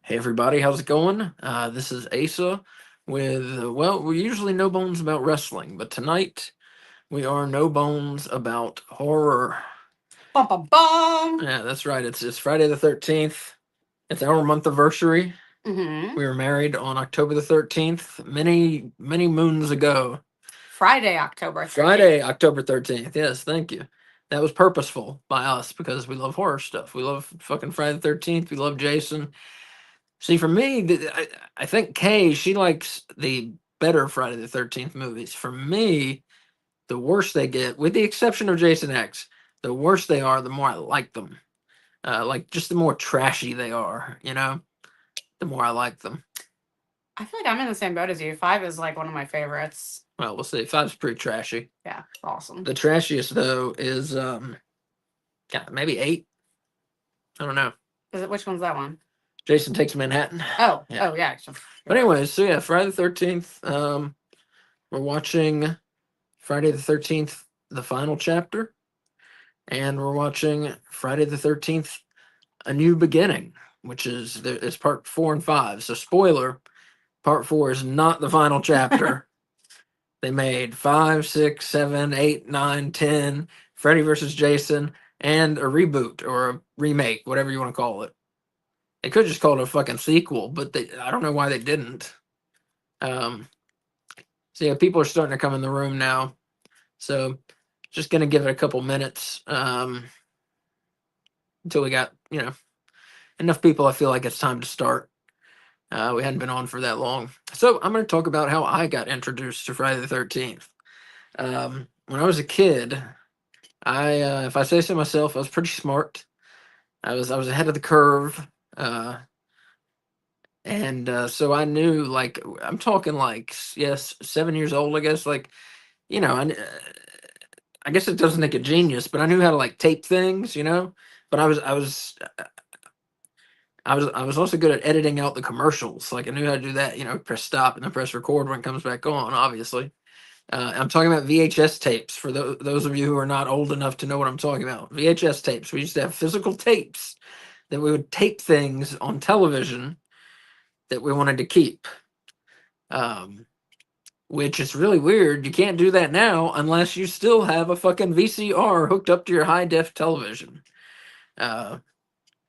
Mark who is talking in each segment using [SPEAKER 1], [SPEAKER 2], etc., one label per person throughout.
[SPEAKER 1] Hey everybody, how's it going? This is Asa with, well, we're usually no bones about wrestling, but tonight we are no bones about horror.
[SPEAKER 2] Bum bum bum.
[SPEAKER 1] Yeah, that's right. It's Friday the 13th. It's our month anniversary.
[SPEAKER 2] Mm-hmm.
[SPEAKER 1] We were married on October the 13th, many moons ago.
[SPEAKER 2] Friday, October 13th.
[SPEAKER 1] Friday, October 13th. Yes, thank you. That was purposeful by us because we love horror stuff. We love fucking Friday the 13th. We love Jason. See, for me, I think Kay, she likes the better Friday the 13th movies. For me, the worse they get, with the exception of Jason X, the worse they are, the more I like them. Like, just the more trashy they are, the more I like them.
[SPEAKER 2] I feel like I'm in the same boat as you. 5 is like one of my favorites.
[SPEAKER 1] Well, we'll see. Five's pretty trashy.
[SPEAKER 2] Yeah, awesome.
[SPEAKER 1] The trashiest, though, is God, maybe 8. I don't know.
[SPEAKER 2] Which one's that one?
[SPEAKER 1] Jason Takes Manhattan.
[SPEAKER 2] Oh,
[SPEAKER 1] Yeah.
[SPEAKER 2] oh yeah.
[SPEAKER 1] But anyways, so yeah, Friday the 13th. We're watching Friday the 13th, the final chapter, and we're watching Friday the 13th, A New Beginning, which is part 4 and 5. So spoiler, part 4 is not the final chapter. They made 5, 6, 7, 8, 9, 10, Freddy versus Jason, and a reboot or a remake, whatever you want to call it. They could just call it a fucking sequel, but I don't know why they didn't. So yeah, people are starting to come in the room now. So just gonna give it a couple minutes until we got enough people. I feel like it's time to start. We hadn't been on for that long, so I'm going to talk about how I got introduced to Friday the 13th. When I was a kid, if I say so myself, I was pretty smart. I was ahead of the curve, and so I knew, like, I'm talking like, yes, 7 years old, I guess. Like, you know, I guess it doesn't make a genius, but I knew how to like tape things, But I was also good at editing out the commercials. Like I knew how to do that, press stop and then press record when it comes back on. Obviously, I'm talking about VHS tapes. For those of you who are not old enough to know what I'm talking about, VHS tapes. We used to have physical tapes that we would tape things on television that we wanted to keep. Which is really weird. You can't do that now unless you still have a fucking VCR hooked up to your high def television. Uh,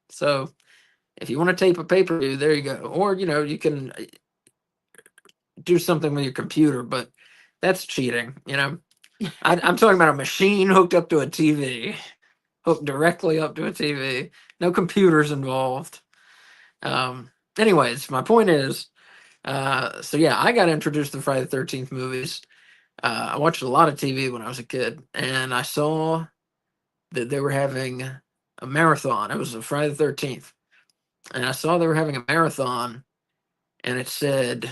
[SPEAKER 1] so if you want to tape a pay per view, there you go. Or you can do something with your computer, but that's cheating. I'm talking about a machine hooked up to a TV, hooked directly up to a TV. No computers involved. Anyways, my point is, so yeah, I got introduced to Friday the 13th movies. I watched a lot of TV when I was a kid, and I saw that they were having a marathon. It was a Friday the 13th, and I saw they were having a marathon, and it said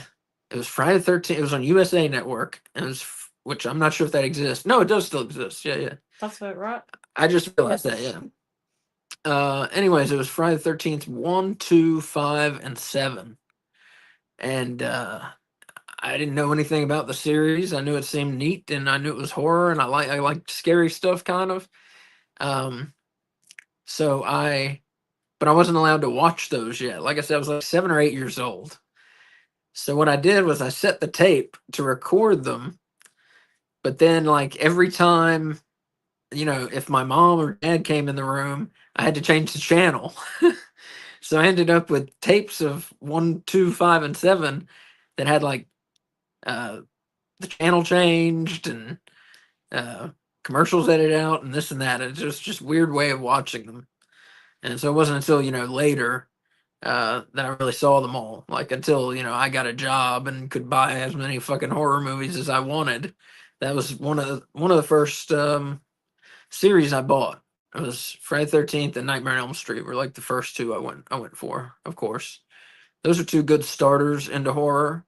[SPEAKER 1] it was Friday the 13th. It was on USA Network, and which I'm not sure if that exists. No, it does still exist. Yeah, yeah.
[SPEAKER 2] That's it, right?
[SPEAKER 1] I just realized that. Yeah. Anyways, it was Friday the 13th, 1, 2, 5, and 7, and I didn't know anything about the series. I knew it seemed neat, and I knew it was horror, and I liked scary stuff, kind of. Um, so but I wasn't allowed to watch those yet. Like I said, I was like 7 or 8 years old. So what I did was I set the tape to record them, but then like every time, if my mom or dad came in the room, I had to change the channel. So I ended up with tapes of 1, 2, 5, and 7 that had like uh, the channel changed and commercials edited out and this and that. It's just weird way of watching them. And so it wasn't until later that I really saw them all. Like until I got a job and could buy as many fucking horror movies as I wanted. That was one of the first series I bought. It was Friday 13th and Nightmare on Elm Street were like the first two I went for. Of course, those are two good starters into horror.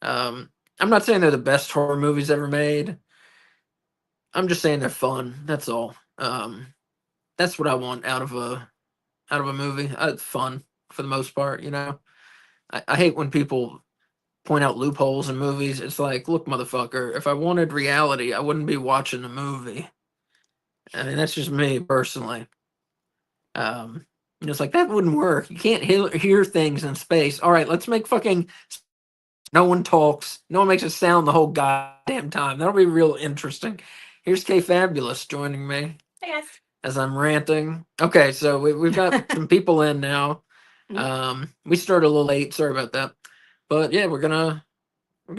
[SPEAKER 1] I'm not saying they're the best horror movies ever made. I'm just saying they're fun. That's all. That's what I want out of a movie. It's fun for the most part. I hate when people point out loopholes in movies. It's like, look, motherfucker, if I wanted reality, I wouldn't be watching a movie. I mean, that's just me personally. Um, And it's like, that wouldn't work. You can't hear things in space. All right, let's make fucking no one talks. No one makes a sound the whole goddamn time. That'll be real interesting. Here's K Fabulous joining me
[SPEAKER 2] Hey guys.
[SPEAKER 1] as I'm ranting. Okay, so we've got some people in now. We started a little late. Sorry about that. But yeah, we're gonna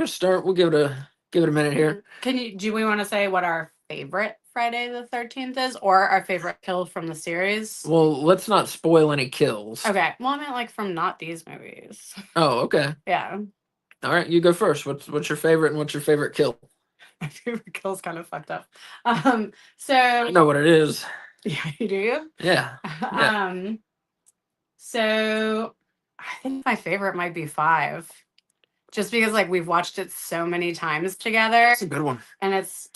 [SPEAKER 1] start. We'll give it a minute here.
[SPEAKER 2] Do we want to say what our favorite Friday the 13th is, or our favorite kill from the series?
[SPEAKER 1] Well, let's not spoil any kills.
[SPEAKER 2] Okay. Well, I meant like from not these movies.
[SPEAKER 1] Oh, okay.
[SPEAKER 2] Yeah.
[SPEAKER 1] All right, you go first. What's your favorite and what's your favorite kill?
[SPEAKER 2] My favorite kill is kind of fucked up. So
[SPEAKER 1] I know what it is.
[SPEAKER 2] yeah, you do.
[SPEAKER 1] Yeah.
[SPEAKER 2] So I think my favorite might be 5. Just because like we've watched it so many times together.
[SPEAKER 1] That's a good one.
[SPEAKER 2] And it's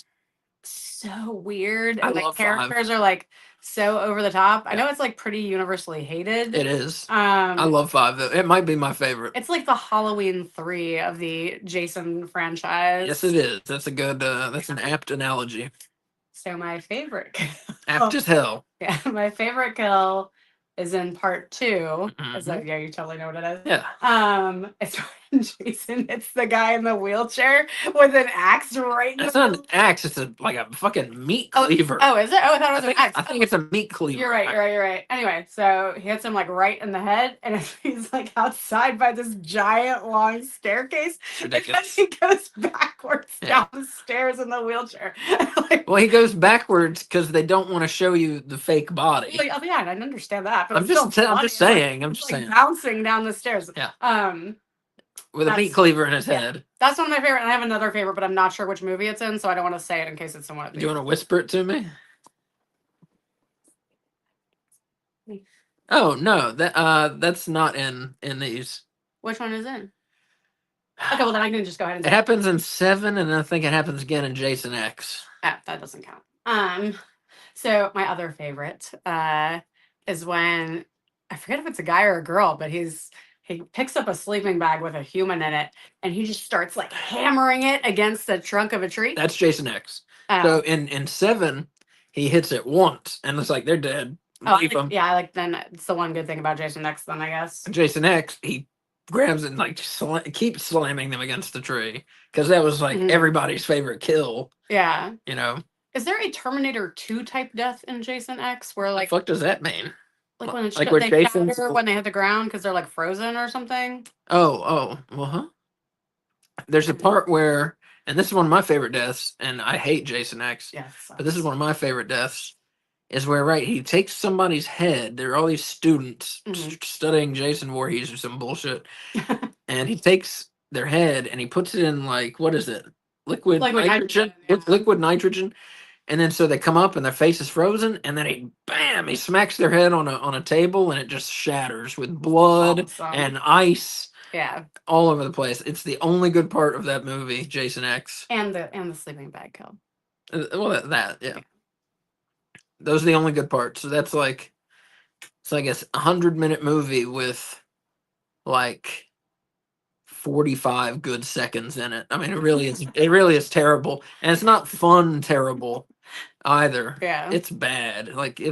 [SPEAKER 2] so weird.
[SPEAKER 1] I
[SPEAKER 2] And the
[SPEAKER 1] love
[SPEAKER 2] characters
[SPEAKER 1] 5.
[SPEAKER 2] are like so over the top. I know it's like pretty universally hated.
[SPEAKER 1] It is. I love 5 though. It might be my favorite.
[SPEAKER 2] It's like the Halloween 3 of the Jason franchise.
[SPEAKER 1] Yes, it is. That's a good that's an apt analogy.
[SPEAKER 2] So my favorite
[SPEAKER 1] Apt as hell.
[SPEAKER 2] Yeah, my favorite kill is in part 2. Is that, yeah, you totally know what it is.
[SPEAKER 1] Yeah.
[SPEAKER 2] It's when Jason hits the guy in the wheelchair with an axe right.
[SPEAKER 1] That's not an axe. It's like a fucking meat cleaver.
[SPEAKER 2] Oh, is it? Oh, I thought it was an axe.
[SPEAKER 1] I think it's a meat cleaver.
[SPEAKER 2] You're right. Anyway, so he hits him like right in the head, and he's like outside by this giant long staircase.
[SPEAKER 1] It's ridiculous.
[SPEAKER 2] And then he goes backwards down the stairs in the wheelchair.
[SPEAKER 1] Well, he goes backwards because they don't want to show you the fake body.
[SPEAKER 2] Like, oh yeah, I didn't understand that. But
[SPEAKER 1] I'm just saying.
[SPEAKER 2] Bouncing down the stairs.
[SPEAKER 1] Yeah. With a meat cleaver in his head.
[SPEAKER 2] That's one of my favorite. And I have another favorite, but I'm not sure which movie it's in, so I don't want to say it in case it's in one of these.
[SPEAKER 1] Do you want to whisper it to me? Oh no, that's not in these.
[SPEAKER 2] Which one is in? Okay, well then I can just go ahead and.
[SPEAKER 1] It happens in 7, and I think it happens again in Jason X.
[SPEAKER 2] Oh, that doesn't count. So my other favorite is when I forget if it's a guy or a girl, but he picks up a sleeping bag with a human in it, and he just starts like hammering it against the trunk of a tree.
[SPEAKER 1] That's Jason X. So in 7, he hits it once, and it's like they're dead.
[SPEAKER 2] Then it's the one good thing about Jason X, then I guess.
[SPEAKER 1] Jason X, he grabs it and like keeps slamming them against the tree because that was like everybody's favorite kill.
[SPEAKER 2] Yeah.
[SPEAKER 1] You know.
[SPEAKER 2] Is there a Terminator 2 type death in Jason X where like
[SPEAKER 1] what the fuck does that mean?
[SPEAKER 2] Like when it's they shatter when they hit the ground because they're like frozen or something?
[SPEAKER 1] Oh, well, There's a part where, and this is one of my favorite deaths, and I hate Jason X.
[SPEAKER 2] Yes.
[SPEAKER 1] But this is one of my favorite deaths. Is where he takes somebody's head. There are all these students studying Jason Voorhees or some bullshit, and he takes their head and he puts it in like what is it? Liquid nitrogen. Liquid nitrogen. And then so they come up and their face is frozen, and then he smacks their head on a table, and it just shatters with blood and ice.
[SPEAKER 2] Yeah.
[SPEAKER 1] All over the place. It's the only good part of that movie, Jason X.
[SPEAKER 2] And the sleeping bag kill.
[SPEAKER 1] Well, yeah. Those are the only good parts. So that's like, it's like a 100-minute movie with like 45 good seconds in it. I mean, it really is. It really is terrible, and it's not fun. Terrible either.
[SPEAKER 2] Yeah,
[SPEAKER 1] it's bad. Like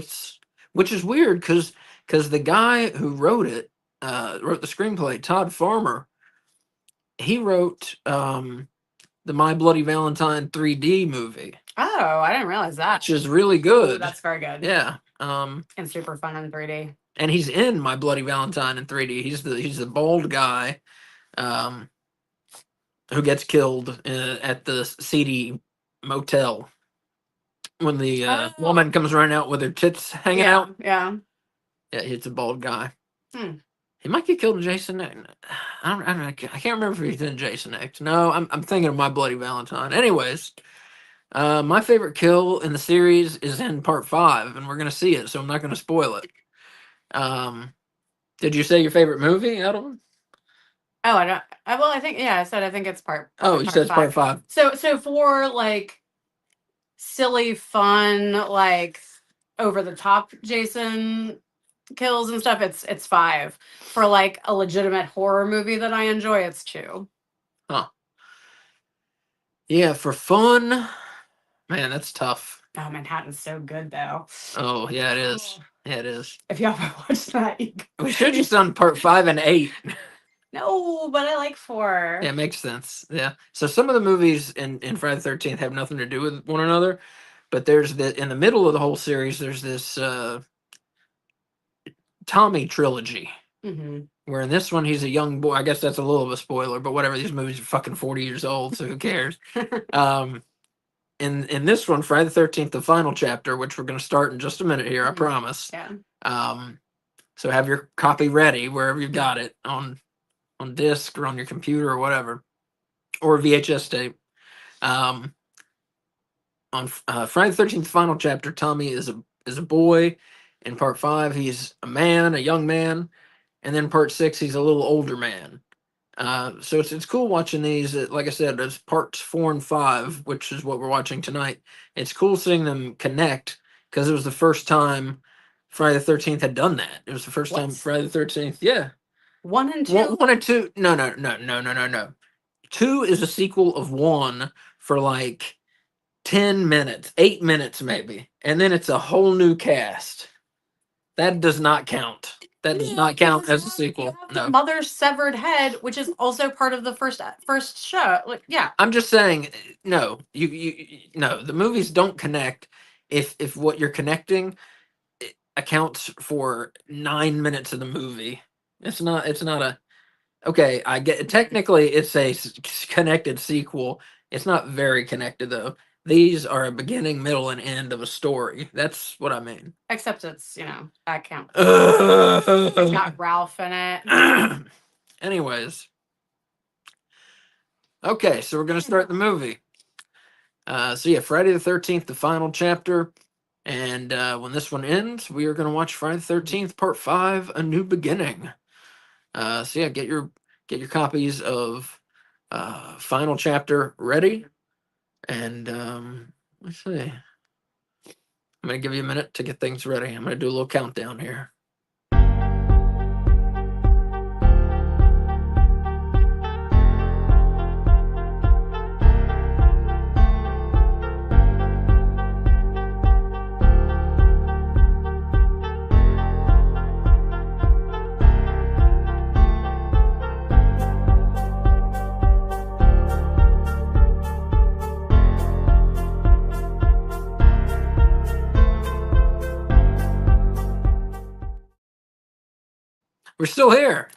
[SPEAKER 1] which is weird because the guy who wrote it, wrote the screenplay, Todd Farmer. He wrote the My Bloody Valentine 3D movie.
[SPEAKER 2] Oh, I didn't realize that.
[SPEAKER 1] Which is really good.
[SPEAKER 2] Ooh, that's very good.
[SPEAKER 1] Yeah.
[SPEAKER 2] And super fun in 3D.
[SPEAKER 1] And he's in My Bloody Valentine in 3D. He's the bald guy who gets killed at the seedy motel when the woman comes running out with her tits hanging out.
[SPEAKER 2] Yeah.
[SPEAKER 1] Yeah, he's a bald guy. He might get killed in Jason X. I can't remember if he's in Jason X. No, I'm thinking of My Bloody Valentine. Anyways, my favorite kill in the series is in part 5, and we're gonna see it, so I'm not gonna spoil it. Did you say your favorite movie out of them?
[SPEAKER 2] Oh, I don't. Well, I think I said I think it's part.
[SPEAKER 1] Oh, you said it's part 5.
[SPEAKER 2] So for like silly, fun, like over the top Jason kills and stuff, it's 5. For like a legitimate horror movie that I enjoy, it's 2.
[SPEAKER 1] Huh. Yeah, for fun, man, that's tough.
[SPEAKER 2] Oh, Manhattan's so good though.
[SPEAKER 1] Oh yeah, it is. Yeah, it is.
[SPEAKER 2] If you haven't watched that,
[SPEAKER 1] We should have just done part 5 and 8.
[SPEAKER 2] No, but I like 4.
[SPEAKER 1] Yeah, it makes sense. Yeah. So some of the movies in Friday the 13th have nothing to do with one another, but there's in the middle of the whole series, there's this Tommy trilogy.
[SPEAKER 2] Mm-hmm.
[SPEAKER 1] Where in this one he's a young boy. I guess that's a little of a spoiler, but whatever. These movies are fucking 40 years old, so who cares? um, in this one, Friday the 13th, the final chapter, which we're going to start in just a minute here, I promise.
[SPEAKER 2] Yeah.
[SPEAKER 1] So have your copy ready wherever you've got it on disc or on your computer or whatever, or VHS tape. On Friday the 13th, final chapter, Tommy is a boy. In part 5, he's a man, a young man, and then part 6, he's a little older man. So it's cool watching these. Like I said, it's parts 4 and 5, which is what we're watching tonight. It's cool seeing them connect because it was the first time Friday the 13th had done that. It was the first time Friday the 13th. Yeah.
[SPEAKER 2] 1 and 2.
[SPEAKER 1] 1 and 2. No. 2 is a sequel of 1 for like 10 minutes, 8 minutes maybe, and then it's a whole new cast. That does not count. That does not count as a sequel.
[SPEAKER 2] The mother's severed head, which is also part of the first show. Like, yeah.
[SPEAKER 1] I'm just saying, no. No. The movies don't connect if what you're connecting accounts for 9 minutes of the movie. It's not. It's not a. Okay, I get. Technically, it's a connected sequel. It's not very connected though. These are a beginning, middle, and end of a story. That's what I mean.
[SPEAKER 2] Except it's, that counts. It's got Ralph in it.
[SPEAKER 1] Anyways. Okay, so we're going to start the movie. So yeah, Friday the 13th, the final chapter. And when this one ends, we are going to watch Friday the 13th, part 5, A New Beginning. So yeah, get your copies of final chapter ready. And let's see. I'm going to give you a minute to get things ready. I'm going to do a little countdown here. We're still here.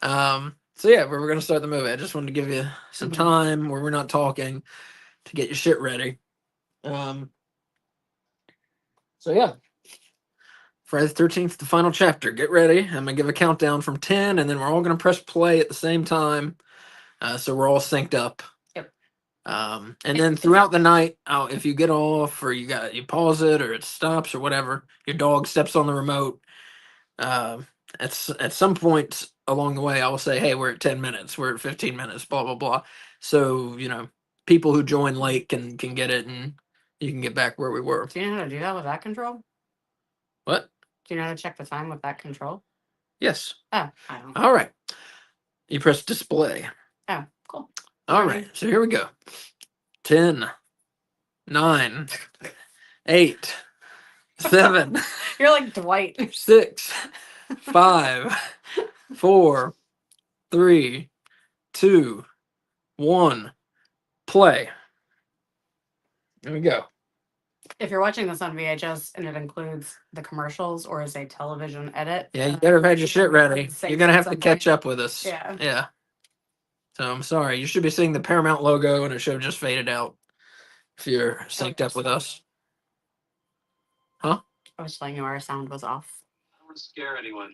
[SPEAKER 1] So yeah, we're going to start the movie. I just wanted to give you some time where we're not talking to get your shit ready. So yeah, Friday the 13th, the final chapter. Get ready. I'm gonna give a countdown from 10, and then we're all gonna press play at the same time, so we're all synced up.
[SPEAKER 2] Yep.
[SPEAKER 1] And then throughout the night, if you get off or you pause it or it stops or whatever, your dog steps on the remote. At some point along the way, I will say, "Hey, we're at 10 minutes. We're at 15 minutes. Blah blah blah." So people who join late can get it, and you can get back where we were.
[SPEAKER 2] Do you know how to do that with that control?
[SPEAKER 1] What?
[SPEAKER 2] Do you know how to check the time with that control?
[SPEAKER 1] Yes.
[SPEAKER 2] Oh, I don't.
[SPEAKER 1] All right. You press display.
[SPEAKER 2] Oh, cool.
[SPEAKER 1] All right. So here we go. 10, 9, 8, 7.
[SPEAKER 2] You're like Dwight.
[SPEAKER 1] 6, 5, 4, 3, 2, 1. Play. There we go.
[SPEAKER 2] If you're watching this on VHS and it includes the commercials or is a television edit,
[SPEAKER 1] yeah, you better have had your shit ready. You're gonna have to catch up with us.
[SPEAKER 2] Yeah.
[SPEAKER 1] Yeah. So I'm sorry. You should be seeing the Paramount logo, and it should have just faded out if you're synced up with us. Huh?
[SPEAKER 2] I was telling you our sound was off.
[SPEAKER 3] I don't want to scare anyone.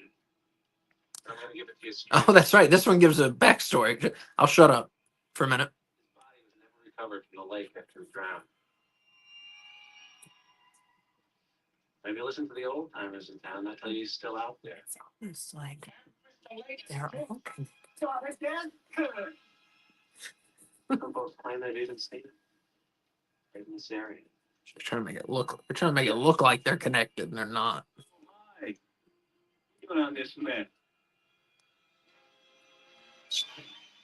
[SPEAKER 3] I'm going to give it to you.
[SPEAKER 1] Oh, that's right. This one gives a backstory. I'll shut up for a minute.
[SPEAKER 3] His body was never recovered from the lake after he drowned. Maybe listen to the old timers in town. They'll tell you he's still out there.
[SPEAKER 2] It's like they're all.
[SPEAKER 3] Some folks claim they've even seen it. Right in this area.
[SPEAKER 1] They're trying to make it look like they're connected, and they're not.
[SPEAKER 3] Hi. Even on this man.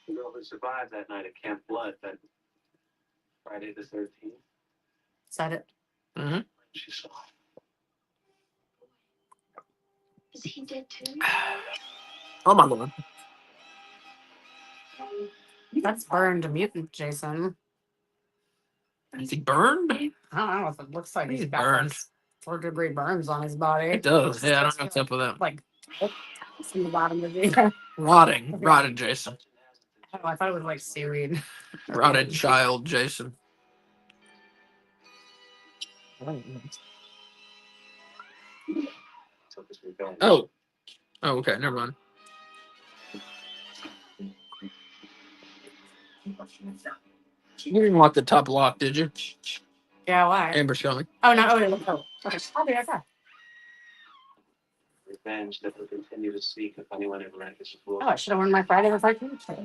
[SPEAKER 3] The girl who survived that night at Camp Blood, that Friday the 13th.
[SPEAKER 2] Said it.
[SPEAKER 1] Mm-hmm.
[SPEAKER 3] She saw it.
[SPEAKER 4] Is he dead too?
[SPEAKER 1] Oh my lord.
[SPEAKER 2] That's burned mutant Jason.
[SPEAKER 1] Is he burned?
[SPEAKER 2] I don't know if it looks like
[SPEAKER 1] He's
[SPEAKER 2] he's got
[SPEAKER 1] burned.
[SPEAKER 2] like 4-degree burns on his body.
[SPEAKER 1] It does. Yeah, I don't know what's up with that.
[SPEAKER 2] Like in the bottom of the.
[SPEAKER 1] Rotted Jason.
[SPEAKER 2] Oh, I thought it was like seaweed.
[SPEAKER 1] Rotted child Jason.
[SPEAKER 3] Took his revenge.
[SPEAKER 1] Oh. Oh, okay, never mind. You didn't want the top lock, did you?
[SPEAKER 2] Yeah, why?
[SPEAKER 1] Amber's coming.
[SPEAKER 2] Oh no! Okay. I'll be right back.
[SPEAKER 3] Revenge that will continue to seek if anyone ever enters the world.
[SPEAKER 2] Oh, I should have worn my Friday the 13th shirt.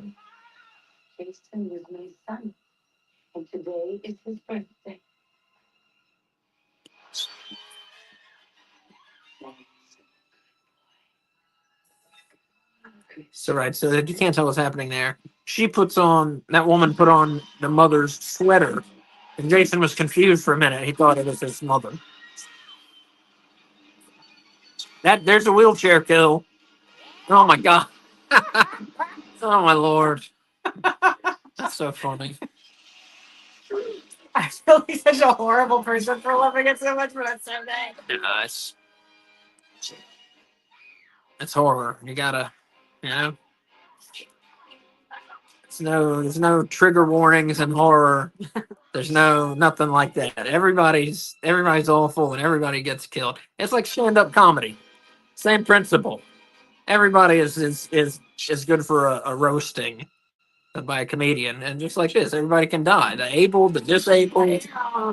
[SPEAKER 4] Jason was my son, and today is his birthday.
[SPEAKER 1] So right, so you can't tell what's happening there. That woman put on the mother's sweater, and Jason was confused for a minute. He thought it was his mother. There's a wheelchair kill. Oh my god. Oh my lord. That's so funny.
[SPEAKER 2] I feel like such a horrible person for loving it so much, but it's so good.
[SPEAKER 1] It's horror. You gotta, you know. There's no trigger warnings in horror. There's nothing like that. Everybody's awful and everybody gets killed. It's like stand-up comedy. Same principle. Everybody is good for a roasting by a comedian, and just like this, everybody can die. The able, the disabled,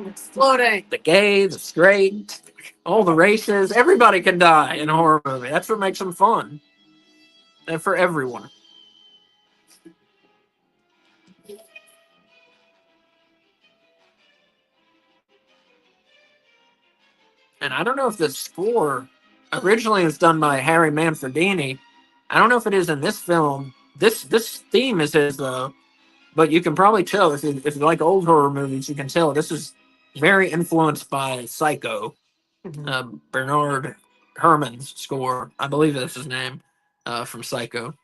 [SPEAKER 2] Exploding.
[SPEAKER 1] the gay, the straight, all the races. Everybody can die in a horror movie. That's what makes them fun, and for everyone. And I don't know if the score originally was done by Harry Manfredini. I don't know if it is in this film. This theme is his though, but you can probably tell if you like old horror movies, you can tell this is very influenced by Psycho. Bernard Herrmann's score, I believe that's his name, from Psycho.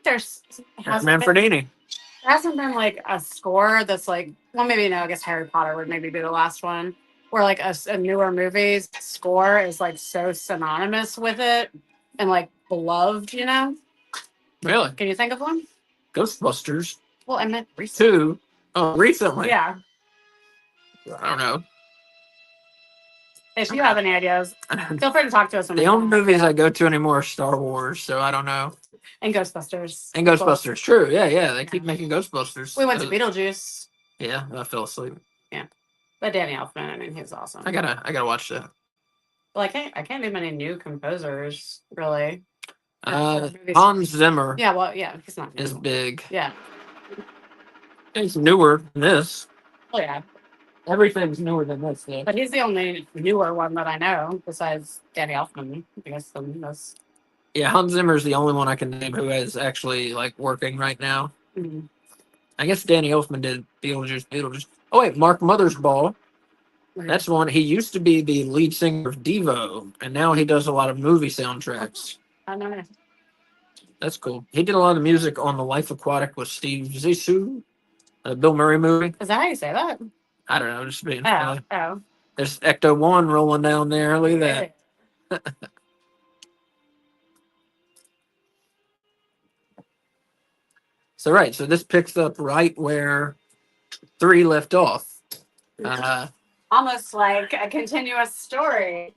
[SPEAKER 2] There's
[SPEAKER 1] Manfredini.
[SPEAKER 2] there hasn't been like a score that's like, well, maybe no, I guess Harry Potter would maybe be the last one where like a newer movie's score is like so synonymous with it and like beloved, you know?
[SPEAKER 1] Really?
[SPEAKER 2] Can you think of one?
[SPEAKER 1] Ghostbusters
[SPEAKER 2] Well, I meant recently.
[SPEAKER 1] 2. Oh, recently.
[SPEAKER 2] Yeah.
[SPEAKER 1] I don't know.
[SPEAKER 2] If you have any ideas, feel free to talk to us.
[SPEAKER 1] The only movies I go to anymore are Star Wars, so I don't know.
[SPEAKER 2] And Ghostbusters.
[SPEAKER 1] And Ghostbusters, true. Yeah. They keep making Ghostbusters.
[SPEAKER 2] We went to Beetlejuice.
[SPEAKER 1] Yeah, I fell asleep.
[SPEAKER 2] Yeah. But Danny Elfman, I mean, he's awesome.
[SPEAKER 1] I gotta watch that.
[SPEAKER 2] Well, I can't name any new composers, really.
[SPEAKER 1] Hans Zimmer
[SPEAKER 2] Yeah, well, yeah, he's not
[SPEAKER 1] is
[SPEAKER 2] new.
[SPEAKER 1] big.
[SPEAKER 2] Yeah.
[SPEAKER 1] He's newer than this.
[SPEAKER 2] Oh, yeah.
[SPEAKER 1] Everything's newer than this, though.
[SPEAKER 2] But he's the only newer one that I know, besides Danny Elfman. I guess the most.
[SPEAKER 1] Yeah, Hans Zimmer's the only one I can name who is actually like working right now.
[SPEAKER 2] Mm-hmm.
[SPEAKER 1] I guess Danny Elfman did Beetlejuice. Oh wait, Mark Mothersbaugh. That's one. He used to be the lead singer of Devo, and now he does a lot of movie soundtracks.
[SPEAKER 2] I know.
[SPEAKER 1] That's cool. He did a lot of music on The Life Aquatic with Steve Zissou, a Bill Murray movie.
[SPEAKER 2] Is that how you say that?
[SPEAKER 1] I don't know, just being
[SPEAKER 2] Oh, oh.
[SPEAKER 1] There's Ecto One rolling down there. Look at that. So right, so this picks up right where 3 left off.
[SPEAKER 2] Almost like a continuous story.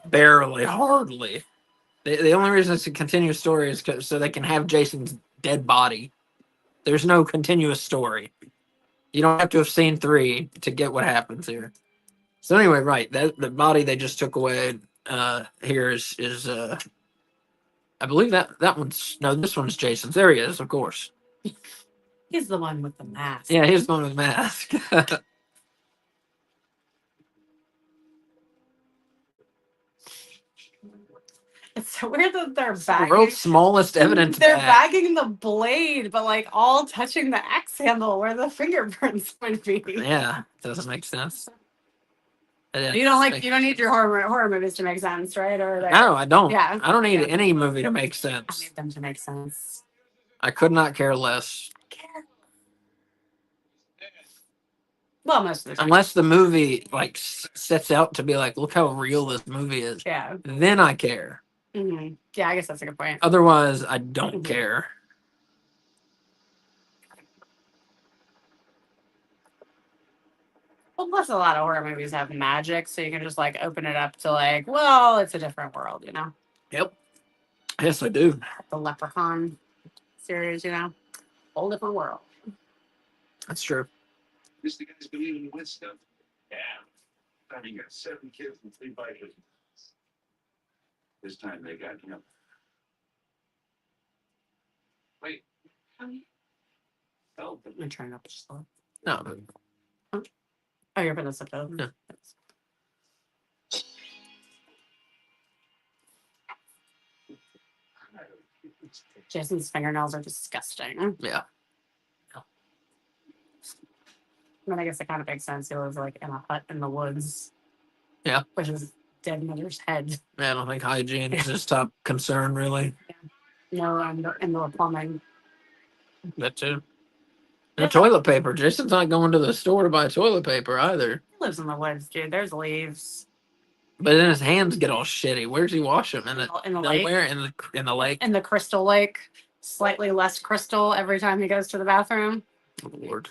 [SPEAKER 1] Barely, hardly. The only reason it's a continuous story is so they can have Jason's dead body. There's no continuous story. You don't have to have seen 3 to get what happens here. So anyway, right, the body they just took away here is I believe that one's this one's Jason's. There he is, of course.
[SPEAKER 2] He's the one with the mask.
[SPEAKER 1] Yeah, he's the one with the mask.
[SPEAKER 2] It's so weird that they're
[SPEAKER 1] It's the
[SPEAKER 2] bagging.
[SPEAKER 1] world's smallest evidence
[SPEAKER 2] They're
[SPEAKER 1] bag.
[SPEAKER 2] bagging the blade, but like all touching the axe handle where the fingerprints would be.
[SPEAKER 1] Yeah, doesn't make sense.
[SPEAKER 2] You don't need your horror movies to make sense, right? Or like,
[SPEAKER 1] No, I don't.
[SPEAKER 2] yeah,
[SPEAKER 1] I don't need
[SPEAKER 2] yeah.
[SPEAKER 1] any movie to make
[SPEAKER 2] I
[SPEAKER 1] sense.
[SPEAKER 2] need them to make sense.
[SPEAKER 1] I could not care less.
[SPEAKER 2] Well, most of the time.
[SPEAKER 1] Unless the movie like sets out to be like, look how real this movie is.
[SPEAKER 2] Yeah.
[SPEAKER 1] Then I care.
[SPEAKER 2] Yeah, I guess that's a good point.
[SPEAKER 1] Otherwise, I don't
[SPEAKER 2] Mhm.
[SPEAKER 1] care.
[SPEAKER 2] Well, plus a lot of horror movies have magic, so you can just like open it up to like, well, it's a different world, you know?
[SPEAKER 1] Yep. Yes, I do.
[SPEAKER 2] The Leprechaun series, you know? Whole different world.
[SPEAKER 1] That's true.
[SPEAKER 3] Just the guys believe in wit stuff. Yeah. I mean, got 7 kids and 3 bikers. This time they got him. Wait. Oh, but
[SPEAKER 2] I'm trying not to slow.
[SPEAKER 1] No, but
[SPEAKER 2] Oh, you're putting the subtitles.
[SPEAKER 1] Yeah.
[SPEAKER 2] Jason's fingernails are disgusting.
[SPEAKER 1] yeah.
[SPEAKER 2] I mean, I guess it kind of makes sense. He lives like in a hut in the woods.
[SPEAKER 1] Yeah.
[SPEAKER 2] With his dead mother's head.
[SPEAKER 1] I don't think hygiene is his top concern, really.
[SPEAKER 2] No, indoor plumbing.
[SPEAKER 1] That too. And toilet paper. Jason's not going to the store to buy toilet paper either.
[SPEAKER 2] He lives in the woods, dude. There's leaves.
[SPEAKER 1] But then his hands get all shitty. Where's he wash them?
[SPEAKER 2] In the lake.
[SPEAKER 1] Nowhere in the lake.
[SPEAKER 2] In the crystal lake. Slightly less crystal every time he goes to the bathroom.
[SPEAKER 1] Lord.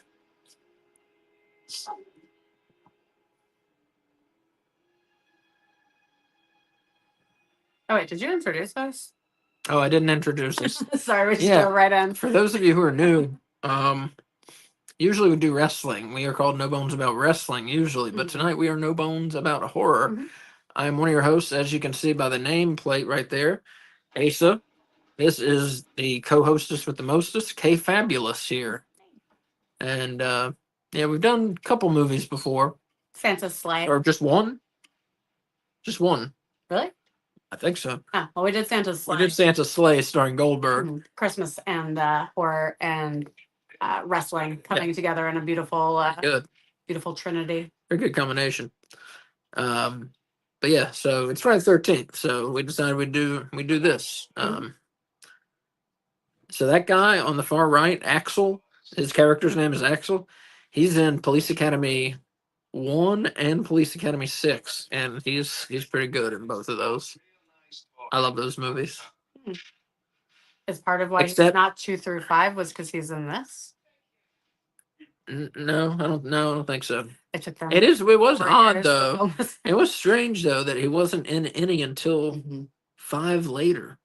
[SPEAKER 2] Oh wait, did you introduce us?
[SPEAKER 1] Oh, I didn't introduce this.
[SPEAKER 2] Sorry, we just
[SPEAKER 1] Yeah.
[SPEAKER 2] dove right in.
[SPEAKER 1] For those of you who are new, usually we do wrestling. We are called No Bones About Wrestling, usually, but
[SPEAKER 2] Mhm.
[SPEAKER 1] tonight we are No Bones About Horror.
[SPEAKER 2] Mhm.
[SPEAKER 1] I'm one of your hosts, as you can see by the name plate right there, Asa. This is the co-hostess with the mostest, K Fabulous here. And yeah, we've done a couple movies before.
[SPEAKER 2] Santa's sleigh.
[SPEAKER 1] Or just one? Just one.
[SPEAKER 2] Really?
[SPEAKER 1] I think so.
[SPEAKER 2] Ah, well, we did Santa's sleigh.
[SPEAKER 1] We did Santa's Sleigh starring Goldberg.
[SPEAKER 2] Christmas and horror and wrestling coming together in a beautiful,
[SPEAKER 1] Good.
[SPEAKER 2] beautiful trinity.
[SPEAKER 1] Very good combination. But yeah, so it's Friday the 13th, so we decided we do this. So that guy on the far right, Axel, his character's name is Axel. He's in Police Academy 1 and Police Academy 6, and he's pretty good in both of those. I love those movies.
[SPEAKER 2] Is part of why he's not 2 through 5 was because he's in this?
[SPEAKER 1] No, I don't think so.
[SPEAKER 2] It took them.
[SPEAKER 1] It was
[SPEAKER 2] 4
[SPEAKER 1] odd
[SPEAKER 2] years to
[SPEAKER 1] though.
[SPEAKER 2] film this.
[SPEAKER 1] It was strange though that he wasn't in any until 5 later.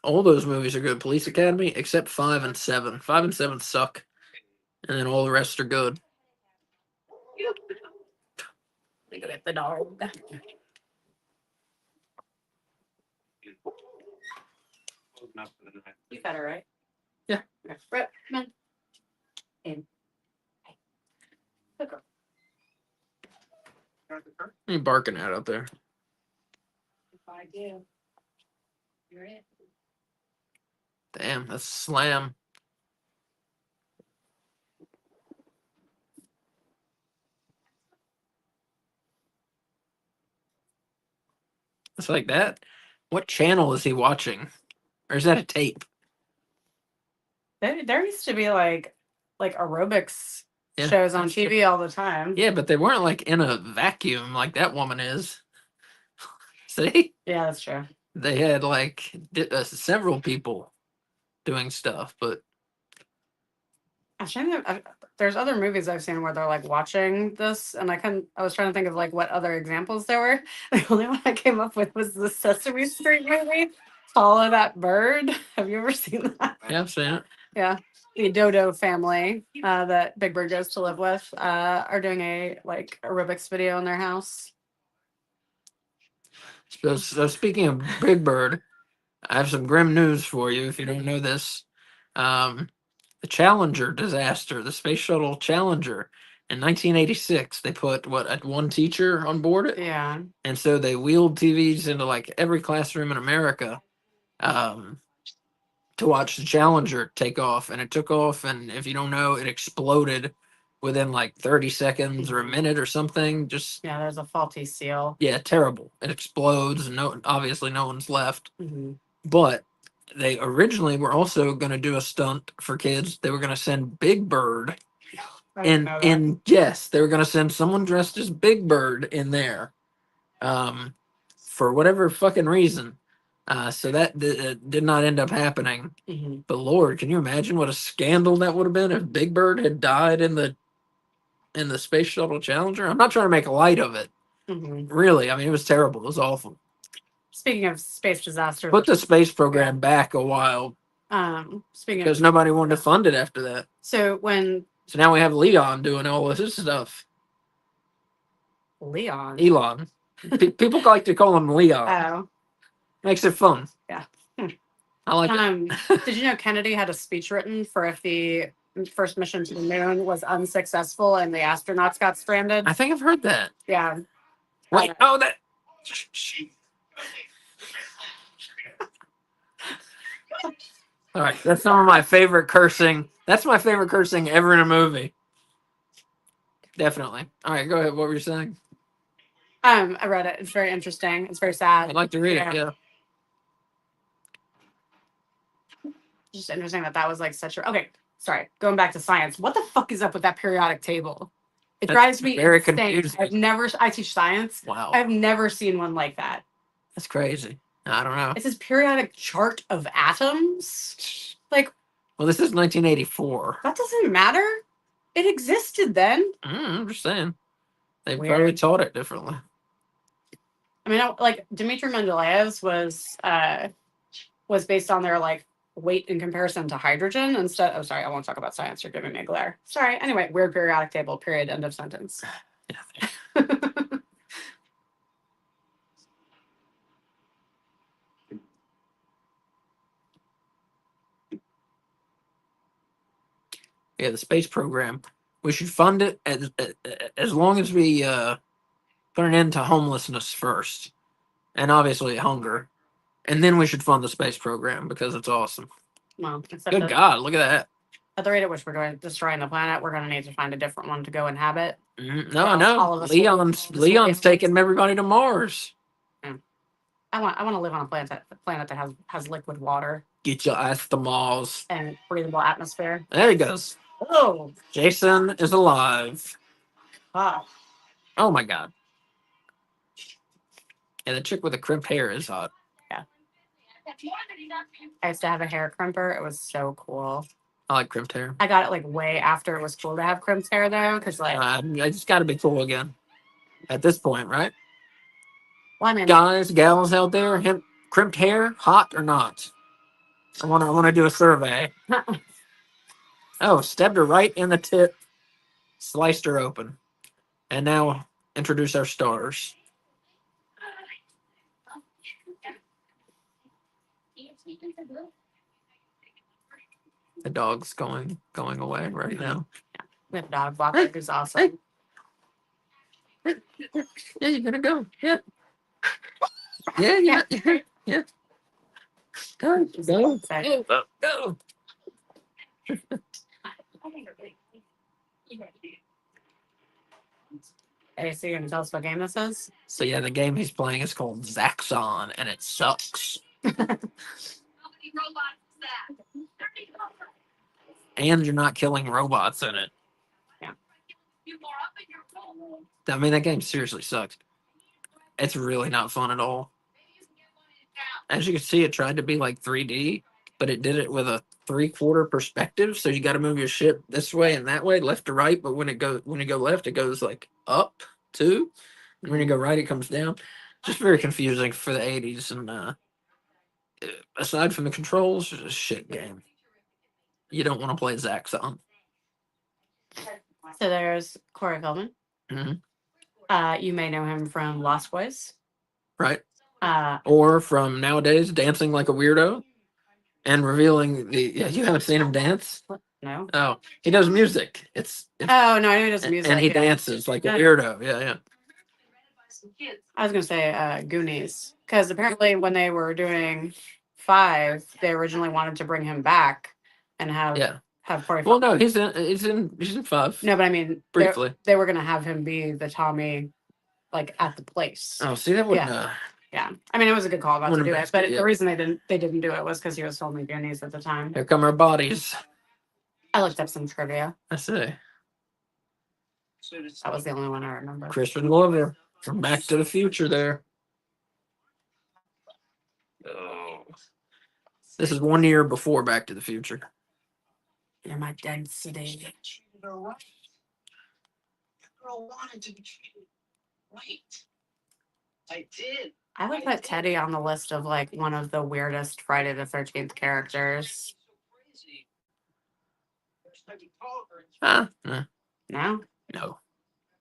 [SPEAKER 1] All those movies are good. Police Academy, except 5 and 7. 5 and 7 suck, and then all the rest are good.
[SPEAKER 2] Let me go get the dog.
[SPEAKER 3] closing up for the night.
[SPEAKER 2] You fed her, right?
[SPEAKER 1] Yeah.
[SPEAKER 2] Okay. Right, come on. In. Hey. Good girl.
[SPEAKER 1] What are you barking at out there?
[SPEAKER 2] If I do. You're it.
[SPEAKER 1] Damn, that's slam. It's like that. What channel is he watching? Or is that a tape?
[SPEAKER 2] There used to be like aerobics
[SPEAKER 1] Yeah,
[SPEAKER 2] shows on
[SPEAKER 1] that's true.
[SPEAKER 2] TV all the time.
[SPEAKER 1] Yeah, but they weren't like in a vacuum like that woman is. See?
[SPEAKER 2] Yeah, that's true.
[SPEAKER 1] They had like several people doing stuff, but
[SPEAKER 2] I'm trying to. There's other movies I've seen where they're like watching this, and I was trying to think of like what other examples there were. The only one I came up with was the Sesame Street movie, Follow That Bird. Have you ever seen that?
[SPEAKER 1] yeah, I've seen it.
[SPEAKER 2] Yeah, the Dodo family that Big Bird goes to live with are doing a like aerobics video in their house.
[SPEAKER 1] So speaking of Big Bird, I have some grim news for you if you don't know this. The Challenger disaster, the space shuttle Challenger, In 1986, they put one teacher on board it,
[SPEAKER 2] Yeah.
[SPEAKER 1] and so they wheeled TVs into like every classroom in America, um, to watch the Challenger take off, and it took off, and if you don't know, it exploded within like 30 seconds or a minute or something. Just
[SPEAKER 2] Yeah, there's a faulty seal.
[SPEAKER 1] yeah, terrible. It explodes, and obviously no one's left.
[SPEAKER 2] Mm-hmm.
[SPEAKER 1] But they originally were also going to do a stunt for kids. They were going to send Big Bird in yes, they were going to send someone dressed as Big Bird in there, for whatever fucking reason. So that did not end up happening.
[SPEAKER 2] Mm-hmm.
[SPEAKER 1] But Lord, can you imagine what a scandal that would have been if Big Bird had died in the Space Shuttle Challenger? I'm not trying to make light of it.
[SPEAKER 2] Mm-hmm.
[SPEAKER 1] Really, I mean, it was terrible. It was awful.
[SPEAKER 2] Speaking of space disasters,
[SPEAKER 1] Put the space program back a while
[SPEAKER 2] speaking
[SPEAKER 1] because
[SPEAKER 2] of,
[SPEAKER 1] nobody wanted to fund it after that.
[SPEAKER 2] so when
[SPEAKER 1] So now we have Leon doing all of his stuff.
[SPEAKER 2] Leon,
[SPEAKER 1] Elon. People like to call him Leon.
[SPEAKER 2] oh
[SPEAKER 1] Makes it fun.
[SPEAKER 2] yeah,
[SPEAKER 1] I like it.
[SPEAKER 2] did you know Kennedy had a speech written for if the first mission to the moon was unsuccessful and the astronauts got stranded?
[SPEAKER 1] I think I've heard that.
[SPEAKER 2] Yeah.
[SPEAKER 1] Wait, oh, that. All right, that's some of my favorite cursing. That's my favorite cursing ever in a movie. Definitely. All right, go ahead. What were you saying?
[SPEAKER 2] I read it. It's very interesting. It's very sad.
[SPEAKER 1] I'd like to read it. Yeah.
[SPEAKER 2] Just interesting that was like such a. Okay, sorry. Going back to science. What the fuck is up with that periodic table? It
[SPEAKER 1] That's
[SPEAKER 2] drives me
[SPEAKER 1] very
[SPEAKER 2] insane.
[SPEAKER 1] confusing.
[SPEAKER 2] I teach science.
[SPEAKER 1] Wow.
[SPEAKER 2] I've never seen one like that.
[SPEAKER 1] That's crazy. I don't know.
[SPEAKER 2] It says periodic chart of atoms. Like,
[SPEAKER 1] Well, this is 1984.
[SPEAKER 2] that doesn't matter. It existed then.
[SPEAKER 1] I'm just saying. They
[SPEAKER 2] Weird.
[SPEAKER 1] probably taught it differently.
[SPEAKER 2] I mean, like Dmitry Mendeleev's was based on their like weight in comparison to hydrogen instead. Oh, sorry, I won't talk about science. You're giving me a glare. Sorry. Anyway, weird periodic table. Period. End of sentence.
[SPEAKER 1] Yeah, the space program. We should fund it as long as we put an end to homelessness first, and obviously hunger, and then we should fund the space program because it's awesome.
[SPEAKER 2] Well, except
[SPEAKER 1] Good God, look at that.
[SPEAKER 2] at the rate at which we're going destroying the planet, we're going to need to find a different one to go inhabit.
[SPEAKER 1] No, I know.
[SPEAKER 2] All of us will
[SPEAKER 1] Leon's
[SPEAKER 2] be
[SPEAKER 1] taking everybody to Mars.
[SPEAKER 2] I want to live on a planet that has liquid water
[SPEAKER 1] Get your ass to Mars.
[SPEAKER 2] and breathable atmosphere.
[SPEAKER 1] There he goes.
[SPEAKER 2] Oh,
[SPEAKER 1] Jason is alive.
[SPEAKER 2] ah.
[SPEAKER 1] Oh my God. Yeah, the chick with the crimped hair is hot.
[SPEAKER 2] I used to have a hair crimper. It was so cool.
[SPEAKER 1] I like crimped hair.
[SPEAKER 2] I got it like way after it was cool to have crimped hair though, because like,
[SPEAKER 1] I just got to be cool again. At this point, right?
[SPEAKER 2] well, I mean,
[SPEAKER 1] Guys, gals out there, crimped hair, hot or not? I want to do a survey. Oh, stabbed her right in the tip, sliced her open, and now introduce our stars. The dog's going away right now.
[SPEAKER 2] we have a dog walker who's awesome.
[SPEAKER 1] Yeah, you're gonna go. Yeah. Yeah. Yeah. Go. Go.
[SPEAKER 2] Hey, so you're gonna tell us what game this is?
[SPEAKER 1] So yeah, the game he's playing is called Zaxxon, and it sucks. And you're not killing robots in it.
[SPEAKER 2] Yeah.
[SPEAKER 1] I mean, that game seriously sucks. It's really not fun at all. As you can see, it tried to be like 3D, but it did it with a 3/4 perspective. So you got to move your ship this way and that way, left to right. But when you go left, it goes like up too. And when you go right, it comes down. Just very confusing for the 80s. And aside from the controls, it's a shit game. You don't want to play Zaxxon.
[SPEAKER 2] So there's Corey Feldman.
[SPEAKER 1] Mhm.
[SPEAKER 2] You may know him from Lost Boys.
[SPEAKER 1] Right.
[SPEAKER 2] Uh,
[SPEAKER 1] Or from nowadays, Dancing Like a Weirdo. and revealing the. Yeah, you haven't seen him dance?
[SPEAKER 2] No.
[SPEAKER 1] Oh, he does music. It's
[SPEAKER 2] Oh no, I know he does music.
[SPEAKER 1] and he
[SPEAKER 2] yeah.
[SPEAKER 1] dances like a
[SPEAKER 2] Yeah.
[SPEAKER 1] weirdo. Yeah, yeah.
[SPEAKER 2] I was gonna say Goonies, because apparently when they were doing 5, they originally wanted to bring him back and
[SPEAKER 1] Yeah.
[SPEAKER 2] have Corey.
[SPEAKER 1] Well, no, he's in 5.
[SPEAKER 2] No, but I mean,
[SPEAKER 1] Briefly.
[SPEAKER 2] they were gonna have him be the Tommy, like at the place.
[SPEAKER 1] Oh, see, that wouldn't.
[SPEAKER 2] Yeah, I mean, it was a good call not to
[SPEAKER 1] Wouldn't
[SPEAKER 2] do
[SPEAKER 1] have
[SPEAKER 2] it, but
[SPEAKER 1] been- yeah.
[SPEAKER 2] the reason they didn't do it was because he was filming Goonies at the time.
[SPEAKER 1] Here come our bodies.
[SPEAKER 2] I looked up some trivia.
[SPEAKER 1] I say,
[SPEAKER 2] That was the only one I remember.
[SPEAKER 1] Christian Glover from Back to the Future. There. Oh. This is 1 year before Back to the Future.
[SPEAKER 2] You're my density.
[SPEAKER 5] Girl wanted to be treated right. I did.
[SPEAKER 2] I would put Teddy on the list of like one of the weirdest Friday the 13th characters. No,
[SPEAKER 1] No.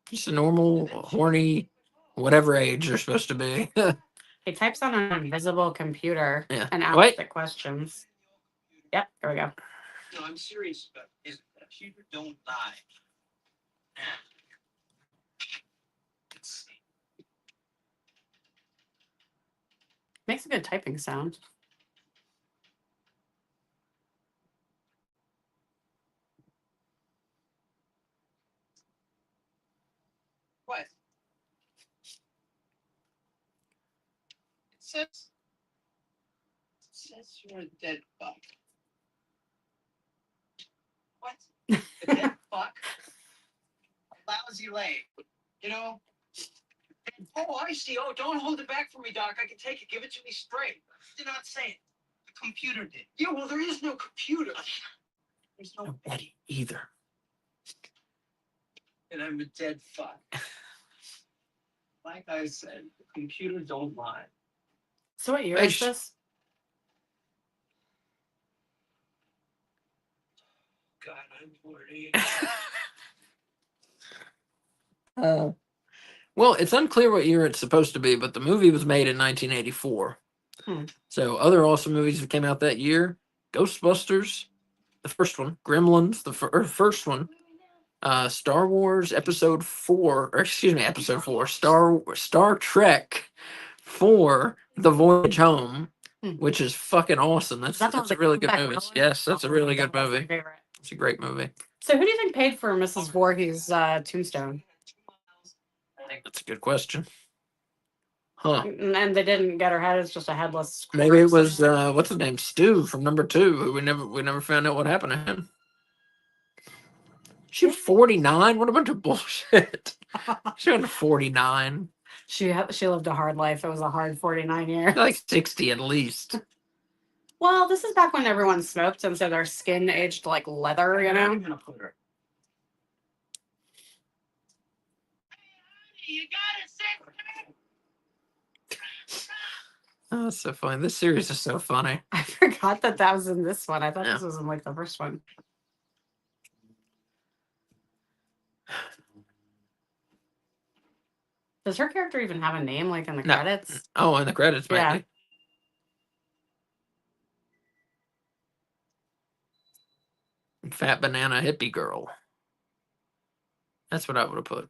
[SPEAKER 1] Just a normal, horny, whatever age you're supposed to be.
[SPEAKER 2] he types on an invisible computer
[SPEAKER 1] Yeah.
[SPEAKER 2] and asks
[SPEAKER 1] Wait.
[SPEAKER 2] the questions. Yep, here we go.
[SPEAKER 5] No, I'm serious about it. You don't lie.
[SPEAKER 2] Makes a good typing sound.
[SPEAKER 5] What? It says you're a dead fuck. What? A dead fuck? A lousy leg. You know? Oh, I see. Oh, don't hold it back for me, Doc. I can take it. Give it to me straight. Did not say it. The computer did. Yeah, well, there is no computer. There's no
[SPEAKER 1] Eddie either.
[SPEAKER 5] and I'm a dead fuck. Like I said, the computer don't lie.
[SPEAKER 2] So what year
[SPEAKER 1] Hey,
[SPEAKER 2] is this?
[SPEAKER 5] God, I'm 40.
[SPEAKER 1] Well, it's unclear what year it's supposed to be, but the movie was made in 1984.
[SPEAKER 2] Hmm.
[SPEAKER 1] So other awesome movies that came out that year: Ghostbusters, the first one; Gremlins, the first one; Star Wars Episode 4, or excuse me, Episode 4; Star Trek 4: The Voyage Home, which is fucking awesome. That's
[SPEAKER 2] That
[SPEAKER 1] a
[SPEAKER 2] sounds
[SPEAKER 1] really
[SPEAKER 2] like
[SPEAKER 1] good
[SPEAKER 2] Rebecca
[SPEAKER 1] movie.
[SPEAKER 2] Miller.
[SPEAKER 1] Yes, that's a really good
[SPEAKER 2] That's my
[SPEAKER 1] movie.
[SPEAKER 2] favorite.
[SPEAKER 1] It's a great movie.
[SPEAKER 2] So who do you think paid for Mrs. Voorhees' tombstone?
[SPEAKER 1] I think that's a good question. Huh?
[SPEAKER 2] And they didn't get her head; it's just a headless.
[SPEAKER 1] Maybe it
[SPEAKER 2] corpse.
[SPEAKER 1] was what's his name, Stu from number 2, who we never found out what happened to him. She was 49. What a bunch of bullshit. She was 49,
[SPEAKER 2] She lived a hard life. It was a hard 49 years.
[SPEAKER 1] like 60 at least.
[SPEAKER 2] Well, this is back when everyone smoked, and so their skin aged like leather. You know.
[SPEAKER 5] I'm gonna put her. You gotta sit.
[SPEAKER 1] Oh, that's so funny. This series is so funny.
[SPEAKER 2] I forgot that was in this one. I thought
[SPEAKER 1] Yeah.
[SPEAKER 2] this was in like the first one. Does her character even have a name, like in the
[SPEAKER 1] No.
[SPEAKER 2] credits?
[SPEAKER 1] Oh, in the credits,
[SPEAKER 2] Yeah.
[SPEAKER 1] maybe. Fat banana hippie girl. That's what I would have put.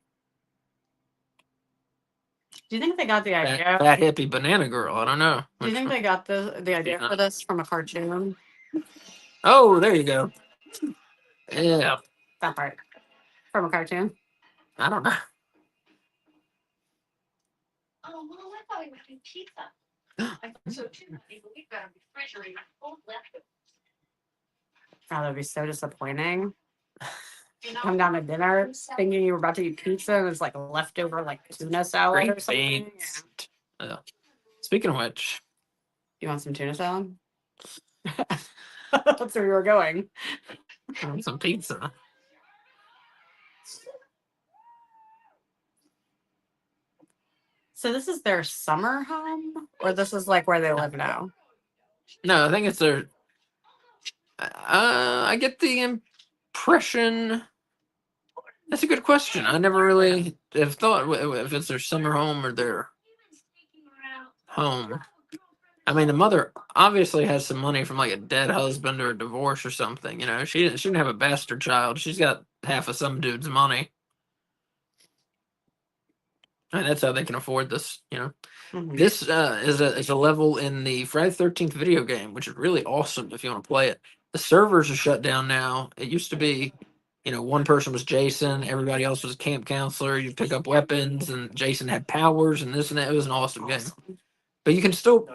[SPEAKER 2] Do you think they got the idea?
[SPEAKER 1] Fat hippie banana girl. I don't know.
[SPEAKER 2] Do you think they got the idea
[SPEAKER 1] Yeah.
[SPEAKER 2] for this from a cartoon?
[SPEAKER 1] Oh, there you go. Yeah,
[SPEAKER 2] That part from a cartoon.
[SPEAKER 1] I don't know.
[SPEAKER 4] Oh, well, I thought we were having pizza. I thought so too, honey, but we've got a refrigerator full of leftovers.
[SPEAKER 2] Oh, that'd be so disappointing.
[SPEAKER 4] You know?
[SPEAKER 2] Come down to dinner thinking you were about to eat pizza and it's like leftover like tuna salad or
[SPEAKER 1] Great
[SPEAKER 2] something.
[SPEAKER 1] beans. Yeah. Speaking of which,
[SPEAKER 2] You want some tuna salad? That's where you were going.
[SPEAKER 1] I want some pizza.
[SPEAKER 2] So this is their summer home, or this is like where they live now?
[SPEAKER 1] No, I think it's their. I get the impression. That's a good question. I never really have thought if it's their summer home or their home. I mean, the mother obviously has some money from like a dead husband or a divorce or something. You know, she didn't have a bastard child. She's got half of some dude's money. And that's how they can afford this. You know,
[SPEAKER 2] Mhm.
[SPEAKER 1] this is a level in the Friday the 13th video game, which is really awesome if you want to play it. The servers are shut down now. It used to be, you know, one person was Jason, everybody else was a camp counselor. You pick up weapons, and Jason had powers and this and that. It was an awesome game. But you can still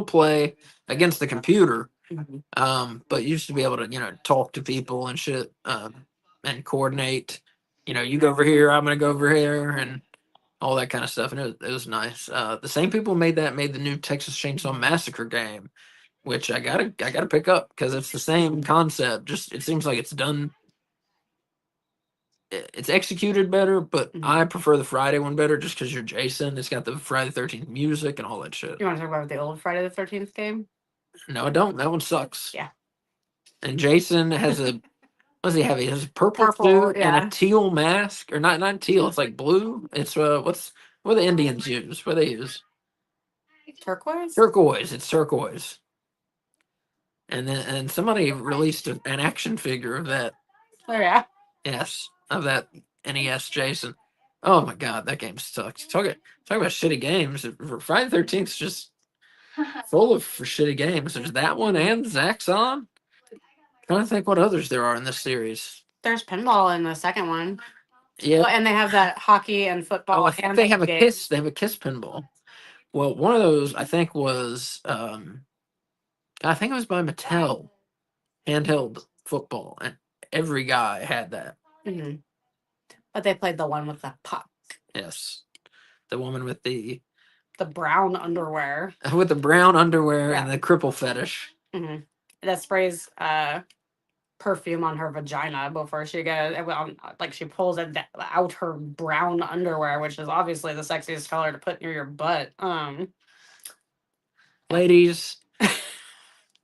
[SPEAKER 1] play against the computer.
[SPEAKER 2] Mhm.
[SPEAKER 1] But you used to be able to, you know, talk to people and shit, and coordinate. You know, you go over here, I'm gonna go over here, and all that kind of stuff. And it was nice. The same people made the new Texas Chainsaw Massacre game, which I gotta pick up because it's the same concept. Just it seems like it's done. It's executed better, but
[SPEAKER 2] Mhm.
[SPEAKER 1] I prefer the Friday one better just because you're Jason. It's got the Friday the 13th music and all that shit.
[SPEAKER 2] You want to talk about the old Friday the 13th game?
[SPEAKER 1] No, I don't. That one sucks.
[SPEAKER 2] Yeah.
[SPEAKER 1] And Jason has a what does he have? He has a purple
[SPEAKER 2] Purple,
[SPEAKER 1] suit and a
[SPEAKER 2] yeah.
[SPEAKER 1] teal mask, or not teal. It's like blue. It's what the Indians use. What they use
[SPEAKER 2] Turquoise?
[SPEAKER 1] turquoise. It's turquoise. And somebody released an action figure of that.
[SPEAKER 2] Oh, yeah.
[SPEAKER 1] Yes, of that NES Jason. Oh my god, that game sucks. Talk about shitty games. Friday the 13th is just full of shitty games. There's that one and Zaxxon. Trying to think what others there are in this series.
[SPEAKER 2] There's pinball in the second one.
[SPEAKER 1] Yeah.
[SPEAKER 2] Oh, and they have that hockey and football.
[SPEAKER 1] Oh, I think
[SPEAKER 2] and
[SPEAKER 1] they have a
[SPEAKER 2] game.
[SPEAKER 1] kiss. They have a kiss pinball. Well, one of those I think was I think it was by Mattel, handheld football, and every guy had that.
[SPEAKER 2] Mhm. But they played the one with the puck,
[SPEAKER 1] Yes, the woman with the
[SPEAKER 2] brown underwear.
[SPEAKER 1] brown underwear
[SPEAKER 2] Yeah.
[SPEAKER 1] and the cripple fetish.
[SPEAKER 2] Hmm That sprays perfume on her vagina before she goes. Like she pulls out her brown underwear, which is obviously the sexiest color to put near your butt.
[SPEAKER 1] Ladies,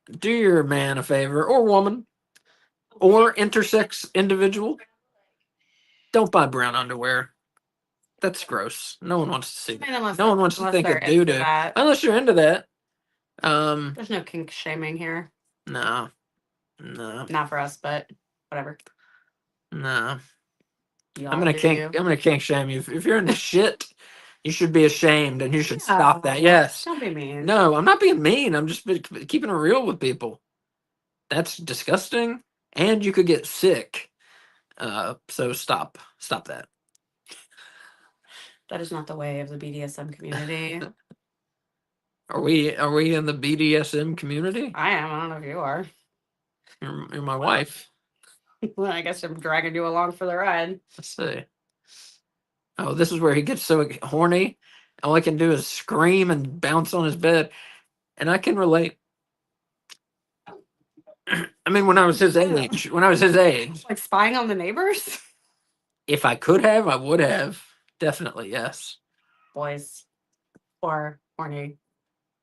[SPEAKER 1] do your man a favor, or woman, or intersex individual. Don't buy brown underwear. That's gross. No one wants to see
[SPEAKER 2] I mean, unless
[SPEAKER 1] that. No one wants to
[SPEAKER 2] unless
[SPEAKER 1] think
[SPEAKER 2] they're
[SPEAKER 1] of doo
[SPEAKER 2] into
[SPEAKER 1] doo.
[SPEAKER 2] that.
[SPEAKER 1] Unless you're into that.
[SPEAKER 2] There's no kink shaming here.
[SPEAKER 1] No.
[SPEAKER 2] Not for us, but whatever.
[SPEAKER 1] No.
[SPEAKER 2] Y'all
[SPEAKER 1] I'm gonna kink shame you. If you're into shit, you should be ashamed and you should stop that. Yes.
[SPEAKER 2] Don't be mean.
[SPEAKER 1] No, I'm not being mean. I'm just keeping it real with people. That's disgusting, and you could get sick. So stop that.
[SPEAKER 2] That is not the way of the BDSM community.
[SPEAKER 1] Are we in the BDSM community?
[SPEAKER 2] I am. I don't know if you are.
[SPEAKER 1] You're my wife.
[SPEAKER 2] Well, I guess I'm dragging you along for the ride.
[SPEAKER 1] Let's see. Oh, this is where he gets so horny. All I can do is scream and bounce on his bed, and I can relate. I mean, when I was his age,
[SPEAKER 2] Like spying on the neighbors?
[SPEAKER 1] if I could have, I would have. Definitely, yes.
[SPEAKER 2] Boys. Or horny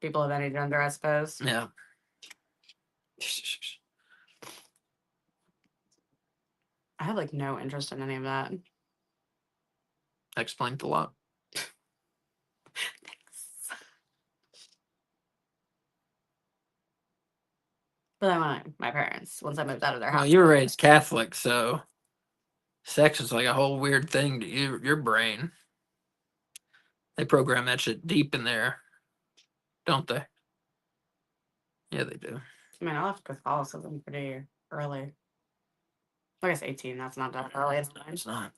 [SPEAKER 2] people of any gender, I suppose.
[SPEAKER 1] Yeah.
[SPEAKER 2] I have like no interest in any of that.
[SPEAKER 1] Explained a lot.
[SPEAKER 2] But then when my parents, once I moved out of their
[SPEAKER 1] Well,
[SPEAKER 2] house.
[SPEAKER 1] you were raised Catholic, so sex is like a whole weird thing to your brain. They program that shit deep in there, don't they? Yeah, they do.
[SPEAKER 2] I mean, I left Catholicism pretty early. I guess 18, that's not that early.
[SPEAKER 1] It's not.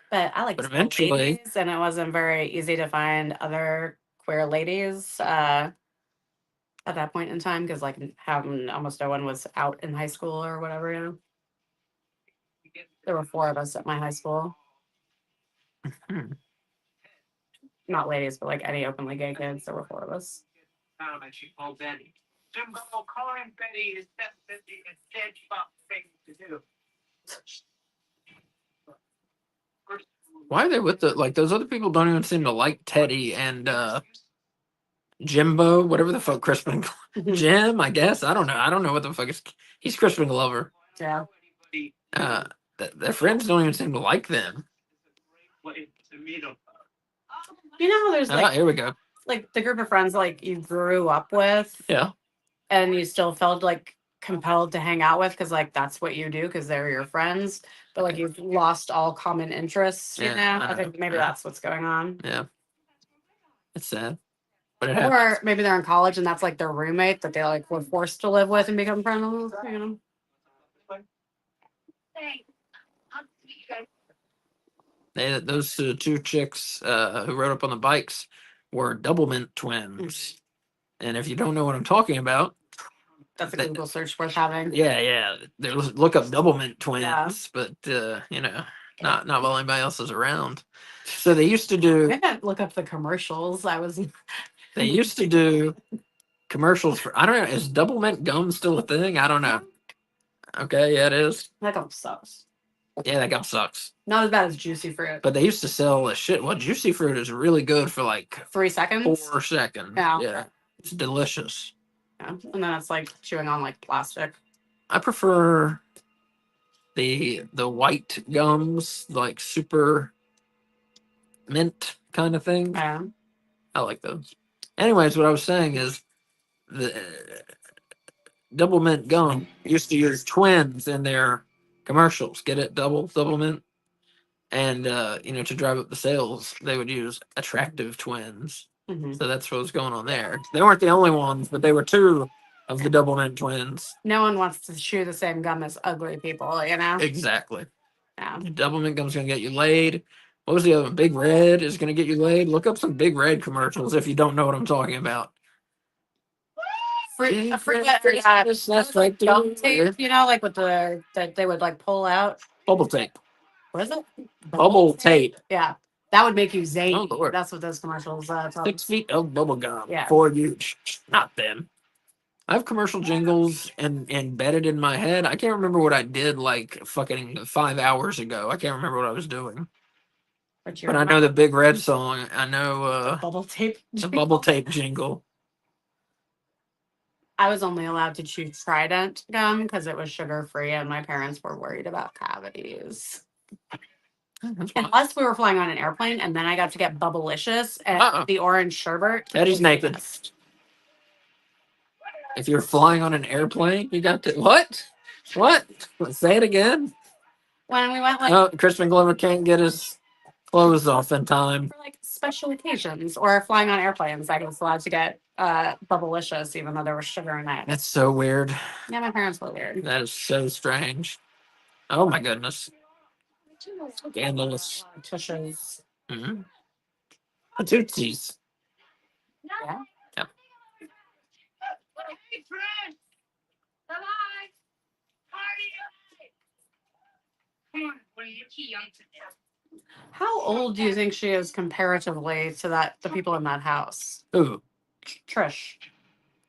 [SPEAKER 2] But I like
[SPEAKER 1] But eventually-
[SPEAKER 2] ladies, and it wasn't very easy to find other queer ladies at that point in time because like almost no one was out in high school or whatever. You know, there were 4 of us at my high school.
[SPEAKER 1] Hmm.
[SPEAKER 2] Not ladies, but like any openly gay kids. There were 4 of us.
[SPEAKER 5] And she called Betty. Jimbo, calling Betty is definitely a dead fuck thing to do.
[SPEAKER 1] Why are they with those other people? Don't even seem to like Teddy and Jimbo, whatever the fuck Crispin Jim. I guess I don't know. I don't know what the fuck he's Crispin Glover.
[SPEAKER 2] Yeah.
[SPEAKER 1] Their friends don't even seem to like them.
[SPEAKER 3] Wait to meet him.
[SPEAKER 2] You know how there's like
[SPEAKER 1] Here we go.
[SPEAKER 2] the group of friends like you grew up with,
[SPEAKER 1] Yeah.
[SPEAKER 2] and you still felt like compelled to hang out with because like that's what you do because they're your friends, but like you've lost all common interests. You
[SPEAKER 1] Yeah,
[SPEAKER 2] know,
[SPEAKER 1] I
[SPEAKER 2] I think
[SPEAKER 1] know.
[SPEAKER 2] maybe
[SPEAKER 1] Yeah.
[SPEAKER 2] that's what's going on.
[SPEAKER 1] Yeah. It's sad. But it happens.
[SPEAKER 2] Or maybe they're in college and that's like their roommate that they like were forced to live with and become friends with. You know.
[SPEAKER 4] Thanks. I'll see you guys.
[SPEAKER 1] Those two chicks who rode up on the bikes were Doublemint twins. And if you don't know what I'm talking about,
[SPEAKER 2] That's a
[SPEAKER 1] That-
[SPEAKER 2] Google search worth having.
[SPEAKER 1] yeah, look up Doublemint twins,
[SPEAKER 2] Yeah.
[SPEAKER 1] but not while anybody else is around. So they used to do
[SPEAKER 2] I can't look up the commercials.
[SPEAKER 1] they used to do commercials for, I don't know, is Doublemint gum still a thing? I don't know. Okay, yeah, it is.
[SPEAKER 2] That gum sucks.
[SPEAKER 1] Yeah, that gum sucks.
[SPEAKER 2] Not as bad as juicy fruit.
[SPEAKER 1] But they used to sell a shit. Well, juicy fruit is really good for like
[SPEAKER 2] 3 seconds.
[SPEAKER 1] 4 seconds.
[SPEAKER 2] Yeah.
[SPEAKER 1] Yeah, it's delicious.
[SPEAKER 2] Yeah. And then it's like chewing on like plastic.
[SPEAKER 1] I prefer the white gums, like super mint kind of thing.
[SPEAKER 2] Yeah.
[SPEAKER 1] I like those. Anyways, what I was saying is the double mint gum used to use twins in their commercials. Get it? Double mint. And to drive up the sales, they would use attractive twins.
[SPEAKER 2] Mhm.
[SPEAKER 1] So that's what was going on there. They weren't the only ones, but they were two of the double mint twins.
[SPEAKER 2] No one wants to chew the same gum as ugly people, you know?
[SPEAKER 1] Exactly.
[SPEAKER 2] Yeah.
[SPEAKER 1] Double mint gum's gonna get you laid. What was the other one? Big Red is gonna get you laid. Look up some Big Red commercials if you don't know what I'm talking about.
[SPEAKER 2] That's
[SPEAKER 1] right
[SPEAKER 2] gum
[SPEAKER 1] there.
[SPEAKER 2] tape, you know, like with that they would like pull out.
[SPEAKER 1] Bubble tape.
[SPEAKER 2] What is it?
[SPEAKER 1] Bubble tape.
[SPEAKER 2] Yeah. That would make you zany.
[SPEAKER 1] Oh, Lord.
[SPEAKER 2] That's what those commercials tell
[SPEAKER 1] 6 feet of bubble gum
[SPEAKER 2] Yeah.
[SPEAKER 1] for you. Not them. I have commercial jingles and embedded in my head. I can't remember what I did like fucking 5 hours ago. I can't remember what I was doing.
[SPEAKER 2] But
[SPEAKER 1] I know the Big Red song. I know
[SPEAKER 2] bubble tape.
[SPEAKER 1] the bubble tape jingle.
[SPEAKER 2] I was only allowed to chew Trident gum because it was sugar free, and my parents were worried about cavities.
[SPEAKER 1] That's fine.
[SPEAKER 2] Unless we were flying on an airplane, and then I got to get Bubblicious and
[SPEAKER 1] Uh-uh.
[SPEAKER 2] the orange sherbet.
[SPEAKER 1] Eddie's
[SPEAKER 2] was the
[SPEAKER 1] naked.
[SPEAKER 2] best.
[SPEAKER 1] If you're flying on an airplane, you got to what? What? Say it again.
[SPEAKER 2] When we went like
[SPEAKER 1] Oh, Crispin Glover can't get his clothes off in time.
[SPEAKER 2] for like special occasions or flying on airplanes, I was allowed to get Bubblicious, even though there was sugar in it.
[SPEAKER 1] That's so weird.
[SPEAKER 2] Yeah, my parents were weird.
[SPEAKER 1] That is so strange. Oh my goodness. Scandalous.
[SPEAKER 2] Tushes.
[SPEAKER 1] Mm-hmm. Tootsies.
[SPEAKER 2] Yeah.
[SPEAKER 1] Yep.
[SPEAKER 4] Hey, friends. Bye-bye. Party. Come on, what are you too young to do?
[SPEAKER 2] How old do you think she is comparatively to the people in that house?
[SPEAKER 1] Ooh.
[SPEAKER 2] Trish.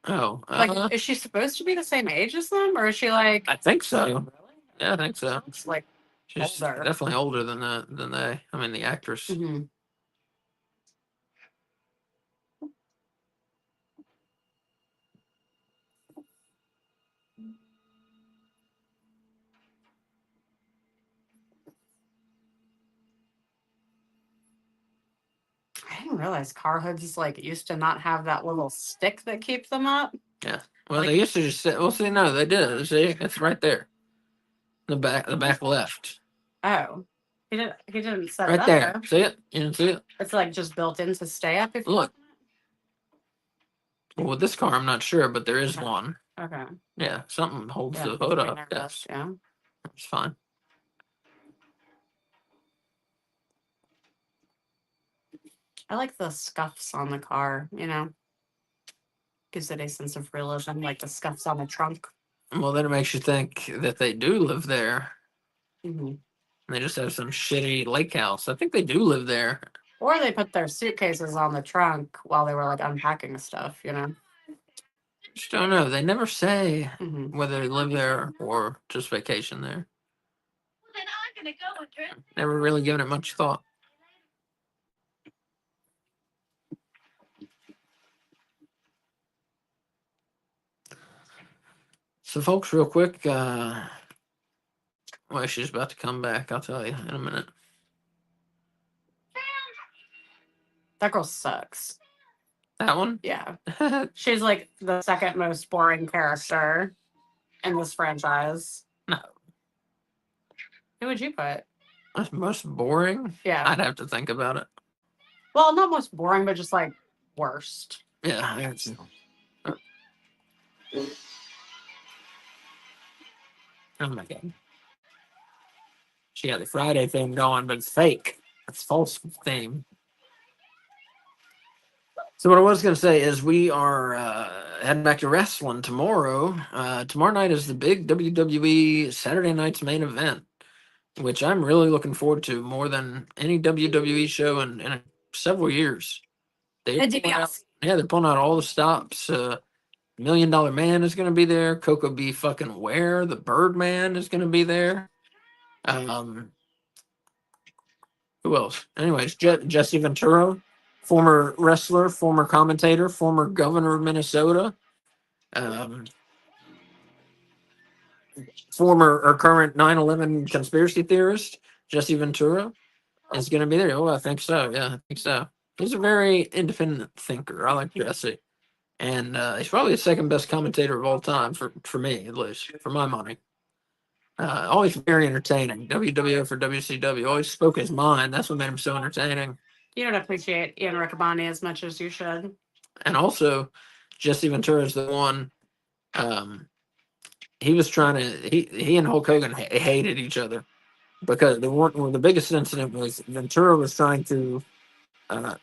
[SPEAKER 1] Oh.
[SPEAKER 2] Like, is she supposed to be the same age as them, or is she like?
[SPEAKER 1] I think so. Yeah, I think so.
[SPEAKER 2] It's like
[SPEAKER 1] She's
[SPEAKER 2] older.
[SPEAKER 1] definitely older than they. I mean, the actress.
[SPEAKER 2] Mhm. I didn't realize car hoods like used to not have that little stick that keeps them up.
[SPEAKER 1] Well, they used to just sit. Well, see, no, they did. See, it's right there. The back left.
[SPEAKER 2] Oh, he didn't set it
[SPEAKER 1] Right
[SPEAKER 2] up
[SPEAKER 1] there.
[SPEAKER 2] though.
[SPEAKER 1] See it? You didn't see it?
[SPEAKER 2] It's like just built in to stay up. If you
[SPEAKER 1] Look. Well, with this car, I'm not sure, but there is
[SPEAKER 2] Okay.
[SPEAKER 1] one.
[SPEAKER 2] Okay.
[SPEAKER 1] Yeah, something holds
[SPEAKER 2] Yeah,
[SPEAKER 1] the hood
[SPEAKER 2] pretty
[SPEAKER 1] up.
[SPEAKER 2] nervous,
[SPEAKER 1] Yes,
[SPEAKER 2] Yeah.
[SPEAKER 1] it's fine.
[SPEAKER 2] I like the scuffs on the car. You know, gives it a sense of realism, like the scuffs on the trunk.
[SPEAKER 1] Well, then it makes you think that they do live there.
[SPEAKER 2] Hmm.
[SPEAKER 1] They just have some shitty lake house. I think they do live there.
[SPEAKER 2] Or they put their suitcases on the trunk while they were like unpacking stuff. You know.
[SPEAKER 1] Just don't know. They never say
[SPEAKER 2] Hmm.
[SPEAKER 1] whether they live there or just vacation there.
[SPEAKER 4] Well, then I'm gonna go and dress.
[SPEAKER 1] Never really given it much thought. So, folks, real quick, well, she's about to come back. I'll tell you in a minute.
[SPEAKER 2] That girl sucks.
[SPEAKER 1] That one?
[SPEAKER 2] Yeah. She's like the second most boring character in this franchise.
[SPEAKER 1] No.
[SPEAKER 2] Who would you put?
[SPEAKER 1] That's most boring?
[SPEAKER 2] Yeah.
[SPEAKER 1] I'd have to think about it.
[SPEAKER 2] Well, not most boring, but just like worst.
[SPEAKER 1] Yeah, I got you. Oh my god. She got the Friday thing going, but it's fake. It's false theme. So what I was going to say is we are heading back to wrestling tomorrow. Tomorrow night is the big WWE Saturday night's main event, which I'm really looking forward to more than any WWE show in several years. They're pulling out, they're pulling out all the stops. $1 Million Man is going to be there. Coco B. fucking Ware, the Birdman, is going to be there. Who else? Anyways, Jesse Ventura, former wrestler, former commentator, former governor of Minnesota, um, former or current 9/11 conspiracy theorist, Jesse Ventura, is going to be there. Oh, I think so. Yeah, I think so. He's a very independent thinker. I like Jesse. And he's probably the second best commentator of all time, for me, at least, for my money. Always very entertaining. WWF or WCW. Always spoke his mind. That's what made him so entertaining.
[SPEAKER 2] You don't appreciate Ian Riccaboni as much as you should.
[SPEAKER 1] And also, Jesse Ventura is the one. He was trying to. He and Hulk Hogan hated each other because the biggest incident was Ventura was trying to help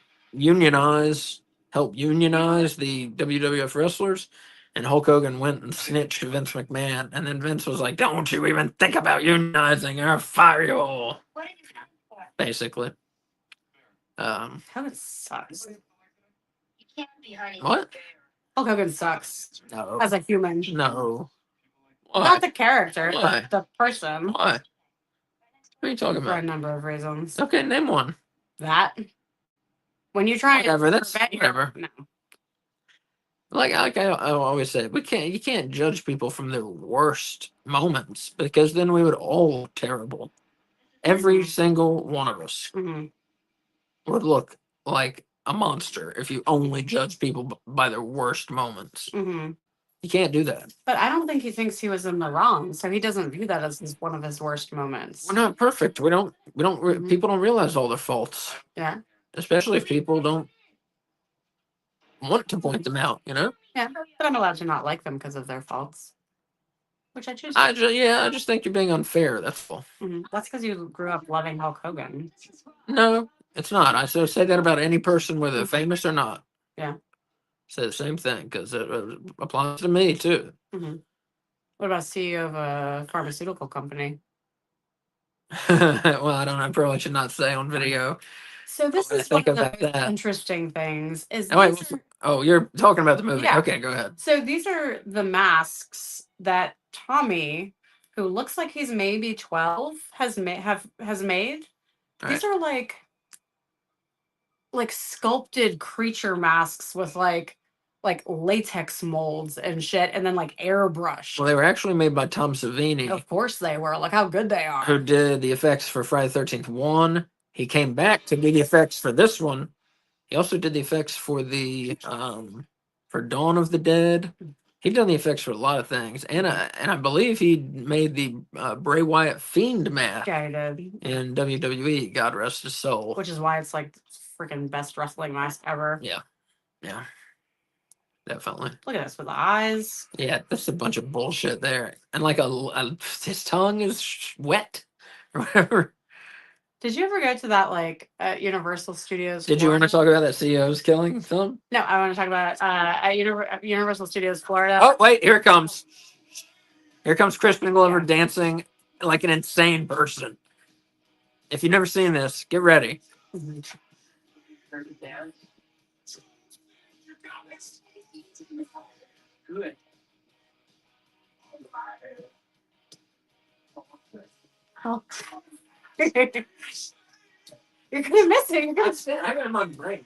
[SPEAKER 1] unionize the WWF wrestlers, and Hulk Hogan went and snitched to Vince McMahon, and then Vince was like, "Don't you even think about unionizing, or I'll fire you all." Basically.
[SPEAKER 2] Hogan sucks.
[SPEAKER 1] What?
[SPEAKER 2] Hulk Hogan sucks
[SPEAKER 1] No.
[SPEAKER 2] as a human.
[SPEAKER 1] No. Why?
[SPEAKER 2] Not the character,
[SPEAKER 1] Why?
[SPEAKER 2] but the person.
[SPEAKER 1] Why? What are you talking
[SPEAKER 2] For a
[SPEAKER 1] about?
[SPEAKER 2] number of reasons.
[SPEAKER 1] Okay, name one.
[SPEAKER 2] That. When you try
[SPEAKER 1] Whatever, that's
[SPEAKER 2] prevent your-
[SPEAKER 1] whatever.
[SPEAKER 2] No.
[SPEAKER 1] Like I always say, you can't judge people from their worst moments because then we would all look terrible. Every single one of us
[SPEAKER 2] Mhm.
[SPEAKER 1] would look like a monster if you only judge people by their worst moments.
[SPEAKER 2] Mhm.
[SPEAKER 1] You can't do that.
[SPEAKER 2] But I don't think he thinks he was in the wrong, so he doesn't view that as one of his worst moments.
[SPEAKER 1] We're not perfect. We don't.
[SPEAKER 2] Mhm.
[SPEAKER 1] People don't realize all their faults,
[SPEAKER 2] Yeah.
[SPEAKER 1] especially if people don't want to point them out. You know.
[SPEAKER 2] Yeah. But I'm allowed to not like them because of their faults, which I choose.
[SPEAKER 1] I just think you're being unfair. That's all.
[SPEAKER 2] That's because you grew up loving Hulk Hogan.
[SPEAKER 1] No, it's not. I say that about any person, whether they're famous or not.
[SPEAKER 2] Yeah.
[SPEAKER 1] Say the same thing because it applies to me too.
[SPEAKER 2] What about CEO of a pharmaceutical company?
[SPEAKER 1] Well, I don't know. I probably should not say on video.
[SPEAKER 2] So this
[SPEAKER 1] I
[SPEAKER 2] is one
[SPEAKER 1] think
[SPEAKER 2] of the
[SPEAKER 1] about that.
[SPEAKER 2] interesting things. Is
[SPEAKER 1] Oh, wait,
[SPEAKER 2] these are-
[SPEAKER 1] oh, you're talking about the movie.
[SPEAKER 2] Yeah.
[SPEAKER 1] Okay, go ahead.
[SPEAKER 2] so these are the masks that Tommy, who looks like he's maybe 12, has made.
[SPEAKER 1] All
[SPEAKER 2] These
[SPEAKER 1] right.
[SPEAKER 2] are like sculpted creature masks with like latex molds and shit, and then like airbrush.
[SPEAKER 1] Well, they were actually made by Tom Savini,
[SPEAKER 2] Of course they were. Look how good they are.
[SPEAKER 1] who did the effects for Friday the 13th 1. He came back to do the effects for this one. He also did the effects for the for Dawn of the Dead. He'd done the effects for a lot of things, and I believe he made the Bray Wyatt Fiend mask
[SPEAKER 2] Yeah, he did.
[SPEAKER 1] in WWE. God rest his soul.
[SPEAKER 2] Which is why it's like freaking best wrestling mask ever.
[SPEAKER 1] Yeah, definitely.
[SPEAKER 2] Look at this with the eyes.
[SPEAKER 1] Yeah, that's a bunch of bullshit there, and like his tongue is wet or whatever.
[SPEAKER 2] Did you ever go to that like at Universal Studios?
[SPEAKER 1] Did you want to
[SPEAKER 2] Florida?
[SPEAKER 1] talk about that CEO's killing film?
[SPEAKER 2] No, I want to talk about at Universal Studios Florida.
[SPEAKER 1] Oh, wait, here it comes. Here comes Crispin Glover
[SPEAKER 2] Yeah.
[SPEAKER 1] dancing like an insane person. If you've never seen this, get ready.
[SPEAKER 2] Mhm.
[SPEAKER 3] Good.
[SPEAKER 2] Oh. You're gonna miss it. You're gonna
[SPEAKER 1] I got him on break.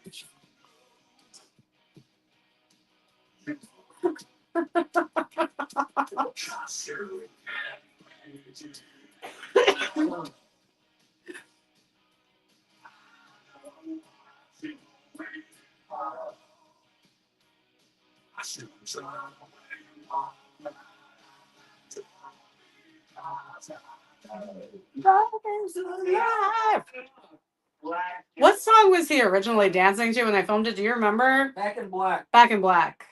[SPEAKER 2] What song was he originally dancing to when they filmed it? Do you remember?
[SPEAKER 1] Back in Black.
[SPEAKER 2] Back in Black.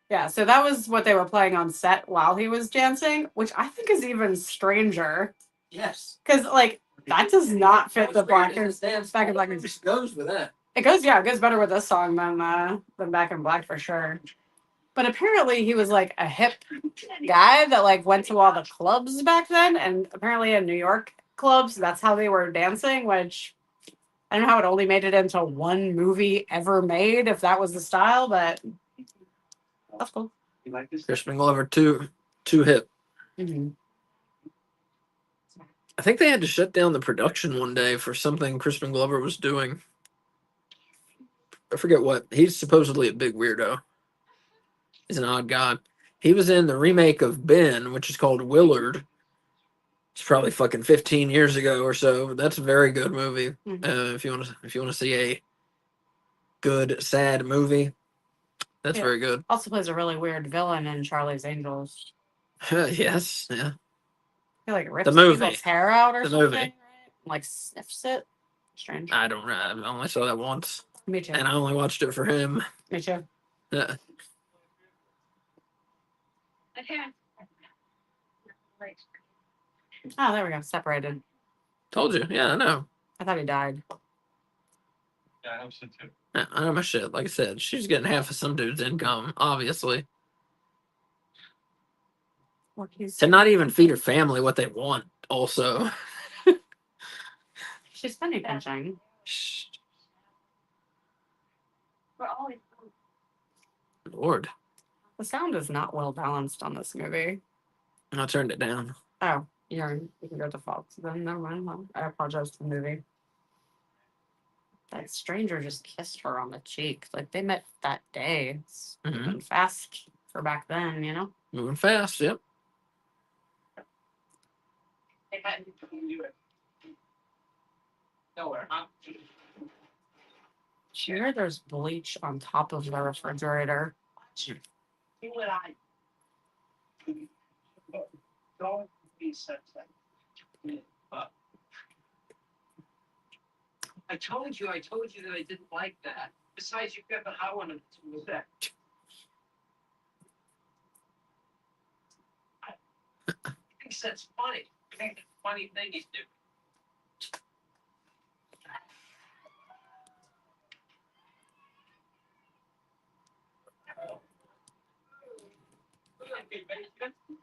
[SPEAKER 2] Yeah, so that was what they were playing on set while he was dancing, which I think is even stranger.
[SPEAKER 1] Yes.
[SPEAKER 2] Because, like, that does not fit the Black and Back in Black.
[SPEAKER 1] It just goes with that.
[SPEAKER 2] It goes better with this song than Back in Black for sure. But apparently he was like a hip guy that like went to all the clubs back then, and apparently in New York clubs, that's how they were dancing, which I don't know how it only made it into one movie ever made, if that was the style, but that's cool.
[SPEAKER 3] You like this?
[SPEAKER 1] Crispin Glover too hip.
[SPEAKER 2] Mm-hmm.
[SPEAKER 1] I think they had to shut down the production one day for something Crispin Glover was doing. I forget what. He's supposedly a big weirdo. He's an odd guy. He was in the remake of Ben, which is called Willard. It's probably fucking 15 years ago or so. That's a very good movie.
[SPEAKER 2] Mhm.
[SPEAKER 1] If you want to see a good sad movie, that's
[SPEAKER 2] Yeah.
[SPEAKER 1] very good.
[SPEAKER 2] Also plays a really weird villain in Charlie's Angels.
[SPEAKER 1] Yes, yeah.
[SPEAKER 2] He like rips
[SPEAKER 1] movie.
[SPEAKER 2] people's hair out or
[SPEAKER 1] The
[SPEAKER 2] something,
[SPEAKER 1] movie.
[SPEAKER 2] right? Like sniffs it. Strange.
[SPEAKER 1] I only saw that once,
[SPEAKER 2] Me too.
[SPEAKER 1] and I only watched it for him.
[SPEAKER 2] Me too.
[SPEAKER 1] Yeah.
[SPEAKER 4] Okay.
[SPEAKER 2] Oh, there we go. Separated.
[SPEAKER 1] Told you. Yeah, I know.
[SPEAKER 2] I thought he died.
[SPEAKER 3] Yeah, I hope so too.
[SPEAKER 1] Yeah, I know my shit. Like I said, she's getting half of some dude's income, obviously.
[SPEAKER 2] Or he's
[SPEAKER 1] To not even feed her family what they want, also.
[SPEAKER 2] she's penny pinching.
[SPEAKER 1] Shh,
[SPEAKER 4] We're always.
[SPEAKER 1] Lord.
[SPEAKER 2] The sound is not well balanced on this movie.
[SPEAKER 1] I turned it down.
[SPEAKER 2] Oh, you can go to default. Then never mind. Well, I apologize to the movie. That stranger just kissed her on the cheek. Like they met that day. It's
[SPEAKER 1] Mhm.
[SPEAKER 2] moving fast for back then, you know?
[SPEAKER 1] Moving fast, yep.
[SPEAKER 4] Hey, Pat, you do it. Nowhere, huh?
[SPEAKER 2] Sure, there's bleach on top of the refrigerator.
[SPEAKER 4] Do what I. Don't be such a.
[SPEAKER 5] I told you that I didn't like that. Besides, you've got the hot one to that. I think that's funny. I think it's a funny thing he's doing.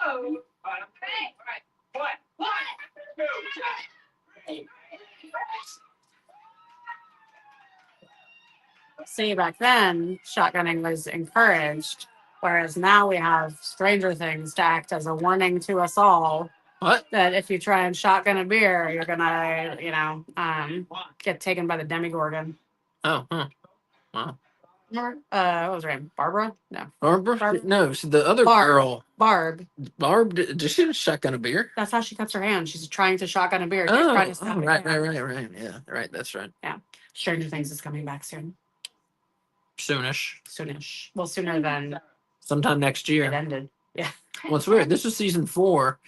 [SPEAKER 5] Oh,
[SPEAKER 4] Hey!
[SPEAKER 5] what?
[SPEAKER 4] What?
[SPEAKER 2] See, back then, shotgunning was encouraged, whereas now we have Stranger Things to act as a warning to us all
[SPEAKER 1] What?
[SPEAKER 2] that if you try and shotgun a beer, you're gonna, get taken by the Demigorgon.
[SPEAKER 1] Oh, huh. Wow.
[SPEAKER 2] Remember? What was her name? Barbara? No,
[SPEAKER 1] Barbara?
[SPEAKER 2] Barb-
[SPEAKER 1] No, so the other
[SPEAKER 2] Barb.
[SPEAKER 1] girl,
[SPEAKER 2] Barb.
[SPEAKER 1] Barb, did she have a shotgun a beer?
[SPEAKER 2] That's how she cuts her hand. She's trying to shotgun a beer. She's
[SPEAKER 1] Oh,
[SPEAKER 2] trying to stab a
[SPEAKER 1] right.
[SPEAKER 2] can.
[SPEAKER 1] Yeah, right, that's right.
[SPEAKER 2] Stranger Things is coming back soon.
[SPEAKER 1] Soonish.
[SPEAKER 2] Soonish. Well, sooner than
[SPEAKER 1] Sometime next
[SPEAKER 2] it
[SPEAKER 1] year.
[SPEAKER 2] ended. Yeah.
[SPEAKER 1] Well, it's weird. This is season 4,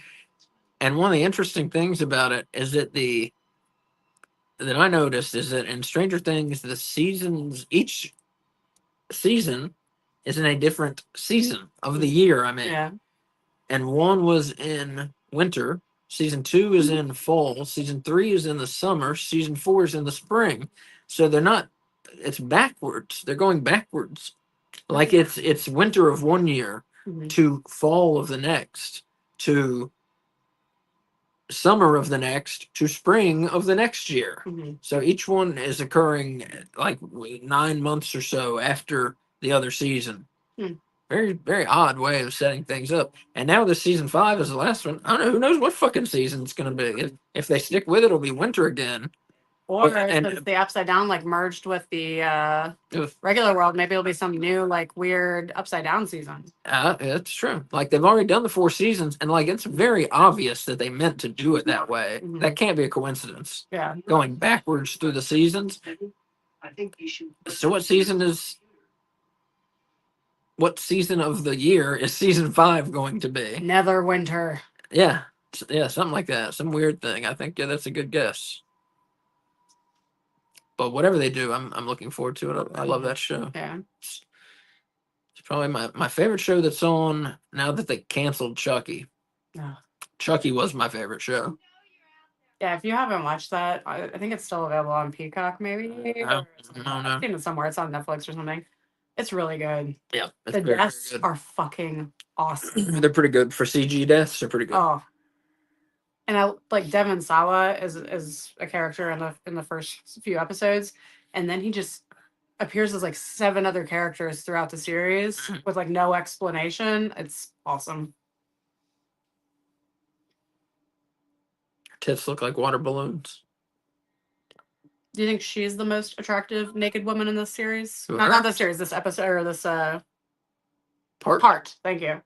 [SPEAKER 1] and one of the interesting things about it is that that I noticed is that in Stranger Things, each season is in a different season of the year I'm in.
[SPEAKER 2] Yeah.
[SPEAKER 1] And one was in winter, season 2 is in fall, season 3 is in the summer, season 4 is in the spring. So it's backwards. They're going backwards. Like it's winter of one year
[SPEAKER 2] Mhm.
[SPEAKER 1] to fall of the next to summer of the next to spring of the next year.
[SPEAKER 2] Mhm.
[SPEAKER 1] So each one is occurring like 9 months or so after the other season.
[SPEAKER 2] Hmm.
[SPEAKER 1] Very, very odd way of setting things up. And now this season 5 is the last one. I don't know. Who knows what fucking season it's going to be. If they stick with it, it'll be winter again.
[SPEAKER 2] Or
[SPEAKER 1] and-
[SPEAKER 2] since the Upside Down like merged with the
[SPEAKER 1] If-
[SPEAKER 2] regular world, maybe it'll be some new like weird Upside Down season.
[SPEAKER 1] It's true. Like they've already done the 4 seasons, and like it's very obvious that they meant to do it that way.
[SPEAKER 2] Mhm.
[SPEAKER 1] That can't be a coincidence.
[SPEAKER 2] Yeah.
[SPEAKER 1] Going backwards through the seasons.
[SPEAKER 5] I think you should.
[SPEAKER 1] So what season is what season of the year is season 5 going to be?
[SPEAKER 2] Nether Winter.
[SPEAKER 1] Yeah, yeah, something like that. Some weird thing. I think that's a good guess. But whatever they do, I'm looking forward to it. I love that show.
[SPEAKER 2] Yeah.
[SPEAKER 1] It's probably my favorite show that's on now that they canceled Chucky.
[SPEAKER 2] Oh.
[SPEAKER 1] Chucky was my favorite show.
[SPEAKER 2] Yeah, if you haven't watched that, I think it's still available on Peacock, maybe.
[SPEAKER 1] No,
[SPEAKER 2] Or
[SPEAKER 1] no,
[SPEAKER 2] I've
[SPEAKER 1] no.
[SPEAKER 2] seen it somewhere. It's on Netflix or something. It's really good.
[SPEAKER 1] Yeah, it's
[SPEAKER 2] The
[SPEAKER 1] very, very
[SPEAKER 2] deaths
[SPEAKER 1] good.
[SPEAKER 2] are fucking awesome.
[SPEAKER 1] They're pretty good for CG deaths. They're pretty good.
[SPEAKER 2] Oh, and I like Devon Sawa is a character in the first few episodes, and then he just appears as like 7 other characters throughout the series with like no explanation. It's awesome.
[SPEAKER 1] Her tits look like water balloons.
[SPEAKER 2] Do you think she's the most attractive naked woman in this series?
[SPEAKER 1] Who,
[SPEAKER 2] Not,
[SPEAKER 1] her?
[SPEAKER 2] not this series, this episode or this
[SPEAKER 1] Part.
[SPEAKER 2] part. Thank you.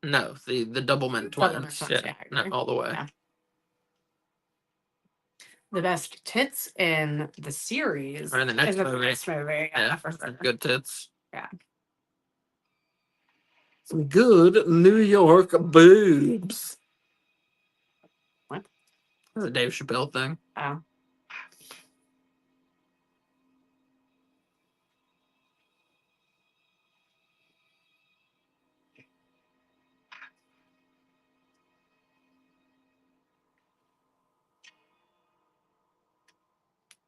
[SPEAKER 1] No, the Doublemint twins.
[SPEAKER 2] Doublemint twins,
[SPEAKER 1] Yeah,
[SPEAKER 2] I
[SPEAKER 1] no,
[SPEAKER 2] agree.
[SPEAKER 1] all the way.
[SPEAKER 2] Yeah. The best tits in the series
[SPEAKER 1] Or in the next
[SPEAKER 2] is in the
[SPEAKER 1] movie.
[SPEAKER 2] next movie.
[SPEAKER 1] Yeah,
[SPEAKER 2] For sure.
[SPEAKER 1] good tits.
[SPEAKER 2] Yeah.
[SPEAKER 1] Some good New York boobs.
[SPEAKER 2] What?
[SPEAKER 1] That's a Dave Chappelle thing.
[SPEAKER 2] Oh.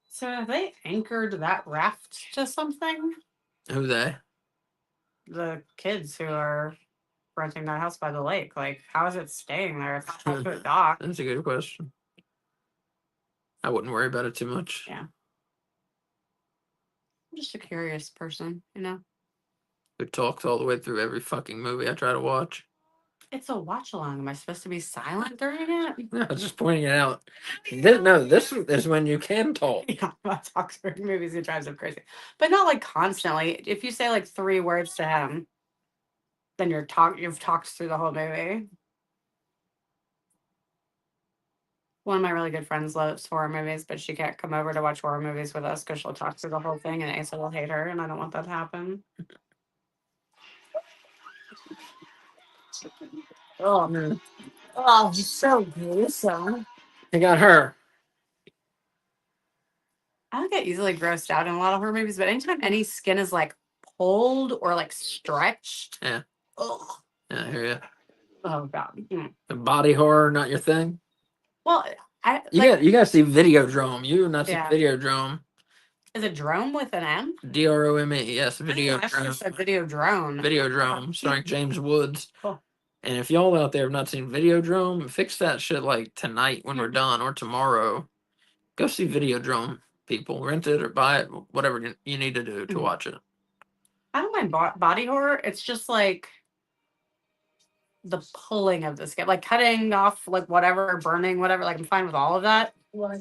[SPEAKER 2] So have they anchored that raft to something?
[SPEAKER 1] Who they?
[SPEAKER 2] The kids who are renting that house by the lake. Like, how is it staying there? It's not to a dock.
[SPEAKER 1] That's a good question. I wouldn't worry about it too much.
[SPEAKER 2] Yeah. I'm just a curious person, you know?
[SPEAKER 1] Who talks all the way through every fucking movie I try to watch.
[SPEAKER 2] It's a watch along. Am I supposed to be silent during it?
[SPEAKER 1] No, I was just pointing it out. This is when you can talk.
[SPEAKER 2] Yeah, I talk during movies. It drives him crazy, but not like constantly. If you say like 3 words to him, then you've talked through the whole movie. One of my really good friends loves horror movies, but she can't come over to watch horror movies with us because she'll talk through the whole thing, and Asa will hate her, and I don't want that to happen. Oh man! Oh, he's so gruesome.
[SPEAKER 1] I got her.
[SPEAKER 2] I don't get easily grossed out in a lot of horror movies, but anytime any skin is like pulled or like stretched,
[SPEAKER 1] Yeah.
[SPEAKER 2] ugh.
[SPEAKER 1] Yeah, I hear you.
[SPEAKER 2] Oh god.
[SPEAKER 1] The body horror, not your thing.
[SPEAKER 2] Well, I
[SPEAKER 1] You
[SPEAKER 2] like,
[SPEAKER 1] got you got to see Videodrome. You have not seen
[SPEAKER 2] Yeah.
[SPEAKER 1] Videodrome.
[SPEAKER 2] is it drone with an M?
[SPEAKER 1] Drome. Yes,
[SPEAKER 2] I think last year
[SPEAKER 1] Videodrome.
[SPEAKER 2] said video drone.
[SPEAKER 1] Videodrome, starring James Woods.
[SPEAKER 2] Cool.
[SPEAKER 1] And if y'all out there have not seen Videodrome, fix that shit like tonight when we're done or tomorrow. Go see Videodrome, people. Rent it or buy it, whatever you need to do to
[SPEAKER 2] Mhm.
[SPEAKER 1] watch it.
[SPEAKER 2] I don't mind body horror. It's just like the pulling of the skin, like cutting off, like whatever, burning, whatever. Like I'm fine with all of that.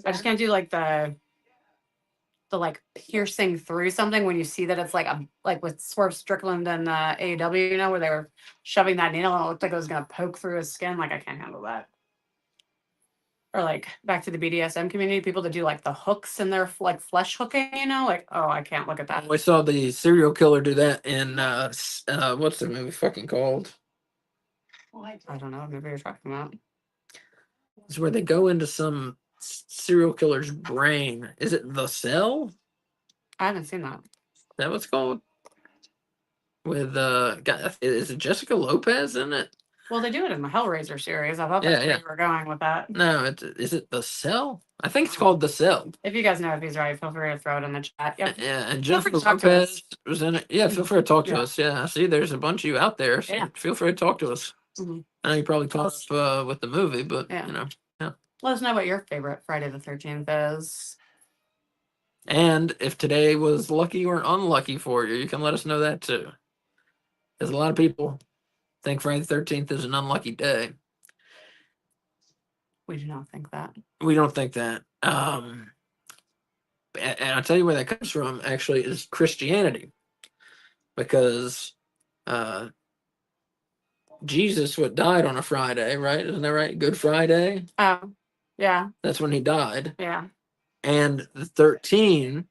[SPEAKER 2] I just can't do like the like piercing through something when you see that it's like a like with Swerve Strickland and AEW, you know, where they were shoving that needle and it looked like it was gonna poke through his skin. Like I can't handle that. Or like back to the BDSM community, people that do like the hooks in their like flesh hooking, you know, like oh I can't look at that.
[SPEAKER 1] We saw the serial killer do that in what's the movie fucking called?
[SPEAKER 2] I don't know what movie you're talking about.
[SPEAKER 1] It's where they go into some serial killer's brain. Is it The Cell? Is
[SPEAKER 2] I haven't seen that.
[SPEAKER 1] that what it's called? With is it Jessica Lopez in it?
[SPEAKER 2] Well, they do it in the Hellraiser series. I thought
[SPEAKER 1] Yeah,
[SPEAKER 2] that's where
[SPEAKER 1] yeah.
[SPEAKER 2] you were going with that.
[SPEAKER 1] No, is it The Cell? I think it's called The Cell.
[SPEAKER 2] If you guys know if he's right, feel free to throw it in the chat. Yep.
[SPEAKER 1] Yeah, and
[SPEAKER 2] Feel free
[SPEAKER 1] Jennifer
[SPEAKER 2] to talk to us.
[SPEAKER 1] Lopez was in it. Yeah, feel free to talk to
[SPEAKER 2] Yeah.
[SPEAKER 1] us. Yeah, I see there's a bunch of you out there. So
[SPEAKER 2] Yeah.
[SPEAKER 1] feel free to talk to us.
[SPEAKER 2] Mhm.
[SPEAKER 1] I know you probably caught up with the movie, but
[SPEAKER 2] Yeah.
[SPEAKER 1] you know.
[SPEAKER 2] Let us know what your favorite Friday the 13th is.
[SPEAKER 1] And if today was lucky or unlucky for you, you can let us know that too. Because a lot of people think Friday the 13th is an unlucky day.
[SPEAKER 2] We do not think that.
[SPEAKER 1] We don't think that. And I'll tell you where that comes from, actually, is Christianity. Because Jesus died on a Friday, right? Isn't that right? Good Friday?
[SPEAKER 2] Oh, yeah,
[SPEAKER 1] That's when he died.
[SPEAKER 2] yeah.
[SPEAKER 1] And the 13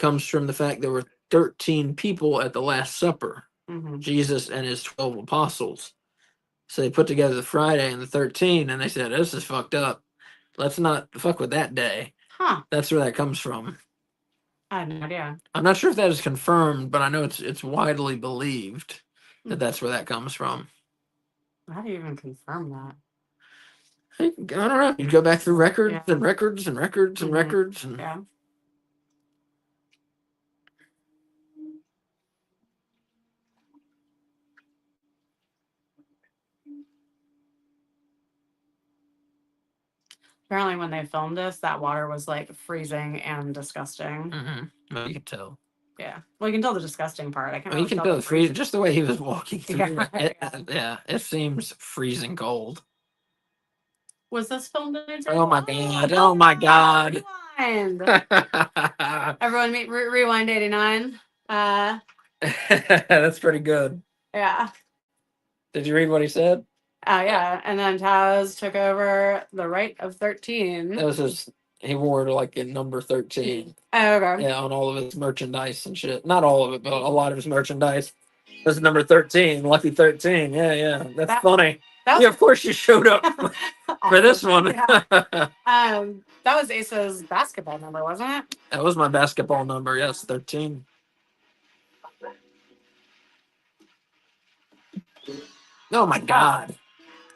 [SPEAKER 1] comes from the fact there were 13 people at the Last Supper,
[SPEAKER 2] Hmm.
[SPEAKER 1] Jesus and his 12 apostles. So they put together the Friday and the 13, and they said, "This is fucked up. Let's not fuck with that day."
[SPEAKER 2] Huh.
[SPEAKER 1] That's where that comes from.
[SPEAKER 2] I had no idea.
[SPEAKER 1] I'm not sure if that is confirmed, but I know it's widely believed that that's where that comes from.
[SPEAKER 2] How do you even confirm that?
[SPEAKER 1] I don't know. You go back through records
[SPEAKER 2] Yeah.
[SPEAKER 1] and records and records and
[SPEAKER 2] Mhm.
[SPEAKER 1] records, and
[SPEAKER 2] Yeah. Apparently, when they filmed this, that water was like freezing and disgusting.
[SPEAKER 1] well, you can tell.
[SPEAKER 2] Yeah. Well, you can tell the disgusting part. I can't
[SPEAKER 1] I mean, you
[SPEAKER 2] really
[SPEAKER 1] can
[SPEAKER 2] tell
[SPEAKER 1] tell
[SPEAKER 2] the
[SPEAKER 1] the freeze
[SPEAKER 2] freezing.
[SPEAKER 1] just the way he was walking through.
[SPEAKER 2] Yeah,
[SPEAKER 1] it.
[SPEAKER 2] yeah.
[SPEAKER 1] Yeah, it seems freezing cold.
[SPEAKER 2] Was this filmed in Italy?
[SPEAKER 1] Oh my god! Oh my god!
[SPEAKER 2] Rewind. Everyone, rewind 89.
[SPEAKER 1] That's pretty good.
[SPEAKER 2] Yeah.
[SPEAKER 1] Did you read what he said?
[SPEAKER 2] Oh, yeah. And then Taz took over the right of 13.
[SPEAKER 1] That was his. He wore like in number 13.
[SPEAKER 2] Oh, okay.
[SPEAKER 1] Yeah, on all of his merchandise and shit. Not all of it, but a lot of his merchandise. That's number 13, lucky 13. Yeah, yeah. That's funny.
[SPEAKER 2] That was
[SPEAKER 1] Yeah, of course you showed up for this one.
[SPEAKER 2] Yeah. That was Asa's basketball number, wasn't it?
[SPEAKER 1] That was my basketball number. Yes, 13. Oh my god.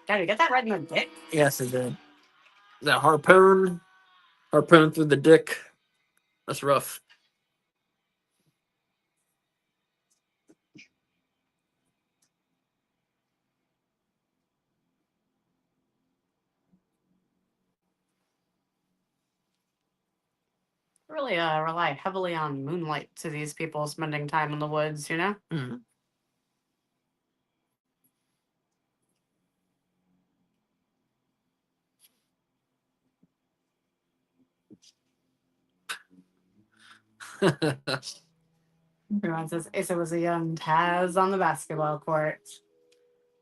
[SPEAKER 2] Did you get that right in the dick?
[SPEAKER 1] Yes, it did. That harpoon through the dick. That's rough.
[SPEAKER 2] Really rely heavily on moonlight to these people spending time in the woods, you know?
[SPEAKER 1] Mm.
[SPEAKER 2] Everyone says Asa was a young Taz on the basketball court.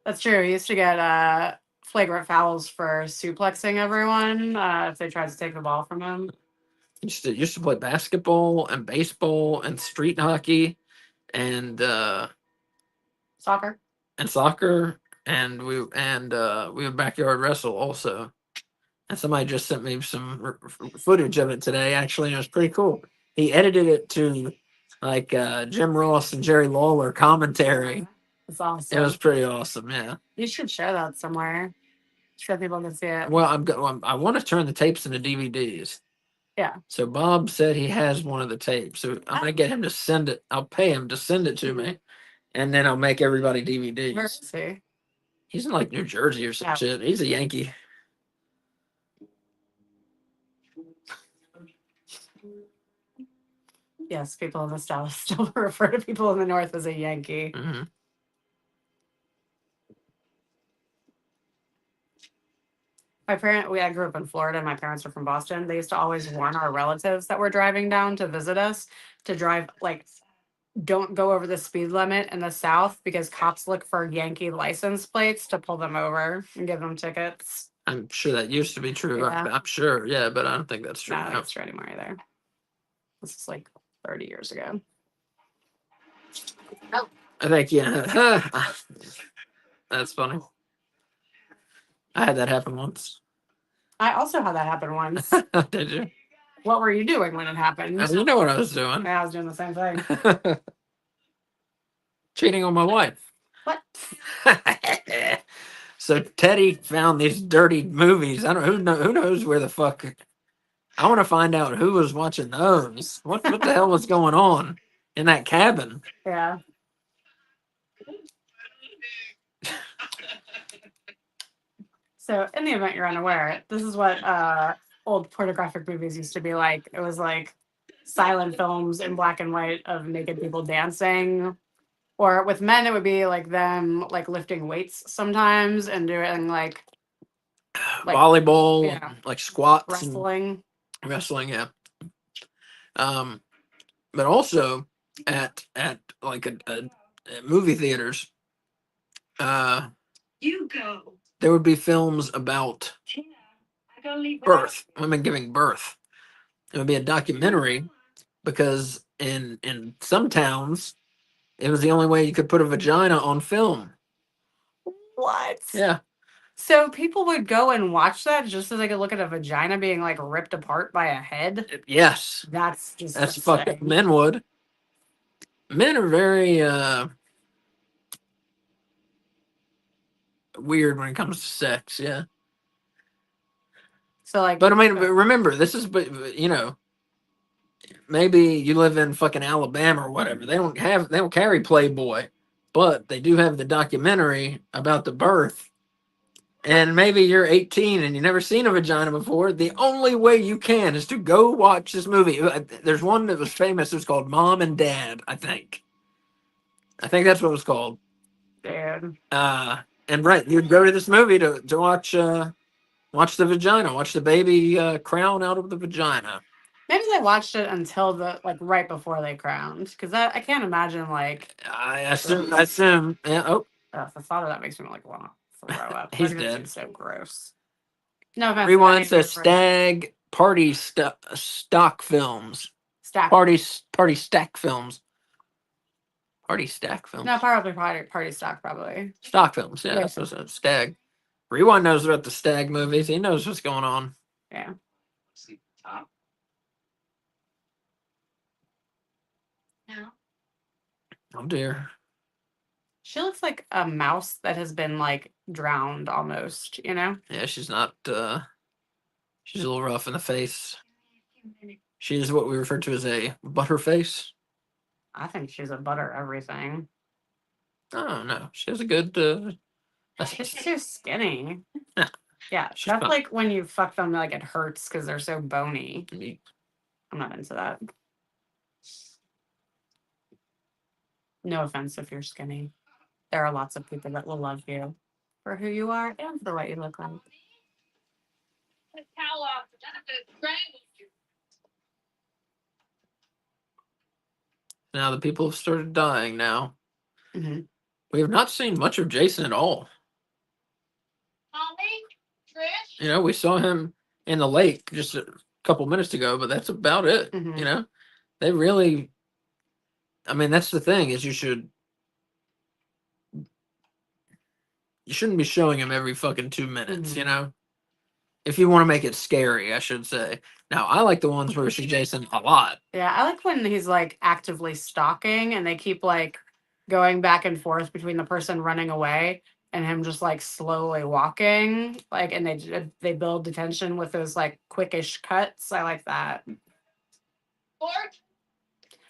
[SPEAKER 2] That's true. He used to get flagrant fouls for suplexing everyone if they tried to take the ball from him.
[SPEAKER 1] Used to play basketball and baseball and street hockey and
[SPEAKER 2] Soccer.
[SPEAKER 1] soccer, and we would backyard wrestle also. And somebody just sent me some footage of it today, actually, and it was pretty cool. He edited it to like Jim Ross and Jerry Lawler commentary.
[SPEAKER 2] It's awesome.
[SPEAKER 1] It was pretty awesome, yeah.
[SPEAKER 2] You should share that somewhere so people can see it.
[SPEAKER 1] Well, I want to turn the tapes into DVDs.
[SPEAKER 2] Yeah.
[SPEAKER 1] So Bob said he has one of the tapes, so I'm gonna get him to send it. I'll pay him to send it to me, and then I'll make everybody DVDs.
[SPEAKER 2] Where is he?
[SPEAKER 1] He's in like New Jersey or some
[SPEAKER 2] Oh.
[SPEAKER 1] shit. He's a Yankee.
[SPEAKER 2] Yes, people in the South still refer to people in the North as a Yankee.
[SPEAKER 1] Mm-hmm.
[SPEAKER 2] I grew up in Florida. My parents are from Boston. They used to always warn our relatives that were driving down to visit us to drive like, don't go over the speed limit in the South because cops look for Yankee license plates to pull them over and give them tickets.
[SPEAKER 1] I'm sure that used to be true.
[SPEAKER 2] Yeah.
[SPEAKER 1] I'm sure, yeah, but I don't think that's true.
[SPEAKER 2] Not
[SPEAKER 1] now.
[SPEAKER 2] that's true anymore either. This is like 30 years ago.
[SPEAKER 1] I think, yeah. That's funny. I had that happen once.
[SPEAKER 2] I also had that happen once.
[SPEAKER 1] Did you?
[SPEAKER 2] What were you doing when it happened?
[SPEAKER 1] You know what I was doing.
[SPEAKER 2] Yeah, I was doing the same thing.
[SPEAKER 1] Cheating on my wife.
[SPEAKER 2] What?
[SPEAKER 1] So Teddy found these dirty movies. I don't who knows where the fuck. I want to find out who was watching those. What the hell was going on in that cabin?
[SPEAKER 2] Yeah. So in the event you're unaware, this is what old pornographic movies used to be like. It was like silent films in black and white of naked people dancing. Or with men, it would be like them like lifting weights sometimes and doing like
[SPEAKER 1] Volleyball,
[SPEAKER 2] yeah.
[SPEAKER 1] like squats, and
[SPEAKER 2] wrestling.
[SPEAKER 1] yeah. But also at like a movie theaters,
[SPEAKER 4] You go.
[SPEAKER 1] there would be films about
[SPEAKER 4] Tina, I gotta leave.
[SPEAKER 1] birth, women giving birth. It would be a documentary because in some towns it was the only way you could put a vagina on film.
[SPEAKER 2] What?
[SPEAKER 1] Yeah.
[SPEAKER 2] So people would go and watch that just so they could look at a vagina being like ripped apart by a head?
[SPEAKER 1] Yes.
[SPEAKER 2] That's just
[SPEAKER 1] That's fucked up.
[SPEAKER 2] insane.
[SPEAKER 1] Men would. Men are very weird when it comes to sex. Yeah.
[SPEAKER 2] So like,
[SPEAKER 1] But I mean, but remember, this is, but you know, maybe you live in fucking Alabama or whatever. They don't carry Playboy, but they do have the documentary about the birth. And maybe you're 18 and you've never seen a vagina before. The only way you can is to go watch this movie. There's one that was famous. It was called Mom and Dad, I think. I think that's what it was called.
[SPEAKER 2] dude.
[SPEAKER 1] And right, you'd go to this movie to watch watch the vagina, watch the baby crown out of the vagina.
[SPEAKER 2] Maybe they watched it until the like right before they crowned, because I can't imagine like
[SPEAKER 1] I assume. Yeah. Oh,
[SPEAKER 2] the thought of that makes me like want to throw up.
[SPEAKER 1] He's
[SPEAKER 2] Like, that's
[SPEAKER 1] dead.
[SPEAKER 2] just so gross. No offense. to
[SPEAKER 1] Rewind
[SPEAKER 2] any of
[SPEAKER 1] says
[SPEAKER 2] your friends.
[SPEAKER 1] Stag Party Stock Films.
[SPEAKER 2] Stack.
[SPEAKER 1] Party Stack Films. Party Stack Films.
[SPEAKER 2] No, probably party stock probably.
[SPEAKER 1] Stock Films. Yeah,
[SPEAKER 2] Yeah.
[SPEAKER 1] that's what it said. Stag. Rewind knows about the Stag movies. He knows what's going on.
[SPEAKER 2] Yeah.
[SPEAKER 5] See the top.
[SPEAKER 4] No.
[SPEAKER 1] Oh dear.
[SPEAKER 2] She looks like a mouse that has been like drowned almost, you know?
[SPEAKER 1] Yeah, she's not. She's a little rough in the face.
[SPEAKER 4] A few minutes.
[SPEAKER 1] She is what we refer to as a butterface.
[SPEAKER 2] I think she's a butter everything.
[SPEAKER 1] Oh no, she has a good.
[SPEAKER 2] She's too skinny.
[SPEAKER 1] Yeah.
[SPEAKER 2] Yeah,
[SPEAKER 1] She's
[SPEAKER 2] that's
[SPEAKER 1] fine.
[SPEAKER 2] like when you fuck them, like it hurts because they're so bony.
[SPEAKER 1] Neat.
[SPEAKER 2] I'm not into that. No offense if you're skinny. There are lots of people that will love you for who you are and for what you look like.
[SPEAKER 4] The towel off. I'm gonna strangle you.
[SPEAKER 1] Now the people have started dying. Now
[SPEAKER 2] hmm
[SPEAKER 1] we have not seen much of Jason at all.
[SPEAKER 4] Mommy, Trish.
[SPEAKER 1] You know, we saw him in the lake just a couple minutes ago, but that's about it.
[SPEAKER 2] Mhm.
[SPEAKER 1] You know, they really. I mean, that's the thing is you shouldn't be showing him every fucking 2 minutes. You
[SPEAKER 2] Mhm.
[SPEAKER 1] know, if you want to make it scary, I should say. Now I like the ones where we see Jason a lot.
[SPEAKER 2] Yeah, I like when he's like actively stalking and they keep like going back and forth between the person running away and him just like slowly walking. Like, and they build the tension with those like quickish cuts. I like that.
[SPEAKER 4] Fork.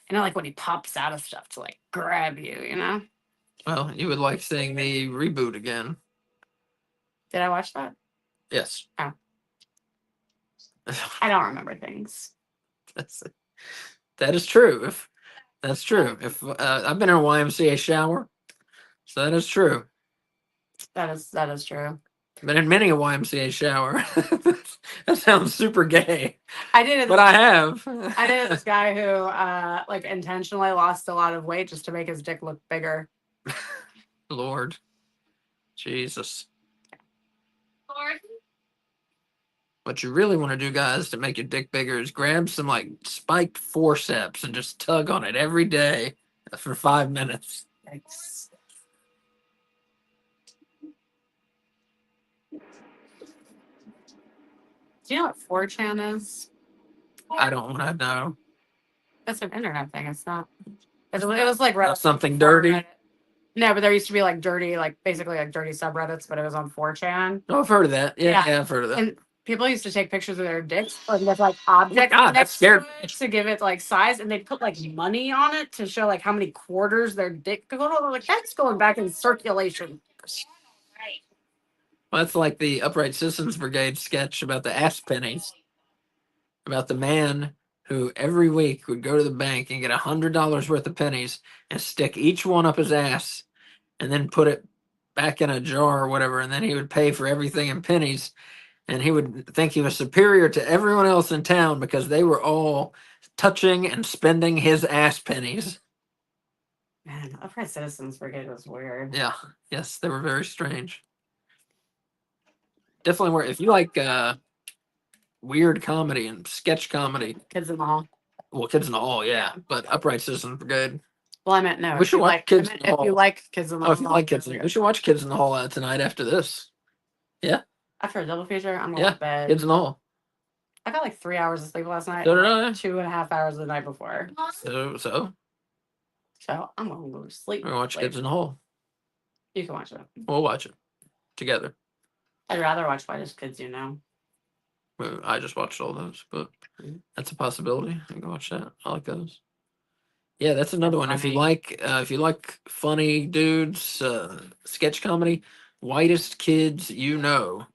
[SPEAKER 2] And I like when he pops out of stuff to like grab you, you know?
[SPEAKER 1] Well, you would like seeing the reboot again.
[SPEAKER 2] Did I watch that?
[SPEAKER 1] Yes.
[SPEAKER 2] Oh. I don't remember things.
[SPEAKER 1] That is true. If that's true. If I've been in a YMCA shower, so that is true.
[SPEAKER 2] That is true.
[SPEAKER 1] Been in many a YMCA shower. That sounds super gay,
[SPEAKER 2] I dated
[SPEAKER 1] but I have.
[SPEAKER 2] I dated this guy who like intentionally lost a lot of weight just to make his dick look bigger.
[SPEAKER 1] Lord, Jesus.
[SPEAKER 4] Fork.
[SPEAKER 1] What you really want to do, guys, to make your dick bigger is grab some like spiked forceps and just tug on it every day for 5 minutes.
[SPEAKER 2] Yikes. Do you know what 4chan is?
[SPEAKER 1] I don't want to know.
[SPEAKER 2] That's an internet thing. It's not. It was like Reddit
[SPEAKER 1] Something
[SPEAKER 2] before
[SPEAKER 1] dirty.
[SPEAKER 2] Reddit. No, but there used to be like dirty, like basically like dirty subreddits, but it was on 4chan.
[SPEAKER 1] Oh, I've heard of that.
[SPEAKER 2] Yeah.
[SPEAKER 1] Yeah, I've heard of that.
[SPEAKER 2] And people used to take pictures of their dicks or with like objects
[SPEAKER 1] God, that
[SPEAKER 2] next
[SPEAKER 1] scared
[SPEAKER 2] to it to give it like size, and they'd put like money on it to show like how many quarters their dick could go. Like that's going back in circulation.
[SPEAKER 4] Right.
[SPEAKER 1] Well, that's like the Upright Citizens Brigade sketch about the ass pennies. About the man who every week would go to the bank and get $100 worth of pennies and stick each one up his ass and then put it back in a jar or whatever. And then he would pay for everything in pennies. And he would think he was superior to everyone else in town because they were all touching and spending his ass pennies.
[SPEAKER 2] Man, Upright Citizens Brigade was weird.
[SPEAKER 1] Yeah. Yes, they were very strange. Definitely were. If you like weird comedy and sketch comedy,
[SPEAKER 2] Kids in the Hall.
[SPEAKER 1] Well, Kids in the Hall, yeah, but Upright Citizens Brigade.
[SPEAKER 2] Well, I meant no.
[SPEAKER 1] We
[SPEAKER 2] if
[SPEAKER 1] should
[SPEAKER 2] you
[SPEAKER 1] watch
[SPEAKER 2] like,
[SPEAKER 1] Kids
[SPEAKER 2] I
[SPEAKER 1] in
[SPEAKER 2] meant
[SPEAKER 1] the
[SPEAKER 2] if you
[SPEAKER 1] Hall.
[SPEAKER 2] like Kids in the
[SPEAKER 1] Oh, if you
[SPEAKER 2] Hall,
[SPEAKER 1] like Kids, we should watch Kids in the Hall tonight after this.
[SPEAKER 2] after a double feature, I'm going
[SPEAKER 1] Yeah,
[SPEAKER 2] to bed.
[SPEAKER 1] Kids in the Hall.
[SPEAKER 2] I got like 3 hours of sleep last night.
[SPEAKER 1] So
[SPEAKER 2] and
[SPEAKER 1] did
[SPEAKER 2] like
[SPEAKER 1] I.
[SPEAKER 2] 2.5 hours the night before.
[SPEAKER 1] So
[SPEAKER 2] So I'm going to go to sleep.
[SPEAKER 1] we watch
[SPEAKER 2] late.
[SPEAKER 1] Kids in the Hall.
[SPEAKER 2] You can watch it.
[SPEAKER 1] We'll watch it together.
[SPEAKER 2] I'd rather watch Whitest Kids You Know.
[SPEAKER 1] Well, I just watched all those, but
[SPEAKER 2] Mhm.
[SPEAKER 1] that's a possibility. I can watch that. I like those. Yeah, that's another
[SPEAKER 2] They're
[SPEAKER 1] one.
[SPEAKER 2] funny.
[SPEAKER 1] If you like funny dudes, sketch comedy, Whitest Kids You Know.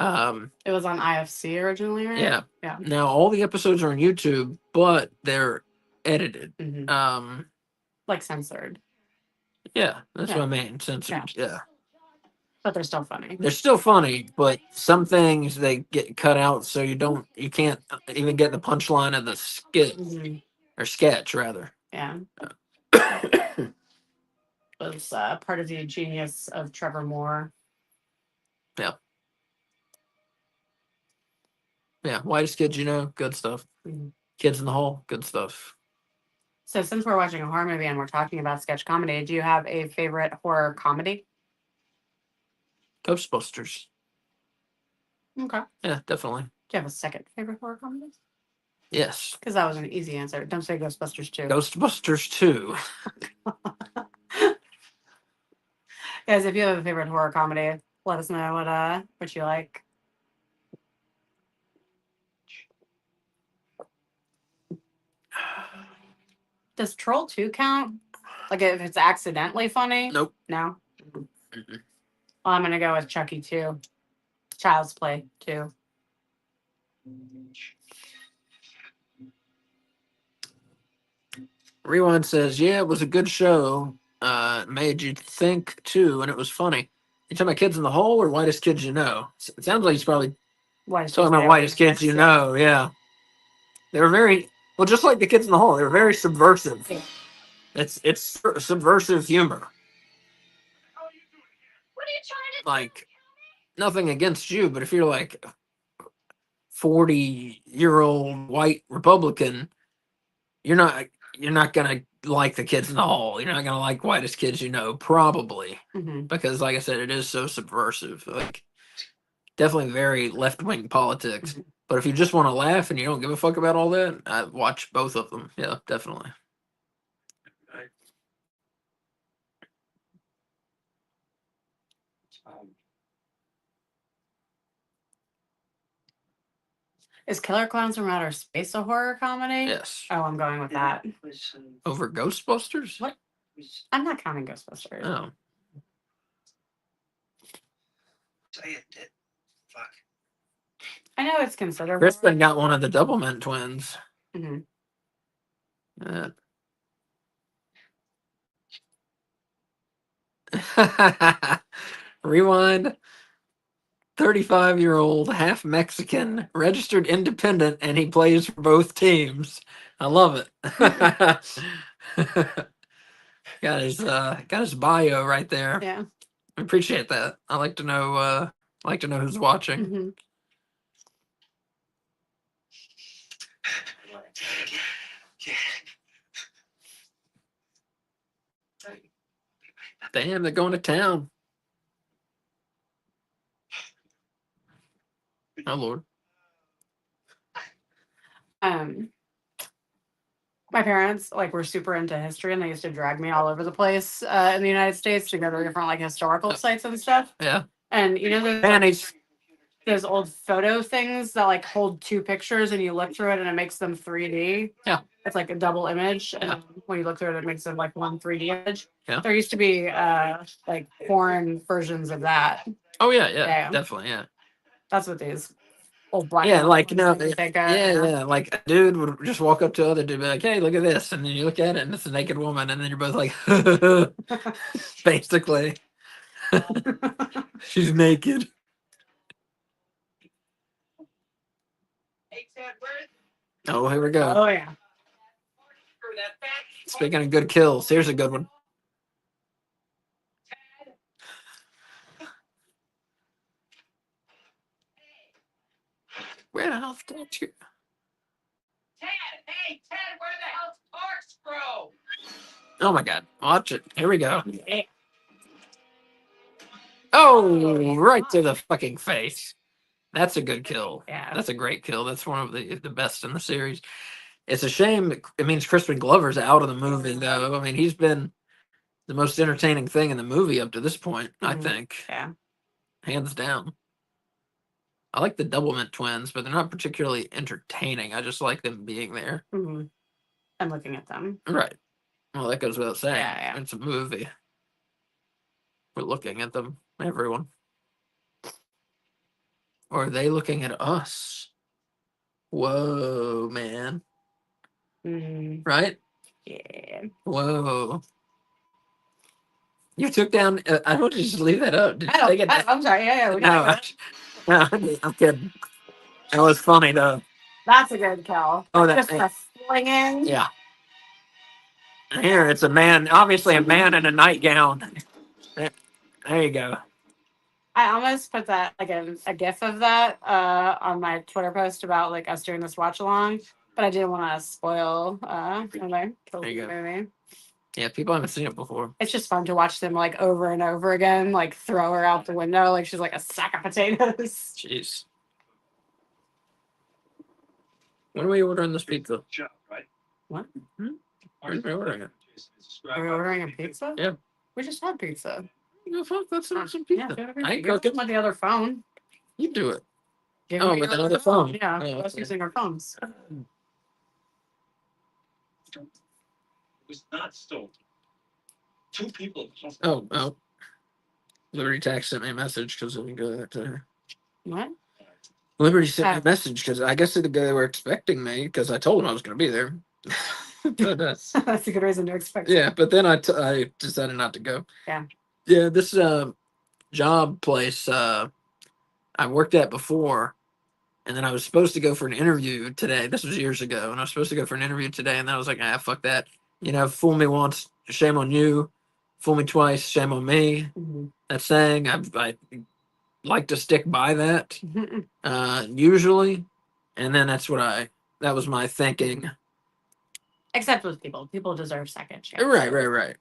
[SPEAKER 2] It was on IFC originally, right?
[SPEAKER 1] Yeah.
[SPEAKER 2] Yeah.
[SPEAKER 1] Now all the episodes are on YouTube, but they're edited.
[SPEAKER 2] Mhm. Like censored,
[SPEAKER 1] Yeah, that's
[SPEAKER 2] Yeah.
[SPEAKER 1] what I mean. Censored. Yeah.
[SPEAKER 2] but they're still funny.
[SPEAKER 1] They're still funny, but some things they get cut out, so you can't even get the punchline of the skit
[SPEAKER 2] Mhm.
[SPEAKER 1] or sketch rather.
[SPEAKER 2] Yeah. Was part of the genius of Trevor Moore.
[SPEAKER 1] Yeah, Whitest Kids You Know, good stuff.
[SPEAKER 2] Mhm.
[SPEAKER 1] Kids in the Hall, good stuff.
[SPEAKER 2] So since we're watching a horror movie and we're talking about sketch comedy, do you have a favorite horror comedy?
[SPEAKER 1] Ghostbusters.
[SPEAKER 2] Okay. Do
[SPEAKER 1] Yeah, definitely.
[SPEAKER 2] you have a second favorite horror comedy?
[SPEAKER 1] Yes.
[SPEAKER 2] Because that was an easy answer. Don't say Ghostbusters 2.
[SPEAKER 1] Ghostbusters 2.
[SPEAKER 2] Guys, if you have a favorite horror comedy, let us know what you like. Does Troll 2 count? Like if it's accidentally funny?
[SPEAKER 1] Nope.
[SPEAKER 2] No?
[SPEAKER 1] Mm-mm.
[SPEAKER 2] Well, I'm gonna go with Chucky 2. Child's Play 2.
[SPEAKER 1] Rewind says, yeah, it was a good show. Made you think too, and it was funny. You talking about Kids in the Hole or Whitest Kids You Know? It sounds like he's probably talking about Whitest Kids You Know. Yeah, they were very well, just like the Kids in the Hole. They were very subversive. It's subversive humor.
[SPEAKER 4] What are you trying to
[SPEAKER 1] Like nothing against you, but if you're like 40-year-old white Republican, you're not gonna like the Kids in the Hall. You're not gonna like Whitest Kids You Know, probably.
[SPEAKER 2] Mm-hmm.
[SPEAKER 1] Because like I said, it is so subversive. Like definitely very left wing politics.
[SPEAKER 2] Mhm.
[SPEAKER 1] But if you just want to laugh and you don't give a fuck about all that, I watch both of them. Yeah, definitely.
[SPEAKER 2] Is Killer Clowns from Outer Space a horror comedy?
[SPEAKER 1] Yes.
[SPEAKER 2] Oh, I'm going with that.
[SPEAKER 1] Over Ghostbusters?
[SPEAKER 2] What? I'm not counting Ghostbusters.
[SPEAKER 1] Oh.
[SPEAKER 5] Say it did. Fuck.
[SPEAKER 2] I know it's considered.
[SPEAKER 1] Kristen got one of the Doublemint twins.
[SPEAKER 2] Mhm.
[SPEAKER 1] Rewind. 35-year-old, half Mexican, registered independent, and he plays for both teams. I love it. got his bio right there.
[SPEAKER 2] Yeah.
[SPEAKER 1] I appreciate that. I like to know who's watching.
[SPEAKER 2] Mhm.
[SPEAKER 5] Yeah.
[SPEAKER 1] Damn, they're going to town. Oh Lord.
[SPEAKER 2] My parents were super into history, and they used to drag me all over the place in the United States to go to different historical sites and stuff.
[SPEAKER 1] Yeah.
[SPEAKER 2] And you know those old photo things that hold two pictures, and you look through it, and it makes them 3D.
[SPEAKER 1] Yeah.
[SPEAKER 2] It's like a double image, and
[SPEAKER 1] Yeah.
[SPEAKER 2] when you look through it, it makes it one 3D image.
[SPEAKER 1] Yeah.
[SPEAKER 2] There used to be porn versions of that.
[SPEAKER 1] Oh yeah,
[SPEAKER 2] Yeah.
[SPEAKER 1] definitely, yeah.
[SPEAKER 2] That's what these old black.
[SPEAKER 1] Yeah,
[SPEAKER 2] and white ones think of.
[SPEAKER 1] yeah. Like a dude would just walk up to other dude, and be like, "Hey, look at this," and then you look at it, and it's a naked woman, and then you're both like, basically, she's naked. Oh, here we go.
[SPEAKER 2] Oh yeah.
[SPEAKER 1] Speaking of good kills, here's a good one. Where the hell did you?
[SPEAKER 4] Ted, hey,
[SPEAKER 5] Hey, Ted, where the hell's Corkscrew?
[SPEAKER 1] Oh my god. Watch it. Here we go. Oh, right to the fucking face. That's a good kill.
[SPEAKER 2] Yeah.
[SPEAKER 1] That's a great kill. That's one of the best in the series. It's a shame. It means Crispin Glover's out of the movie, though. I mean, he's been the most entertaining thing in the movie up to this point, I
[SPEAKER 2] Mhm.
[SPEAKER 1] think.
[SPEAKER 2] Yeah.
[SPEAKER 1] Hands down. I like the Doublemint twins, but they're not particularly entertaining. I just like them being there.
[SPEAKER 2] Hmm. I'm looking at them.
[SPEAKER 1] Right. Well, that goes without saying.
[SPEAKER 2] Yeah, yeah.
[SPEAKER 1] It's a movie. We're looking at them. Everyone. Or are they looking at us? Whoa, man.
[SPEAKER 2] Mm,
[SPEAKER 1] Right?
[SPEAKER 2] yeah.
[SPEAKER 1] Whoa. You took down. I don't just leave that up. Did you take it down?
[SPEAKER 2] I'm sorry. Yeah, we
[SPEAKER 1] No,
[SPEAKER 2] got
[SPEAKER 1] I'm kidding. That was funny, though.
[SPEAKER 2] That's a good kill.
[SPEAKER 1] Oh, that.
[SPEAKER 2] Just a flinging.
[SPEAKER 1] Yeah. Here, it's a man. Obviously, a man in a nightgown. There you go.
[SPEAKER 2] I almost put that like a gif of that on my Twitter post about like us doing this watch along, but I didn't want to spoil when I killed
[SPEAKER 1] There you
[SPEAKER 2] the
[SPEAKER 1] go.
[SPEAKER 2] movie.
[SPEAKER 1] Yeah, people haven't seen it before.
[SPEAKER 2] It's just fun to watch them like over and over again, like throw her out the window like she's like a sack of potatoes.
[SPEAKER 1] Jeez. When are we ordering this pizza?
[SPEAKER 3] Job, right?
[SPEAKER 2] What?
[SPEAKER 1] When are we ordering it?
[SPEAKER 2] Are we ordering a pizza?
[SPEAKER 1] Yeah.
[SPEAKER 2] We just had pizza.
[SPEAKER 1] No, fuck, let's order some
[SPEAKER 2] Yeah,
[SPEAKER 1] pizza.
[SPEAKER 2] yeah,
[SPEAKER 1] I ain't
[SPEAKER 2] give
[SPEAKER 1] cooking.
[SPEAKER 2] them the other phone.
[SPEAKER 1] You do it.
[SPEAKER 2] Give
[SPEAKER 1] Oh,
[SPEAKER 2] me
[SPEAKER 1] with
[SPEAKER 2] your
[SPEAKER 1] another phone.
[SPEAKER 2] Yeah,
[SPEAKER 1] Oh,
[SPEAKER 2] us
[SPEAKER 1] okay.
[SPEAKER 2] using our phones.
[SPEAKER 3] It was not stolen. Two people.
[SPEAKER 1] Oh. Liberty Tax sent me a message because we go that to
[SPEAKER 2] What?
[SPEAKER 1] Liberty sent me
[SPEAKER 2] Oh.
[SPEAKER 1] a message because I guess they were expecting me because I told them I was going to be there. But,
[SPEAKER 2] That's a good reason to expect.
[SPEAKER 1] yeah, but then I decided not to go.
[SPEAKER 2] Yeah.
[SPEAKER 1] Yeah, this job place I worked at before, and then I was supposed to go for an interview today. This was years ago, and I was supposed to go for an interview today, and then I was like, fuck that. You know, fool me once, shame on you. Fool me twice, shame on me.
[SPEAKER 2] Mhm.
[SPEAKER 1] That saying, I like to stick by that usually, and then that was my thinking.
[SPEAKER 2] Except with people. People deserve second chance.
[SPEAKER 1] Right.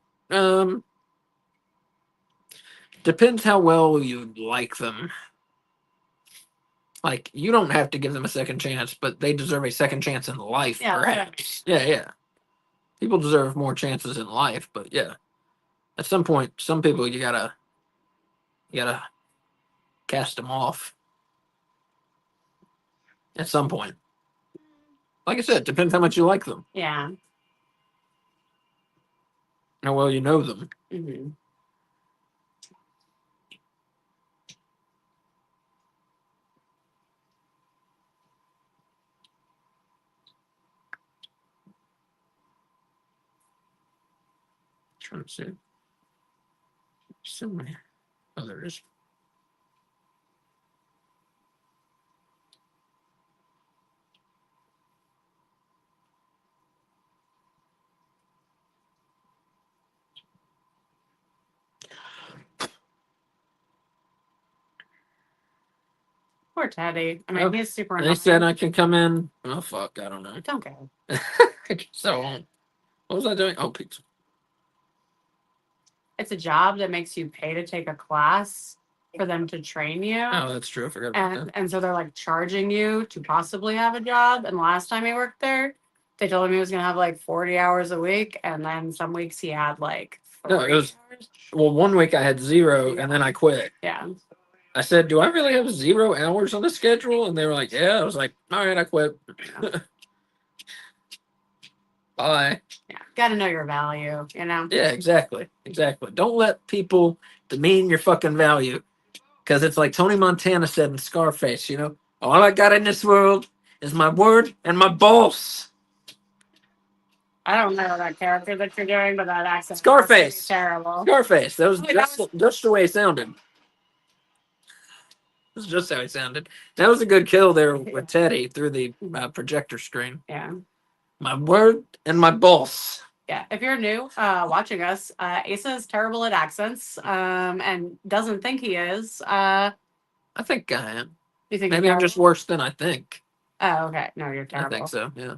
[SPEAKER 1] Depends how well you like them. Like, you don't have to give them a second chance, but they deserve a second chance in life,
[SPEAKER 2] Yeah,
[SPEAKER 1] perhaps. Yeah. People deserve more chances in life, but yeah. At some point, some people you gotta cast them off. At some point. Like I said, depends how much you like them.
[SPEAKER 2] Yeah.
[SPEAKER 1] How well you know them.
[SPEAKER 2] Mm-hmm.
[SPEAKER 1] Trying to see. So many others.
[SPEAKER 2] Poor Teddy. I mean,
[SPEAKER 1] Oh,
[SPEAKER 2] he's super
[SPEAKER 1] They
[SPEAKER 2] annoying.
[SPEAKER 1] said I can come in. Oh fuck, I don't know.
[SPEAKER 2] Don't go.
[SPEAKER 1] So what was I doing? Oh, pizza.
[SPEAKER 2] It's a job that makes you pay to take a class for them to train you.
[SPEAKER 1] Oh, that's true. I forgot about that.
[SPEAKER 2] And so they're like charging you to possibly have a job. And last time he worked there, they told him he was gonna have like 40 hours a week, and then some weeks he had like 3
[SPEAKER 1] No, it was-
[SPEAKER 2] hours.
[SPEAKER 1] Well, 1 week I had 0, and then I quit.
[SPEAKER 2] Yeah.
[SPEAKER 1] I said, "Do I really have 0 hours on the schedule?" And they were like, "Yeah." I was like, "All right, I quit." Bye.
[SPEAKER 2] Yeah. Gotta know your value, you know?
[SPEAKER 1] Yeah, exactly. Don't let people demean your fucking value, because it's like Tony Montana said in Scarface. You know, all I got in this world is my word and my boss.
[SPEAKER 2] I don't know that character that you're doing, but that accent
[SPEAKER 1] Scarface.
[SPEAKER 2] is terrible.
[SPEAKER 1] Scarface. That was
[SPEAKER 2] Wait, that
[SPEAKER 1] just the way it sounded. This is just how he sounded. That was a good kill there with Teddy through the projector screen.
[SPEAKER 2] Yeah.
[SPEAKER 1] My word and my boss.
[SPEAKER 2] Yeah. If you're new watching us, Asa is terrible at accents and doesn't think he is.
[SPEAKER 1] I think I am.
[SPEAKER 2] You think
[SPEAKER 1] Maybe I'm just worse than I think.
[SPEAKER 2] Oh, okay. No, you're
[SPEAKER 1] I
[SPEAKER 2] terrible.
[SPEAKER 1] think so. Yeah.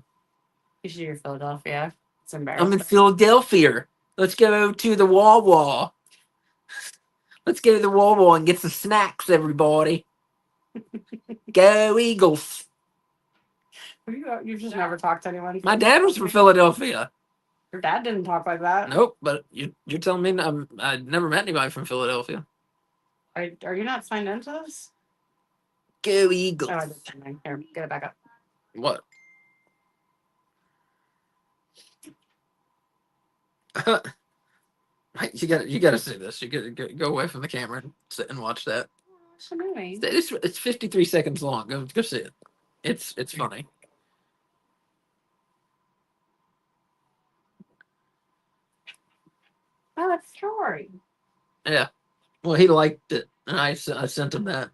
[SPEAKER 2] You should do your Philadelphia. It's
[SPEAKER 1] I'm
[SPEAKER 2] embarrassing.
[SPEAKER 1] in Philadelphia. Let's go to the Wawa. Let's go to the Wawa and get some snacks, everybody. Go Eagles.
[SPEAKER 2] You've just never talked to anyone.
[SPEAKER 1] My dad was from Philadelphia.
[SPEAKER 2] Your dad didn't talk like that.
[SPEAKER 1] Nope, but you're telling me I never met anybody from Philadelphia.
[SPEAKER 2] Are you not signed into this?
[SPEAKER 1] Go Eagles.
[SPEAKER 2] Oh, I did something. Here, get it back up.
[SPEAKER 1] What? You gotta see this. You gotta go away from the camera and sit and watch that.
[SPEAKER 2] What's the movie?
[SPEAKER 1] It's 53 seconds long. Go see it. It's funny.
[SPEAKER 2] Oh, it's story.
[SPEAKER 1] Yeah. Well, he liked it, and I sent him that.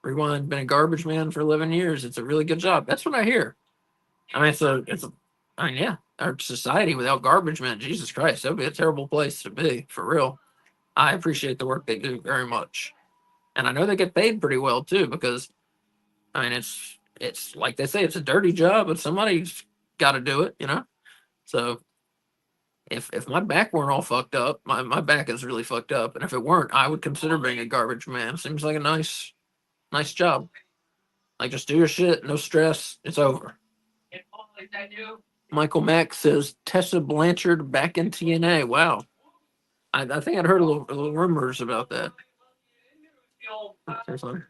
[SPEAKER 1] Rewind. Been a garbage man for 11 years. It's a really good job. That's what I hear. I mean, I mean, yeah. Our society without garbage men, Jesus Christ, that would be a terrible place to be, for real. I appreciate the work they do very much, and I know they get paid pretty well too. Because I mean, it's like they say, it's a dirty job, but somebody's got to do it, you know. So if my back weren't all fucked up, my back is really fucked up, and if it weren't, I would consider being a garbage man. Seems like a nice job. Like, just do your shit, no stress, it's over. Michael Mack says Tessa Blanchard back in TNA. Wow. I think I'd heard a little rumors about that. That's funny.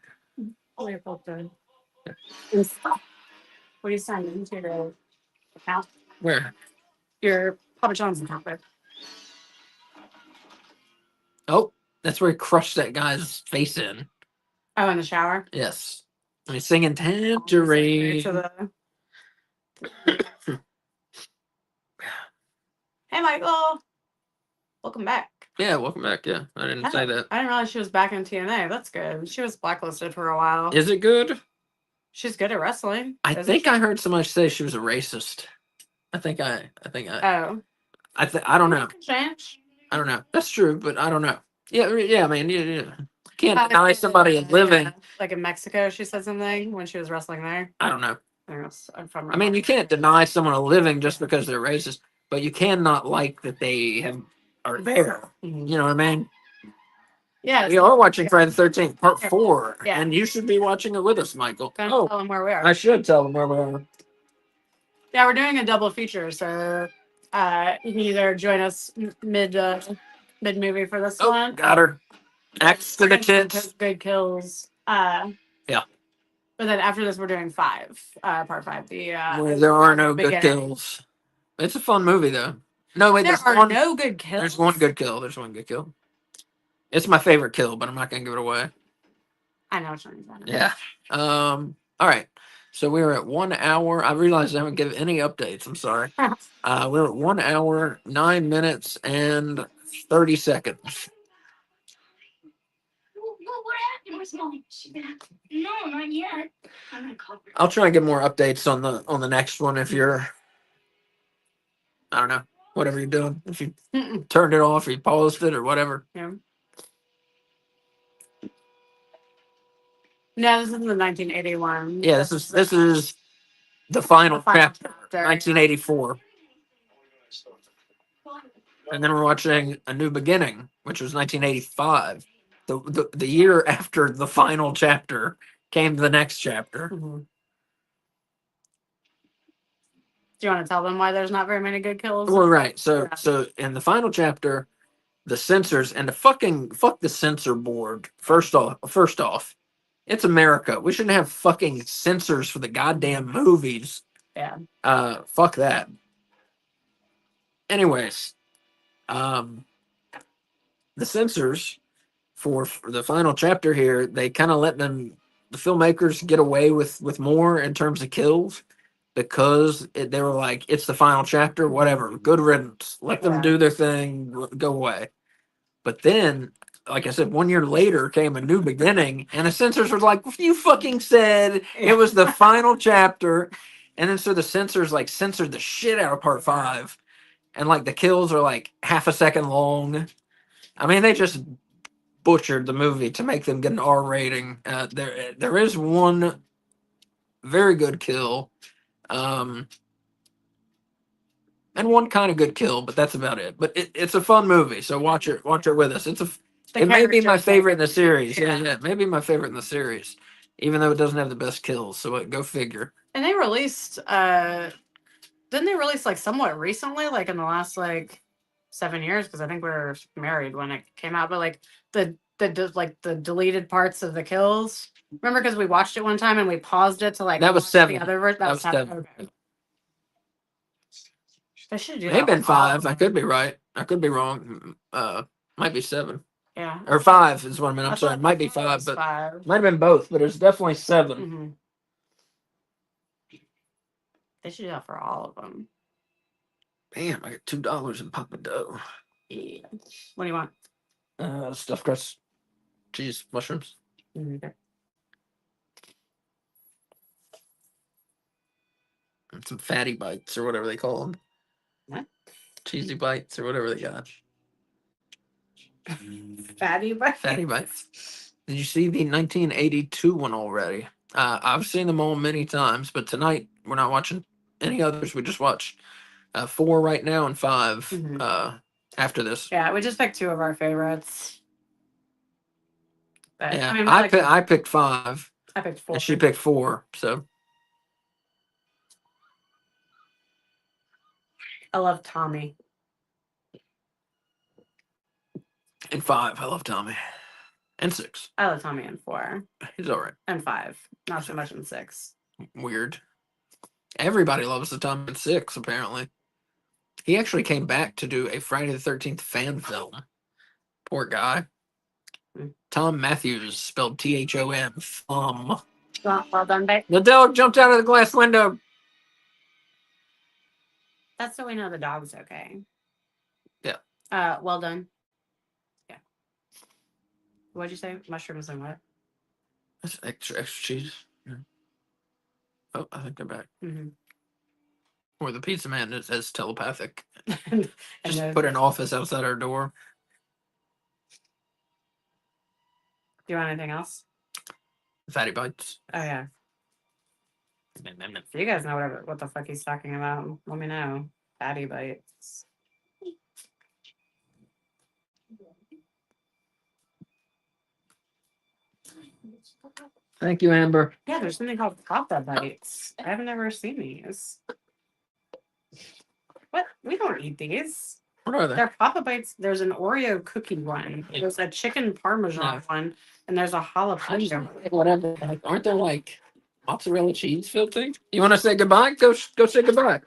[SPEAKER 2] Oh, you're both good. What are you signing into your account?
[SPEAKER 1] Where?
[SPEAKER 2] Your Papa John's account. Babe.
[SPEAKER 1] Oh, that's where he crushed that guy's face in.
[SPEAKER 2] Oh, in the shower.
[SPEAKER 1] Yes. And he's singing Tangerine.
[SPEAKER 2] To the... Hey, Michael. Welcome back.
[SPEAKER 1] Yeah, welcome back. Yeah, I didn't say that.
[SPEAKER 2] I didn't realize she was back in TNA. That's good. She was blacklisted for a while.
[SPEAKER 1] Is it good?
[SPEAKER 2] She's good at wrestling.
[SPEAKER 1] I think I heard somebody say she was a racist. I
[SPEAKER 2] Oh.
[SPEAKER 1] I don't know.
[SPEAKER 2] Change.
[SPEAKER 1] I don't know. That's true, but I don't know. Yeah, man. Yeah. Can't deny somebody a living.
[SPEAKER 2] Yeah. Like in Mexico, she said something when she was wrestling there.
[SPEAKER 1] I don't know.
[SPEAKER 2] I
[SPEAKER 1] mean, you can't deny someone a living just because they're racist, but you cannot like that they are there.
[SPEAKER 2] Mm-hmm.
[SPEAKER 1] You know what I mean?
[SPEAKER 2] Yeah.
[SPEAKER 1] We are watching Friday the 13th, part 4,
[SPEAKER 2] yeah.
[SPEAKER 1] and you should be watching it with us, Michael.
[SPEAKER 2] Tell them where we are.
[SPEAKER 1] I should tell them where we are.
[SPEAKER 2] Yeah, we're doing a double feature, so you can either join us mid movie for this one.
[SPEAKER 1] Got her. Axe to the tits.
[SPEAKER 2] Good kills.
[SPEAKER 1] Yeah.
[SPEAKER 2] But then after this, we're doing 5, part 5.
[SPEAKER 1] Where there are no good kills. It's a fun movie, though. No, wait,
[SPEAKER 2] there are no good kills.
[SPEAKER 1] There's one good kill. It's my favorite kill, but I'm not gonna give it away.
[SPEAKER 2] I know what you're talking about.
[SPEAKER 1] Yeah. All right. So we were at 1 hour. I realized I haven't given any updates. I'm sorry. We're at 1 hour, 9 minutes, and 30 seconds.
[SPEAKER 4] What happened? Where's Molly? She back? No, not yet. I'm gonna call her.
[SPEAKER 1] I'll try and get more updates on the next one if you're, I don't know, whatever you're doing. If you turned it off, or you paused it, or whatever.
[SPEAKER 2] Yeah. No, this is the 1981.
[SPEAKER 1] Yeah, this is the final chapter, 1984. And then we're watching A New Beginning, which was 1985. The year after the final chapter came the next chapter.
[SPEAKER 2] Mm-hmm. Do you want to tell them why there's not very many good kills?
[SPEAKER 1] Well, right. So in the final chapter, the censors and fuck the censor board. First off, it's America. We shouldn't have fucking censors for the goddamn movies.
[SPEAKER 2] Yeah.
[SPEAKER 1] Fuck that. Anyways, the censors for the final chapter here, they kind of let the filmmakers get away with more in terms of kills because they were like, it's the final chapter, whatever, good riddance. Let them do their thing, go away. But then, like I said, 1 year later came A New Beginning, and the censors were like, you fucking said it was the final chapter. And then so the censors like censored the shit out of part 5, and like the kills are like half a second long. I mean, they just butchered the movie to make them get an R rating. There is one very good kill, and one kind of good kill, but that's about it. But it's a fun movie, so watch it with us. It may be my favorite in the series. Yeah, maybe my favorite in the series, even though it doesn't have the best kills. So go figure.
[SPEAKER 2] And they released didn't they release like somewhat recently, like in the last like 7 years? Because I think we were married when it came out, but like like the deleted parts of the kills. Remember, because we watched it one time and we paused it to like
[SPEAKER 1] That was
[SPEAKER 2] watch
[SPEAKER 1] 7.
[SPEAKER 2] the other version. That was 7.
[SPEAKER 1] 7.
[SPEAKER 2] Okay. I should do
[SPEAKER 1] Maybe
[SPEAKER 2] that.
[SPEAKER 1] been 5. I could be right. I could be wrong. Might be 7
[SPEAKER 2] Yeah.
[SPEAKER 1] or 5 is what I meant. I'm
[SPEAKER 2] I
[SPEAKER 1] sorry.
[SPEAKER 2] thought
[SPEAKER 1] It might be
[SPEAKER 2] it
[SPEAKER 1] 5,
[SPEAKER 2] was
[SPEAKER 1] but
[SPEAKER 2] 5.
[SPEAKER 1] might have been both. But it's definitely 7.
[SPEAKER 2] Mm-hmm. They should do that for all of them.
[SPEAKER 1] Damn, I got $2 in Papa Dough.
[SPEAKER 2] Yeah. What do you want?
[SPEAKER 1] Stuffed crust, cheese, mushrooms.
[SPEAKER 2] Okay.
[SPEAKER 1] And some fatty bites or whatever they call them.
[SPEAKER 2] What?
[SPEAKER 1] Cheesy bites or whatever they got.
[SPEAKER 2] Fatty bites.
[SPEAKER 1] Fatty bites. Did you see the 1982 one already? I've seen them all many times, but tonight we're not watching any others. We just watched 4 right now and 5
[SPEAKER 2] Mhm.
[SPEAKER 1] After this.
[SPEAKER 2] Yeah, we just picked 2 of our favorites. But,
[SPEAKER 1] Yeah,
[SPEAKER 2] I mean,
[SPEAKER 1] I picked 5
[SPEAKER 2] I picked 4.
[SPEAKER 1] and she picked 4. So
[SPEAKER 2] I love Tommy.
[SPEAKER 1] and 5, I love Tommy, and 6.
[SPEAKER 2] I love Tommy in 4
[SPEAKER 1] He's all right.
[SPEAKER 2] and 5. Not so much in 6.
[SPEAKER 1] Weird. Everybody loves the Tommy in 6. Apparently, he actually came back to do a Friday the 13th fan film. Poor guy. Tom Matthews, spelled Thom.
[SPEAKER 2] Well done, babe.
[SPEAKER 1] The dog jumped out of the glass window.
[SPEAKER 2] That's so we know the dog's okay.
[SPEAKER 1] Yeah.
[SPEAKER 2] Well done. Yeah. What'd you say? Mushrooms and what?
[SPEAKER 1] That's extra cheese. Yeah. Oh, I think they're back.
[SPEAKER 2] Mm-hmm.
[SPEAKER 1] Or the pizza man is telepathic.
[SPEAKER 2] And
[SPEAKER 1] Just
[SPEAKER 2] those-
[SPEAKER 1] put an office outside our door.
[SPEAKER 2] Do you want anything else?
[SPEAKER 1] Fatty bites.
[SPEAKER 2] Oh yeah. If you guys know what the fuck he's talking about, let me know. Fatty bites.
[SPEAKER 1] Thank you, Amber.
[SPEAKER 2] Yeah, there's something called Papa Bites. I've never seen these. What? We don't eat these.
[SPEAKER 1] What are they?
[SPEAKER 2] They're Papa Bites. There's an Oreo cookie one. There's a chicken parmesan
[SPEAKER 1] No.
[SPEAKER 2] one, and there's a jalapeno.
[SPEAKER 1] Whatever. Aren't there like mozzarella cheese filled things? You want to say goodbye? Go say goodbye.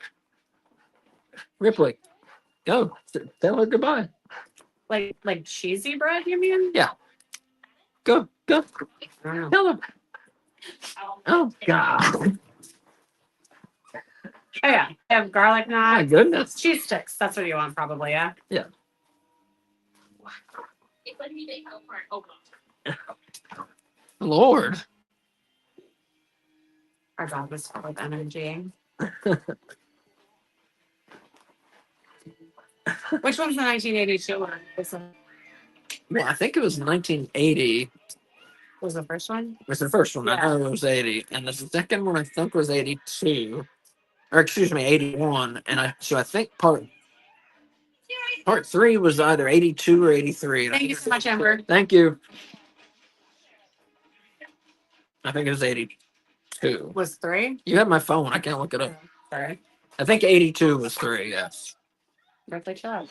[SPEAKER 1] Ripley, go tell her goodbye.
[SPEAKER 2] Like cheesy bread, you mean?
[SPEAKER 1] Yeah. Go.
[SPEAKER 2] I don't know.
[SPEAKER 1] Tell her. Oh God.
[SPEAKER 2] Oh yeah, they have garlic
[SPEAKER 1] My
[SPEAKER 2] knots.
[SPEAKER 1] goodness.
[SPEAKER 2] Cheese sticks. That's what you want, probably. Yeah.
[SPEAKER 1] Lord.
[SPEAKER 2] Our dog was full of energy. Which one's the 1982 one?
[SPEAKER 1] Well, I think it was 1980.
[SPEAKER 2] Was the first one?
[SPEAKER 1] Was the first one.
[SPEAKER 2] Yeah.
[SPEAKER 1] I know it was 80, and the second one I think was 82, or excuse me, 81. And I think part 3 was either 82 or 83.
[SPEAKER 2] Thank you so much, Amber.
[SPEAKER 1] Thank you. I think it was 82.
[SPEAKER 2] Was 3?
[SPEAKER 1] You have my phone. I can't look it up.
[SPEAKER 2] Sorry.
[SPEAKER 1] I think 82 was 3. Yes.
[SPEAKER 2] Birthday child.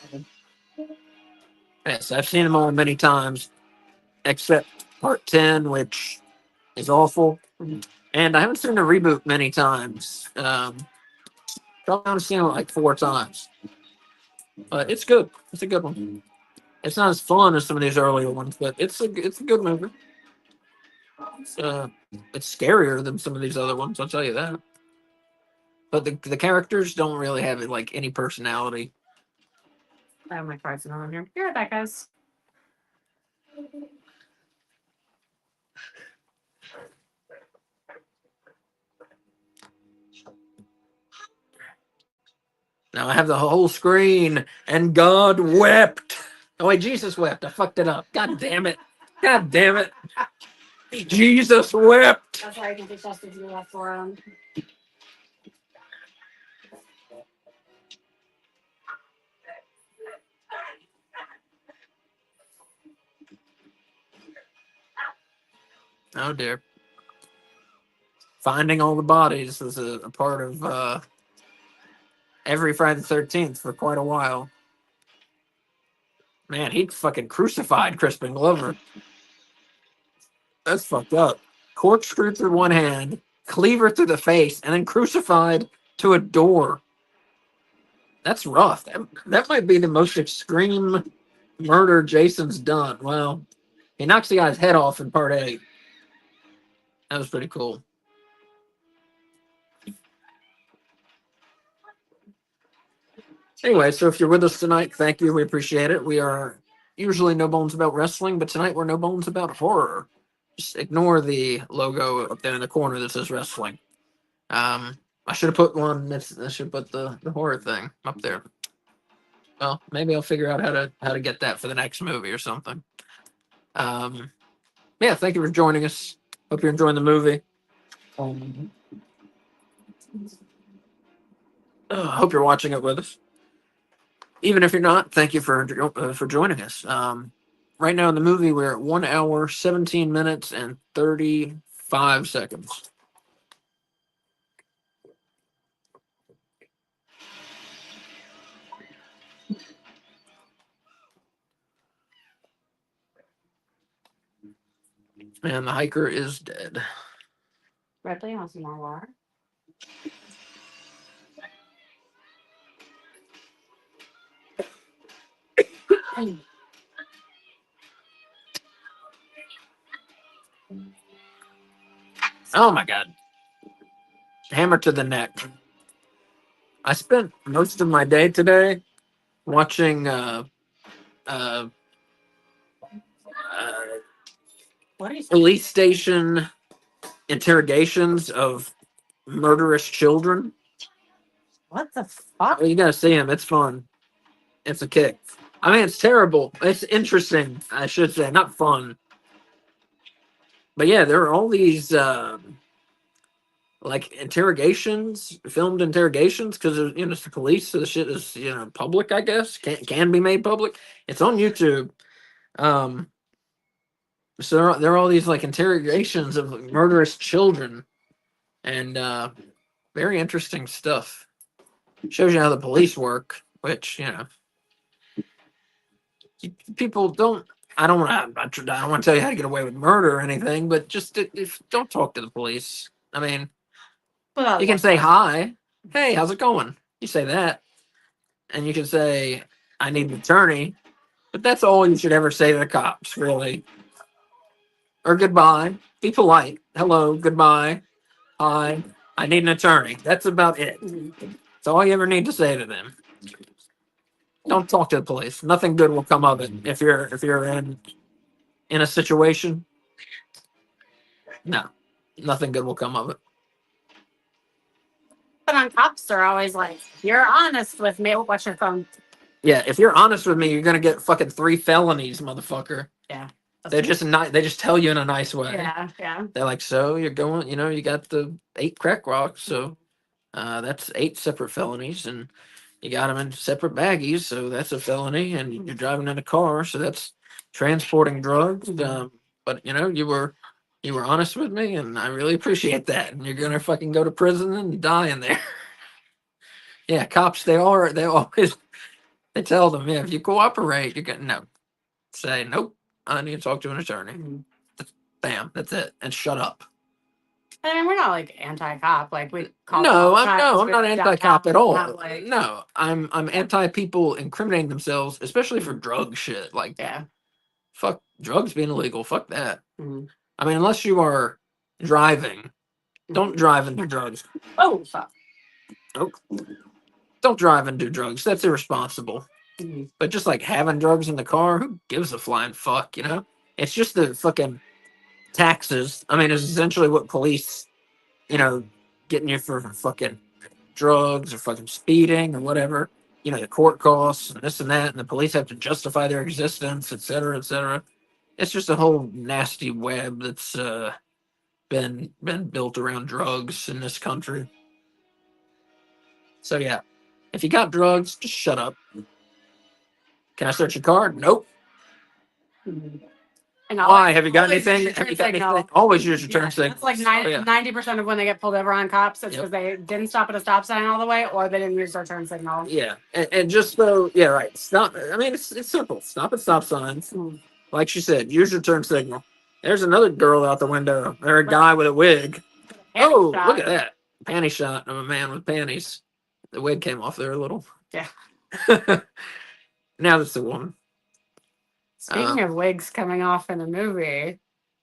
[SPEAKER 1] Yes, I've seen them all many times, except part 10, which is awful. And I haven't seen the reboot many times. Probably only seen it like 4 times. But it's good. It's a good one. It's not as fun as some of these earlier ones, but it's a good movie. It's scarier than some of these other ones, I'll tell you that. But the characters don't really have like any personality.
[SPEAKER 2] I have my cards on here. Be right back, guys.
[SPEAKER 1] Now I have the whole screen, and God wept. Oh wait, Jesus wept. I fucked it up. God damn it. God damn it. Jesus wept.
[SPEAKER 2] That's why I can be trusted to do that for him.
[SPEAKER 1] Oh dear. Finding all the bodies is a part of every Friday the 13th for quite a while. Man, he fucking crucified Crispin Glover. That's fucked up. Corkscrew through one hand, cleaver through the face, and then crucified to a door. That's rough. That might be the most extreme murder Jason's done. Well, he knocks the guy's head off in part 8. That was pretty cool. Anyway, so if you're with us tonight, thank you. We appreciate it. We are usually no bones about wrestling, but tonight we're no bones about horror. Just ignore the logo up there in the corner that says wrestling. I should have put one. I should put the horror thing up there. Well, maybe I'll figure out how to get that for the next movie or something. Yeah, thank you for joining us. Hope you're enjoying the movie. Hope you're watching it with us. Even if you're not, thank you for joining us. Right now in the movie, we're at 1 hour, 17 minutes, and 35 seconds. And the hiker is dead.
[SPEAKER 2] Ripley wants some more water.
[SPEAKER 1] Oh my god. Hammer to the neck. I spent most of my day today watching
[SPEAKER 2] What is
[SPEAKER 1] police station interrogations of murderous children.
[SPEAKER 2] What the fuck?
[SPEAKER 1] Well, you gotta see him. It's fun. It's a kick. I mean, it's terrible. It's interesting, I should say. Not fun. But yeah, there are all these like interrogations, filmed interrogations, because it's the police, so the shit is public. I guess can be made public. It's on YouTube. So there are all these like interrogations of murderous children, and very interesting stuff. Shows you how the police work, which people don't. I don't want to tell you how to get away with murder or anything, but just don't talk to the police. I mean,
[SPEAKER 2] Well,
[SPEAKER 1] you can say hi, hey, how's it going? You say that, and you can say, I need an attorney, but that's all you should ever say to the cops, really. Or goodbye. Be polite. Hello, goodbye. Hi, I need an attorney. That's about it. That's all you ever need to say to them. Don't talk to the police. Nothing good will come of it if you're in a situation. No, nothing good will come of it.
[SPEAKER 2] But on cops, they're always like, "You're honest with me." Watch your phone.
[SPEAKER 1] Yeah, if you're honest with me, you're gonna get fucking 3 felonies, motherfucker.
[SPEAKER 2] Yeah.
[SPEAKER 1] They're just not. They just tell you in a nice way.
[SPEAKER 2] Yeah.
[SPEAKER 1] They're like, so you're going. You got the 8 crack rocks, so that's 8 separate felonies, and you got them in separate baggies, so that's a felony, and you're driving in a car, so that's transporting drugs. But you were honest with me, and I really appreciate that. And you're gonna fucking go to prison and die in there. Yeah, cops. They always they tell them, yeah, if you cooperate, you're gonna say nope. I need to talk to an attorney. Bam, that's it, and shut up.
[SPEAKER 2] I mean, we're not like anti-cop. Like we call.
[SPEAKER 1] No, I'm not anti-cop at all.
[SPEAKER 2] Not, like,
[SPEAKER 1] No, I'm anti people incriminating themselves, especially for drug shit. Like,
[SPEAKER 2] yeah.
[SPEAKER 1] fuck drugs being illegal. Fuck that.
[SPEAKER 2] Mhm.
[SPEAKER 1] I mean, unless you are driving, don't drive and do drugs.
[SPEAKER 2] Oh fuck.
[SPEAKER 1] Oh, don't drive and do drugs. That's irresponsible.
[SPEAKER 2] Mhm.
[SPEAKER 1] But just like having drugs in the car, who gives a flying fuck? It's just the fucking taxes. I mean, it's essentially what police, getting you for fucking drugs or fucking speeding or whatever, the court costs and this and that, and the police have to justify their existence, et cetera, et cetera. It's just a whole nasty web that's been built around drugs in this country. So yeah, if you got drugs, just shut up. Can I search your car? Nope.
[SPEAKER 2] And
[SPEAKER 1] Why? Have you got
[SPEAKER 2] always use
[SPEAKER 1] anything?
[SPEAKER 2] your
[SPEAKER 1] Have you
[SPEAKER 2] turn
[SPEAKER 1] got
[SPEAKER 2] signal.
[SPEAKER 1] anything? Always use your
[SPEAKER 2] Yeah,
[SPEAKER 1] turn signal.
[SPEAKER 2] that's like
[SPEAKER 1] Oh, yeah.
[SPEAKER 2] 90% of when they get pulled over on cops. It's
[SPEAKER 1] Yep.
[SPEAKER 2] because they didn't stop at a stop sign all the way, or they didn't use their turn signal.
[SPEAKER 1] Yeah, and just so yeah, right. Stop. I mean, it's simple. Stop at stop signs.
[SPEAKER 2] Mm.
[SPEAKER 1] Like she said, use your turn signal. There's another girl out the window. Or a guy with a wig.
[SPEAKER 2] Panty
[SPEAKER 1] Oh,
[SPEAKER 2] shot.
[SPEAKER 1] look at that panty shot of a man with panties. The wig came off there a little.
[SPEAKER 2] Yeah.
[SPEAKER 1] Now that's the woman.
[SPEAKER 2] Speaking of wigs coming off in a movie,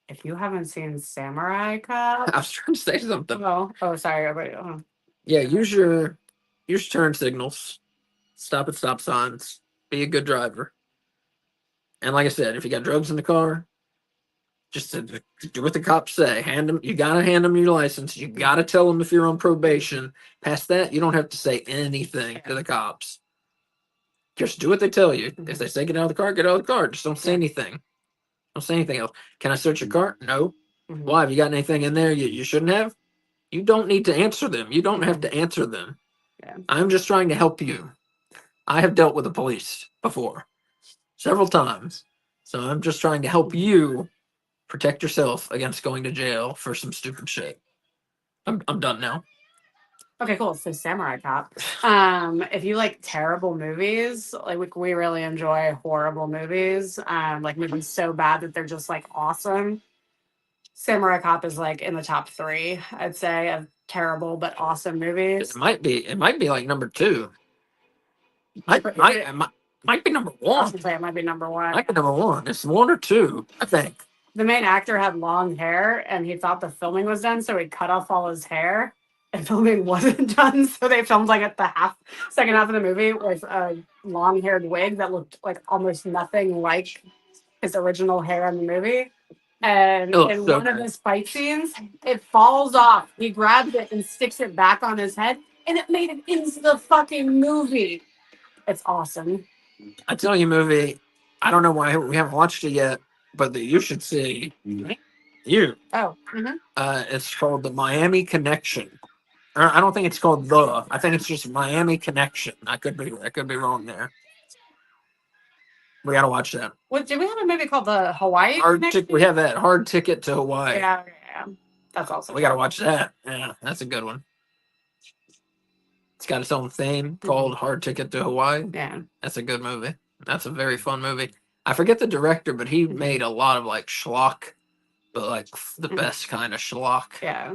[SPEAKER 2] if you haven't seen Samurai Cop,
[SPEAKER 1] I was trying to say something.
[SPEAKER 2] oh, sorry, everybody.
[SPEAKER 1] Yeah, use your turn signals. Stop at stop signs. Be a good driver. And like I said, if you got drugs in the car, just to do what the cops say. You gotta hand them your license. You gotta tell them if you're on probation. Past that, you don't have to say anything to the cops. Just do what they tell you. If they say get out of the car, get out of the car. Just don't say anything. Don't say anything else. Can I search your car? No.
[SPEAKER 2] Mhm.
[SPEAKER 1] Why? Have you got anything in there you shouldn't have? You don't need to answer them. You don't have to answer them.
[SPEAKER 2] Yeah.
[SPEAKER 1] I'm just trying to help you. I have dealt with the police before, several times. So I'm just trying to help you protect yourself against going to jail for some stupid shit. I'm done now.
[SPEAKER 2] Okay, cool. So Samurai Cop. If you like terrible movies, like we really enjoy horrible movies, like movies so bad that they're just like awesome. Samurai Cop is like in the top 3, I'd say, of terrible but awesome movies.
[SPEAKER 1] It might be like number 2. Might be number
[SPEAKER 2] I was
[SPEAKER 1] 1.
[SPEAKER 2] gonna say it might be number 1.
[SPEAKER 1] Might be number 1. It's 1 or 2, I think.
[SPEAKER 2] The main actor had long hair and he thought the filming was done, so he cut off all his hair. And filming wasn't done, so they filmed like at the second half of the movie with a long-haired wig that looked like almost nothing like his original hair in the movie. And in
[SPEAKER 1] so
[SPEAKER 2] one of
[SPEAKER 1] bad.
[SPEAKER 2] his fight scenes, it falls off. He grabs it and sticks it back on his head, and it made it into the fucking movie. It's awesome.
[SPEAKER 1] I tell you, movie. I don't know why we haven't watched it yet, but you should see. You.
[SPEAKER 2] Oh.
[SPEAKER 1] It's called The Miami Connection. I don't think it's called The. I think it's just Miami Connection. I could be wrong there. We gotta watch that.
[SPEAKER 2] What did we have a movie called The Hawaii Connection?
[SPEAKER 1] We have that Hard Ticket to Hawaii.
[SPEAKER 2] Yeah. That's awesome.
[SPEAKER 1] We gotta watch that. Yeah, that's a good one. It's got its own theme called Hard Ticket to Hawaii.
[SPEAKER 2] Yeah.
[SPEAKER 1] That's a good movie. That's a very fun movie. I forget the director, but he made a lot of like schlock, but like the best kind of schlock.
[SPEAKER 2] Yeah.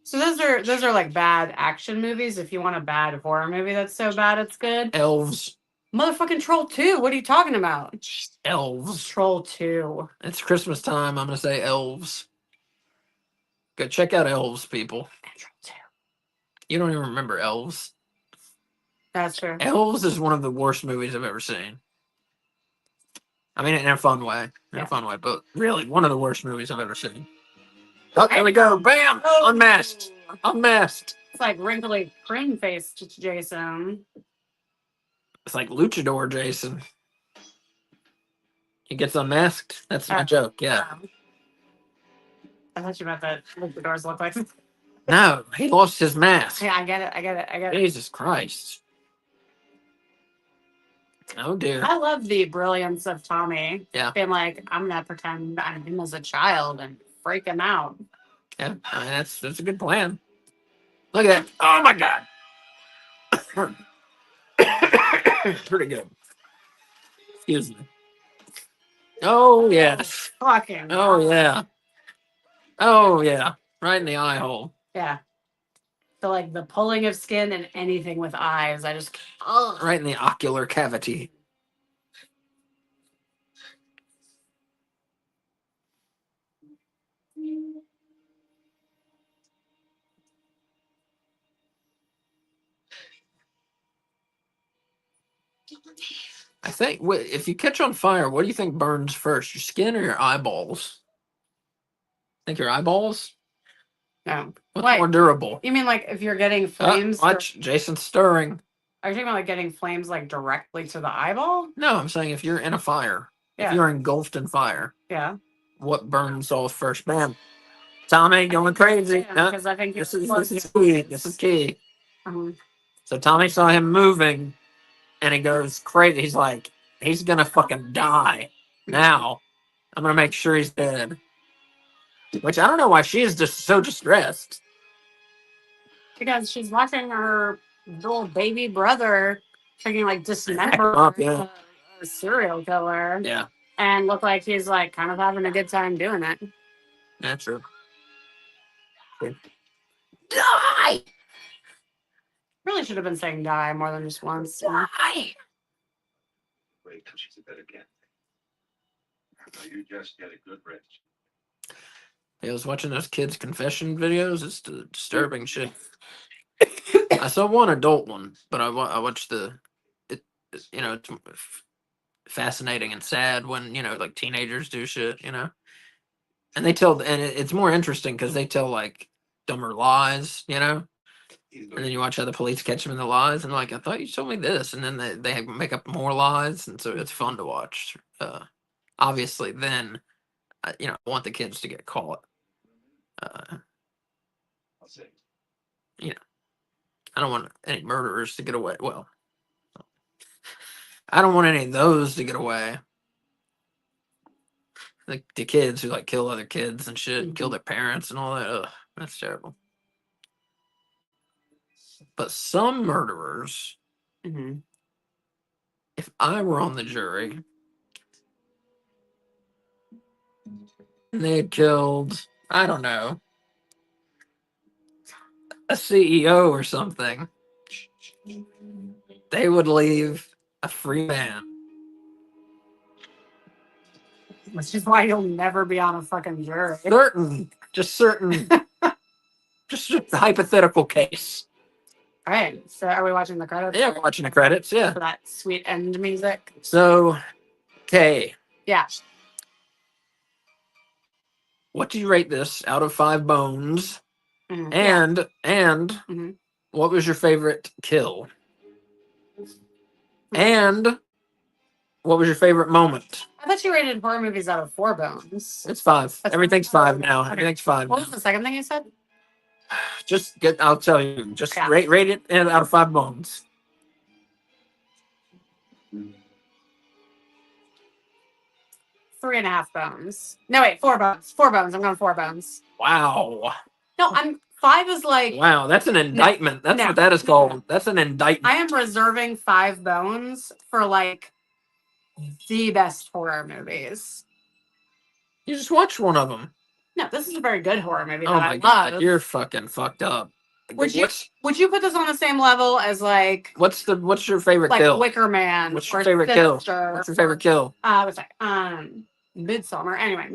[SPEAKER 2] So those are like bad action movies. If you want a bad horror movie that's so bad it's good.
[SPEAKER 1] Elves.
[SPEAKER 2] Motherfucking Troll 2. What are you talking about?
[SPEAKER 1] Elves.
[SPEAKER 2] Troll 2.
[SPEAKER 1] It's Christmas time. I'm gonna say elves. Go check out Elves, people.
[SPEAKER 2] Troll 2.
[SPEAKER 1] You don't even remember Elves.
[SPEAKER 2] That's true.
[SPEAKER 1] Elves is one of the worst movies I've ever seen. I mean, in a fun way. But really, one of the worst movies I've ever seen. Oh, there we go. Bam! Unmasked. Unmasked.
[SPEAKER 2] It's like wrinkly cream faced Jason.
[SPEAKER 1] It's like Luchador Jason. He gets unmasked. That's my joke, yeah.
[SPEAKER 2] I thought you meant that Luchadors look like.
[SPEAKER 1] No, he lost his mask.
[SPEAKER 2] Yeah, I get it.
[SPEAKER 1] Jesus Christ. Oh dear.
[SPEAKER 2] I love the brilliance of Tommy.
[SPEAKER 1] Yeah.
[SPEAKER 2] Being like, I'm gonna pretend I'm him as a child and freak him out.
[SPEAKER 1] Yeah, I mean, that's a good plan. Look at that. Oh my God. Pretty good. Excuse me. Oh yes.
[SPEAKER 2] Fucking.
[SPEAKER 1] Oh yeah. Oh yeah. Right in the eye hole.
[SPEAKER 2] Yeah. So like the pulling of skin and anything with eyes, I just.
[SPEAKER 1] Right in the ocular cavity. I think if you catch on fire, what do you think burns first, your skin or your eyeballs? Think your eyeballs?
[SPEAKER 2] No.
[SPEAKER 1] What's
[SPEAKER 2] Wait.
[SPEAKER 1] more durable?
[SPEAKER 2] You mean like if you're getting flames?
[SPEAKER 1] Watch, Jason's stirring.
[SPEAKER 2] Are you talking about like getting flames like directly to the eyeball?
[SPEAKER 1] No, I'm saying if you're in a fire, if
[SPEAKER 2] Yeah.
[SPEAKER 1] you're engulfed in fire,
[SPEAKER 2] Yeah.
[SPEAKER 1] what burns off first? Bam. Tommy going crazy.
[SPEAKER 2] Because I think
[SPEAKER 1] This is key. This is key.
[SPEAKER 2] Um,
[SPEAKER 1] So Tommy saw him moving, and he goes crazy. He's like, he's gonna fucking die now. I'm gonna make sure he's dead. Which I don't know why she is just so distressed.
[SPEAKER 2] because she's watching her little baby brother freaking like dismember
[SPEAKER 1] Up, yeah.
[SPEAKER 2] a serial killer
[SPEAKER 1] Yeah,
[SPEAKER 2] and look like he's like kind of having a good time doing it.
[SPEAKER 1] that's true. Die!
[SPEAKER 2] Really should have been saying die more than just once.
[SPEAKER 1] Die!
[SPEAKER 3] Wait till she's a better candidate. So you just get a good rest.
[SPEAKER 1] I was watching those kids' confession videos. It's disturbing shit. I saw one adult one, but I watched it's fascinating and sad when, like teenagers do shit, and they tell, and it's more interesting because they tell like dumber lies, and then you watch how the police catch them in the lies, and like, I thought you told me this, and then they make up more lies, and so it's fun to watch. Obviously, then I want the kids to get caught.
[SPEAKER 3] I'll say.
[SPEAKER 1] I don't want any murderers to get away. Well, I don't want any of those to get away. Like the kids who like kill other kids and shit, and kill their parents and all that. Ugh, that's terrible. But some murderers,
[SPEAKER 2] Mm-hmm.
[SPEAKER 1] if I were on the jury and they had killed, I don't know, a CEO or something, they would leave a free man.
[SPEAKER 2] Which is why you'll never be on a fucking jury.
[SPEAKER 1] Just a hypothetical case.
[SPEAKER 2] All right. So are we watching the credits?
[SPEAKER 1] Yeah, we're watching the credits. Yeah.
[SPEAKER 2] For that sweet end music.
[SPEAKER 1] So, okay,
[SPEAKER 2] Yeah.
[SPEAKER 1] what do you rate this out of 5 bones?
[SPEAKER 2] Mhm.
[SPEAKER 1] And
[SPEAKER 2] Mhm.
[SPEAKER 1] what was your favorite kill? And what was your favorite moment?
[SPEAKER 2] I thought you rated horror movies out of 4 bones.
[SPEAKER 1] It's 5.
[SPEAKER 2] That's
[SPEAKER 1] Everything's
[SPEAKER 2] fine.
[SPEAKER 1] 5 now.
[SPEAKER 2] Okay.
[SPEAKER 1] Everything's 5
[SPEAKER 2] What
[SPEAKER 1] now.
[SPEAKER 2] was the second thing you said?
[SPEAKER 1] I'll tell you. Just
[SPEAKER 2] Yeah.
[SPEAKER 1] rate it out of 5 bones.
[SPEAKER 2] 3.5 bones. No, wait, 4 bones. 4 bones. I'm going 4 bones.
[SPEAKER 1] Wow.
[SPEAKER 2] No, 5 is like
[SPEAKER 1] Wow, that's an indictment. That's
[SPEAKER 2] no.
[SPEAKER 1] what that is called. That's an indictment.
[SPEAKER 2] I am reserving 5 bones for like the best horror movies.
[SPEAKER 1] You just watched one of them.
[SPEAKER 2] No, this is a very good horror movie
[SPEAKER 1] Oh
[SPEAKER 2] that
[SPEAKER 1] my
[SPEAKER 2] I
[SPEAKER 1] god,
[SPEAKER 2] love.
[SPEAKER 1] you're fucking fucked up.
[SPEAKER 2] Would you put this on the same level as like
[SPEAKER 1] What's your favorite
[SPEAKER 2] like
[SPEAKER 1] kill?
[SPEAKER 2] Wicker Man?
[SPEAKER 1] What's your
[SPEAKER 2] or
[SPEAKER 1] favorite kill?
[SPEAKER 2] Sister?
[SPEAKER 1] What's your favorite kill?
[SPEAKER 2] What's that? Midsummer. Anyway,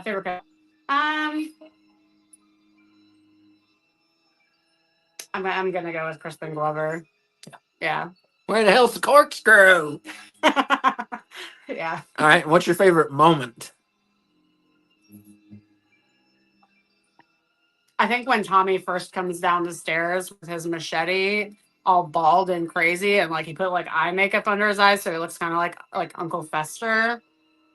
[SPEAKER 2] favorite kill. I'm gonna go with Crispin Glover. Yeah.
[SPEAKER 1] Where the hell's the corkscrew?
[SPEAKER 2] Yeah.
[SPEAKER 1] All right, what's your favorite moment?
[SPEAKER 2] I think when Tommy first comes down the stairs with his machete, all bald and crazy, and like he put like eye makeup under his eyes, so he looks kind of like Uncle Fester.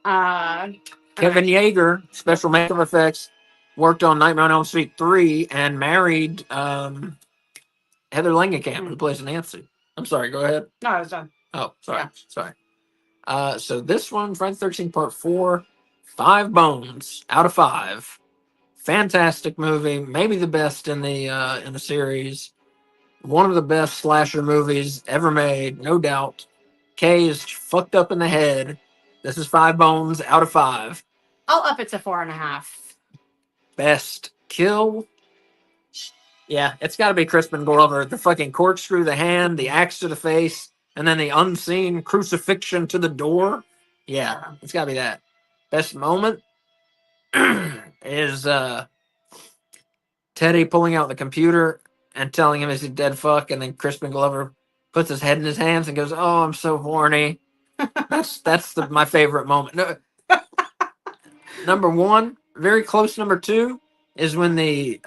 [SPEAKER 1] Kevin Yeager, special makeup effects, worked on Nightmare on Elm Street 3 and married Heather Langenkamp, who plays Nancy. I'm sorry, go ahead.
[SPEAKER 2] No, I was done.
[SPEAKER 1] Oh, sorry,
[SPEAKER 2] Yeah.
[SPEAKER 1] sorry. So this one, Friday 13 Part 4, 5 bones out of 5. Fantastic movie, maybe the best in the series. One of the best slasher movies ever made, no doubt. Kay is fucked up in the head. This is 5 bones out of 5.
[SPEAKER 2] I'll up it to 4.5.
[SPEAKER 1] Best kill. Yeah, it's got to be Crispin Glover. The fucking corkscrew, the hand, the axe to the face, and then the unseen crucifixion to the door. Yeah, it's got to be that. Best moment is Teddy pulling out the computer and telling him he's a dead fuck, and then Crispin Glover puts his head in his hands and goes, "Oh, I'm so horny." That's my favorite moment. No, number 1, very close. Number 2 is when the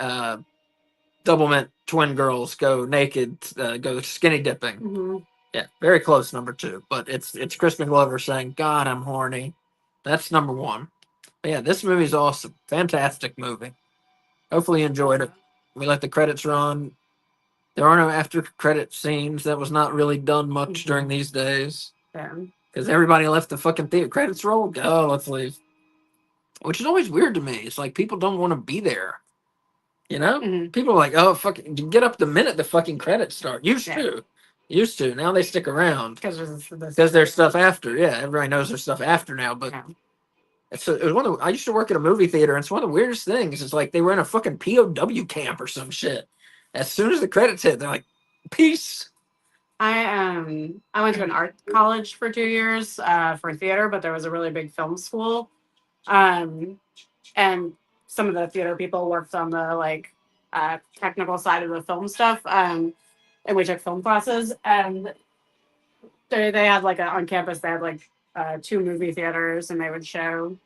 [SPEAKER 1] Doublemint twin girls go naked, go skinny dipping.
[SPEAKER 2] Mhm.
[SPEAKER 1] Yeah, very close number 2, but it's Crispin Glover saying, "God, I'm horny." That's number 1. But yeah, this movie's awesome, fantastic movie. Hopefully you enjoyed it. We let the credits run. There are no after credit scenes. That was not really done much during these days
[SPEAKER 2] Yeah.
[SPEAKER 1] because everybody left the fucking theater. Credits roll. Go, let's leave. Which is always weird to me. It's like people don't want to be there. You know,
[SPEAKER 2] Mhm.
[SPEAKER 1] people are like, "Oh, fucking get up the minute the fucking credits start."
[SPEAKER 2] Yeah.
[SPEAKER 1] Used to. Now they stick around
[SPEAKER 2] Because
[SPEAKER 1] there's stuff after. Yeah, everybody knows there's stuff after now. But
[SPEAKER 2] Yeah.
[SPEAKER 1] it was one of I used to work at a movie theater, and it's one of the weirdest things. It's like they were in a fucking POW camp or some shit. As soon as the credits hit, they're like, "Peace."
[SPEAKER 2] I went to an art college for 2 years for theater, but there was a really big film school, and some of the theater people worked on the like technical side of the film stuff, and we took film classes, and they had like on campus they had like 2 movie theaters, and they would show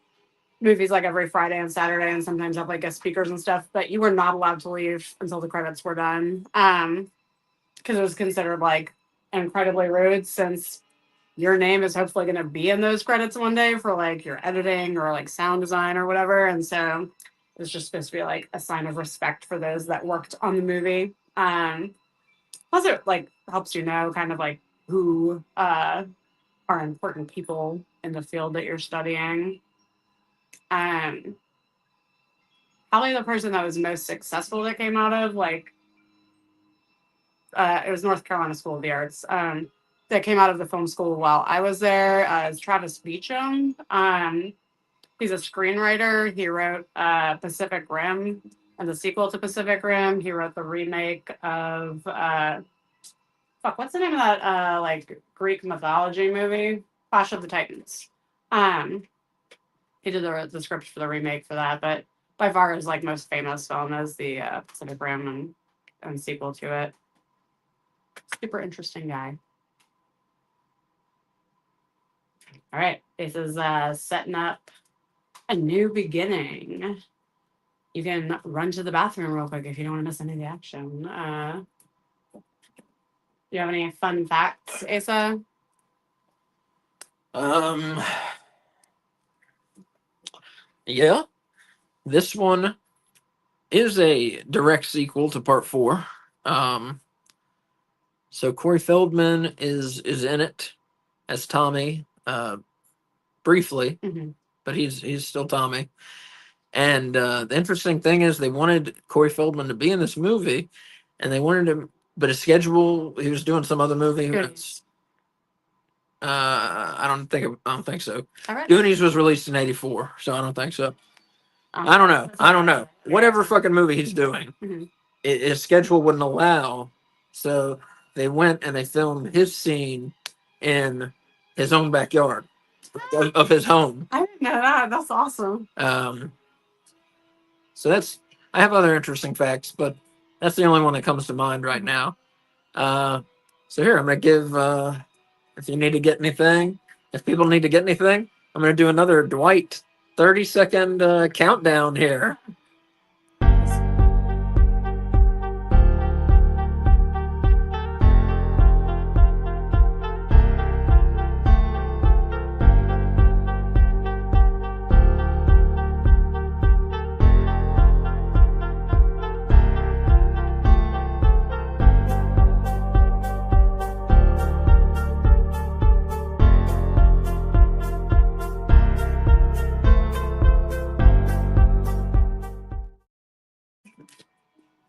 [SPEAKER 2] movies like every Friday and Saturday, and sometimes have like guest speakers and stuff. But you were not allowed to leave until the credits were done, because it was considered like incredibly rude, since your name is hopefully going to be in those credits one day for like your editing or like sound design or whatever. And so it's just supposed to be like a sign of respect for those that worked on the movie. Plus, it like helps you know kind of like who are important people in the field that you're studying. Um, Probably the person that was most successful that came out of like it was North Carolina School of the Arts. That came out of the film school while I was there is Travis Beacham. He's a screenwriter. He wrote Pacific Rim and the sequel to Pacific Rim. He wrote the remake of what's the name of that like Greek mythology movie? Clash of the Titans. Um, he did the script for the remake for that, but by far his like most famous film is the Pacific Rim and sequel to it. Super interesting guy. All right, this is setting up a new beginning. You can run to the bathroom real quick if you don't want to miss any of the action. Do you have any fun facts, Asa?
[SPEAKER 1] Yeah, this one is a direct sequel to part 4. So Corey Feldman is in it as Tommy, briefly,
[SPEAKER 2] Mm-hmm.
[SPEAKER 1] but he's still Tommy. And the interesting thing is, they wanted Corey Feldman to be in this movie, and they wanted him, but his schedule, he was doing some other movie.
[SPEAKER 2] Goonies.
[SPEAKER 1] I don't think so.
[SPEAKER 2] All right.
[SPEAKER 1] Goonies was released in '84, so I don't think so. I don't know. Whatever fucking movie he's doing,
[SPEAKER 2] Mhm.
[SPEAKER 1] his schedule wouldn't allow. So they went and they filmed his scene in his own backyard of his home.
[SPEAKER 2] I didn't know that. That's awesome.
[SPEAKER 1] So I have other interesting facts, but that's the only one that comes to mind right now. So here, I'm going to give, if you need to get anything, if people need to get anything, I'm going to do another Dwight 30-second countdown here.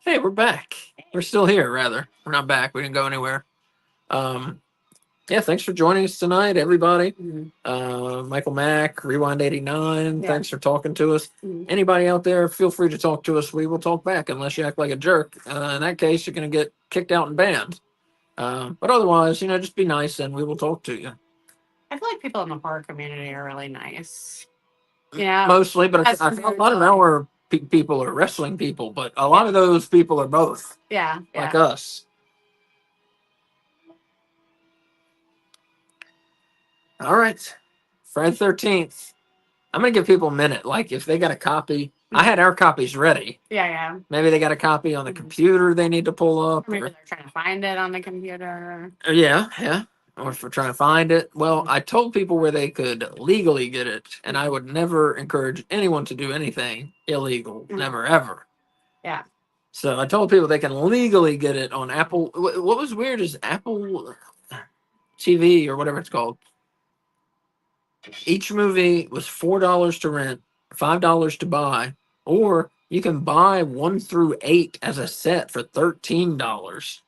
[SPEAKER 1] Hey, we're back. We're still here, rather. We're not back. We didn't go anywhere. Yeah, thanks for joining us tonight, everybody. Michael Mack, Rewind 89.
[SPEAKER 2] Yeah.
[SPEAKER 1] Thanks for talking to us. Anybody out there, feel free to talk to us. We will talk back unless you act like a jerk. In that case, you're going to get kicked out and banned. But otherwise, just be nice and we will talk to you.
[SPEAKER 2] I feel like people in the horror community are really nice. Yeah.
[SPEAKER 1] Mostly, but
[SPEAKER 2] As
[SPEAKER 1] I think a
[SPEAKER 2] compared
[SPEAKER 1] lot
[SPEAKER 2] to,
[SPEAKER 1] of
[SPEAKER 2] like-
[SPEAKER 1] our people are wrestling people, but a lot of those people are both,
[SPEAKER 2] Yeah.
[SPEAKER 1] like us. All right. Friday 13th. I'm going to give people a minute. Like, if they got a copy I had our copies ready.
[SPEAKER 2] Yeah, yeah.
[SPEAKER 1] Maybe they got a copy on the computer they need to pull up.
[SPEAKER 2] Or maybe they're trying to find it on the computer.
[SPEAKER 1] Yeah, yeah. Or if we're trying to find it. Well, I told people where they could legally get it, and I would never encourage anyone to do anything illegal. Never, ever.
[SPEAKER 2] Yeah.
[SPEAKER 1] So I told people they can legally get it on Apple. What was weird is Apple TV or whatever it's called. Each movie was $4 to rent, $5 to buy, or you can buy 1 through 8 as a set for $13.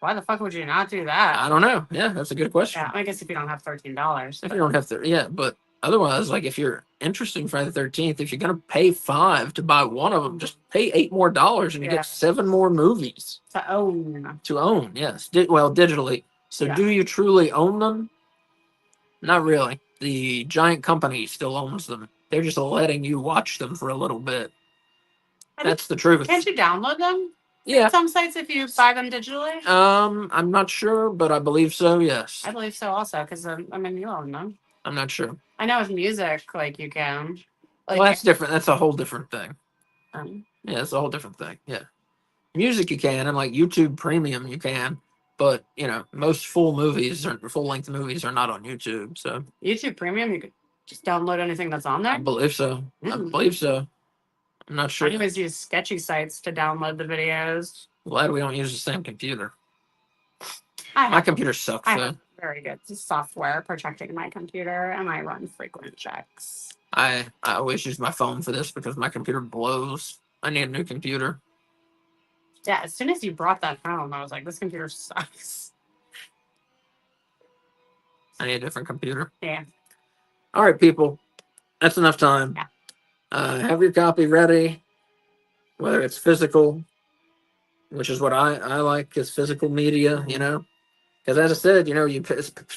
[SPEAKER 2] Why the fuck would you not do that?
[SPEAKER 1] I don't know. Yeah, that's a good question.
[SPEAKER 2] Yeah, I guess if you don't have $13.
[SPEAKER 1] If you don't have to, yeah, but otherwise, like if you're interested in Friday the 13th, if you're gonna pay 5 to buy one of them, just pay $8 more and you
[SPEAKER 2] Yeah.
[SPEAKER 1] get 7 more movies
[SPEAKER 2] To own.
[SPEAKER 1] to own. Yes, well, digitally. So,
[SPEAKER 2] Yeah.
[SPEAKER 1] do you truly own them? Not really. The giant company still owns them. They're just letting you watch them for a little bit. That's the truth.
[SPEAKER 2] Can't you download them?
[SPEAKER 1] Yeah.
[SPEAKER 2] Some sites if you buy them digitally.
[SPEAKER 1] I'm not sure, but I believe so. Yes.
[SPEAKER 2] I believe so also because I mean you own them.
[SPEAKER 1] I'm not sure.
[SPEAKER 2] I know with music like you can. Like,
[SPEAKER 1] Well, that's different. That's a whole different thing.
[SPEAKER 2] um,
[SPEAKER 1] Yeah, it's a whole different thing. Yeah. Music you can, and like YouTube Premium you can, but most full length movies are not on YouTube. So
[SPEAKER 2] YouTube Premium, you could just download anything that's on
[SPEAKER 1] I
[SPEAKER 2] there.
[SPEAKER 1] believe so. I
[SPEAKER 2] Mm.
[SPEAKER 1] believe so. I'm not
[SPEAKER 2] I
[SPEAKER 1] sure.
[SPEAKER 2] always use sketchy sites to download the videos.
[SPEAKER 1] Glad we don't use the same computer.
[SPEAKER 2] I
[SPEAKER 1] My
[SPEAKER 2] have,
[SPEAKER 1] computer sucks
[SPEAKER 2] I
[SPEAKER 1] though.
[SPEAKER 2] have very good software protecting my computer, and I run frequent checks.
[SPEAKER 1] I always use my phone for this because my computer blows. I need a new computer.
[SPEAKER 2] Yeah, as soon as you brought that home, I was like, this computer sucks.
[SPEAKER 1] I need a different computer.
[SPEAKER 2] Yeah.
[SPEAKER 1] All right, people. That's enough time.
[SPEAKER 2] Yeah.
[SPEAKER 1] Have your copy ready, whether it's physical, which is what I like, is physical media, Because as I said, you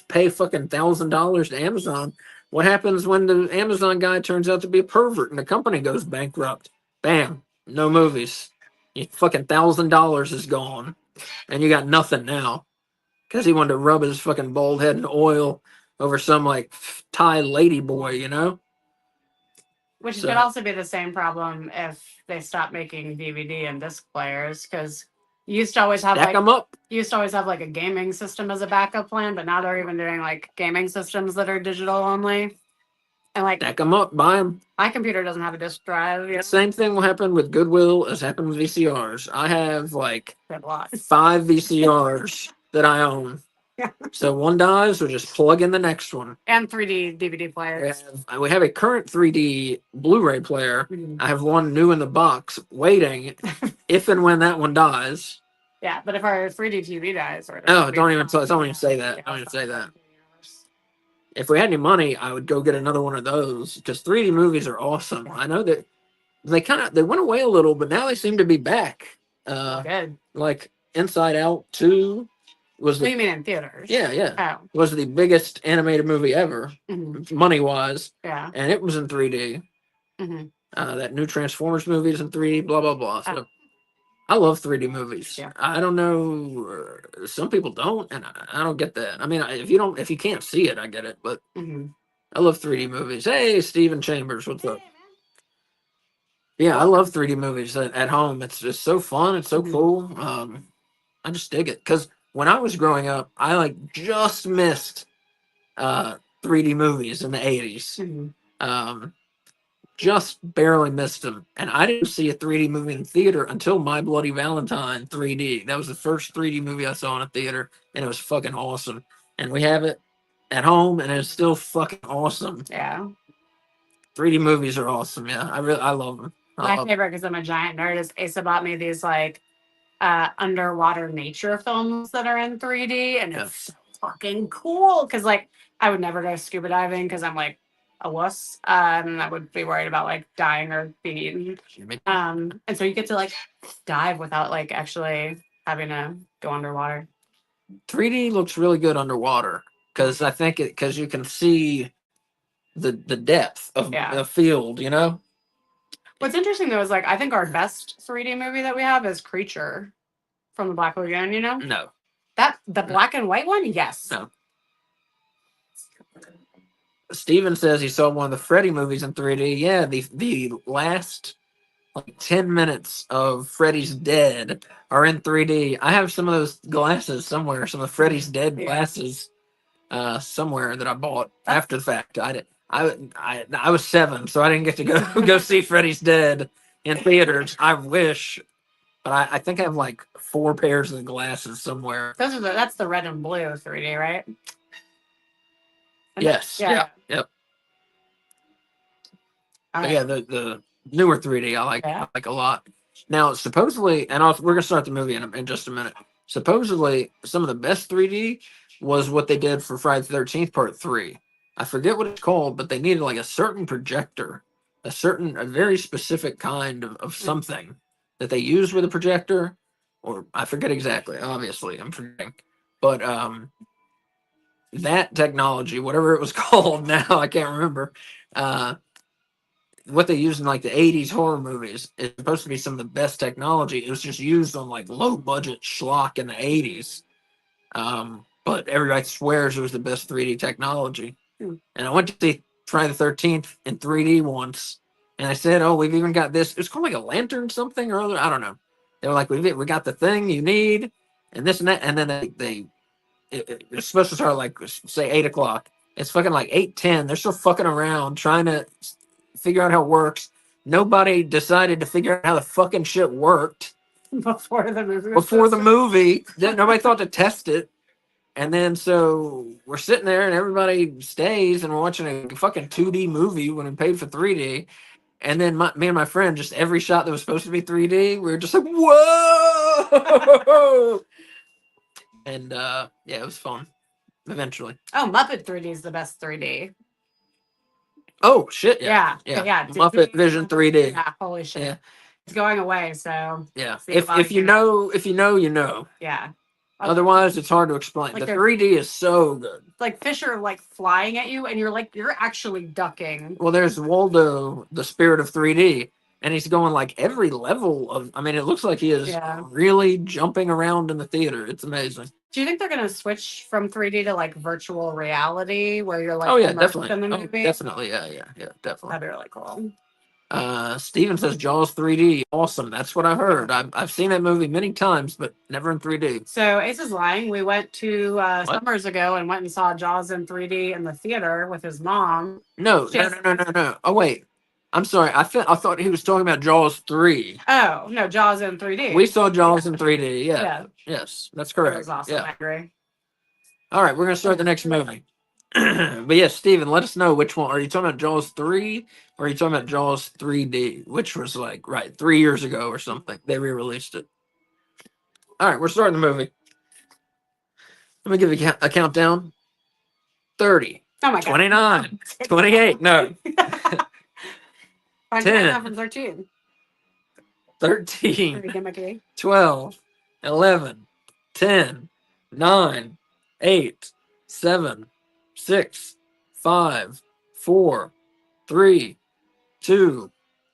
[SPEAKER 1] pay fucking $1,000 to Amazon. What happens when the Amazon guy turns out to be a pervert and the company goes bankrupt? Bam, no movies. Your fucking $1,000 is gone, and you got nothing now because he wanted to rub his fucking bald head in oil over some like Thai lady boy,
[SPEAKER 2] Which
[SPEAKER 1] So-
[SPEAKER 2] could also be the same problem if they stop making DVD and disc players, because you used to always have
[SPEAKER 1] Stack them up.
[SPEAKER 2] like a gaming system as a backup plan, but now they're even doing like gaming systems that are digital only. And like
[SPEAKER 1] Stack them up. Buy them.
[SPEAKER 2] my computer doesn't have a disk drive.
[SPEAKER 1] The same thing will happen with Goodwill as happened with VCRs. I have like
[SPEAKER 2] Good lot.
[SPEAKER 1] 5 VCRs that I own. So one dies, we'll just plug in the next one.
[SPEAKER 2] And 3D DVD
[SPEAKER 1] We
[SPEAKER 2] players.
[SPEAKER 1] have a current 3D Blu-ray player.
[SPEAKER 2] Mhm.
[SPEAKER 1] I have one new in the box waiting if and when that one dies.
[SPEAKER 2] Yeah, but if our 3D TV dies, or
[SPEAKER 1] Oh, don't even say that. Don't even say that. If we had any money, I would go get another one of those because 3D movies are awesome. I know that they went away a little, but now they seem to be back.
[SPEAKER 2] Good.
[SPEAKER 1] Like Inside Out 2 was
[SPEAKER 2] What do you mean in theaters?
[SPEAKER 1] yeah
[SPEAKER 2] Oh.
[SPEAKER 1] was the biggest animated movie ever,
[SPEAKER 2] Mhm.
[SPEAKER 1] money wise,
[SPEAKER 2] Yeah.
[SPEAKER 1] and it was in 3D.
[SPEAKER 2] Hmm.
[SPEAKER 1] That new Transformers movie is in 3D. Blah blah blah. So I love 3D movies.
[SPEAKER 2] Yeah.
[SPEAKER 1] I don't know. Some people don't, and I don't get that. I mean, if you can't see it, I get it. But
[SPEAKER 2] Hmm.
[SPEAKER 1] I love 3D movies. Hey, Steven Chambers, what's up? Yeah, I love 3D movies at home. It's just so fun. It's so
[SPEAKER 2] Mhm.
[SPEAKER 1] cool. I just dig it because when I was growing up, I like just missed 3D movies in the 80s.
[SPEAKER 2] Hmm.
[SPEAKER 1] Just barely missed them. And I didn't see a 3D movie in theater until My Bloody Valentine 3D. That was the first 3D movie I saw in a theater, and it was fucking awesome. And we have it at home, and it's still fucking awesome.
[SPEAKER 2] Yeah.
[SPEAKER 1] 3D movies are awesome. Yeah, I love them.
[SPEAKER 2] My favorite, because I'm a giant nerd, is Asa bought me these like underwater nature films that are in 3D, and it's so fucking cool. Because like I would never go scuba diving because I'm like a wuss, and I would be worried about like dying or being eaten. And so you get to like dive without like actually having to go underwater.
[SPEAKER 1] 3D looks really good underwater because I think because you can see the depth of
[SPEAKER 2] Yeah.
[SPEAKER 1] the field.
[SPEAKER 2] What's interesting though is like I think our best 3D movie that we have is Creature from the Black Lagoon.
[SPEAKER 1] No.
[SPEAKER 2] That the black and white one, yes.
[SPEAKER 1] No. Steven says he saw one of the Freddy movies in 3D. Yeah, the last like 10 minutes of Freddy's Dead are in 3D. I have some of those glasses somewhere, some of Freddy's Dead
[SPEAKER 2] Yeah.
[SPEAKER 1] glasses somewhere that I bought after the fact. I was 7, so I didn't get to go see Freddy's Dead in theaters. I wish, but I think I have like 4 pairs of glasses somewhere.
[SPEAKER 2] That's the red and blue 3D, right?
[SPEAKER 1] Yes.
[SPEAKER 2] Yeah.
[SPEAKER 1] Yep.
[SPEAKER 2] All
[SPEAKER 1] But
[SPEAKER 2] right.
[SPEAKER 1] yeah, the newer 3D I
[SPEAKER 2] Yeah.
[SPEAKER 1] like a lot. Now, supposedly, and we're gonna start the movie in just a minute. Supposedly, some of the best 3D was what they did for Friday the 13th Part 3. I forget what it's called, but they needed like a certain projector, a very specific kind of something that they used with a projector, or I forget exactly. Obviously, I'm forgetting, but that technology, whatever it was called, now I can't remember. What they used in like the 80s horror movies is supposed to be some of the best technology. It was just used on like low budget schlock in the 80s. But everybody swears it was the best 3D technology.
[SPEAKER 2] Hmm.
[SPEAKER 1] And I went to see Friday the 13th in 3D once, and I said, "Oh, we've even got this. It's called like a lantern something or other. I don't know." They were like, "We got the thing you need, and this and that." And then it's supposed to start like say 8 o'clock. It's fucking like 8:10. They're still fucking around trying to figure out how it works. Nobody decided to figure out how the fucking shit worked
[SPEAKER 2] Before the movie.
[SPEAKER 1] before the movie. Nobody thought to test it. And then so we're sitting there and everybody stays and we're watching a fucking 2D movie when we paid for 3D. And then me and my friend, just every shot that was supposed to be 3D, we were just like, whoa! And yeah, it was fun. Eventually.
[SPEAKER 2] Oh, Muppet 3D is the best 3D.
[SPEAKER 1] Oh shit! Yeah,
[SPEAKER 2] Yeah.
[SPEAKER 1] Muppet Vision 3D.
[SPEAKER 2] Yeah, holy shit.
[SPEAKER 1] Yeah,
[SPEAKER 2] It's going away, so
[SPEAKER 1] yeah.
[SPEAKER 2] see a lot
[SPEAKER 1] If
[SPEAKER 2] of
[SPEAKER 1] you
[SPEAKER 2] kids.
[SPEAKER 1] know, you know.
[SPEAKER 2] Yeah.
[SPEAKER 1] Otherwise, it's hard to explain.
[SPEAKER 2] Like
[SPEAKER 1] The
[SPEAKER 2] they're-
[SPEAKER 1] 3D is so good.
[SPEAKER 2] Like fish are like flying at you, and you're actually ducking.
[SPEAKER 1] Well, there's Waldo, the spirit of 3D, and he's going like every level of. I mean, it looks like he is
[SPEAKER 2] Yeah.
[SPEAKER 1] really jumping around in the theater. It's amazing.
[SPEAKER 2] Do you think they're gonna switch from 3D to like virtual reality, where you're like
[SPEAKER 1] Oh yeah,
[SPEAKER 2] immersed
[SPEAKER 1] definitely.
[SPEAKER 2] in the
[SPEAKER 1] Oh,
[SPEAKER 2] movie?
[SPEAKER 1] definitely. Yeah, definitely.
[SPEAKER 2] That'd be really cool.
[SPEAKER 1] Steven says Jaws 3D, awesome. That's what I heard. I've seen that movie many times, but never in 3D.
[SPEAKER 2] So Ace is lying. We went to
[SPEAKER 1] What?
[SPEAKER 2] summers ago and went and saw Jaws in 3D in the theater with his mom.
[SPEAKER 1] No. Oh wait, I'm sorry. I thought he was talking about Jaws 3.
[SPEAKER 2] Oh no, Jaws in 3D.
[SPEAKER 1] We saw Jaws in 3D. Yeah.
[SPEAKER 2] Yeah.
[SPEAKER 1] Yes, that's
[SPEAKER 2] That
[SPEAKER 1] correct.
[SPEAKER 2] was awesome.
[SPEAKER 1] Yeah.
[SPEAKER 2] I agree.
[SPEAKER 1] All right, we're gonna start the next movie. But yes, Steven, let us know which one. Are you talking about Jaws 3 or are you talking about Jaws 3D, which was like 3 years ago or something? They re-released it. All right, we're starting the movie. Let me give you a countdown. 30,
[SPEAKER 2] Oh my god.
[SPEAKER 1] 29, 28, no,
[SPEAKER 2] Find
[SPEAKER 1] 10.
[SPEAKER 2] out from 13.
[SPEAKER 1] 13,
[SPEAKER 2] Gimmicky.
[SPEAKER 1] 12, 11, 10, 9, 8, 7, 6, 5, 4, 3, 2,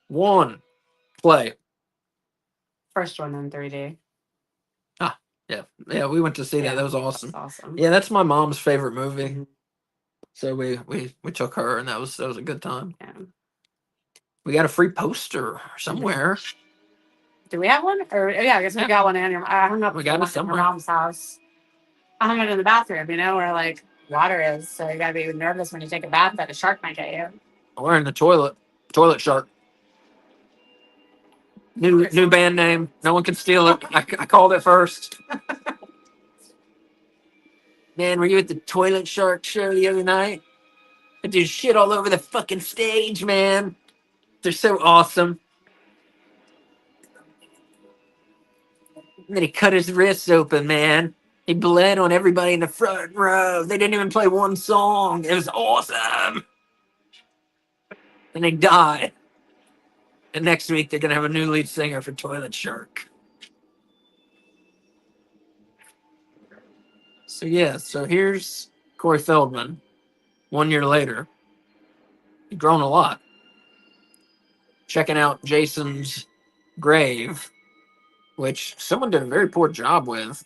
[SPEAKER 1] 1. Play.
[SPEAKER 2] First one in 3D.
[SPEAKER 1] Yeah, we went to see
[SPEAKER 2] Yeah,
[SPEAKER 1] that. That was awesome.
[SPEAKER 2] That's awesome.
[SPEAKER 1] Yeah, that's my mom's favorite movie.
[SPEAKER 2] Mhm.
[SPEAKER 1] So we took her, and that was a good time.
[SPEAKER 2] Yeah.
[SPEAKER 1] We got a free poster somewhere.
[SPEAKER 2] Do we have one? Or yeah, I guess we got one in your. I hung up.
[SPEAKER 1] We got it
[SPEAKER 2] one in
[SPEAKER 1] somewhere.
[SPEAKER 2] your mom's house. I hung it in the bathroom. You know where like water is, so you gotta be nervous when you take a bath that a shark might get you.
[SPEAKER 1] We're in the toilet shark. New band name. No one can steal it. I called it first. Man, were you at the Toilet Shark show the other night? I do shit all over the fucking stage, man. They're so awesome. And then he cut his wrists open, man. He bled on everybody in the front row. They didn't even play one song. It was awesome. And they died. And next week they're gonna have a new lead singer for Toilet Shark. So yeah, so here's Corey Feldman. 1 year later. He's grown a lot. Checking out Jason's grave, which someone did a very poor job with.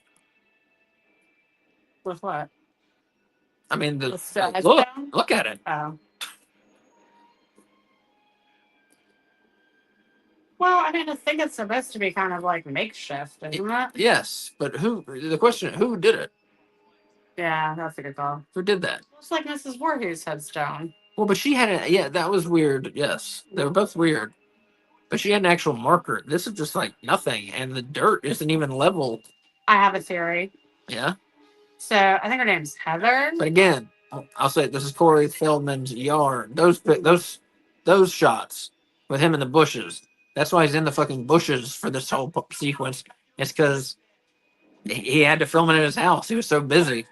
[SPEAKER 2] With what?
[SPEAKER 1] I mean,
[SPEAKER 2] The stone?
[SPEAKER 1] look at it.
[SPEAKER 2] Oh. Well, I mean, I think it's supposed to be kind of like makeshift, isn't it?
[SPEAKER 1] Yes, but the question, who did it?
[SPEAKER 2] Yeah, that's a good call.
[SPEAKER 1] Who did that?
[SPEAKER 2] It's like Mrs. Voorhees' headstone.
[SPEAKER 1] Well, but she had yeah, that was weird. Yes, they were both weird. But she had an actual marker. This is just like nothing, and the dirt isn't even level.
[SPEAKER 2] I have a theory.
[SPEAKER 1] Yeah.
[SPEAKER 2] So I think her name's Heather.
[SPEAKER 1] But again, I'll say it, this is Corey Feldman's yarn. Those shots with him in the bushes. That's why he's in the fucking bushes for this whole sequence. It's because he had to film it in his house. He was so busy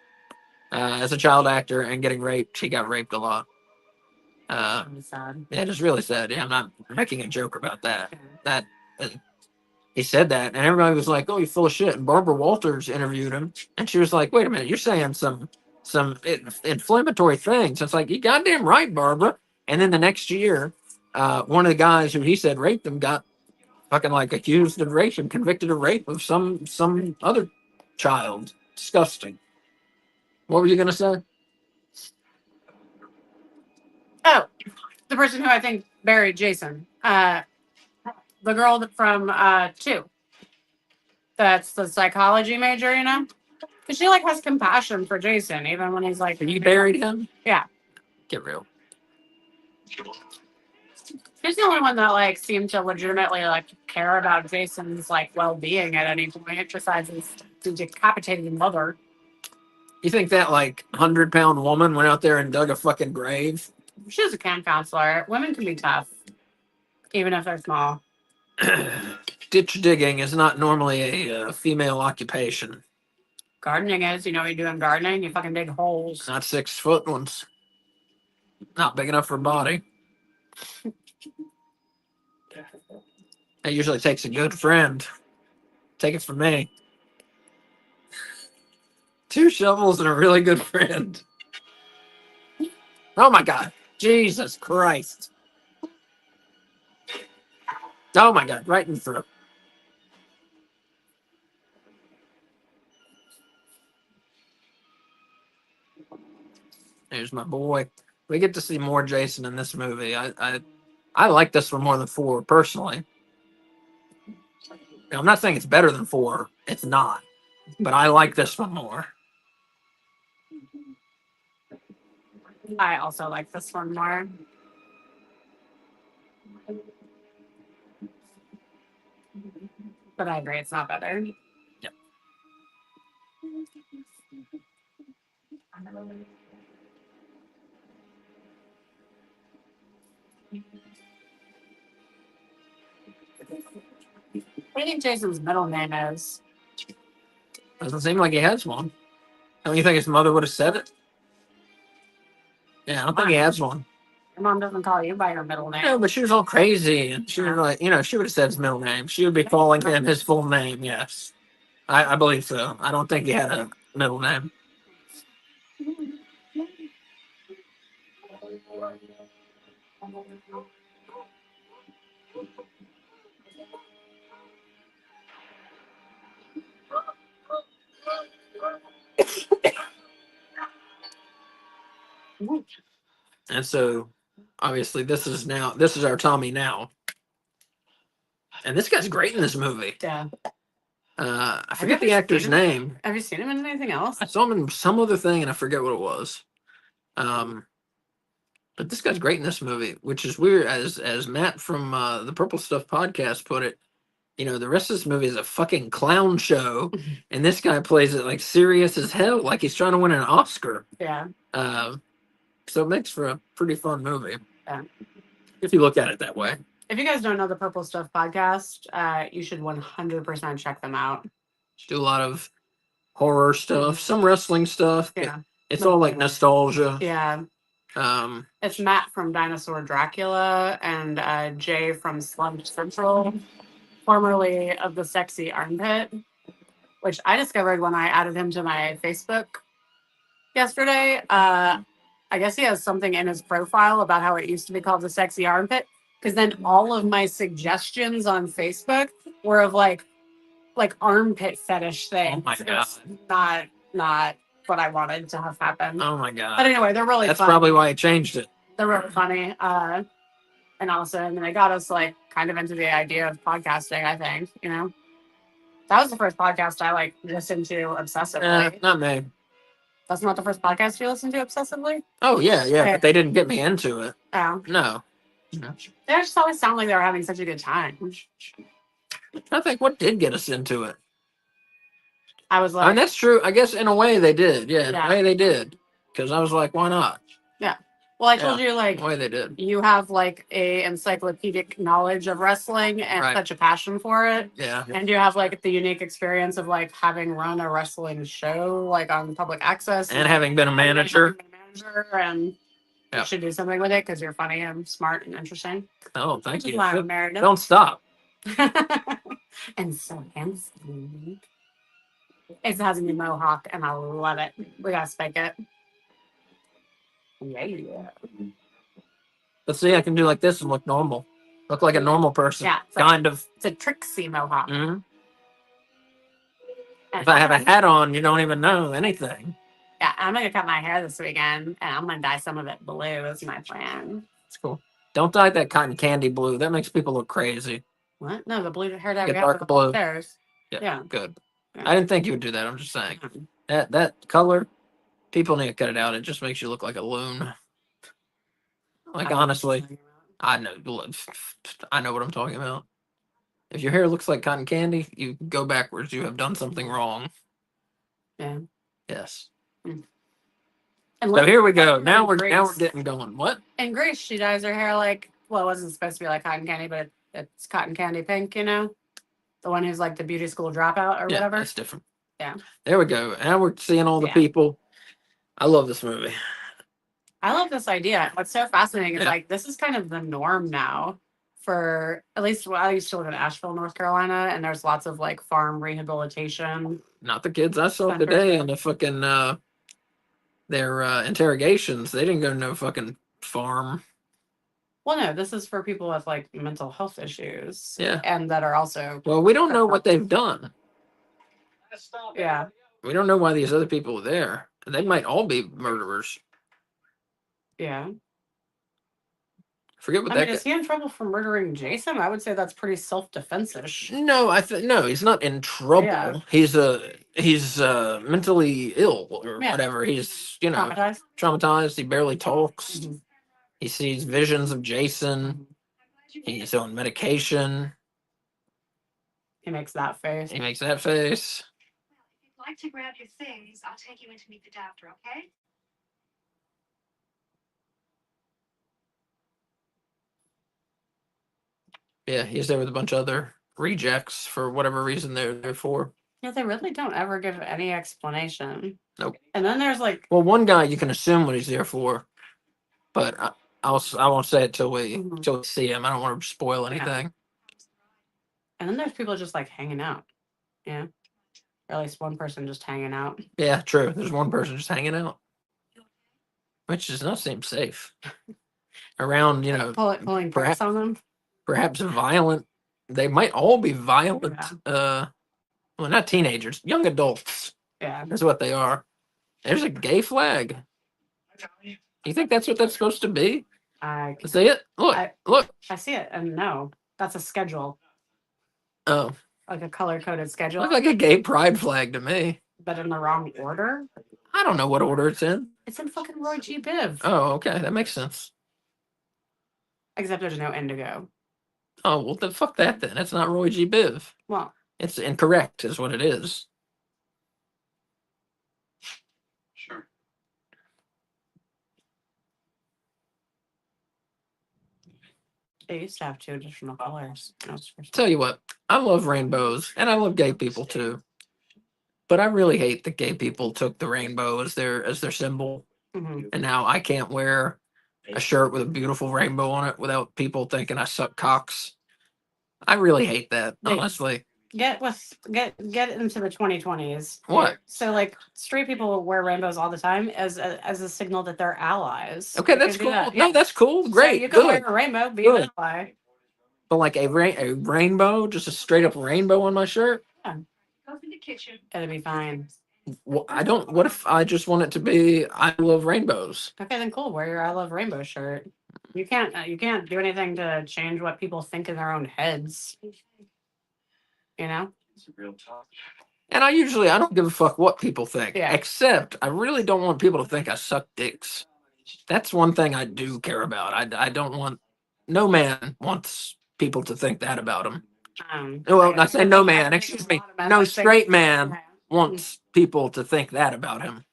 [SPEAKER 1] as a child actor and getting raped. He got raped a lot.
[SPEAKER 2] I'm sad.
[SPEAKER 1] Yeah, it's really sad. Yeah, I'm not making a joke about that. That he said that, and everybody was like, "Oh, you're full of shit." And Barbara Walters interviewed him, and she was like, "Wait a minute, you're saying some inflammatory things." It's like, you goddamn right, Barbara. And then the next year, one of the guys who he said raped him got fucking like accused of rape and convicted of rape of some other child. Disgusting. What were you gonna say?
[SPEAKER 2] Oh, the person who I think buried Jason. The girl from 2. That's the psychology major, you know? Because she like has compassion for Jason, even when he's like.
[SPEAKER 1] You buried him?
[SPEAKER 2] Yeah.
[SPEAKER 1] Get real.
[SPEAKER 2] She's the only one that like seemed to legitimately like care about Jason's like well-being at any point, besides his decapitated mother.
[SPEAKER 1] You think that like 100-pound woman went out there and dug a fucking grave?
[SPEAKER 2] She was a camp counselor. Women can be tough, even if they're small.
[SPEAKER 1] Ditch digging is not normally a female occupation.
[SPEAKER 2] Gardening is, you know what you do in gardening? You fucking dig holes.
[SPEAKER 1] Not 6-foot ones. Not big enough for a body. It usually takes a good friend. Take it from me. 2 shovels and a really good friend. Oh my God. Jesus Christ. Oh my God. Right in the throat. There's my boy. We get to see more Jason in this movie. I like this one more than 4 personally. Now, I'm not saying it's better than 4. It's not. But I like this one more.
[SPEAKER 2] I also like this one more. But I agree, it's not better.
[SPEAKER 1] Yep.
[SPEAKER 2] What do you think Jason's middle name is?
[SPEAKER 1] Doesn't seem like he has one. Don't you think his mother would have said it? Yeah, I don't think he has one.
[SPEAKER 2] Your mom doesn't call you by your middle name.
[SPEAKER 1] No, but she was all crazy, and she was like, she would have said his middle name. She would be calling him his full name. Yes, I believe so. I don't think he had a middle name. And so, obviously, this is our Tommy now, and this guy's great in this movie.
[SPEAKER 2] Yeah.
[SPEAKER 1] I forget the actor's name.
[SPEAKER 2] Have you seen him in anything else?
[SPEAKER 1] I saw him in some other thing, and I forget what it was. But this guy's great in this movie, which is weird. As Matt from the Purple Stuff podcast put it, the rest of this movie is a fucking clown show, and this guy plays it like serious as hell, like he's trying to win an Oscar.
[SPEAKER 2] Yeah.
[SPEAKER 1] So it makes for a pretty fun movie.
[SPEAKER 2] Yeah.
[SPEAKER 1] If you look at it that way.
[SPEAKER 2] If you guys don't know the Purple Stuff podcast, you should 100% check them out.
[SPEAKER 1] Do a lot of horror stuff, some wrestling stuff.
[SPEAKER 2] Yeah.
[SPEAKER 1] It's all like nostalgia.
[SPEAKER 2] Yeah. It's Matt from Dinosaur Dracula and Jay from Slum Central, formerly of the Sexy Armpit, which I discovered when I added him to my Facebook yesterday. I guess he has something in his profile about how it used to be called the Sexy Armpit, because then all of my suggestions on Facebook were of like armpit fetish things.
[SPEAKER 1] Oh my God.
[SPEAKER 2] Not what I wanted to have happen.
[SPEAKER 1] Oh my
[SPEAKER 2] But
[SPEAKER 1] god.
[SPEAKER 2] anyway, they're really
[SPEAKER 1] That's
[SPEAKER 2] fun.
[SPEAKER 1] probably why he changed it.
[SPEAKER 2] They're really funny. And also, I mean, they got us like kind of into the idea of podcasting, I think, you know. That was the first podcast I like listened to obsessively.
[SPEAKER 1] Not me.
[SPEAKER 2] That's not the first podcast you listened to obsessively?
[SPEAKER 1] Oh yeah,
[SPEAKER 2] Okay.
[SPEAKER 1] but they didn't get me into it.
[SPEAKER 2] Oh.
[SPEAKER 1] No.
[SPEAKER 2] They just always sound like they were having such a good time.
[SPEAKER 1] I think what did get us into it.
[SPEAKER 2] I was
[SPEAKER 1] I mean,
[SPEAKER 2] like,
[SPEAKER 1] that's true. I guess in a way they did. Yeah, in
[SPEAKER 2] Yeah.
[SPEAKER 1] a way they did. Because I was like, why not?
[SPEAKER 2] well, I told you,
[SPEAKER 1] In
[SPEAKER 2] like,
[SPEAKER 1] a way they did.
[SPEAKER 2] you have like a encyclopedic knowledge of wrestling and
[SPEAKER 1] Right.
[SPEAKER 2] such a passion for it.
[SPEAKER 1] Yeah.
[SPEAKER 2] And you have like the unique experience of like having run a wrestling show like on public access
[SPEAKER 1] And having been a manager.
[SPEAKER 2] and
[SPEAKER 1] Yeah.
[SPEAKER 2] you should do something with it because you're funny and smart and interesting.
[SPEAKER 1] Oh, thank
[SPEAKER 2] Which is
[SPEAKER 1] you.
[SPEAKER 2] why I married him.
[SPEAKER 1] Don't stop.
[SPEAKER 2] And so handsome. It has a new mohawk and I love it. We gotta spike it. Yeah.
[SPEAKER 1] But see, I can do like this and look normal. Look like a normal person.
[SPEAKER 2] Yeah, it's like-
[SPEAKER 1] Kind of.
[SPEAKER 2] It's a Trixie mohawk.
[SPEAKER 1] hmm
[SPEAKER 2] And
[SPEAKER 1] If I have a hat on, you don't even know anything.
[SPEAKER 2] Yeah, I'm gonna cut my hair this weekend and I'm gonna dye some of it blue is my plan.
[SPEAKER 1] It's cool. Don't dye that cotton candy blue. That makes people look crazy.
[SPEAKER 2] What? No, the blue hair dye
[SPEAKER 1] Get
[SPEAKER 2] we
[SPEAKER 1] dark
[SPEAKER 2] have
[SPEAKER 1] blue.
[SPEAKER 2] upstairs.
[SPEAKER 1] Yeah.
[SPEAKER 2] Yeah.
[SPEAKER 1] Good.
[SPEAKER 2] Yeah.
[SPEAKER 1] I didn't think you would do that. I'm just saying.
[SPEAKER 2] Mhm.
[SPEAKER 1] That color, people need to cut it out. It just makes you look like a loon. Like honestly, I know what I'm talking about. If your hair looks like cotton candy, you go backwards. You have done something wrong.
[SPEAKER 2] Yeah.
[SPEAKER 1] Yes.
[SPEAKER 2] And
[SPEAKER 1] So here we go.
[SPEAKER 2] like
[SPEAKER 1] Now we're
[SPEAKER 2] Grace.
[SPEAKER 1] getting going. What?
[SPEAKER 2] In Grace, she dyes her hair like, well, it wasn't supposed to be like cotton candy, but it's cotton candy pink, you know? The one who's like the beauty school dropout or
[SPEAKER 1] Yeah,
[SPEAKER 2] whatever.
[SPEAKER 1] that's different.
[SPEAKER 2] Yeah.
[SPEAKER 1] There we go. Now we're seeing all the
[SPEAKER 2] Yeah.
[SPEAKER 1] people. I love this movie.
[SPEAKER 2] I love this idea. What's so fascinating is
[SPEAKER 1] Yeah.
[SPEAKER 2] like this is kind of the norm now for at least I used to live in Asheville, North Carolina, and there's lots of like farm rehabilitation.
[SPEAKER 1] Not the kids I saw
[SPEAKER 2] Centers,
[SPEAKER 1] today
[SPEAKER 2] yeah.
[SPEAKER 1] in the fucking their interrogations. They didn't go to no fucking farm.
[SPEAKER 2] Well, no, this is for people with like mental health issues.
[SPEAKER 1] Yeah.
[SPEAKER 2] And that are also
[SPEAKER 1] Well, we don't know what they've done.
[SPEAKER 2] yeah.
[SPEAKER 1] We don't know why these other people are there. They might all be murderers.
[SPEAKER 2] Yeah.
[SPEAKER 1] Forget what
[SPEAKER 2] I
[SPEAKER 1] that
[SPEAKER 2] mean,
[SPEAKER 1] guy.
[SPEAKER 2] is he in trouble for murdering Jason? I would say that's pretty self-defense-ish.
[SPEAKER 1] No, no, he's not in trouble.
[SPEAKER 2] Yeah.
[SPEAKER 1] He's mentally ill or
[SPEAKER 2] Yeah.
[SPEAKER 1] whatever. He's
[SPEAKER 2] Traumatized.
[SPEAKER 1] traumatized. He barely talks.
[SPEAKER 2] Mhm.
[SPEAKER 1] He sees visions of Jason. He's on medication.
[SPEAKER 2] He makes that face.
[SPEAKER 1] He makes that face.
[SPEAKER 4] If you'd like to grab your things, I'll take you in to meet the doctor, okay?
[SPEAKER 1] Yeah, he's there with a bunch of other rejects for whatever reason they're there for.
[SPEAKER 2] Yeah, they really don't ever give any explanation.
[SPEAKER 1] Nope.
[SPEAKER 2] And then there's like
[SPEAKER 1] Well, one guy you can assume what he's there for, but I won't say it till we
[SPEAKER 2] Mhm.
[SPEAKER 1] see him. I don't want to spoil
[SPEAKER 2] Yeah.
[SPEAKER 1] anything.
[SPEAKER 2] and then there's people just like hanging out. Yeah. Or at least one person just hanging out.
[SPEAKER 1] Yeah, true. There's one person just hanging out, which does not seem safe. Around,
[SPEAKER 2] Pulling
[SPEAKER 1] perhaps
[SPEAKER 2] bricks on them.
[SPEAKER 1] perhaps violent. They might all be violent.
[SPEAKER 2] Yeah.
[SPEAKER 1] Well, not teenagers, young adults.
[SPEAKER 2] Yeah.
[SPEAKER 1] That's what they are. There's a gay flag. You think that's what that's supposed to be?
[SPEAKER 2] I
[SPEAKER 1] See it? Look, look.
[SPEAKER 2] see it and no. That's a schedule.
[SPEAKER 1] Oh,
[SPEAKER 2] Like a color coded schedule.
[SPEAKER 1] look like a gay pride flag to me.
[SPEAKER 2] But in the wrong order.
[SPEAKER 1] I don't know what order it's in.
[SPEAKER 2] It's in fucking Roy G. Biv.
[SPEAKER 1] Oh, okay, that makes sense.
[SPEAKER 2] Except there's no indigo.
[SPEAKER 1] Oh, well, then fuck that then. That's not Roy G. Biv.
[SPEAKER 2] Well,
[SPEAKER 1] It's incorrect, is what it is.
[SPEAKER 5] Sure.
[SPEAKER 2] they used to have 2 additional colors.
[SPEAKER 1] Tell you what, I love rainbows, and I love gay people too. But I really hate that gay people took the rainbow as their symbol,
[SPEAKER 2] Mm-hmm.
[SPEAKER 1] and now I can't wear a shirt with a beautiful rainbow on it without people thinking I suck cocks. I really hate that,
[SPEAKER 2] They-
[SPEAKER 1] honestly.
[SPEAKER 2] Get into the 2020s.
[SPEAKER 1] What?
[SPEAKER 2] So like straight people wear rainbows all the time as a signal that they're allies.
[SPEAKER 1] Okay,
[SPEAKER 2] You
[SPEAKER 1] that's
[SPEAKER 2] can do
[SPEAKER 1] cool.
[SPEAKER 2] that.
[SPEAKER 1] No,
[SPEAKER 2] Yeah.
[SPEAKER 1] that's cool.
[SPEAKER 2] So
[SPEAKER 1] Great,
[SPEAKER 2] you can
[SPEAKER 1] good.
[SPEAKER 2] wear a rainbow, be
[SPEAKER 1] Good.
[SPEAKER 2] an ally.
[SPEAKER 1] But like a rainbow, just a straight up rainbow on my shirt.
[SPEAKER 4] Go to the kitchen.
[SPEAKER 2] It'll be fine.
[SPEAKER 1] I don't. What if I just want it to be I love rainbows?
[SPEAKER 2] Okay, then cool. Wear your I love rainbow shirt. You can't do anything to change what people think in their own heads. You know?
[SPEAKER 3] It's a real tough.
[SPEAKER 1] And I don't give a fuck what people think.
[SPEAKER 2] Yeah.
[SPEAKER 1] Except I really don't want people to think I suck dicks. That's one thing I do care about. I don't want. No man wants people to think that about him. Well, I say no man. Excuse me. No straight man wants people to think that about him.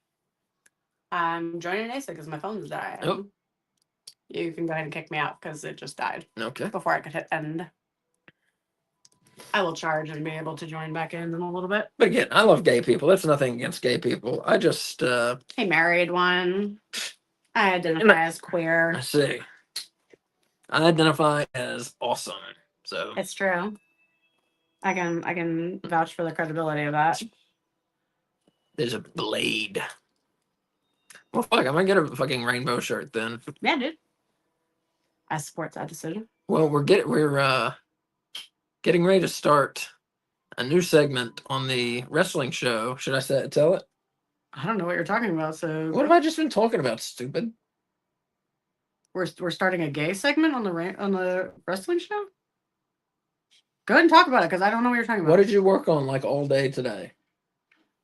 [SPEAKER 2] I'm joining ASA because my phone's dying.
[SPEAKER 1] Oh.
[SPEAKER 2] You can go ahead and kick me out because it just died
[SPEAKER 1] Okay.
[SPEAKER 2] before I could hit end. I will charge and be able to join back in a little bit.
[SPEAKER 1] But again, I love gay people. That's nothing against gay people. I just
[SPEAKER 2] He married one. I identify as queer.
[SPEAKER 1] I see. I identify as awesome. So
[SPEAKER 2] It's true. I can vouch for the credibility of that.
[SPEAKER 1] there's a blade. Well, fuck, I might get a fucking rainbow shirt then.
[SPEAKER 2] Yeah, dude. I support that decision.
[SPEAKER 1] Well, we're getting ready to start a new segment on the wrestling show. Should I tell it?
[SPEAKER 2] I don't know what you're talking about. So
[SPEAKER 1] What have I just been talking about, stupid?
[SPEAKER 2] we're starting a gay segment on the wrestling show. Go ahead and talk about it because I don't know what you're talking about.
[SPEAKER 1] What did you work on like all day today?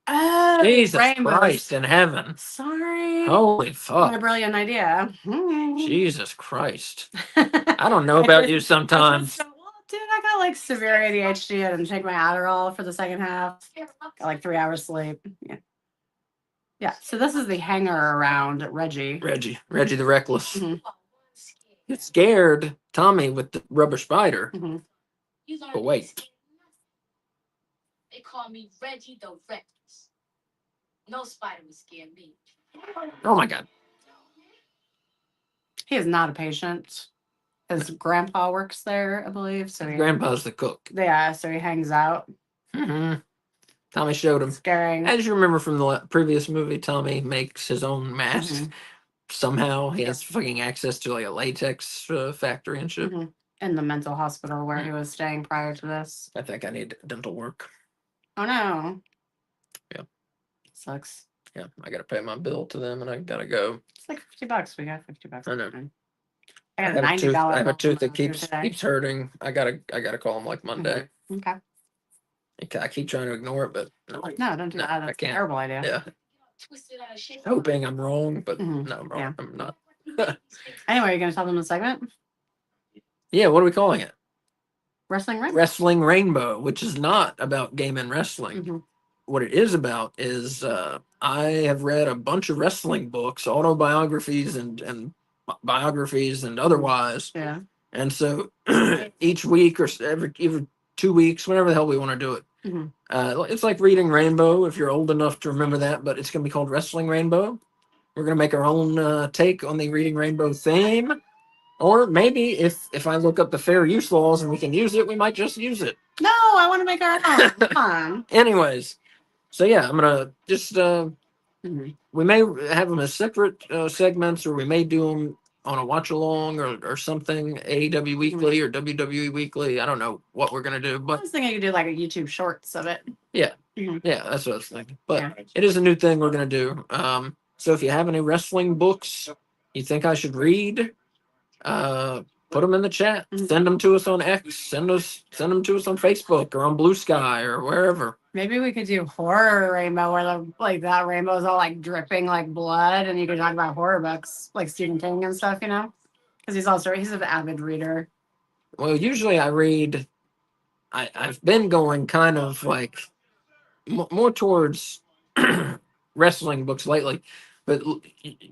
[SPEAKER 2] Oh,
[SPEAKER 1] Jesus
[SPEAKER 2] rainbows.
[SPEAKER 1] Christ in heaven.
[SPEAKER 2] Sorry.
[SPEAKER 1] Holy
[SPEAKER 2] My
[SPEAKER 1] fuck.
[SPEAKER 2] brilliant idea.
[SPEAKER 1] Jesus Christ. I don't know about you sometimes.
[SPEAKER 2] Dude, I got like severe ADHD. I didn't take my Adderall for the second half. Got like 3 hours sleep. Yeah. Yeah. So this is the hanger around Reggie.
[SPEAKER 1] Reggie the Reckless.
[SPEAKER 2] Mhm.
[SPEAKER 1] He scared Tommy with the rubber spider.
[SPEAKER 2] Mhm.
[SPEAKER 1] But wait.
[SPEAKER 4] They call me Reggie the Reckless. No spider would scare me.
[SPEAKER 1] Oh my god.
[SPEAKER 2] He is not a patient. His grandpa works there, I believe. So
[SPEAKER 1] Grandpa's the cook.
[SPEAKER 2] yeah, so he hangs out.
[SPEAKER 1] Mm-hmm. Tommy showed him.
[SPEAKER 2] Scaring.
[SPEAKER 1] As you remember from the previous movie, Tommy makes his own mask.
[SPEAKER 2] Mhm.
[SPEAKER 1] Somehow he has fucking access to like a latex factory and shit.
[SPEAKER 2] Mhm. In the mental hospital where he was staying prior to this.
[SPEAKER 1] I think I need dental work.
[SPEAKER 2] Oh no.
[SPEAKER 1] Yeah.
[SPEAKER 2] Sucks.
[SPEAKER 1] Yeah, I gotta pay my bill to them and I gotta go.
[SPEAKER 2] It's like $50. We got $50.
[SPEAKER 1] I know.
[SPEAKER 2] I got
[SPEAKER 1] have
[SPEAKER 2] a $90.
[SPEAKER 1] I have a tooth that
[SPEAKER 2] bill
[SPEAKER 1] keeps hurting. I gotta call them like Monday.
[SPEAKER 2] Okay.
[SPEAKER 1] I keep trying to ignore it, but no,
[SPEAKER 2] No, don't do
[SPEAKER 1] No,
[SPEAKER 2] that.
[SPEAKER 1] I
[SPEAKER 2] That's a
[SPEAKER 1] can't.
[SPEAKER 2] terrible idea.
[SPEAKER 1] yeah.
[SPEAKER 4] Twisted out of shape.
[SPEAKER 1] Hoping I'm wrong, but
[SPEAKER 2] Mhm.
[SPEAKER 1] no, I'm wrong.
[SPEAKER 2] Yeah.
[SPEAKER 1] I'm not.
[SPEAKER 2] Anyway, are you gonna tell them the segment?
[SPEAKER 1] Yeah, what are we calling it?
[SPEAKER 2] Wrestling Ring?
[SPEAKER 1] Wrestling Rainbow, which is not about gay men wrestling.
[SPEAKER 2] Mhm.
[SPEAKER 1] What it is about is I have read a bunch of wrestling books, autobiographies and biographies and otherwise.
[SPEAKER 2] Yeah.
[SPEAKER 1] And so each week or every 2 weeks, whenever the hell we want to do it,
[SPEAKER 2] Mhm.
[SPEAKER 1] it's like reading Rainbow if you're old enough to remember that, but it's going to be called Wrestling Rainbow. We're going to make our own take on the Reading Rainbow theme. Or maybe if I look up the fair use laws and we can use it, we might just use it.
[SPEAKER 2] No, I want to make our own. Come on.
[SPEAKER 1] Anyways, so yeah, I'm going to just,
[SPEAKER 2] Mhm.
[SPEAKER 1] we may have them as separate segments or we may do them on a watch along or something, AEW Weekly or WWE Weekly. I don't know what we're going to do,
[SPEAKER 2] I
[SPEAKER 1] but
[SPEAKER 2] was thinking you could do like a YouTube shorts of it.
[SPEAKER 1] yeah,
[SPEAKER 2] Mhm.
[SPEAKER 1] yeah, that's what I was thinking. But
[SPEAKER 2] Yeah.
[SPEAKER 1] it is a new thing we're going to do. So if you have any wrestling books you think I should read, put them in the chat.
[SPEAKER 2] Mhm.
[SPEAKER 1] Send them to us on X. Send them to us on Facebook or on Blue Sky or wherever.
[SPEAKER 2] Maybe we could do horror rainbow where that rainbow is all like dripping like blood, and you could talk about horror books like Stephen King and stuff, you know? Because he's an avid reader.
[SPEAKER 1] Well, usually I read. I've been going kind of like more towards wrestling books lately, but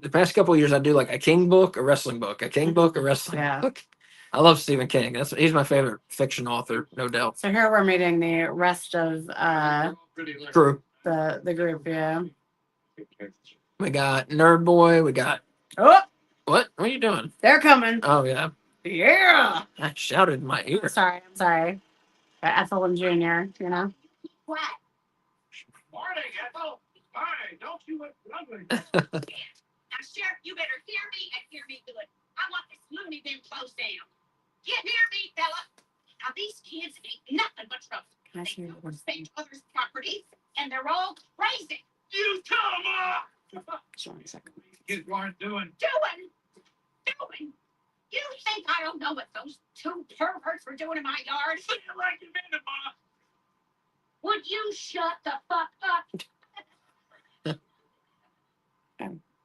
[SPEAKER 1] the past couple of years I do like a King book, a wrestling book, a King book, a wrestling
[SPEAKER 2] Yeah.
[SPEAKER 1] book. I love Stephen King. He's my favorite fiction author, no doubt.
[SPEAKER 2] So here we're meeting the rest of
[SPEAKER 1] True.
[SPEAKER 2] the group, yeah.
[SPEAKER 1] We got Nerd Boy. We got
[SPEAKER 2] Oh,
[SPEAKER 1] what? What are you doing?
[SPEAKER 2] they're coming.
[SPEAKER 1] Oh yeah,
[SPEAKER 2] Yeah.
[SPEAKER 1] I shouted in my ear.
[SPEAKER 2] I'm sorry. Ethel and Junior, you know.
[SPEAKER 4] What?
[SPEAKER 3] Morning, Ethel. Hi, don't you look lovely?
[SPEAKER 4] Now, Sheriff, you better hear me and hear me good. I want this loony bin closed down. You hear me, fella? Now, these kids ain't nothing but trouble.
[SPEAKER 2] Can I show you
[SPEAKER 4] They
[SPEAKER 2] one?
[SPEAKER 4] overstay others' property, and they're all crazy.
[SPEAKER 3] You tell him,
[SPEAKER 2] Just one second.
[SPEAKER 3] Kids aren't doing.
[SPEAKER 4] Doing. You think I don't know what those two perverts were doing in my yard?
[SPEAKER 3] Say it like you meant it, Ma.
[SPEAKER 4] Would you shut the fuck up?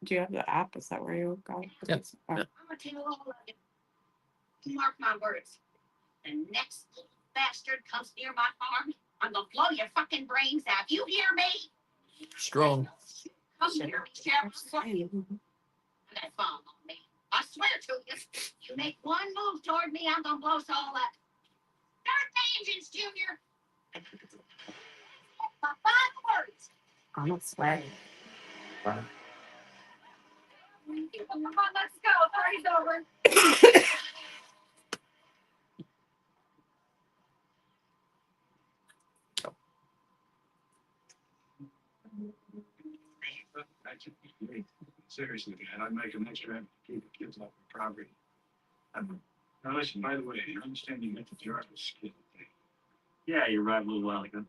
[SPEAKER 2] Do you have the app? Is that where you go?
[SPEAKER 1] Yep.
[SPEAKER 2] Oh.
[SPEAKER 1] Yep.
[SPEAKER 4] I'm gonna tell all of you. Mark my words. The next little bastard comes near my farm, I'm gonna blow your fucking brains out. You hear me?
[SPEAKER 1] Strong.
[SPEAKER 4] Come near me, Sheriff.
[SPEAKER 2] Mhm.
[SPEAKER 4] That phone on me. I swear to you, you make one move toward me, I'm gonna blow us all up. Start the engines, Junior. My final words.
[SPEAKER 2] I'm not sweating.
[SPEAKER 4] Come on, let's go. Party's over.
[SPEAKER 3] Seriously, man, I'd make an extra effort to keep the kids off the property. Now listen, by the way, you understand you got the jar of skill thing. Yeah, you arrived a little while ago.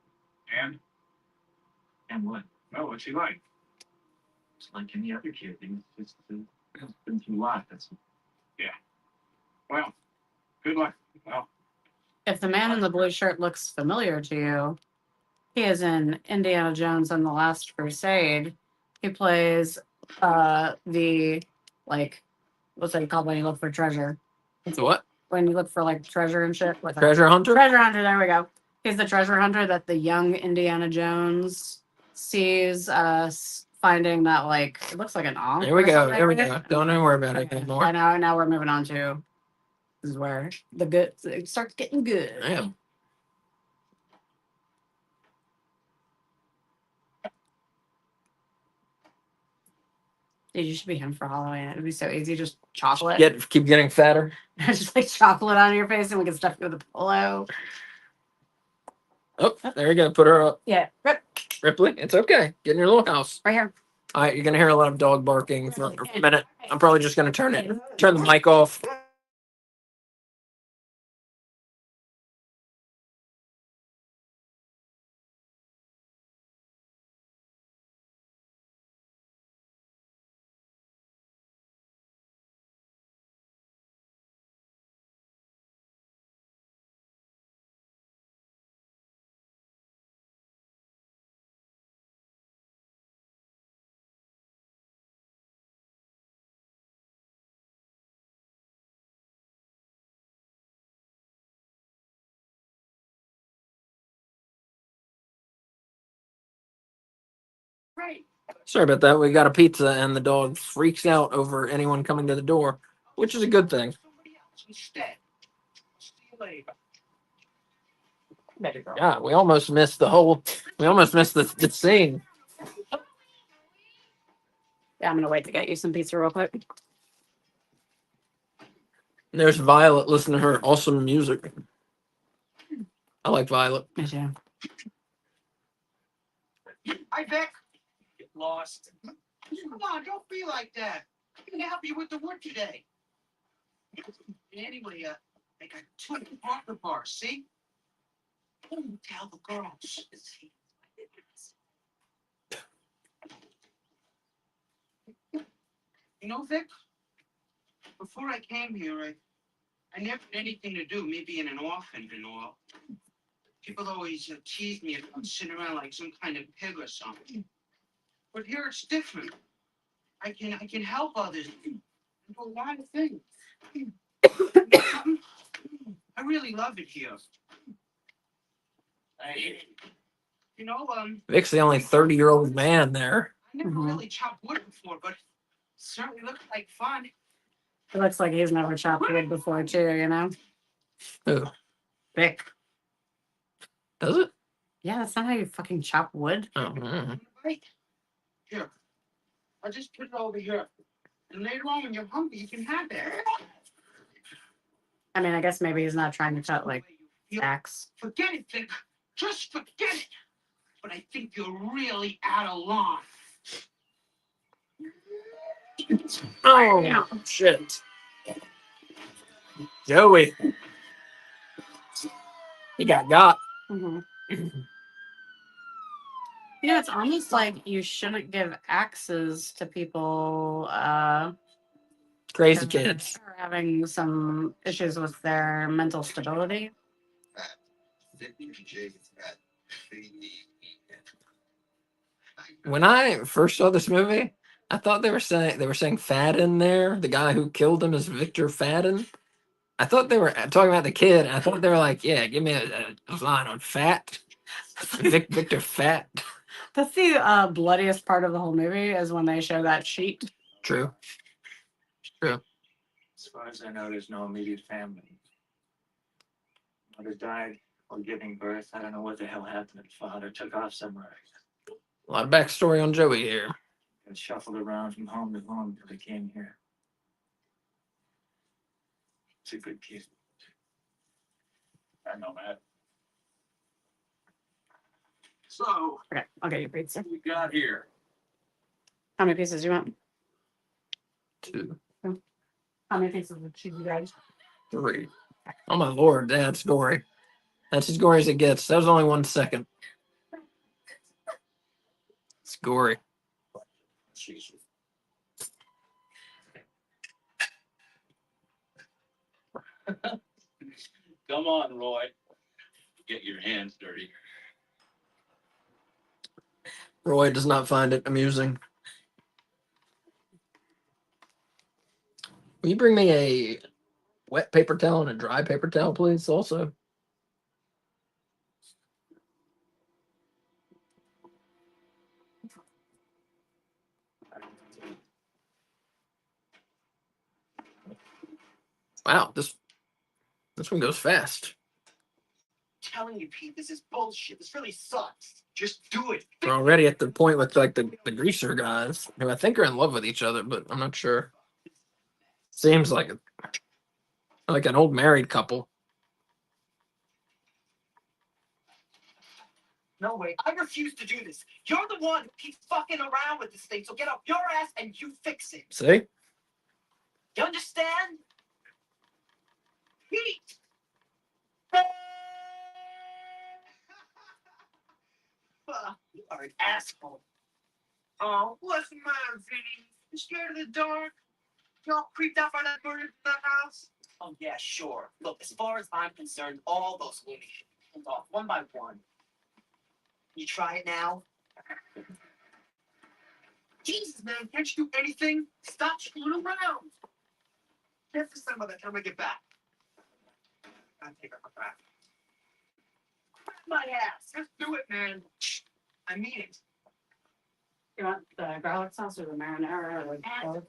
[SPEAKER 3] And? And what? Well, what's he like? It's like any other kid. He's just been through a lot, that's all. Yeah. Well, good luck. Well,
[SPEAKER 2] If the man in the blue shirt looks familiar to you, he is in Indiana Jones and the Last Crusade. He plays the like what's it called when you look for treasure?
[SPEAKER 1] It's what?
[SPEAKER 2] When you look for like treasure and shit. What's that?
[SPEAKER 1] Treasure hunter?
[SPEAKER 2] Treasure hunter, there we go. He's the treasure hunter that the young Indiana Jones sees finding that like it looks like an ankh.
[SPEAKER 1] There we
[SPEAKER 2] or
[SPEAKER 1] go.
[SPEAKER 2] something.
[SPEAKER 1] There we go. Don't even worry about it
[SPEAKER 2] Okay.
[SPEAKER 1] anymore.
[SPEAKER 2] I know. Now we're moving on to this is where the good it starts getting good.
[SPEAKER 1] Yeah.
[SPEAKER 2] Dude, you should be him for Halloween. It'd be so easy. Just chocolate.
[SPEAKER 1] Keep getting fatter.
[SPEAKER 2] Just like chocolate on your face and we can stuff you with a pillow.
[SPEAKER 1] Oh, there you go. Put her up.
[SPEAKER 2] Yeah. Rip.
[SPEAKER 1] Ripley, it's okay. Get in your little house.
[SPEAKER 2] Right here.
[SPEAKER 1] All right, you're gonna hear a lot of dog barking for a minute. I'm probably just gonna turn the mic off.
[SPEAKER 2] Right.
[SPEAKER 1] Sorry about that. We got a pizza and the dog freaks out over anyone coming to the door, which is a good thing.
[SPEAKER 5] Somebody else instead. See you later.
[SPEAKER 2] Better girl.
[SPEAKER 1] Yeah, we almost missed the scene.
[SPEAKER 2] Yeah, I'm gonna wait to get you some pizza real quick.
[SPEAKER 1] There's Violet listening to her awesome music. I like Violet.
[SPEAKER 2] Me too.
[SPEAKER 5] Hi, Vic.
[SPEAKER 3] get lost.
[SPEAKER 5] Come on, don't be like that. I'm gonna help you with the wood today. Anyway, I got 2 Parker bars, see? Tell the girls. You know, Vic, before I came here, I never had anything to do, me being an orphan and all. People always teased me about sitting around like some kind of pig or something. But here it's different. I can help others. Do a lot of things. You know something? I really love it here. You know,
[SPEAKER 1] Vic's the only 30-year-old man there.
[SPEAKER 5] I never
[SPEAKER 2] Mhm.
[SPEAKER 5] really chopped wood before, but it certainly looked like fun.
[SPEAKER 2] It looks like he's never chopped wood before too, you know?
[SPEAKER 1] Who?
[SPEAKER 2] Vic.
[SPEAKER 1] Does it?
[SPEAKER 2] Yeah, that's not how you fucking chop wood.
[SPEAKER 1] Oh, mm.
[SPEAKER 5] Right? Here. I'll just put it over here. And later on when you're hungry, you can have it.
[SPEAKER 2] I mean, I guess maybe he's not trying to cut like
[SPEAKER 5] You
[SPEAKER 2] axe.
[SPEAKER 5] forget it, Vic. Just forget it. But I think you're really out of line.
[SPEAKER 1] Oh, shit. Joey. He got.
[SPEAKER 2] Mm-hmm. You know, it's almost like you shouldn't give axes to people
[SPEAKER 1] Crazy
[SPEAKER 2] who
[SPEAKER 1] kids.
[SPEAKER 2] are having some issues with their mental stability.
[SPEAKER 1] When I first saw this movie, I thought they were saying Fadden there. The guy who killed him is Victor Fadden. I thought they were talking about the kid. And I thought they were like, yeah, give me a line on fat. Victor Fat.
[SPEAKER 2] That's the bloodiest part of the whole movie is when they show that sheet.
[SPEAKER 1] True. True.
[SPEAKER 3] As far as I know, there's no immediate family. Mother died while giving birth. I don't know what the hell happened. Father took off somewhere.
[SPEAKER 1] A lot of backstory on Joey here.
[SPEAKER 3] Got shuffled around from home to home until he came here. He's a good kid. I know that. So,
[SPEAKER 2] Okay, I'll get you pizza.
[SPEAKER 3] what we got here?
[SPEAKER 2] How many pieces do you want?
[SPEAKER 1] 2,
[SPEAKER 2] How many pieces of cheese you guys?
[SPEAKER 1] 3. Oh my lord, that's gory. That's as gory as it gets. That was only 1 second. It's gory.
[SPEAKER 3] Jesus. Come on, Roy. Get your hands dirty.
[SPEAKER 1] Roy does not find it amusing. Will you bring me a wet paper towel and a dry paper towel, please? Also. Wow, this one goes fast.
[SPEAKER 5] Telling you, Pete, this is bullshit. This really sucks. Just do it.
[SPEAKER 1] We're already at the point with like the greaser guys, who I think are in love with each other, but I'm not sure. Seems like an old married couple.
[SPEAKER 5] No way. I refuse to do this. You're the one who keeps fucking around with this thing, so get off your ass and you fix it.
[SPEAKER 1] See?
[SPEAKER 5] You understand? Pete! You are an asshole. Oh, what's the matter, Vinny? You scared of the dark? You all creeped out by that bird in the house? Oh, yeah, sure. Look, as far as I'm concerned, all those loony shit comes off one by one. You try it now? Jesus, man, can't you do anything? Stop screwing around. Get this time by the time I get back. I'll take her back. My ass. Just do it, man. I mean it.
[SPEAKER 2] You want the garlic sauce or the marinara? Or both?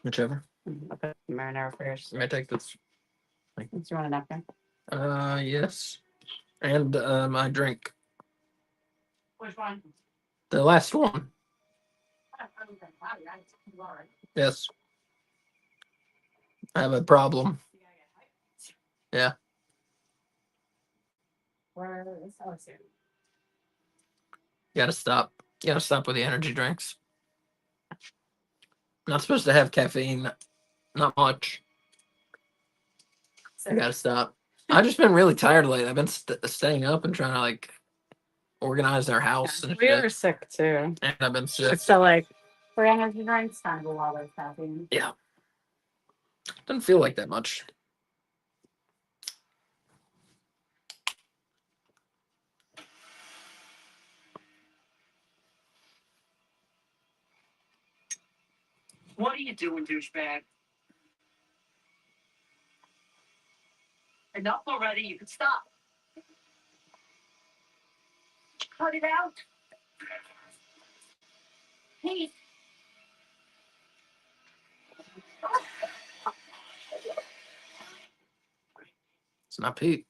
[SPEAKER 1] Whichever.
[SPEAKER 2] I'll put the marinara first.
[SPEAKER 1] May I take this?
[SPEAKER 2] Do you want a napkin?
[SPEAKER 1] Yes. And my drink.
[SPEAKER 2] Which one?
[SPEAKER 1] The last one. Yes. I have a problem. Yeah.
[SPEAKER 2] Where is Alice?
[SPEAKER 1] You gotta stop. You gotta stop with the energy drinks. Not supposed to have caffeine. Not much. I gotta stop. I've just been really tired lately. I've been staying up and trying to like organize our house and
[SPEAKER 2] We
[SPEAKER 1] shit.
[SPEAKER 2] are sick too.
[SPEAKER 1] And I've been sick.
[SPEAKER 2] So like for energy drinks, kind of a lot of caffeine.
[SPEAKER 1] Yeah. Doesn't feel like that much.
[SPEAKER 5] What are you doing, douchebag? Enough already. You can stop. Cut it out. Pete.
[SPEAKER 1] It's not Pete.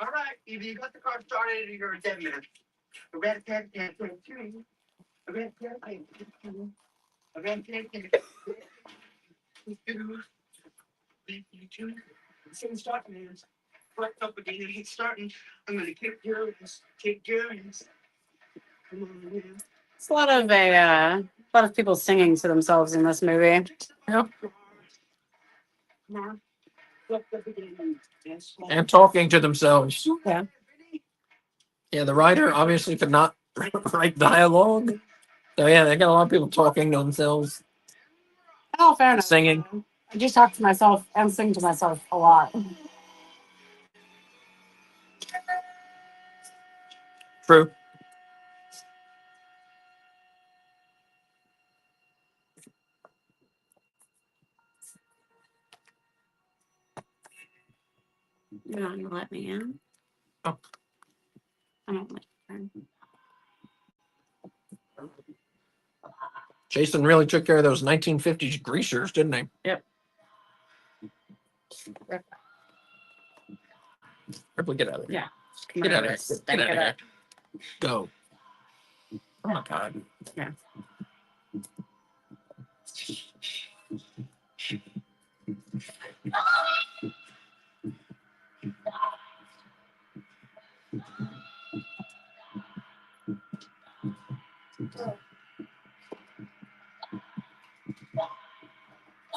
[SPEAKER 5] All right, either you got the car started or you're a dead man. A red pen, a red pen, a red pen, a red pen, It's starting, man. Right up again, it ain't starting. I'm gonna kick yours, kick yours. Come on, man.
[SPEAKER 2] It's a lot of people singing to themselves in this movie.
[SPEAKER 1] Yep.
[SPEAKER 5] Now,
[SPEAKER 1] and talking to themselves.
[SPEAKER 2] Yeah.
[SPEAKER 1] Yeah, the writer obviously could not write dialogue. So yeah, they got a lot of people talking to themselves,
[SPEAKER 2] Oh, fair enough.
[SPEAKER 1] singing.
[SPEAKER 2] I just talk to myself and sing to myself a lot.
[SPEAKER 1] True.
[SPEAKER 2] You're not gonna let me in.
[SPEAKER 1] Oh.
[SPEAKER 2] I don't like her.
[SPEAKER 1] Jason really took care of those 1950s greasers, didn't he?
[SPEAKER 2] Yep.
[SPEAKER 1] Ripley, get out of here.
[SPEAKER 2] Yeah. Come
[SPEAKER 1] Get
[SPEAKER 2] on,
[SPEAKER 1] out of here.
[SPEAKER 2] let's
[SPEAKER 1] Get out
[SPEAKER 2] stank
[SPEAKER 1] of
[SPEAKER 2] it
[SPEAKER 1] here.
[SPEAKER 2] up.
[SPEAKER 1] Go. Oh my God.
[SPEAKER 2] Yeah.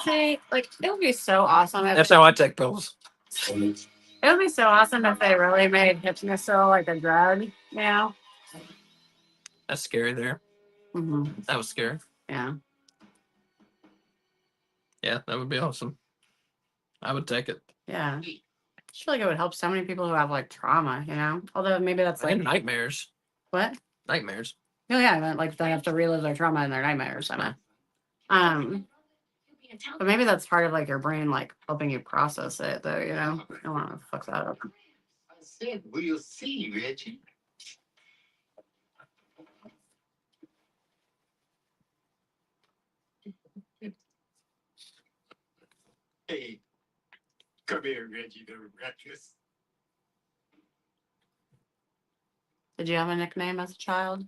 [SPEAKER 2] See, like it would be so awesome if
[SPEAKER 1] That's how I take pills.
[SPEAKER 2] it would be so awesome if they really made hypnosil like a drug, you know?
[SPEAKER 1] That's scary there.
[SPEAKER 2] Mm-hmm.
[SPEAKER 1] That was scary.
[SPEAKER 2] Yeah.
[SPEAKER 1] Yeah, that would be awesome. I would take it.
[SPEAKER 2] Yeah. I just feel like it would help so many people who have like trauma, you know? Although maybe that's like
[SPEAKER 1] And nightmares.
[SPEAKER 2] what?
[SPEAKER 1] Nightmares.
[SPEAKER 2] Oh yeah, but like they have to relive their trauma in their nightmares. I know. But maybe that's part of like your brain like helping you process it though, you know? I don't want to fuck that up.
[SPEAKER 6] I said, we'll see, Reggie. Hey, come here, Reggie, the reckless.
[SPEAKER 2] Did you have a nickname as a child?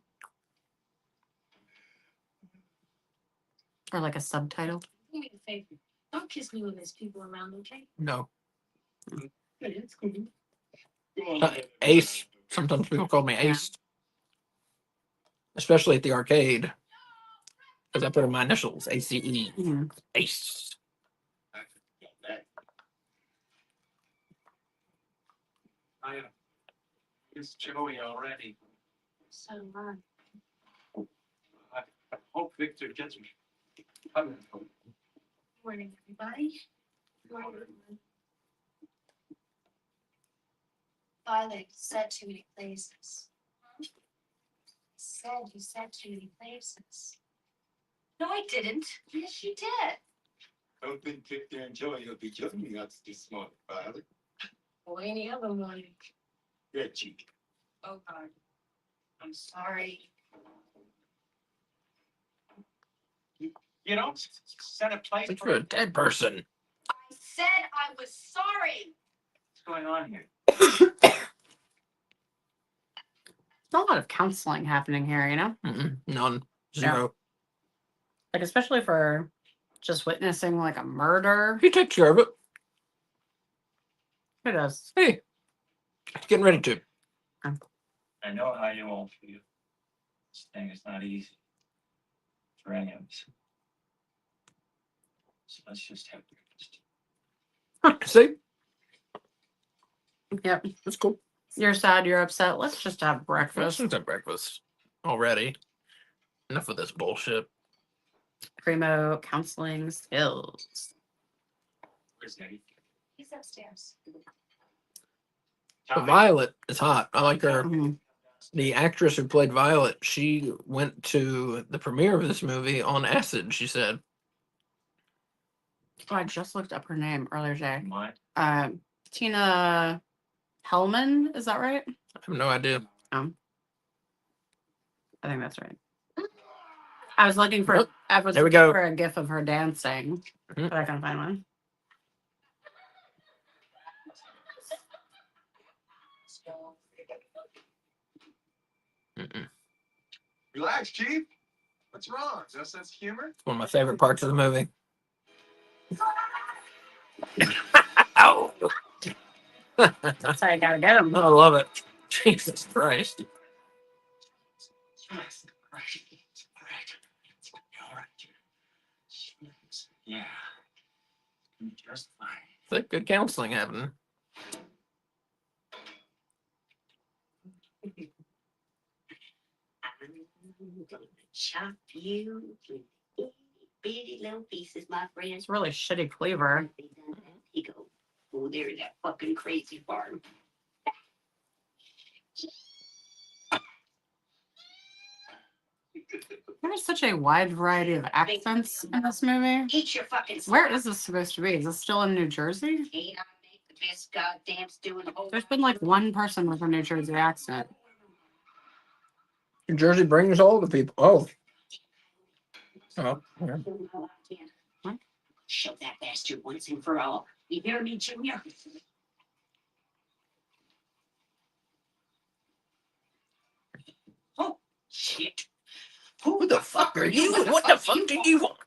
[SPEAKER 2] Or like a subtitle?
[SPEAKER 4] Do me a favor. Don't kiss me when there's people around, okay?
[SPEAKER 1] No.
[SPEAKER 4] Hey, that's cool.
[SPEAKER 1] Ace. Sometimes people call me Ace. Especially at the arcade. Because I put in my initials, ACE.
[SPEAKER 2] Mhm.
[SPEAKER 1] Ace.
[SPEAKER 3] It's Joey already.
[SPEAKER 4] So,
[SPEAKER 3] I hope Victor gets me.
[SPEAKER 4] morning, everybody. Violet, you said too many places. Said you said too many places. No, I didn't. Yes, you did.
[SPEAKER 6] I don't think Victor and Joey will be joining us this morning, Violet.
[SPEAKER 4] Or any other morning.
[SPEAKER 6] Reggie.
[SPEAKER 4] Oh, God. I'm sorry.
[SPEAKER 3] You don't set a place
[SPEAKER 1] Think
[SPEAKER 3] for
[SPEAKER 1] you're a dead person.
[SPEAKER 4] I said I was sorry.
[SPEAKER 3] what's going on here.
[SPEAKER 2] There's a lot of counseling happening here, you know?
[SPEAKER 1] None. Zero.
[SPEAKER 2] Like especially for just witnessing like a murder.
[SPEAKER 1] He takes care of it.
[SPEAKER 2] Who does?
[SPEAKER 1] Hey. He's getting ready to.
[SPEAKER 3] I know how you all feel. This thing is not easy for any of us. So let's just have breakfast.
[SPEAKER 1] See?
[SPEAKER 2] Yep.
[SPEAKER 1] That's cool.
[SPEAKER 2] You're sad, you're upset. Let's just have
[SPEAKER 1] Let's
[SPEAKER 2] breakfast.
[SPEAKER 1] just have breakfast already. Enough of this bullshit.
[SPEAKER 2] Primo counseling skills.
[SPEAKER 3] Where's Eddie?
[SPEAKER 4] He's upstairs.
[SPEAKER 1] But Violet is hot. I like her.
[SPEAKER 2] Mhm.
[SPEAKER 1] The actress who played Violet, she went to the premiere of this movie on acid, she said.
[SPEAKER 2] Oh, I just looked up her name earlier today.
[SPEAKER 3] What?
[SPEAKER 2] Tina Hellman, is that right?
[SPEAKER 1] I have no idea.
[SPEAKER 2] I think that's right. I was looking for
[SPEAKER 1] Yep.
[SPEAKER 2] I was
[SPEAKER 1] There we
[SPEAKER 2] looking
[SPEAKER 1] go.
[SPEAKER 2] for a gif of her dancing,
[SPEAKER 1] Mhm.
[SPEAKER 2] but I couldn't find one.
[SPEAKER 1] Mm-mm.
[SPEAKER 6] Relax, Chief. What's wrong? No sense of humor?
[SPEAKER 1] It's one of my favorite parts of the movie. Ow!
[SPEAKER 2] That's how you gotta get them.
[SPEAKER 1] I love it. Jesus Christ.
[SPEAKER 3] Yes. All right. Yeah. Just fine.
[SPEAKER 1] Like good counseling happening.
[SPEAKER 4] I'm gonna chop you into itty bitty little pieces, my friend.
[SPEAKER 2] It's a really shitty cleaver.
[SPEAKER 4] He go, oh, there's that fucking crazy farm.
[SPEAKER 2] There's such a wide variety of accents in this movie.
[SPEAKER 4] Eat your fucking
[SPEAKER 2] Where
[SPEAKER 4] slop.
[SPEAKER 2] is this supposed to be? Is this still in New Jersey?
[SPEAKER 4] Ain't I make the best goddamn stew in the whole
[SPEAKER 2] There's been like one person with a New Jersey accent.
[SPEAKER 1] New Jersey brings all the people. Oh. Oh. Yeah.
[SPEAKER 2] What?
[SPEAKER 4] Show that bastard once and for all. You hear me, Junior? Oh, shit.
[SPEAKER 1] Who the fuck are you? And what the fuck do you want?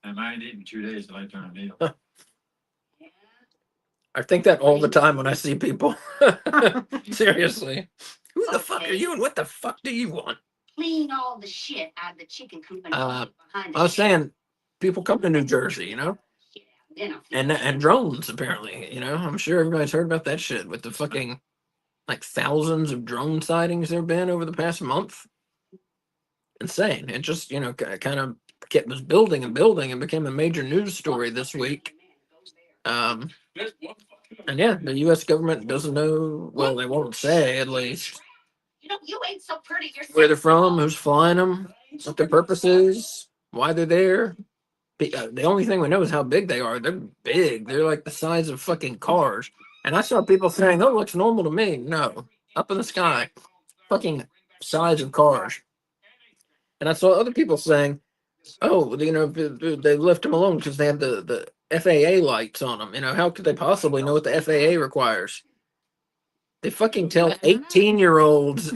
[SPEAKER 3] I might eat in 2 days till I turn a meal.
[SPEAKER 4] Yeah.
[SPEAKER 1] I think that all the time when I see people. Seriously. Who the fuck are you and what the fuck do you want?
[SPEAKER 4] Clean all the shit out of the chicken coop and
[SPEAKER 1] Uh,
[SPEAKER 4] keep it behind the
[SPEAKER 1] I was
[SPEAKER 4] shed.
[SPEAKER 1] saying people come to New Jersey, you know?
[SPEAKER 4] Shit out. Then I'll feed
[SPEAKER 1] And drones apparently, you know? I'm sure everybody's heard about that shit with the fucking like thousands of drone sightings there have been over the past month. Insane. It just, you know, kind of was building and building and became a major news story this week. And yeah, the U.S. government doesn't know. Well, they won't say at least
[SPEAKER 4] You know, you ain't so pretty yourself.
[SPEAKER 1] where they're from, who's flying them, what their purpose is, why they're there. The only thing we know is how big they are. They're big. They're like the size of fucking cars. And I saw people saying, "Oh, it looks normal to me." No, up in the sky, fucking size of cars. And I saw other people saying, "Oh, you know, they left them alone because they have the FAA lights on them. You know, how could they possibly know what the FAA requires?" They fucking tell 18-year-olds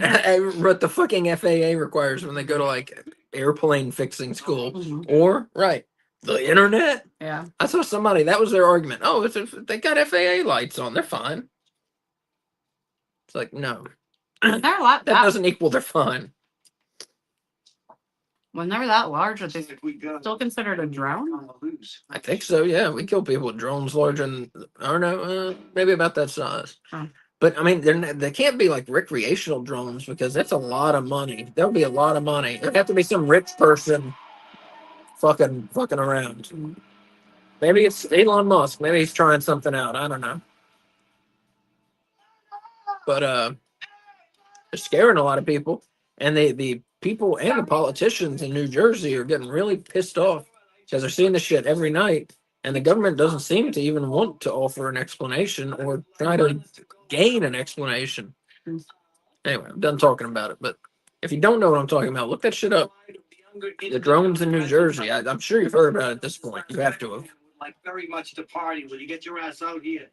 [SPEAKER 1] what the fucking FAA requires when they go to like airplane fixing school.
[SPEAKER 2] Mhm.
[SPEAKER 1] Or, right, the internet.
[SPEAKER 2] Yeah.
[SPEAKER 1] I saw somebody, that was their argument. Oh, they got FAA lights on. They're fine. It's like, no.
[SPEAKER 2] They're a lot
[SPEAKER 1] That doesn't equal they're fine.
[SPEAKER 2] When they're that large, are they
[SPEAKER 5] If we go,
[SPEAKER 2] still considered a drone?
[SPEAKER 5] I'm gonna lose.
[SPEAKER 1] I think so, yeah. We kill people with drones larger than, I don't know, maybe about that size.
[SPEAKER 2] Huh.
[SPEAKER 1] But I mean, they can't be like recreational drones because that's a lot of money. There'll be a lot of money. There'd have to be some rich person fucking around.
[SPEAKER 2] Mhm.
[SPEAKER 1] Maybe it's Elon Musk. Maybe he's trying something out. I don't know. But they're scaring a lot of people, and the people and the politicians in New Jersey are getting really pissed off because they're seeing this shit every night, and the government doesn't seem to even want to offer an explanation or try to gain an explanation. Anyway, I'm done talking about it. But if you don't know what I'm talking about, look that shit up. The drones in New Jersey. I'm sure you've heard about it at this point. You have to have.
[SPEAKER 5] Like very much to party. Will you get your ass out here?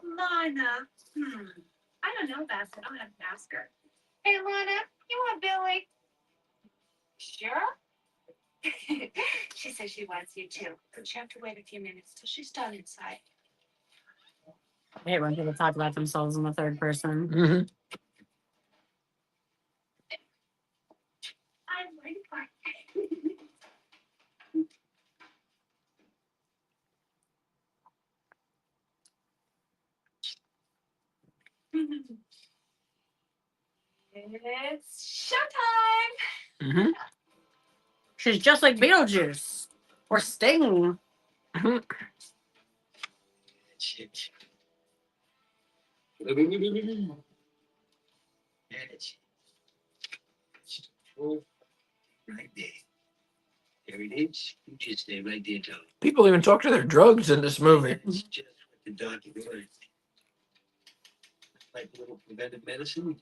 [SPEAKER 7] Lana. I don't know, Bassett. I'm gonna have to ask her. Hey, Lana, you want Billy? Sure. She says she wants you too, but you have to wait a few minutes till she's done inside.
[SPEAKER 2] I hate when people talk about themselves in the third person.
[SPEAKER 1] Mm-hmm.
[SPEAKER 7] I'm waiting for it. It's showtime.
[SPEAKER 1] Mm-hmm.
[SPEAKER 2] She's just like Beetlejuice or Sting.
[SPEAKER 1] Mm-hmm.
[SPEAKER 5] Right there. There it is. You just stay right there, Tony.
[SPEAKER 1] People even talk to their drugs in this movie.
[SPEAKER 5] It's just what the doctor ordered. Like a little preventive medicine.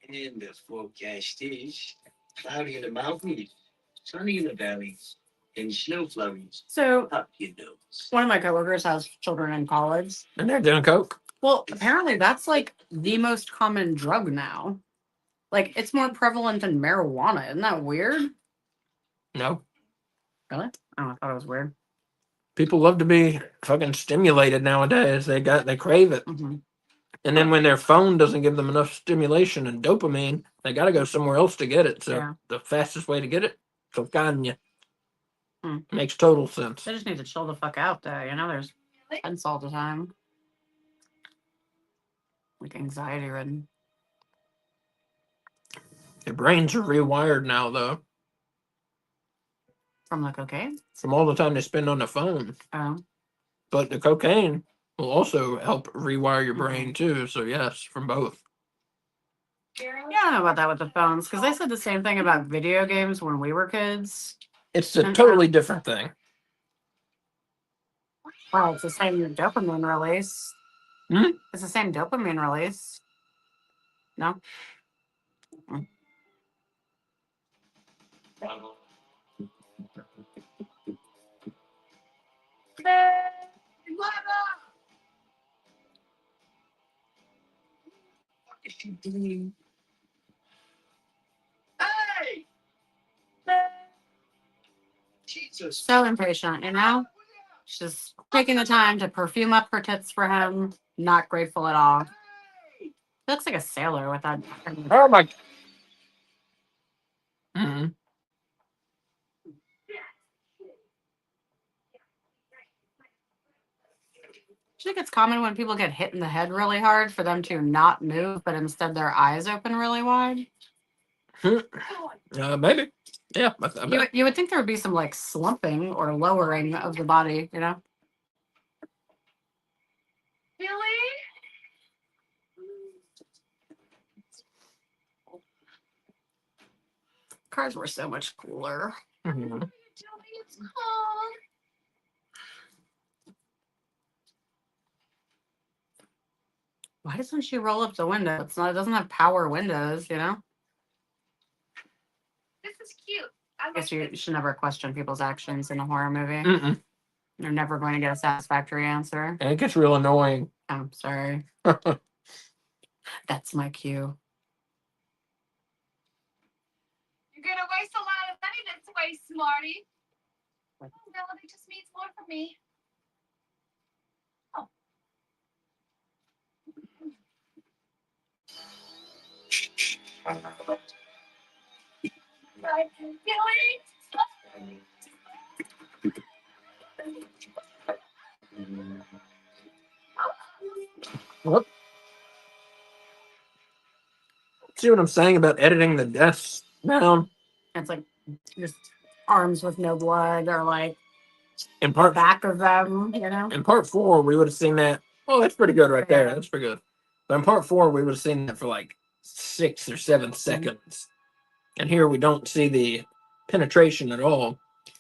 [SPEAKER 5] And the forecast is cloudy in the mountains, sunny in the valleys, and snow flurries
[SPEAKER 2] So
[SPEAKER 5] up your nose.
[SPEAKER 2] one of my coworkers has children in college.
[SPEAKER 1] And they're doing coke.
[SPEAKER 2] Well, apparently that's like the most common drug now. Like it's more prevalent than marijuana. Isn't that weird?
[SPEAKER 1] No.
[SPEAKER 2] Really? Oh, I thought it was weird.
[SPEAKER 1] People love to be fucking stimulated nowadays. They crave it.
[SPEAKER 2] Mhm.
[SPEAKER 1] And then when their phone doesn't give them enough stimulation and dopamine, they got to go somewhere else to get it. So
[SPEAKER 2] Yeah.
[SPEAKER 1] the fastest way to get it, cocaine.
[SPEAKER 2] Hmm.
[SPEAKER 1] Makes total sense.
[SPEAKER 2] They just need to chill the fuck out, though. You know, there's
[SPEAKER 7] Really?
[SPEAKER 2] tense all the time. Like anxiety ridden.
[SPEAKER 1] Their brains are rewired now, though,
[SPEAKER 2] From the cocaine?
[SPEAKER 1] from all the time they spend on the phone.
[SPEAKER 2] Oh.
[SPEAKER 1] But the cocaine will also help rewire your
[SPEAKER 2] Mhm.
[SPEAKER 1] brain too. So yes, from both.
[SPEAKER 7] Girl?
[SPEAKER 2] Yeah, I don't know about that with the phones, because they said the same thing about video games when we were kids.
[SPEAKER 1] It's a
[SPEAKER 2] And
[SPEAKER 1] totally different thing.
[SPEAKER 2] Well, it's the same dopamine release.
[SPEAKER 1] Hmm?
[SPEAKER 2] It's the same dopamine release. No?
[SPEAKER 5] What is she doing? Hey! Jesus.
[SPEAKER 2] So impatient, you know? She's taking the time to perfume up her tits for him. Not grateful at all.
[SPEAKER 5] Hey!
[SPEAKER 2] He looks like a sailor with that.
[SPEAKER 1] Oh my. Mm-hmm.
[SPEAKER 2] Do you think it's common when people get hit in the head really hard for them to not move, but instead their eyes open really wide?
[SPEAKER 1] Maybe. Yeah. I bet.
[SPEAKER 2] You would think there would be some like slumping or lowering of the body, you know?
[SPEAKER 7] Billy?
[SPEAKER 2] Cars were so much cooler.
[SPEAKER 1] Mhm.
[SPEAKER 7] Billy, it's cold.
[SPEAKER 2] Why doesn't she roll up the window? It doesn't have power windows, you know?
[SPEAKER 7] This is cute. I
[SPEAKER 2] I guess
[SPEAKER 7] like
[SPEAKER 2] you
[SPEAKER 7] this.
[SPEAKER 2] should never question people's actions in a horror movie.
[SPEAKER 1] Mm-mm.
[SPEAKER 2] You're never going to get a satisfactory answer.
[SPEAKER 1] And it gets real annoying.
[SPEAKER 2] I'm sorry. That's my cue.
[SPEAKER 7] You're gonna waste a lot of money this way, smarty. Ability just means more for me. Oh. Right, Billy?
[SPEAKER 1] Whoop. See what I'm saying about editing the deaths down?
[SPEAKER 2] It's like just arms with no blood or like
[SPEAKER 1] In
[SPEAKER 2] the
[SPEAKER 1] part
[SPEAKER 2] back of them, you know?
[SPEAKER 1] in part 4, we would have seen that. Oh, that's pretty good right there.
[SPEAKER 2] Yeah.
[SPEAKER 1] That's pretty good. But in part 4, we would have seen that for like 6 or 7 seconds. And here we don't see the penetration at all.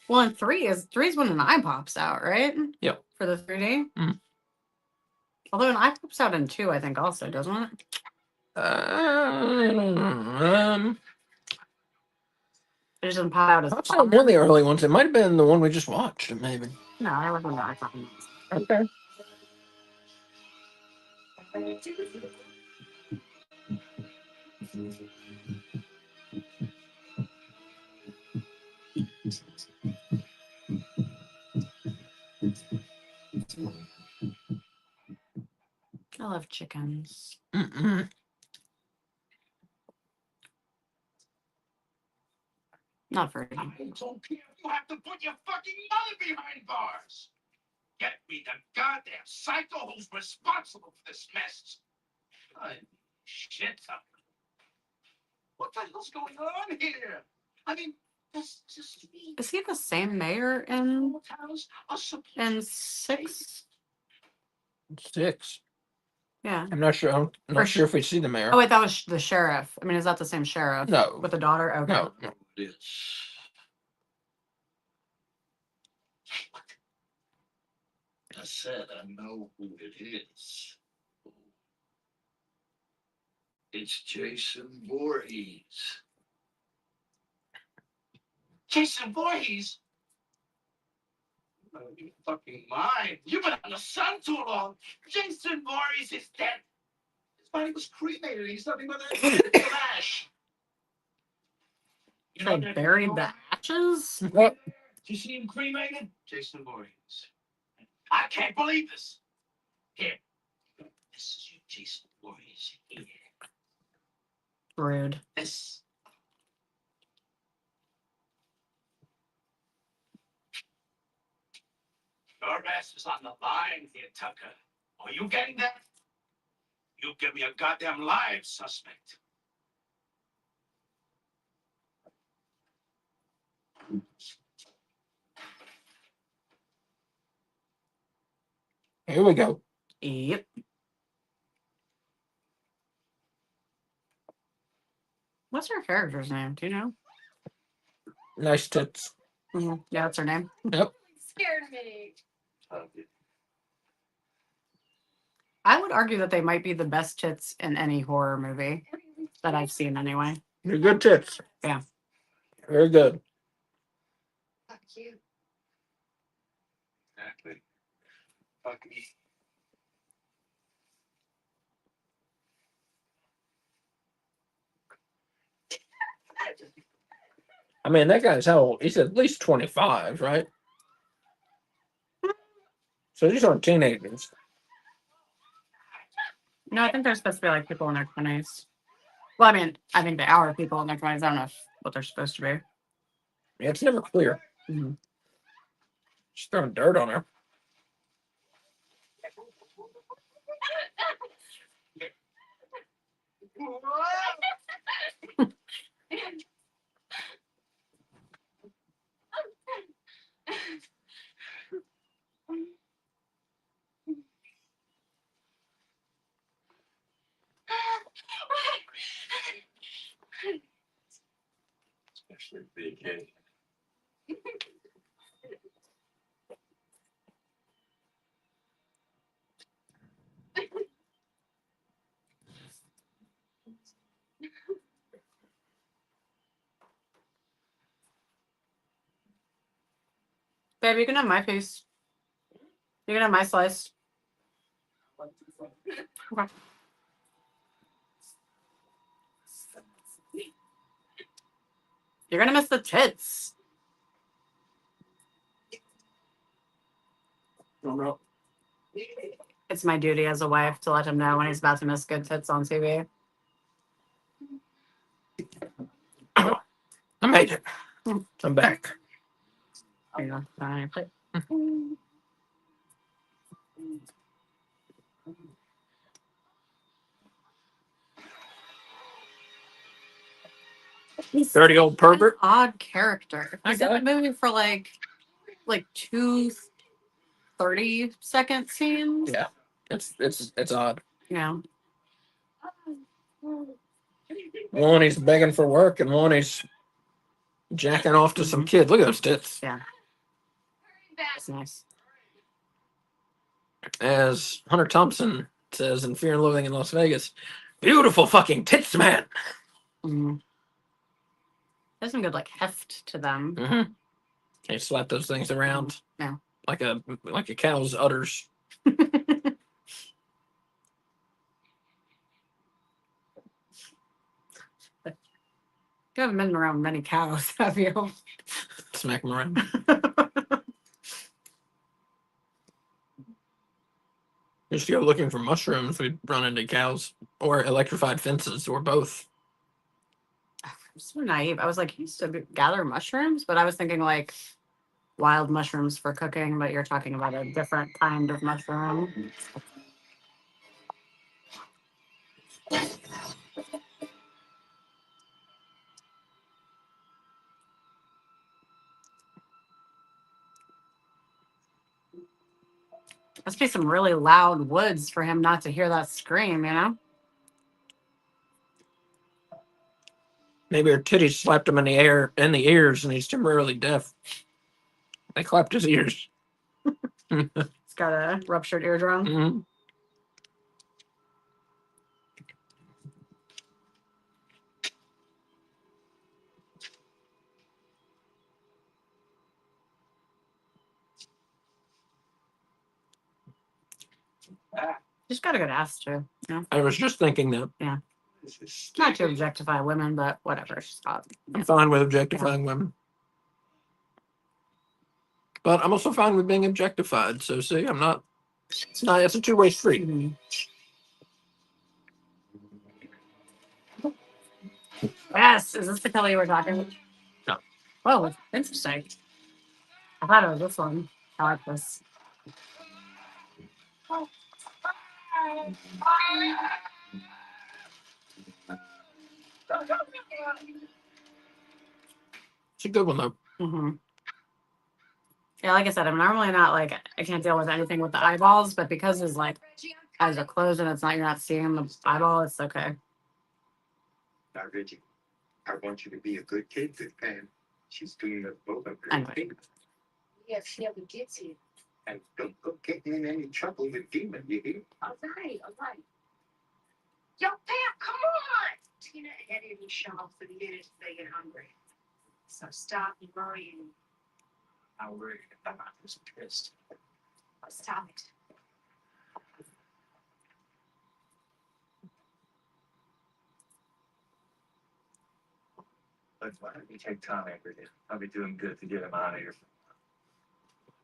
[SPEAKER 2] Well, and three is when an eye pops out, right?
[SPEAKER 1] Yep.
[SPEAKER 2] For the 3D.
[SPEAKER 1] Mhm.
[SPEAKER 2] Although an eye pops out in 2, I think also, doesn't it? It doesn't pop out as
[SPEAKER 1] That's not one of the early ones. It might have been the one we just watched, maybe.
[SPEAKER 2] No, I wasn't eye popping.
[SPEAKER 1] Okay.
[SPEAKER 2] I love chickens.
[SPEAKER 1] Mm-mm.
[SPEAKER 2] Not very.
[SPEAKER 3] I don't care if you have to put your fucking mother behind bars. Get me the goddamn psycho who's responsible for this mess. God, shit. What the hell's going on here? I mean, this just me.
[SPEAKER 2] Is he the same mayor in
[SPEAKER 3] Hotels are supposed
[SPEAKER 2] in
[SPEAKER 3] to
[SPEAKER 2] 6?
[SPEAKER 1] 6.
[SPEAKER 2] Yeah.
[SPEAKER 1] I'm not sure. I'm
[SPEAKER 2] For
[SPEAKER 1] not sure if we see the mayor.
[SPEAKER 2] Oh wait, that was the sheriff. I mean, is that the same sheriff?
[SPEAKER 1] No.
[SPEAKER 2] With the daughter? Okay.
[SPEAKER 1] No.
[SPEAKER 3] It is. I said I know who it is. It's Jason Voorhees. Jason Voorhees? Oh, you fucking mind. You've been on the sun too long. Jason Voorhees is dead. His body was cremated. He's nothing but a ash. You
[SPEAKER 2] They
[SPEAKER 3] that
[SPEAKER 2] buried
[SPEAKER 3] going
[SPEAKER 2] the
[SPEAKER 3] on?
[SPEAKER 2] ashes?
[SPEAKER 1] Well,
[SPEAKER 3] Did you see him cremated? Jason Voorhees. I can't believe this. Here. This is your Jason Voorhees. Here.
[SPEAKER 2] Rude.
[SPEAKER 3] This. Your ass is on the line Here, Tucker. Are you getting that? You give me a goddamn live suspect.
[SPEAKER 1] Here we go.
[SPEAKER 2] Yep. What's her character's name? Do you know?
[SPEAKER 1] Nice tits.
[SPEAKER 2] Yeah, that's her name.
[SPEAKER 1] Yep.
[SPEAKER 7] Scared me.
[SPEAKER 2] I would argue that they might be the best tits in any horror movie that I've seen anyway.
[SPEAKER 1] They're good tits.
[SPEAKER 2] Yeah.
[SPEAKER 1] Very good.
[SPEAKER 7] Fuck you.
[SPEAKER 3] Exactly. Fuck me.
[SPEAKER 1] I mean, that guy's how old? He's at least 25, right? So these aren't teenagers.
[SPEAKER 2] No, I think they're supposed to be like people in their 20s. Well, I mean, I think they are people in their 20s. I don't know what they're supposed to be.
[SPEAKER 1] Yeah, it's never clear.
[SPEAKER 2] Mhm.
[SPEAKER 1] Just throwing dirt on her.
[SPEAKER 3] Especially big kid.
[SPEAKER 2] Babe, you can have my piece. You can have my slice. Okay. You're gonna miss the tits.
[SPEAKER 1] No.
[SPEAKER 2] It's my duty as a wife to let him know when he's about to miss good tits on TV.
[SPEAKER 1] I made it. I'm back.
[SPEAKER 2] There you go. Fine.
[SPEAKER 1] You 30-old pervert.
[SPEAKER 2] Odd character.
[SPEAKER 1] I
[SPEAKER 2] He's in
[SPEAKER 1] got
[SPEAKER 2] the movie for like 2 30-second scenes.
[SPEAKER 1] Yeah. It's odd.
[SPEAKER 2] Yeah.
[SPEAKER 1] One he's begging for work, and one he's jacking off to some kid. Look at those tits.
[SPEAKER 2] Yeah. That's nice.
[SPEAKER 1] As Hunter Thompson says in Fear and Loathing in Las Vegas, beautiful fucking tits, man.
[SPEAKER 2] Mm. There's some good heft to them.
[SPEAKER 1] Mm-hmm. They slap those things around.
[SPEAKER 2] Yeah.
[SPEAKER 1] Like a cow's udders.
[SPEAKER 2] You haven't been around many cows, have you?
[SPEAKER 1] Smack them around. Used to go looking for mushrooms. We'd run into cows or electrified fences or both.
[SPEAKER 2] I'm so naive. I was like, he used to gather mushrooms, but I was thinking wild mushrooms for cooking, but you're talking about a different kind of mushroom. Must be some really loud woods for him not to hear that scream, you know?
[SPEAKER 1] Maybe her titties slapped him in the ears, and he's temporarily deaf. They clapped his ears.
[SPEAKER 2] He's got a ruptured eardrum.
[SPEAKER 1] Mm-hmm.
[SPEAKER 2] He's got a good ass, too. You know?
[SPEAKER 1] I was just thinking that.
[SPEAKER 2] Not to objectify women, but whatever. She's hot.
[SPEAKER 1] I'm fine with objectifying women. But I'm also fine with being objectified. So see, I'm not. It's a two-way street.
[SPEAKER 2] Mhm. Yes. Is this the color you were talking about?
[SPEAKER 1] No.
[SPEAKER 2] Oh, interesting. I thought it was this one. I like this.
[SPEAKER 1] It's a good one though.
[SPEAKER 2] Mm-hmm. Yeah, like I said, I'm normally not like I can't deal with anything with the eyeballs, but because his like eyes are closed and it's not you're not seeing the eyeball, it's okay.
[SPEAKER 6] Now, Reggie, I want you to be a good kid, good fan. She's doing us both a great
[SPEAKER 2] Anyway.
[SPEAKER 6] thing.
[SPEAKER 7] Yeah, she ever gets here.
[SPEAKER 6] And don't go getting in any trouble with Demon, you hear?
[SPEAKER 7] All right, all right. Yo, Pam, come on! Tina and Eddie will show up for the minute they get hungry. So stop worrying.
[SPEAKER 3] I'm worried about this pissed.
[SPEAKER 7] Stop it.
[SPEAKER 3] Look, why don't you take Tommy with you? I'll be doing good to get him out of here.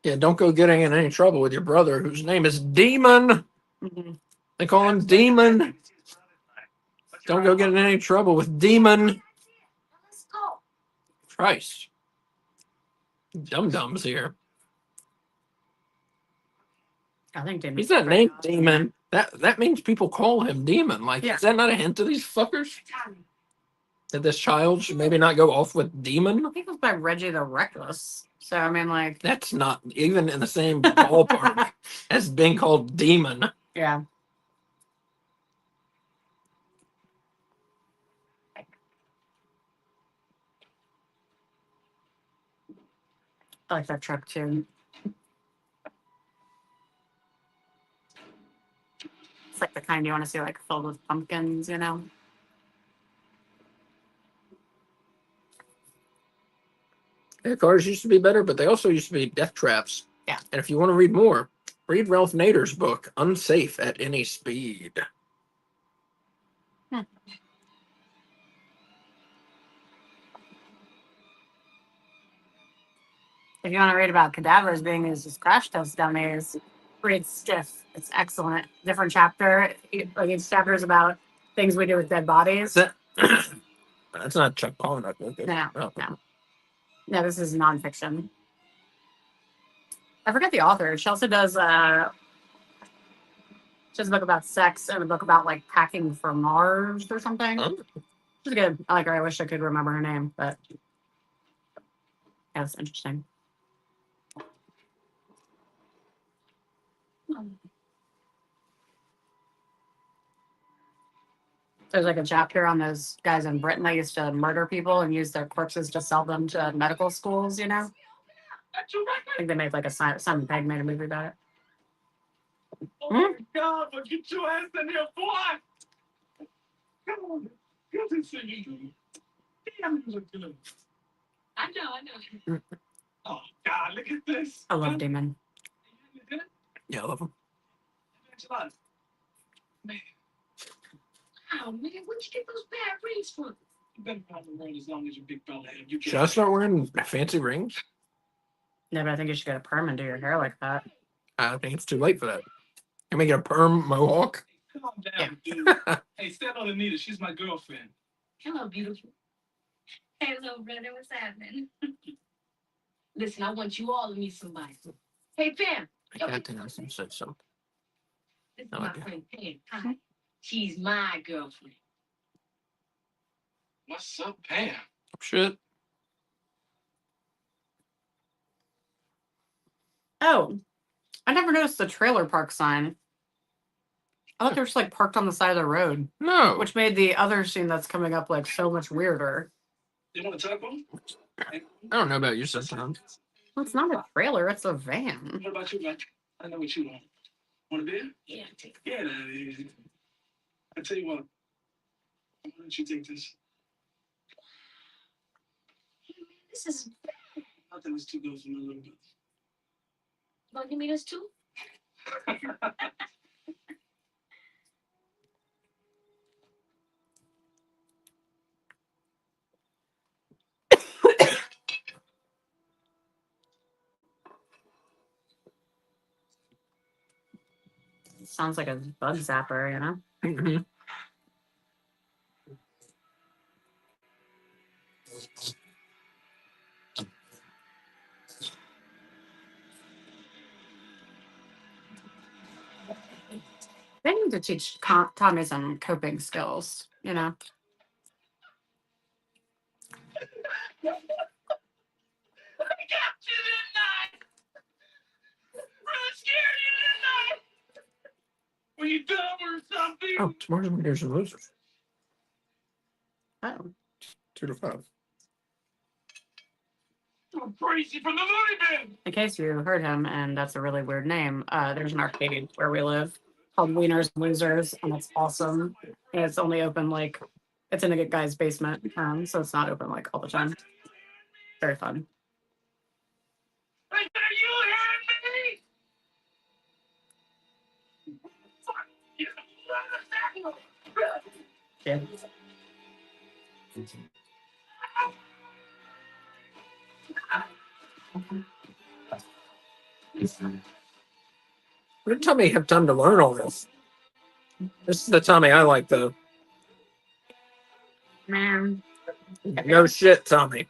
[SPEAKER 1] Yeah, don't go getting in any trouble with your brother, whose name is Demon.
[SPEAKER 2] Mm-hmm.
[SPEAKER 1] They call him Demon. Don't go get in any trouble with Demon.
[SPEAKER 7] Let's go.
[SPEAKER 1] Christ. Dum-dums here.
[SPEAKER 2] I think Demon's
[SPEAKER 1] He's not
[SPEAKER 2] pretty
[SPEAKER 1] named
[SPEAKER 2] awesome.
[SPEAKER 1] Demon. That means people call him Demon. Like,
[SPEAKER 2] Yeah.
[SPEAKER 1] is that not a hint to these fuckers?
[SPEAKER 7] Tommy.
[SPEAKER 1] That this child should maybe not go off with Demon?
[SPEAKER 2] I think it was by Reggie the Reckless. So I mean, like,
[SPEAKER 1] That's not even in the same ballpark as being called Demon.
[SPEAKER 2] yeah. I like that truck too. It's like the kind you want to see like filled with pumpkins, you know?
[SPEAKER 1] Yeah, cars used to be better, but they also used to be death traps.
[SPEAKER 2] Yeah.
[SPEAKER 1] And if you want to read more, read Ralph Nader's book, Unsafe at Any Speed.
[SPEAKER 2] If you want to read about cadavers being used as crash test dummies, read Stiff. It's excellent. Different chapter. Like each chapter is about things we do with dead bodies.
[SPEAKER 1] That's not Chuck Palahniuk. Okay.
[SPEAKER 2] No,
[SPEAKER 1] Oh.
[SPEAKER 2] no. No, this is nonfiction. I forget the author. She also does a book about sex and a book about like packing for Mars or something.
[SPEAKER 1] Oh.
[SPEAKER 2] She's good. I like her. I wish I could remember her name, but yeah, it's interesting. There's like a chapter on those guys in Britain that used to murder people and use their corpses to sell them to medical schools, you know? I think they made like a Simon Pegg made a movie about it.
[SPEAKER 3] Oh my God, but get your ass in here, boy! Come on, get this thing you. Damn, you look good.
[SPEAKER 7] I know.
[SPEAKER 3] Oh God, look at this.
[SPEAKER 2] I love Damon.
[SPEAKER 3] You good?
[SPEAKER 1] Yeah, I love him.
[SPEAKER 3] Thanks a lot. Man,
[SPEAKER 7] Oh, man, where'd you get those bad rings from?
[SPEAKER 3] you better probably wear it as long as your big fella have. You
[SPEAKER 1] Should I start wearing fancy rings?
[SPEAKER 2] No, but I think you should get a perm and do your hair like that.
[SPEAKER 1] I think it's too late for that. Can we get a perm mohawk?
[SPEAKER 3] Calm down,
[SPEAKER 2] Yeah.
[SPEAKER 3] dude. Hey, stand on Anita. She's my girlfriend.
[SPEAKER 7] Hello, beautiful. Hello, brother. What's happening? Listen, I want you all to meet somebody. Hey, Pam.
[SPEAKER 1] I can't think I said something.
[SPEAKER 7] This is
[SPEAKER 1] No
[SPEAKER 7] my
[SPEAKER 1] idea.
[SPEAKER 7] friend Pam. Hi. She's my girlfriend.
[SPEAKER 3] What's up, Pam?
[SPEAKER 1] Shit.
[SPEAKER 2] Oh, I never noticed the trailer park sign. I thought they were just like parked on the side of the road,
[SPEAKER 1] No.
[SPEAKER 2] which made the other scene that's coming up like so much weirder.
[SPEAKER 3] You want to talk about?
[SPEAKER 1] I don't know about you sometimes.
[SPEAKER 2] Well, it's not a trailer, it's a van.
[SPEAKER 3] What about you, man? I know what you want. Want a beer?
[SPEAKER 7] Yeah, take
[SPEAKER 3] Yeah, I tell you what. Why don't you take this?
[SPEAKER 7] this is.
[SPEAKER 3] I thought it was too good for my little bit.
[SPEAKER 7] You gonna give me this too?
[SPEAKER 2] Sounds like a bug zapper, you know?
[SPEAKER 1] Mhm.
[SPEAKER 2] They need to teach Tommy some coping skills, you know?
[SPEAKER 3] I got you, didn't I? Really scared you, didn't I? Were you dumb or something?
[SPEAKER 1] Oh, tomorrow's Winners and Losers.
[SPEAKER 2] Oh.
[SPEAKER 1] 2 to 5.
[SPEAKER 3] I'm crazy from the loony bin.
[SPEAKER 2] In case you heard him, and that's a really weird name, there's an arcade where we live called Wieners and Losers, and it's awesome. And it's only open like it's in a guy's basement, so it's not open like all the time. Very fun.
[SPEAKER 3] I said, are you hearing me? Fuck you.
[SPEAKER 2] Yeah.
[SPEAKER 1] Where did Tommy have time to learn all this? This is the Tommy I like, though.
[SPEAKER 2] Man.
[SPEAKER 1] No shit, Tommy.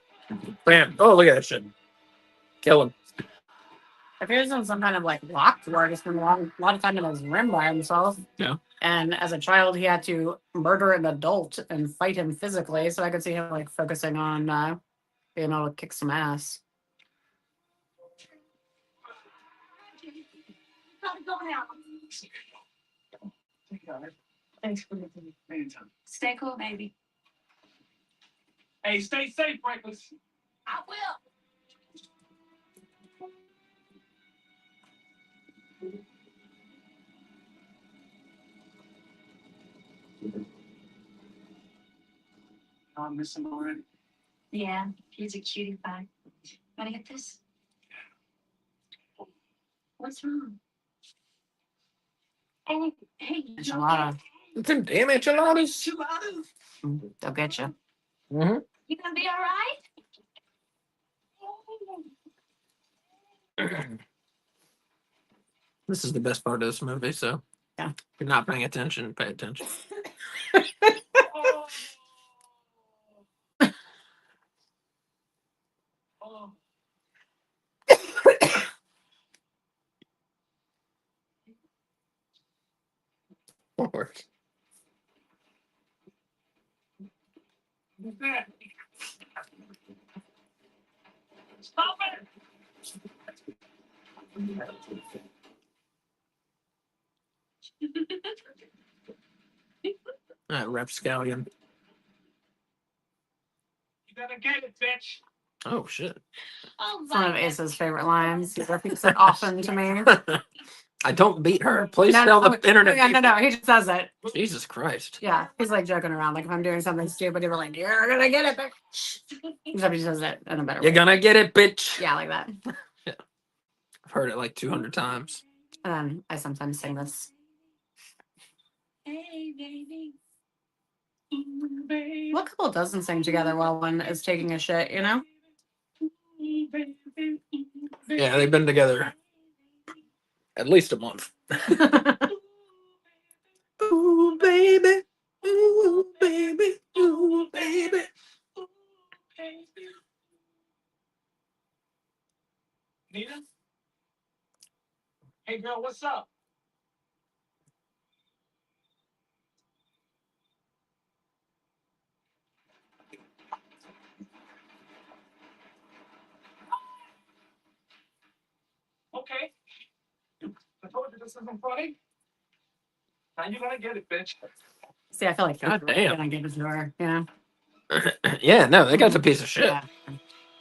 [SPEAKER 1] Bam. Oh, look at that shit. Kill him.
[SPEAKER 2] If he was in some kind of like locked ward, he spent a lot of time in his room by himself.
[SPEAKER 1] Yeah.
[SPEAKER 2] And as a child, he had to murder an adult and fight him physically. So I could see him like focusing on being able to kick some ass.
[SPEAKER 7] Gotta go now.
[SPEAKER 3] Thanks for listening. Anytime.
[SPEAKER 7] Stay cool, baby.
[SPEAKER 3] Hey, stay safe, breakfast.
[SPEAKER 4] I will.
[SPEAKER 3] I miss him already.
[SPEAKER 7] Yeah, he's a cutie pie. Wanna get this? What's wrong? Oh, hey, you
[SPEAKER 2] Enchilada.
[SPEAKER 1] Them damn enchiladas.
[SPEAKER 2] They'll get you.
[SPEAKER 1] Mm-hmm.
[SPEAKER 7] You gonna be all right?
[SPEAKER 1] This is the best part of this movie, so
[SPEAKER 2] Yeah.
[SPEAKER 1] if you're not paying attention, pay attention.
[SPEAKER 3] Oh.
[SPEAKER 1] Lord.
[SPEAKER 3] Who's that? Stop it!
[SPEAKER 1] Rapscallion.
[SPEAKER 3] You gotta get it, bitch.
[SPEAKER 1] Oh, shit.
[SPEAKER 7] Oh,
[SPEAKER 2] It's one of Asa's favorite lines. He repeats it often to me.
[SPEAKER 1] I don't beat her. Please tell the internet.
[SPEAKER 2] Yeah, no, he just says it.
[SPEAKER 1] Jesus Christ.
[SPEAKER 2] Yeah, he's like joking around. Like if I'm doing something stupid, he'll be like, "You're gonna get it, bitch." Except he says it in a better
[SPEAKER 1] You're
[SPEAKER 2] way.
[SPEAKER 1] gonna get it, bitch.
[SPEAKER 2] Yeah, like that.
[SPEAKER 1] I've heard it like 200 times.
[SPEAKER 2] And then I sometimes sing this.
[SPEAKER 7] Hey, baby.
[SPEAKER 2] What couple doesn't sing together while one is taking a shit, you know?
[SPEAKER 1] Yeah, they've been together at least a month. Ooh, baby. Ooh, baby. Ooh, baby.
[SPEAKER 3] Nina? Hey, girl, what's up? Okay. I told you this isn't funny. Now you gotta get it, bitch.
[SPEAKER 2] See, I feel like
[SPEAKER 1] God
[SPEAKER 2] he's
[SPEAKER 1] damn.
[SPEAKER 2] gonna give it to her, you know?
[SPEAKER 1] Yeah, no, that guy's a piece of shit.
[SPEAKER 2] Yeah.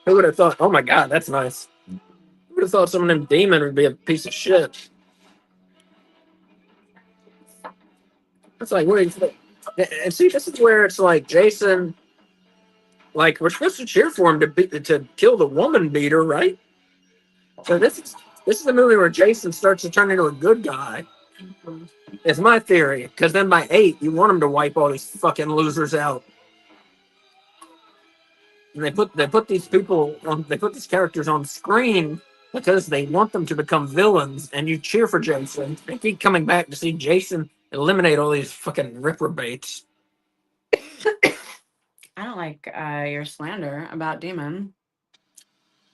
[SPEAKER 1] Who would have thought? Oh my god, that's nice. Who would have thought some of them demon would be a piece of shit? It's like, wait, and see, this is where it's like Jason, like we're supposed to cheer for him to kill the woman beater, right? So this is the movie where Jason starts to turn into a good guy. It's my theory, because then by 8, you want him to wipe all these fucking losers out. And they put these people on, they put these characters on screen because they want them to become villains, and you cheer for Jason. They keep coming back to see Jason eliminate all these fucking reprobates.
[SPEAKER 2] I don't like your slander about Demon.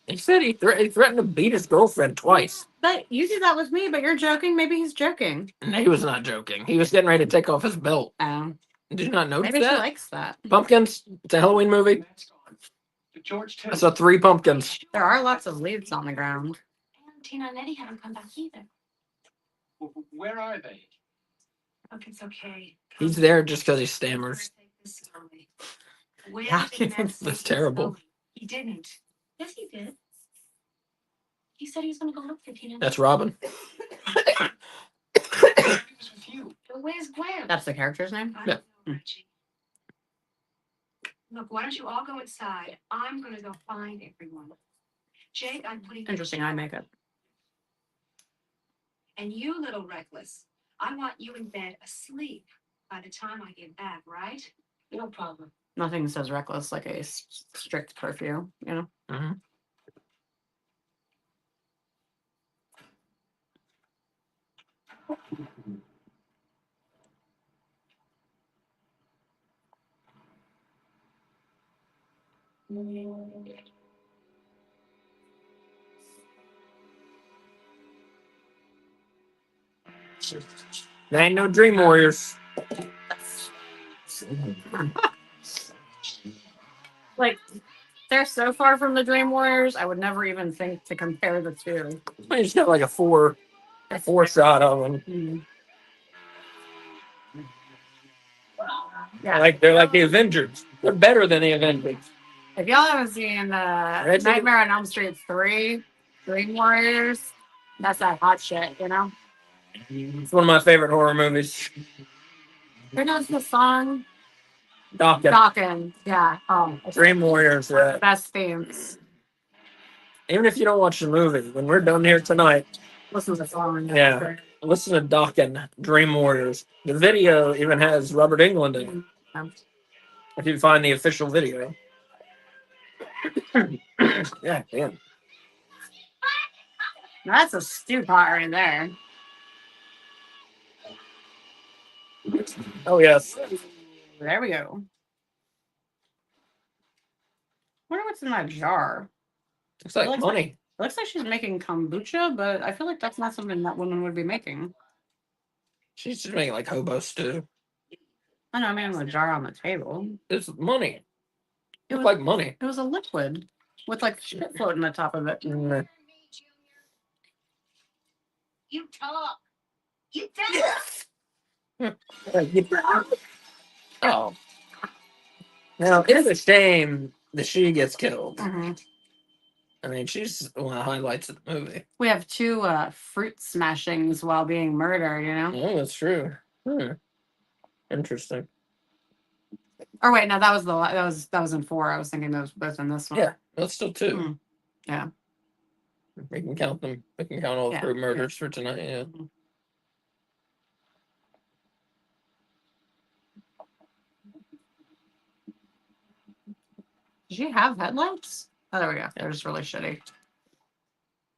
[SPEAKER 1] He said he threatened to beat his girlfriend twice.
[SPEAKER 2] But you did that with me, but you're joking. Maybe he's joking.
[SPEAKER 1] And he was not joking. He was getting ready to take off his belt. Did you not notice
[SPEAKER 2] Maybe she
[SPEAKER 1] that?
[SPEAKER 2] likes that.
[SPEAKER 1] Pumpkins. It's a Halloween movie.
[SPEAKER 3] That's gone. But George too.
[SPEAKER 1] I saw 3 pumpkins.
[SPEAKER 2] There are lots of leaves on the ground.
[SPEAKER 7] And Tina and Eddie haven't come back either.
[SPEAKER 3] Where are they?
[SPEAKER 7] Look, it's okay.
[SPEAKER 1] He's there just because he stammers.
[SPEAKER 7] Take this slowly. Will
[SPEAKER 2] Yeah,
[SPEAKER 7] did not
[SPEAKER 1] that's
[SPEAKER 7] say this
[SPEAKER 1] terrible.
[SPEAKER 7] slowly. He didn't. Yes, he did. He said he was going to go look for Tina.
[SPEAKER 1] That's Robin.
[SPEAKER 3] He was with you.
[SPEAKER 7] But where's Gwen?
[SPEAKER 2] That's the character's name?
[SPEAKER 7] I
[SPEAKER 1] Yeah.
[SPEAKER 7] don't know, Reggie. Look, why don't you all go inside? I'm going to go find everyone. Jake, I'm putting you
[SPEAKER 2] Interesting eye makeup.
[SPEAKER 7] And you, little reckless, I want you in bed asleep by the time I get back, right? No problem.
[SPEAKER 2] Nothing says reckless like a strict curfew, you know?
[SPEAKER 1] Hmm. There ain't no Dream Warriors.
[SPEAKER 2] Like, they're so far from the Dream Warriors, I would never even think to compare the two.
[SPEAKER 1] I just got like a four shot of them.
[SPEAKER 2] Yeah.
[SPEAKER 1] Like they're like the Avengers. They're better than the Avengers.
[SPEAKER 2] If y'all haven't seen
[SPEAKER 1] Reggie-
[SPEAKER 2] Nightmare on Elm Street 3, Dream Warriors, that's that hot shit, you know?
[SPEAKER 1] It's one of my favorite horror movies.
[SPEAKER 2] Who knows the song?
[SPEAKER 1] Dokken.
[SPEAKER 2] Dawkins. Yeah. Oh, it's
[SPEAKER 1] Dream Warriors.
[SPEAKER 2] the best themes.
[SPEAKER 1] Even if you don't watch the movie, when we're done here tonight,
[SPEAKER 2] Listen to the song.
[SPEAKER 1] yeah, listen to Dokken, Dream Warriors. The video even has Robert Englund in it. If you find the official video. Yeah, damn.
[SPEAKER 2] That's a stew pot right there.
[SPEAKER 1] Oh, yes.
[SPEAKER 2] There we go. Wonder what's in that jar.
[SPEAKER 1] Looks like
[SPEAKER 2] It looks
[SPEAKER 1] money.
[SPEAKER 2] It looks like she's making kombucha, but I feel like that's not something that woman would be making.
[SPEAKER 1] She's just making like hobo stew.
[SPEAKER 2] I know, I mean, a jar on the table.
[SPEAKER 1] It's money.
[SPEAKER 2] It
[SPEAKER 1] Looks
[SPEAKER 2] was
[SPEAKER 1] like money.
[SPEAKER 2] It was a liquid with like shit floating on the top of it.
[SPEAKER 1] Mm.
[SPEAKER 4] You talk. You tell.
[SPEAKER 1] Oh. Now, it's a shame that she gets killed.
[SPEAKER 2] Mhm.
[SPEAKER 1] I mean, she's one of the highlights of the movie.
[SPEAKER 2] We have two fruit smashings while being murdered, you know?
[SPEAKER 1] Oh, that's true. Interesting.
[SPEAKER 2] Or wait, no, that was in 4. I was thinking those both in this one.
[SPEAKER 1] Yeah, that's still 2.
[SPEAKER 2] Hmm. Yeah.
[SPEAKER 1] We can count them. We can count all
[SPEAKER 2] Yeah,
[SPEAKER 1] three murders for tonight. Yeah.
[SPEAKER 2] Mhm. Did she have headlights? Oh, there we go. They're just really shitty.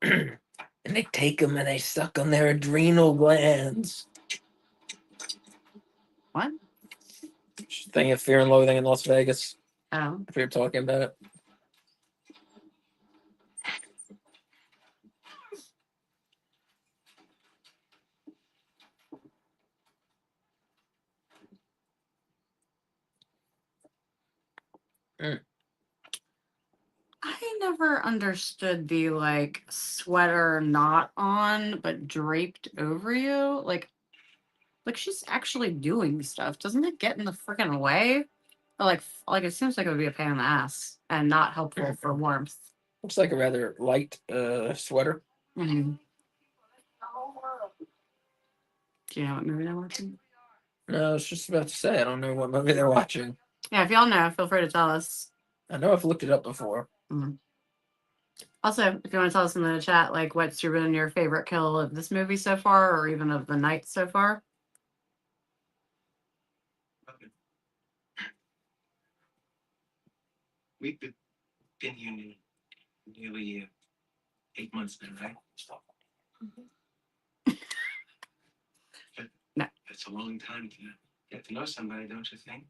[SPEAKER 1] And they take them and they suck on their adrenal glands.
[SPEAKER 2] What?
[SPEAKER 1] Thing of Fear and Loathing in Las Vegas.
[SPEAKER 2] Oh.
[SPEAKER 1] If we were talking about it.
[SPEAKER 2] I never understood the like sweater not on but draped over you. Like she's actually doing stuff. Doesn't it get in the freaking way? Or like it seems like it would be a pain in the ass and not helpful for warmth.
[SPEAKER 1] Looks like a rather light sweater.
[SPEAKER 2] Mm-hmm. Do you know what movie they're watching?
[SPEAKER 1] No, I was just about to say I don't know what movie they're watching.
[SPEAKER 2] Yeah, if y'all know, feel free to tell us.
[SPEAKER 1] I know I've looked it up before.
[SPEAKER 2] Mm-hmm. Also, if you want to tell us in the chat, like what's been your favorite kill of this movie so far, or even of the night so far?
[SPEAKER 3] We've been here nearly 8 months now, right?
[SPEAKER 2] No.
[SPEAKER 3] That's a long time to get to know somebody, don't you think?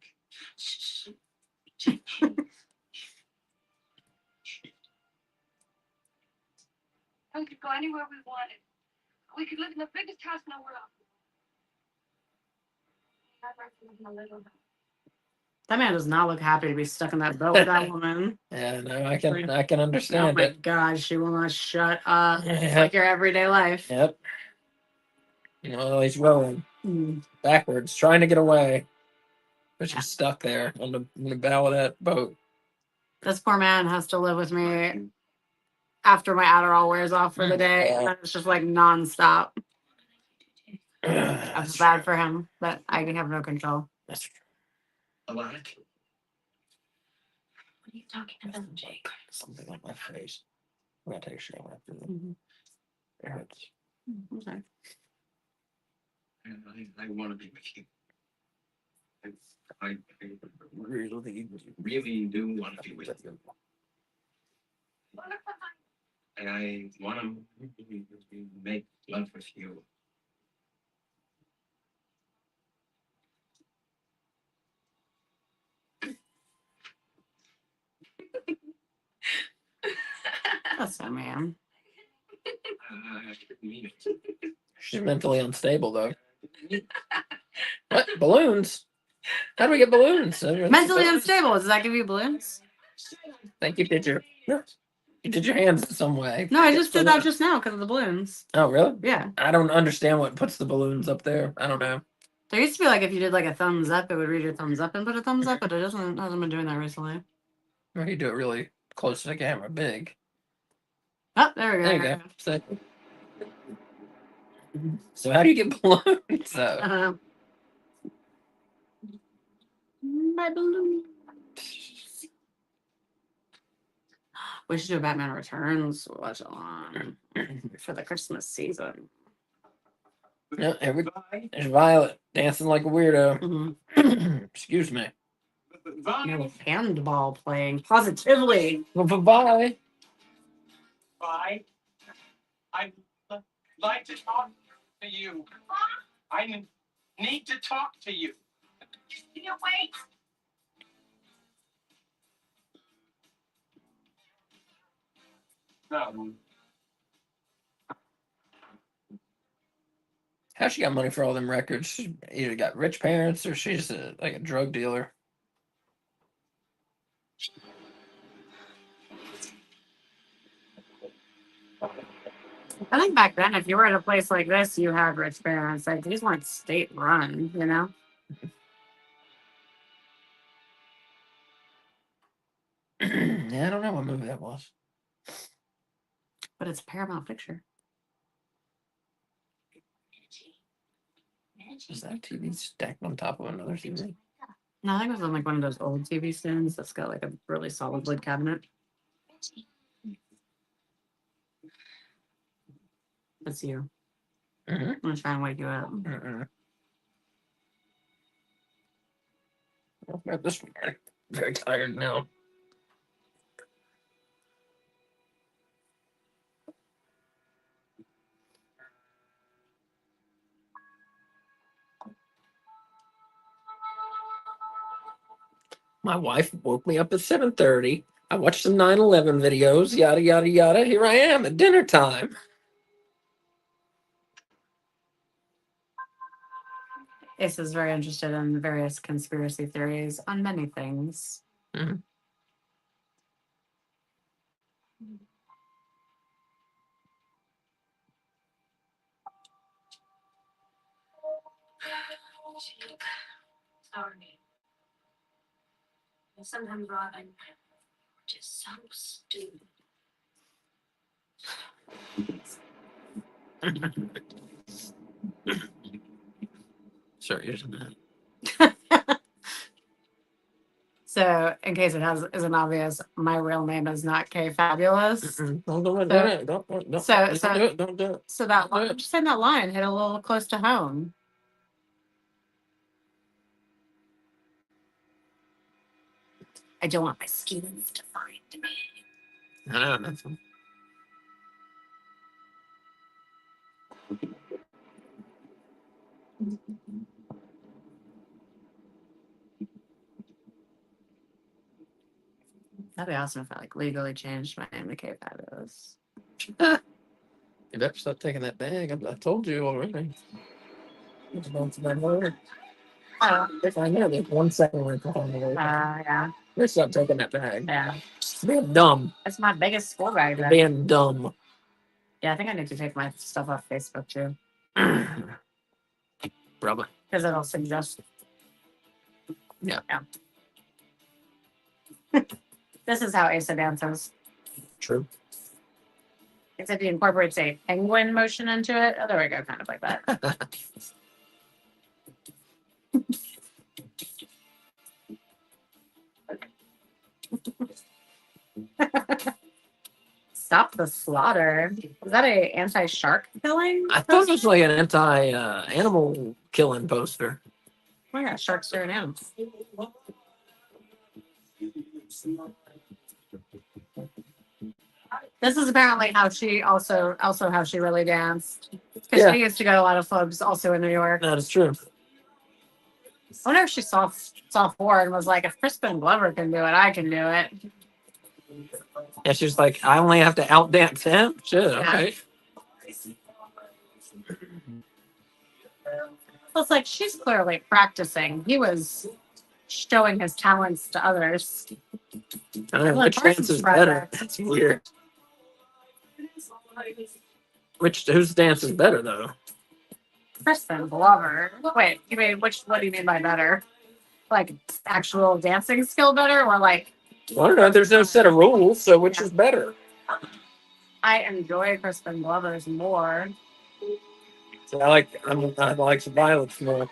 [SPEAKER 7] We could go anywhere we wanted. We could live in the biggest house in the world. I'd like to live in a little house.
[SPEAKER 2] That man does not look happy to be stuck in that boat with that woman.
[SPEAKER 1] Yeah, no, I can
[SPEAKER 2] Oh
[SPEAKER 1] understand
[SPEAKER 2] my
[SPEAKER 1] it.
[SPEAKER 2] God, she will not shut up. It's
[SPEAKER 1] Yep.
[SPEAKER 2] like your everyday life.
[SPEAKER 1] Yep. He's rowing
[SPEAKER 2] Mm.
[SPEAKER 1] backwards, trying to get away, but
[SPEAKER 2] Yeah.
[SPEAKER 1] she's stuck there on the bow of that boat.
[SPEAKER 2] This poor man has to live with me after my Adderall wears off for the day. And it's just like nonstop. I
[SPEAKER 1] That's
[SPEAKER 2] feel bad
[SPEAKER 1] true.
[SPEAKER 2] for him, but I have no control.
[SPEAKER 1] That's true.
[SPEAKER 6] A lot.
[SPEAKER 7] What are you talking about, Jake?
[SPEAKER 1] Something on my face. I'm gonna take a shower after this.
[SPEAKER 2] Mhm.
[SPEAKER 1] It hurts.
[SPEAKER 2] Okay.
[SPEAKER 6] I want to be with you. I
[SPEAKER 1] Really
[SPEAKER 6] do want to be with you. And I want to make love with you.
[SPEAKER 2] That's so man.
[SPEAKER 6] I mean it.
[SPEAKER 1] She's mentally unstable though. What? Balloons? How do we get balloons?
[SPEAKER 2] Mentally unstable. Does that give you balloons?
[SPEAKER 1] I think you did your hands some way.
[SPEAKER 2] No, I just did that just now because of the balloons.
[SPEAKER 1] Oh, really?
[SPEAKER 2] Yeah.
[SPEAKER 1] I don't understand what puts the balloons up there. I don't know.
[SPEAKER 2] There used to be like if you did like a thumbs up, it would read your thumbs up and put a thumbs up, but it hasn't been doing that recently.
[SPEAKER 1] Or you do it really close to the camera, big.
[SPEAKER 2] Oh, there we go.
[SPEAKER 1] There you go. So how do you get balloons?
[SPEAKER 2] My balloon. We should do a Batman Returns watch along for the Christmas season.
[SPEAKER 1] Yeah, there's Violet dancing like a weirdo.
[SPEAKER 2] Mm-hmm.
[SPEAKER 1] Excuse me.
[SPEAKER 2] No handball playing positively.
[SPEAKER 1] Well, bye.
[SPEAKER 5] Bye. I'd like to talk to you. I need to talk to you.
[SPEAKER 4] Can you wait?
[SPEAKER 5] No.
[SPEAKER 1] How she got money for all them records? She either got rich parents or she's like a drug dealer.
[SPEAKER 2] I think back then, if you were at a place like this, you had rich parents. Like these weren't state run, you know.
[SPEAKER 1] Yeah, I don't know what movie that was.
[SPEAKER 2] But it's a Paramount picture.
[SPEAKER 1] Is that TV stacked on top of another TV?
[SPEAKER 2] No, I think it was on like one of those old TV stands that's got like a really solid wood cabinet. That's you.
[SPEAKER 1] Mm-hmm.
[SPEAKER 2] I'm gonna try and wake you up.
[SPEAKER 1] At this point, I'm very tired now. My wife woke me up at 7:30. I watched some 9/11 videos, yada yada yada. Here I am at dinner time.
[SPEAKER 2] Ace is very interested in various conspiracy theories on many things.
[SPEAKER 1] Mhm.
[SPEAKER 7] Sorry. Sometimes Robin just so stupid.
[SPEAKER 1] Sorry, isn't that?
[SPEAKER 2] So, in case it isn't obvious, my real name is not K Fabulous.
[SPEAKER 1] Don't do it. Don't do it. Don't do it.
[SPEAKER 2] So that line, just saying that line hit a little close to home. I don't want my schemes to find me.
[SPEAKER 1] I know. That's
[SPEAKER 2] That'd be awesome if I like legally changed my name to K Fabulous.
[SPEAKER 1] You better stop taking that bag. I told you already. It's going to that lower. If I know there's 1 second left on the way.
[SPEAKER 2] Yeah.
[SPEAKER 1] Better stop taking that bag.
[SPEAKER 2] Yeah.
[SPEAKER 1] You're being dumb.
[SPEAKER 2] It's my biggest school bag.
[SPEAKER 1] You're
[SPEAKER 2] Then.
[SPEAKER 1] being dumb.
[SPEAKER 2] Yeah, I think I need to take my stuff off Facebook too.
[SPEAKER 1] Probably.
[SPEAKER 2] Because it'll suggest.
[SPEAKER 1] Yeah.
[SPEAKER 2] This is how Asa dances.
[SPEAKER 1] True.
[SPEAKER 2] Except he incorporates a penguin motion into it. Oh, there we go. Kind of like that. Stop the slaughter. Is that a anti-shark killing?
[SPEAKER 1] I thought it was like an anti-animal killing poster.
[SPEAKER 2] Oh yeah, sharks are an animal. This is apparently how she also how she really danced. Because
[SPEAKER 1] Yeah.
[SPEAKER 2] she used to go to a lot of clubs also in New York.
[SPEAKER 1] That is true.
[SPEAKER 2] I wonder if she saw Ford and was like, if Crispin Glover can do it, I can do it.
[SPEAKER 1] And she's like, I only have to outdance him? Shit, okay.
[SPEAKER 2] Well, it's like she's clearly practicing. He was showing his talents to others.
[SPEAKER 1] I don't know
[SPEAKER 2] Well,
[SPEAKER 1] which dance
[SPEAKER 2] Parsons
[SPEAKER 1] is
[SPEAKER 2] tried
[SPEAKER 1] better.
[SPEAKER 2] that.
[SPEAKER 1] That's weird. Whose dance is better though?
[SPEAKER 2] Crispin Glover. Wait, you mean what do you mean by better? Like actual dancing skill better, or like
[SPEAKER 1] Well, I don't know. There's no set of rules, so which is better?
[SPEAKER 2] I enjoy Crispin Glover's more.
[SPEAKER 1] So I like the violence more.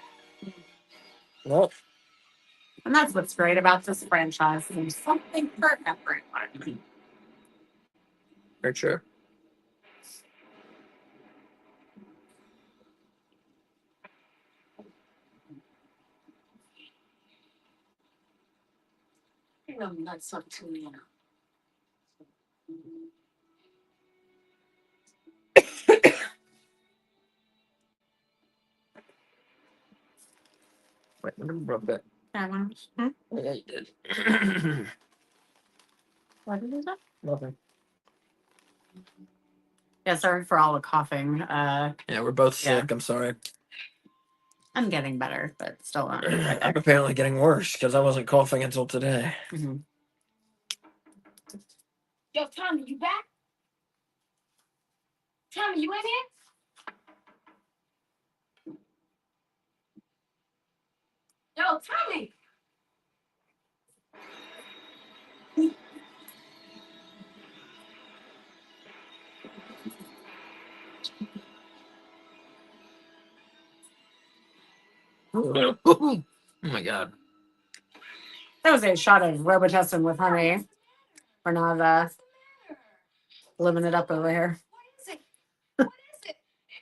[SPEAKER 1] Well,
[SPEAKER 2] And that's what's great about this franchise. There's something for everyone.
[SPEAKER 1] for sure.
[SPEAKER 2] That's up to me.
[SPEAKER 1] Wait, I never broke that.
[SPEAKER 2] Hmm?
[SPEAKER 1] Yeah, you did.
[SPEAKER 2] What did you say?
[SPEAKER 1] Nothing.
[SPEAKER 2] Yeah, sorry for all the coughing.
[SPEAKER 1] Yeah, we're both
[SPEAKER 2] Yeah.
[SPEAKER 1] sick. I'm sorry.
[SPEAKER 2] I'm getting better, but still not.
[SPEAKER 1] I'm apparently getting worse because I wasn't coughing until today.
[SPEAKER 2] Mm-hmm.
[SPEAKER 4] Yo, Tommy, you back? Tommy, you in here? Yo, Tommy!
[SPEAKER 1] Oh my god.
[SPEAKER 2] That was a shot of Robitussin with honey. We're not living it up over here.
[SPEAKER 4] What is it? What is it?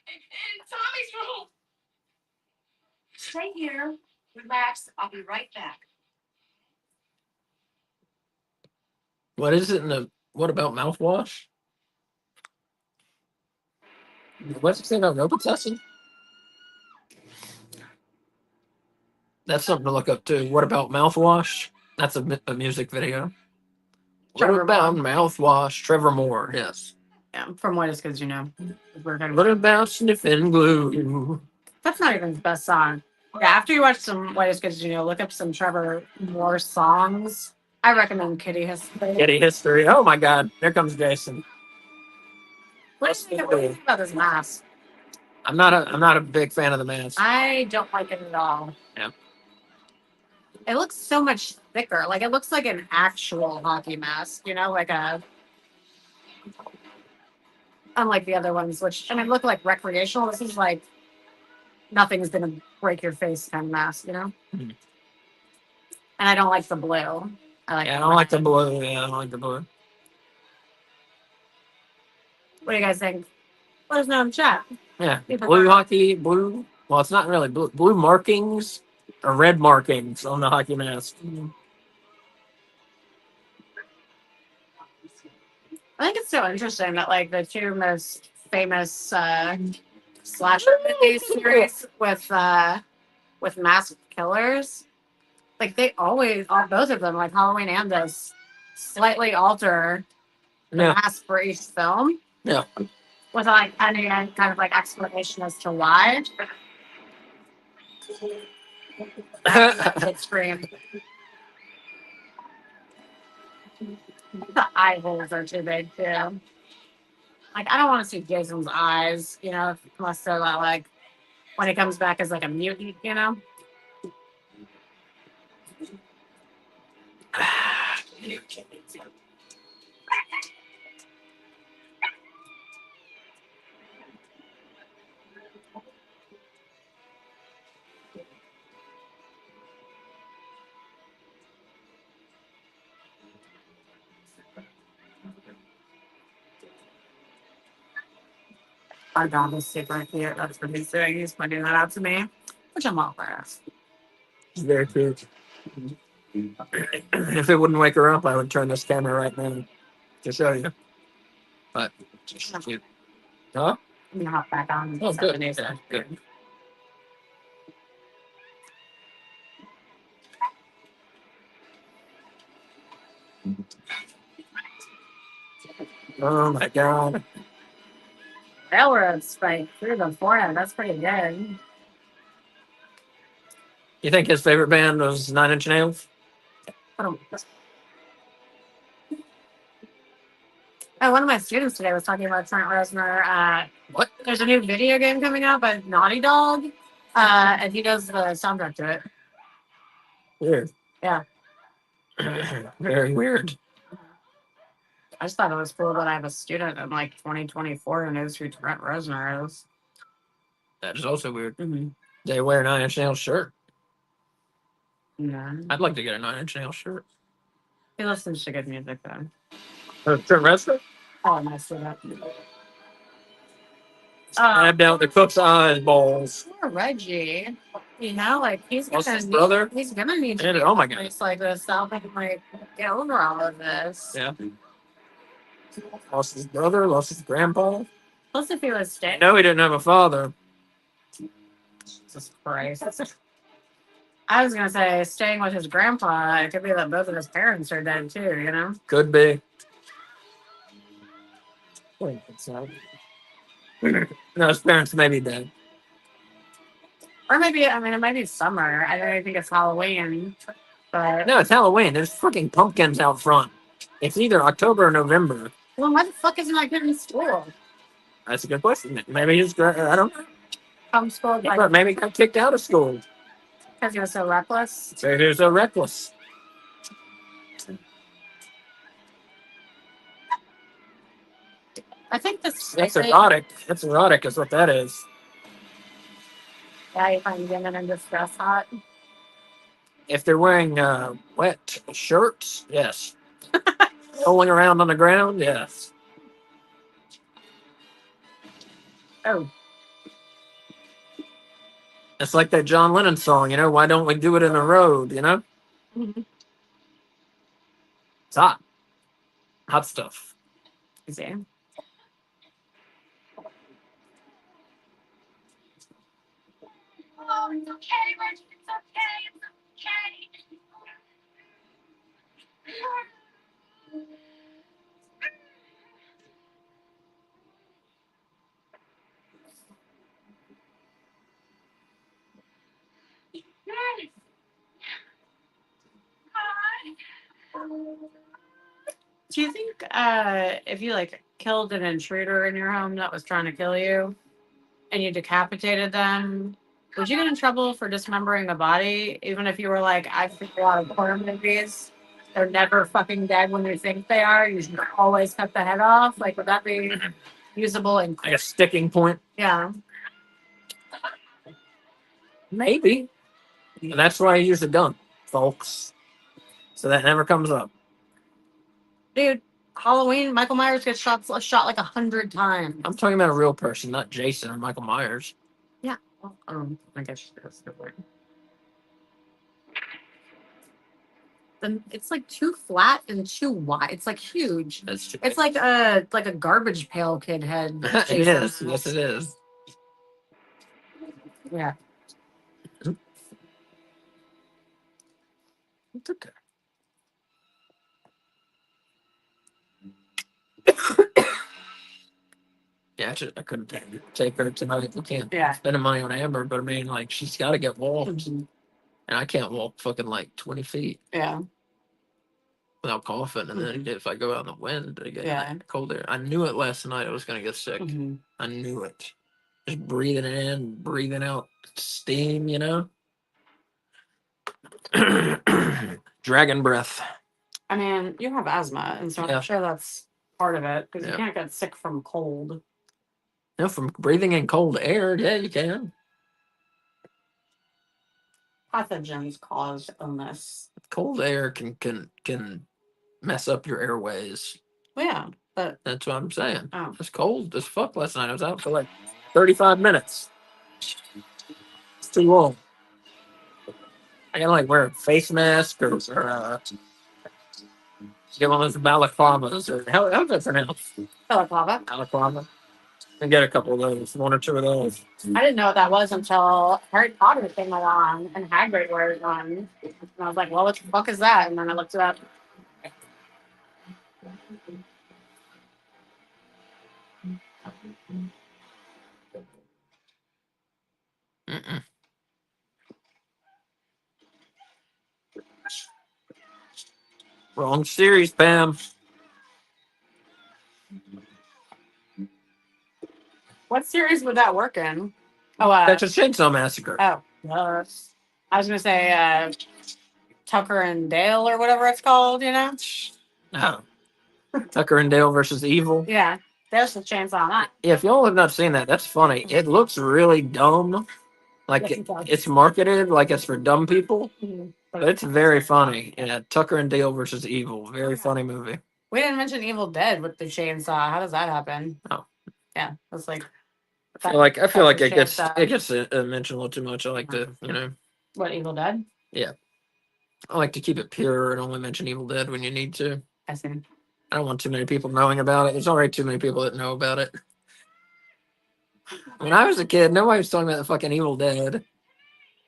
[SPEAKER 4] In Tommy's room. Stay here. Relax. I'll be right back.
[SPEAKER 1] What is it in the what about mouthwash? What's it say about Robitussin? That's something to look up too. What about mouthwash? That's a music video. What
[SPEAKER 2] Trevor
[SPEAKER 1] about mouthwash? Trevor Moore, yes.
[SPEAKER 2] Yeah, from What Is Because You Know. We're talking
[SPEAKER 1] What
[SPEAKER 2] about.
[SPEAKER 1] about sniffing glue?
[SPEAKER 2] That's not even his best song. Yeah, after you watch some What Is Because You Know, look up some Trevor Moore songs. I recommend Kitty History.
[SPEAKER 1] Kitty history. Oh my god. Here comes Jason.
[SPEAKER 2] What do you think about this mask?
[SPEAKER 1] I'm not a big fan of the mask.
[SPEAKER 2] I don't like it at all.
[SPEAKER 1] Yeah.
[SPEAKER 2] It looks so much thicker. Like it looks like an actual hockey mask, like a unlike the other ones, which look like recreational. This is like nothing's gonna break your face kind of mask,
[SPEAKER 1] Mhm.
[SPEAKER 2] And I don't like the blue. I
[SPEAKER 1] don't like the blue. Yeah, I don't like the blue.
[SPEAKER 2] What do you guys think? Let us know in chat.
[SPEAKER 1] Yeah.
[SPEAKER 2] People
[SPEAKER 1] Blue
[SPEAKER 2] are-
[SPEAKER 1] hockey, blue. Well, it's not really blue. Blue markings or red markings on the hockey mask.
[SPEAKER 2] I think it's so interesting that like the two most famous slasher movie series with masked killers, like they always, both of them, like Halloween and this, slightly alter the
[SPEAKER 1] Yeah.
[SPEAKER 2] mask for each film.
[SPEAKER 1] Yeah.
[SPEAKER 2] with like any kind of like explanation as to why. It screamed. The eye holes are too big too. Like I don't want to see Jason's eyes, you know, unless they're like when he comes back as like a mutant, you know. Our dog is super cute. That's what he's doing. He's pointing that out to me, which I'm all for.
[SPEAKER 1] Very cute. If it wouldn't wake her up, I would turn this camera right now to show you. But she's cute. Huh?
[SPEAKER 2] I'm gonna hop back on.
[SPEAKER 1] Oh, good.
[SPEAKER 2] Japanese.
[SPEAKER 1] Yeah, good. Oh my god.
[SPEAKER 2] Railroad spike through the forehead. That's pretty good.
[SPEAKER 1] You think his favorite band was Nine Inch Nails?
[SPEAKER 2] Oh, one of my students today was talking about Trent Reznor.
[SPEAKER 1] What?
[SPEAKER 2] There's a new video game coming out by Naughty Dog, and he does the soundtrack to it.
[SPEAKER 1] Weird.
[SPEAKER 2] Yeah.
[SPEAKER 1] Very weird.
[SPEAKER 2] I just thought it was cool that I have a student in like 2024 who knows who Trent Reznor is.
[SPEAKER 1] That is also weird.
[SPEAKER 2] Mm-hmm.
[SPEAKER 1] They wear a Nine Inch Nails shirt.
[SPEAKER 2] Yeah.
[SPEAKER 1] I'd like to get a Nine Inch Nails shirt.
[SPEAKER 2] He listens to good music though.
[SPEAKER 1] Trent Reznor?
[SPEAKER 2] Oh, my student.
[SPEAKER 1] Stabbed out the cook's eyeballs.
[SPEAKER 2] Poor Reggie. You know, like he's
[SPEAKER 1] Lost
[SPEAKER 2] gonna
[SPEAKER 1] his
[SPEAKER 2] need,
[SPEAKER 1] brother?
[SPEAKER 2] he's gonna need
[SPEAKER 1] And-
[SPEAKER 2] to
[SPEAKER 1] oh my
[SPEAKER 2] be in a
[SPEAKER 1] God.
[SPEAKER 2] place like this to help him like get over all of this.
[SPEAKER 1] Yeah. Lost his brother, lost his grandpa.
[SPEAKER 2] Plus, if he was staying,
[SPEAKER 1] No, he didn't have a father.
[SPEAKER 2] Jesus Christ. I was gonna say staying with his grandpa. It could be that both of his parents are dead too. You know.
[SPEAKER 1] Could be. Wait, it's not. No, his parents may be dead.
[SPEAKER 2] Or maybe, I mean, it might be summer. I don't think it's Halloween. But
[SPEAKER 1] No, it's Halloween. There's freaking pumpkins out front. It's either October or November.
[SPEAKER 2] well, why the fuck isn't that kid in school?
[SPEAKER 1] That's a good question. Maybe he's, I don't know.
[SPEAKER 2] From school
[SPEAKER 1] But
[SPEAKER 2] like,
[SPEAKER 1] maybe he got kicked out of school.
[SPEAKER 2] because he was so reckless.
[SPEAKER 1] So he was so reckless.
[SPEAKER 2] I think this.
[SPEAKER 1] That's erotic. That's erotic is what that is.
[SPEAKER 2] Yeah, you find women in distress hot.
[SPEAKER 1] If they're wearing wet shirts, yes. Rolling around on the ground, yes.
[SPEAKER 2] Oh,
[SPEAKER 1] It's like that John Lennon song, you know, why don't we do it in the road, you know?
[SPEAKER 2] mhm.
[SPEAKER 1] It's hot. Hot stuff.
[SPEAKER 2] See.
[SPEAKER 7] Oh, it's okay, Reggie. It's okay. It's okay.
[SPEAKER 2] Do you think if you like killed an intruder in your home that was trying to kill you and you decapitated them, would you get in trouble for dismembering a body? Even if you were like, I've seen a lot of horror movies, they're never fucking dead when you think they are. You should always cut the head off. Like, would that be usable in
[SPEAKER 1] Like a sticking point?
[SPEAKER 2] yeah.
[SPEAKER 1] Maybe. And that's why I use a gun, folks. So that never comes up.
[SPEAKER 2] Dude, Halloween, Michael Myers gets shot like 100 times.
[SPEAKER 1] I'm talking about a real person, not Jason or Michael Myers.
[SPEAKER 2] Yeah. Well, I guess that's the word. Then it's like too flat and too wide. It's like huge.
[SPEAKER 1] That's too
[SPEAKER 2] It's like a garbage pail kid head.
[SPEAKER 1] it
[SPEAKER 2] Jason.
[SPEAKER 1] is. Yes, it is.
[SPEAKER 2] Yeah.
[SPEAKER 1] It's okay. Yeah, I couldn't take her tonight. We can't
[SPEAKER 2] Yeah.
[SPEAKER 1] spend the money on Amber, but I mean, like, she's got to get walked,
[SPEAKER 2] Mhm.
[SPEAKER 1] and I can't walk fucking like 20 feet
[SPEAKER 2] Yeah.
[SPEAKER 1] without coughing. And then
[SPEAKER 2] Mhm.
[SPEAKER 1] if I go out in the wind, I get
[SPEAKER 2] Yeah.
[SPEAKER 1] cold air. I knew it last night. I was gonna get sick.
[SPEAKER 2] Mhm.
[SPEAKER 1] I knew it. Just breathing it in, breathing out steam. Dragon breath.
[SPEAKER 2] I mean, you have asthma, and so
[SPEAKER 1] Yeah.
[SPEAKER 2] I'm sure that's part of it because
[SPEAKER 1] Yeah.
[SPEAKER 2] you can't get sick from cold.
[SPEAKER 1] No, from breathing in cold air. Yeah, you can.
[SPEAKER 2] Pathogens cause illness.
[SPEAKER 1] Cold air can mess up your airways.
[SPEAKER 2] Well, yeah, but
[SPEAKER 1] That's what I'm saying.
[SPEAKER 2] oh,
[SPEAKER 1] It's cold as fuck last night. I was out for like 35 minutes. It's too long. I gotta like wear a face mask or get one of those balaclavas or how's that pronounced?
[SPEAKER 2] balaclava.
[SPEAKER 1] Balaclava. And get a couple of those, one or two of those.
[SPEAKER 2] I didn't know what that was until Harry Potter came along and Hagrid wears one. And I was like, well, what the fuck is that? And then I looked it up.
[SPEAKER 1] Mm-mm. Wrong series, Pam.
[SPEAKER 2] What series would that work in? Oh,
[SPEAKER 1] Texas Chainsaw Massacre.
[SPEAKER 2] I was gonna say Tucker and Dale or whatever it's called. You know?
[SPEAKER 1] No. Tucker and Dale versus Evil.
[SPEAKER 2] Yeah, there's the chainsaw on that.
[SPEAKER 1] Yeah, if y'all have not seen that, that's funny. It looks really dumb. Like
[SPEAKER 2] Yes, it does.
[SPEAKER 1] it's marketed like it's for dumb people,
[SPEAKER 2] Mhm.
[SPEAKER 1] but it's very funny. Yeah, Tucker and Dale versus Evil. Very funny movie.
[SPEAKER 2] We didn't mention Evil Dead with the chainsaw. How does that happen?
[SPEAKER 1] Oh.
[SPEAKER 2] Yeah, it's like.
[SPEAKER 1] I feel like it gets
[SPEAKER 2] chainsaw.
[SPEAKER 1] mentioned a little too much. I like to,
[SPEAKER 2] What, Evil Dead?
[SPEAKER 1] I like to keep it pure and only mention Evil Dead when you need to.
[SPEAKER 2] I see.
[SPEAKER 1] I don't want too many people knowing about it. There's already too many people that know about it. When I was a kid, nobody was talking about the fucking Evil Dead.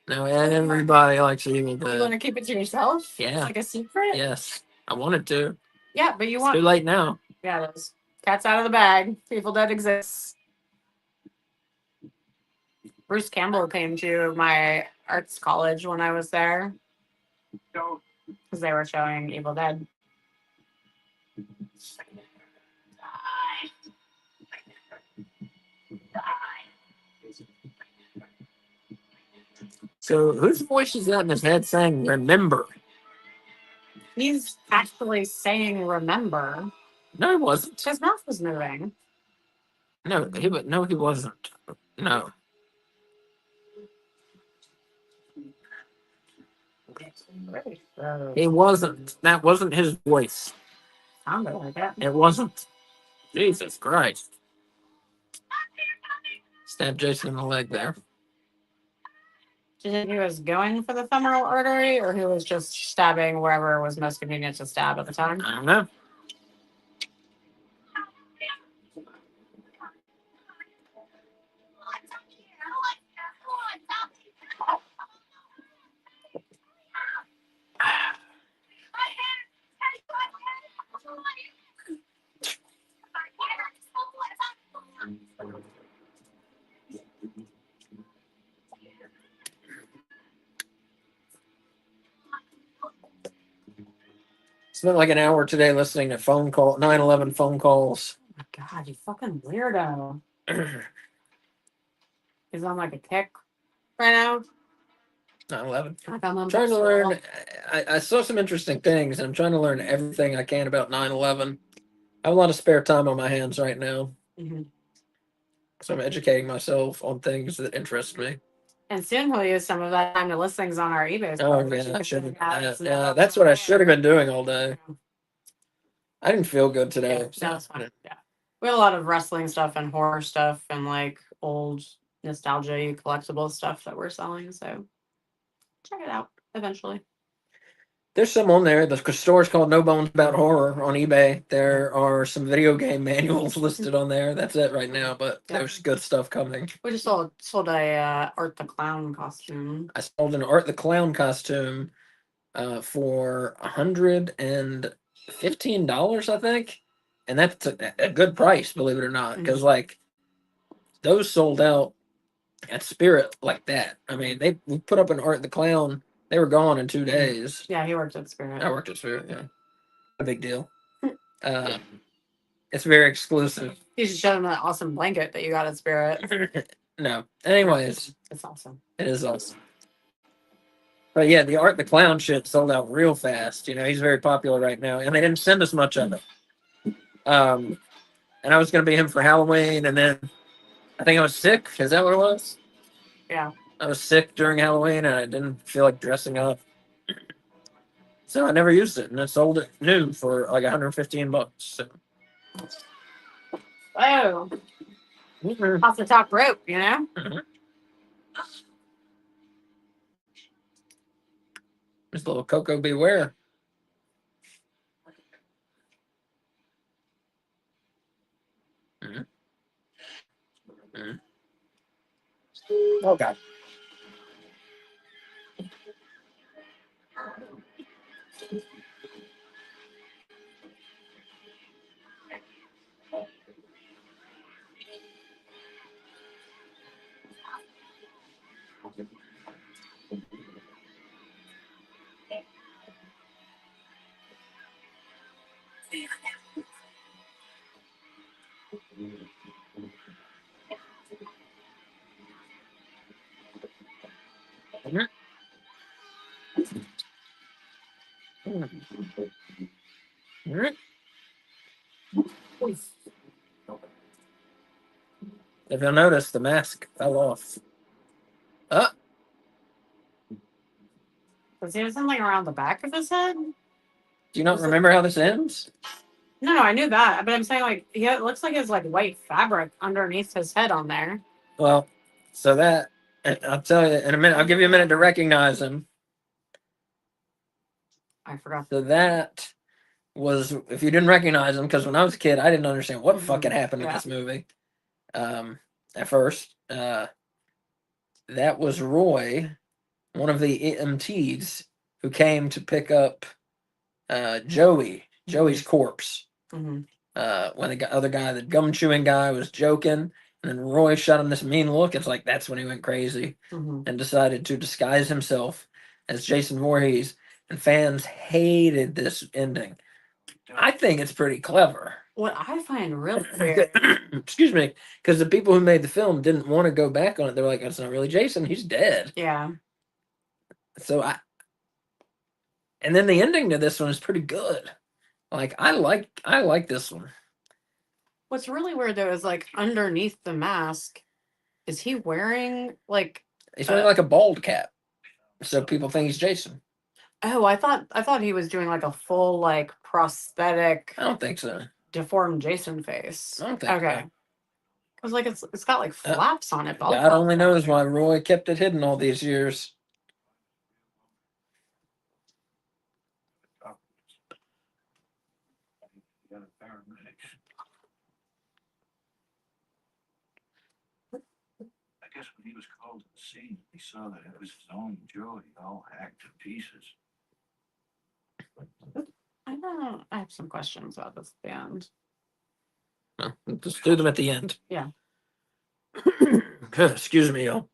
[SPEAKER 1] No, everybody likes Evil
[SPEAKER 2] You want
[SPEAKER 1] Dead.
[SPEAKER 2] to keep it to yourself?
[SPEAKER 1] Yeah.
[SPEAKER 2] It's like a secret?
[SPEAKER 1] Yes, I wanted to.
[SPEAKER 2] Yeah, but you
[SPEAKER 1] It's
[SPEAKER 2] want.
[SPEAKER 1] too late now.
[SPEAKER 2] Yeah, it is. Cat's out of the bag. Evil Dead exists. Bruce Campbell came to my arts college when I was there because they were showing Evil Dead.
[SPEAKER 1] So whose voice is that in his head saying "remember"?
[SPEAKER 2] He's actually saying "remember."
[SPEAKER 1] No, he wasn't.
[SPEAKER 2] His mouth was moving.
[SPEAKER 1] No, he wasn't. No. He wasn't. That wasn't his voice.
[SPEAKER 2] Sounded like it.
[SPEAKER 1] It wasn't. Jesus Christ. Stabbed Jason in the leg there.
[SPEAKER 2] Do you think he was going for the femoral artery, or he was just stabbing wherever was most convenient to stab at the time?
[SPEAKER 1] I don't know. Spent like an hour today listening to 9/11 phone calls.
[SPEAKER 2] Oh my god, you fucking weirdo. He's on like a kick right now.
[SPEAKER 1] 9/11.
[SPEAKER 2] I found them
[SPEAKER 1] Trying to
[SPEAKER 2] so
[SPEAKER 1] learn. I saw some interesting things, and I'm trying to learn everything I can about 9/11. I have a lot of spare time on my hands right now,
[SPEAKER 2] Mhm.
[SPEAKER 1] so I'm educating myself on things that interest me.
[SPEAKER 2] And soon he'll use some of that time to list things on our eBay
[SPEAKER 1] Oh
[SPEAKER 2] store.
[SPEAKER 1] yeah, I should have.
[SPEAKER 2] That's
[SPEAKER 1] Yeah, that's what I should have been doing all day. I didn't feel good today.
[SPEAKER 2] Yeah,
[SPEAKER 1] so-
[SPEAKER 2] no, it's fine. Yeah. We have a lot of wrestling stuff and horror stuff and like old nostalgia collectible stuff that we're selling. So check it out eventually.
[SPEAKER 1] There's some on there. The store's called No Bones About Horror on eBay. There are some video game manuals listed on there. That's it right now, but
[SPEAKER 2] Yeah.
[SPEAKER 1] there's good stuff coming.
[SPEAKER 2] We just sold a Art the Clown costume.
[SPEAKER 1] I sold an Art the Clown costume for $115, I think, and that's a good price, believe it or not. Because like those sold out at Spirit like that. I mean, we put up an Art the Clown. They were gone in 2 days.
[SPEAKER 2] Yeah, he worked at Spirit.
[SPEAKER 1] I worked at Spirit. Yeah, a big deal. It's very exclusive.
[SPEAKER 2] You should show them that awesome blanket that you got at Spirit.
[SPEAKER 1] No. Anyways,
[SPEAKER 2] It's awesome.
[SPEAKER 1] it is awesome. But yeah, the Art the Clown shit sold out real fast. You know, he's very popular right now, and they didn't send us much of it. And I was going to be him for Halloween, and then I think I was sick. Is that what it was?
[SPEAKER 2] Yeah.
[SPEAKER 1] I was sick during Halloween, and I didn't feel like dressing up. So I never used it, and I sold it new for like $115. So.
[SPEAKER 2] Oh, off the top rope, you know?
[SPEAKER 1] Mhm. This little Coco Beware. Mm-hmm. Mm-hmm. Oh, God. If you'll notice, the mask fell off.
[SPEAKER 2] Does he have something around the back of his head?
[SPEAKER 1] Do you not remember how this ends?
[SPEAKER 2] No, I knew that, but I'm saying like it looks like his like white fabric underneath his head on there.
[SPEAKER 1] Well, so that I'll tell you in a minute. I'll give you a minute to recognize him.
[SPEAKER 2] I forgot.
[SPEAKER 1] So that was, if you didn't recognize him, because when I was a kid, I didn't understand what fucking happened in
[SPEAKER 2] Yeah.
[SPEAKER 1] this movie. At first, that was Roy, one of the EMTs who came to pick up Joey's corpse.
[SPEAKER 2] Mm-hmm.
[SPEAKER 1] When the other guy, the gum chewing guy, was joking, and then Roy shot him this mean look. It's like that's when he went crazy and decided to disguise himself as Jason Voorhees. And fans hated this ending. I think it's pretty clever.
[SPEAKER 2] What I find really weird.
[SPEAKER 1] Excuse me, because the people who made the film didn't want to go back on it. They're like, "That's not really Jason. He's dead."
[SPEAKER 2] Yeah.
[SPEAKER 1] So and then the ending to this one is pretty good. Like I like this one.
[SPEAKER 2] What's really weird though is like underneath the mask, is he wearing like?
[SPEAKER 1] He's wearing like a bald cap, so people think he's Jason.
[SPEAKER 2] Oh, I thought he was doing like a full like prosthetic
[SPEAKER 1] I don't think so.
[SPEAKER 2] deformed Jason face.
[SPEAKER 1] I don't think
[SPEAKER 2] Okay.
[SPEAKER 1] so.
[SPEAKER 2] Cause like it's got like flaps on it.
[SPEAKER 1] God only knows why Roy kept it hidden all these years.
[SPEAKER 3] I guess when he was called to the scene, he saw that it was his own Joey, all hacked to pieces.
[SPEAKER 2] I have some questions about this at the end.
[SPEAKER 1] No, just do them at the end.
[SPEAKER 2] Yeah.
[SPEAKER 1] Excuse me, y'all.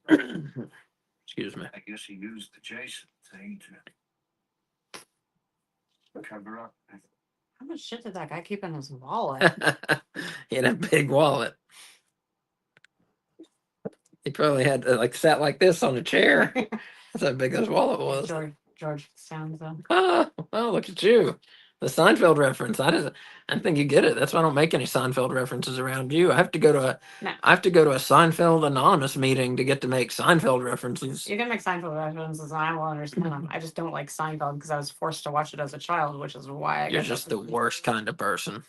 [SPEAKER 1] Excuse me.
[SPEAKER 3] I guess he used the Jason thing to cover up.
[SPEAKER 2] How much shit did that guy keep in his wallet?
[SPEAKER 1] He had a big wallet. He probably had like sat like this on a chair. That's how big his wallet was.
[SPEAKER 2] George Stanza.
[SPEAKER 1] Oh, look at you. The Seinfeld reference. I think you get it. That's why I don't make any Seinfeld references around you. I have to go to a Seinfeld anonymous meeting to get to make Seinfeld references.
[SPEAKER 2] You can make Seinfeld references and I will understand them. I just don't like Seinfeld because I was forced to watch it as a child, which is why
[SPEAKER 1] You're just the worst kind of person.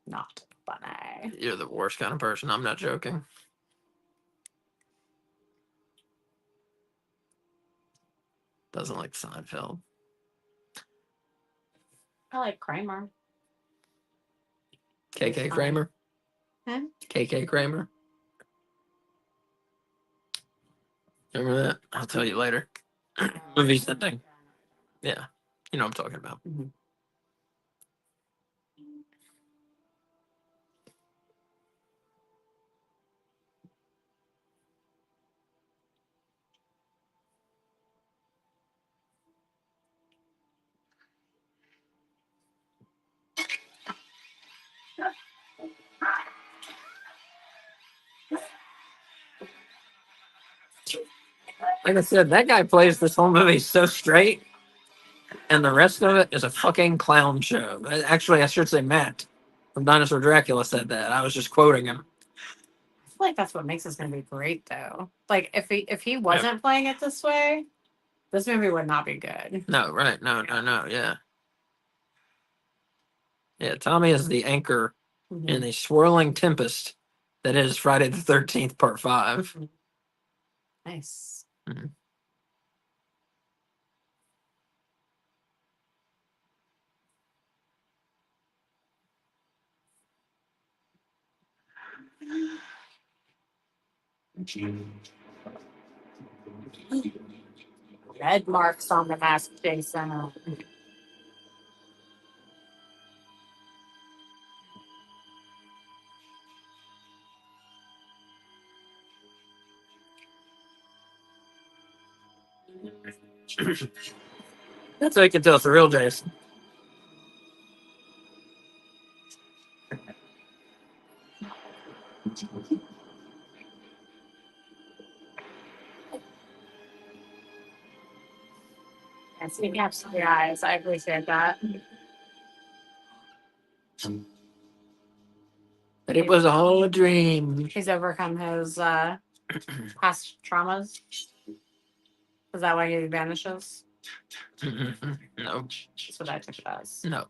[SPEAKER 2] Not funny.
[SPEAKER 1] You're the worst kind of person. I'm not joking. Doesn't like Seinfeld.
[SPEAKER 2] I like Kramer.
[SPEAKER 1] KK Kramer?
[SPEAKER 2] Hmm?
[SPEAKER 1] KK Kramer? Remember that? I'll tell you later. Movie thing. Yeah. You know what I'm talking about.
[SPEAKER 2] Mm-hmm.
[SPEAKER 1] Like I said, that guy plays this whole movie so straight, and the rest of it is a fucking clown show. Actually, I should say Matt from Dinosaur Dracula said that. I was just quoting him.
[SPEAKER 2] I feel like that's what makes this movie great, though. Like if he wasn't playing it this way, this movie would not be good.
[SPEAKER 1] No, right? No, yeah. Yeah, Tommy is the anchor in the swirling tempest that is Friday the 13th, Part 5.
[SPEAKER 2] Mhm. Nice.
[SPEAKER 1] Mhm.
[SPEAKER 2] Red marks on the mask, Jason.
[SPEAKER 1] That's how you can tell it's the real Jason.
[SPEAKER 2] And speaking of the eyes, I appreciate that.
[SPEAKER 1] But it was all a dream.
[SPEAKER 2] He's overcome his past traumas. Is that why he vanishes?
[SPEAKER 1] No,
[SPEAKER 2] That's what I took it as.
[SPEAKER 1] no.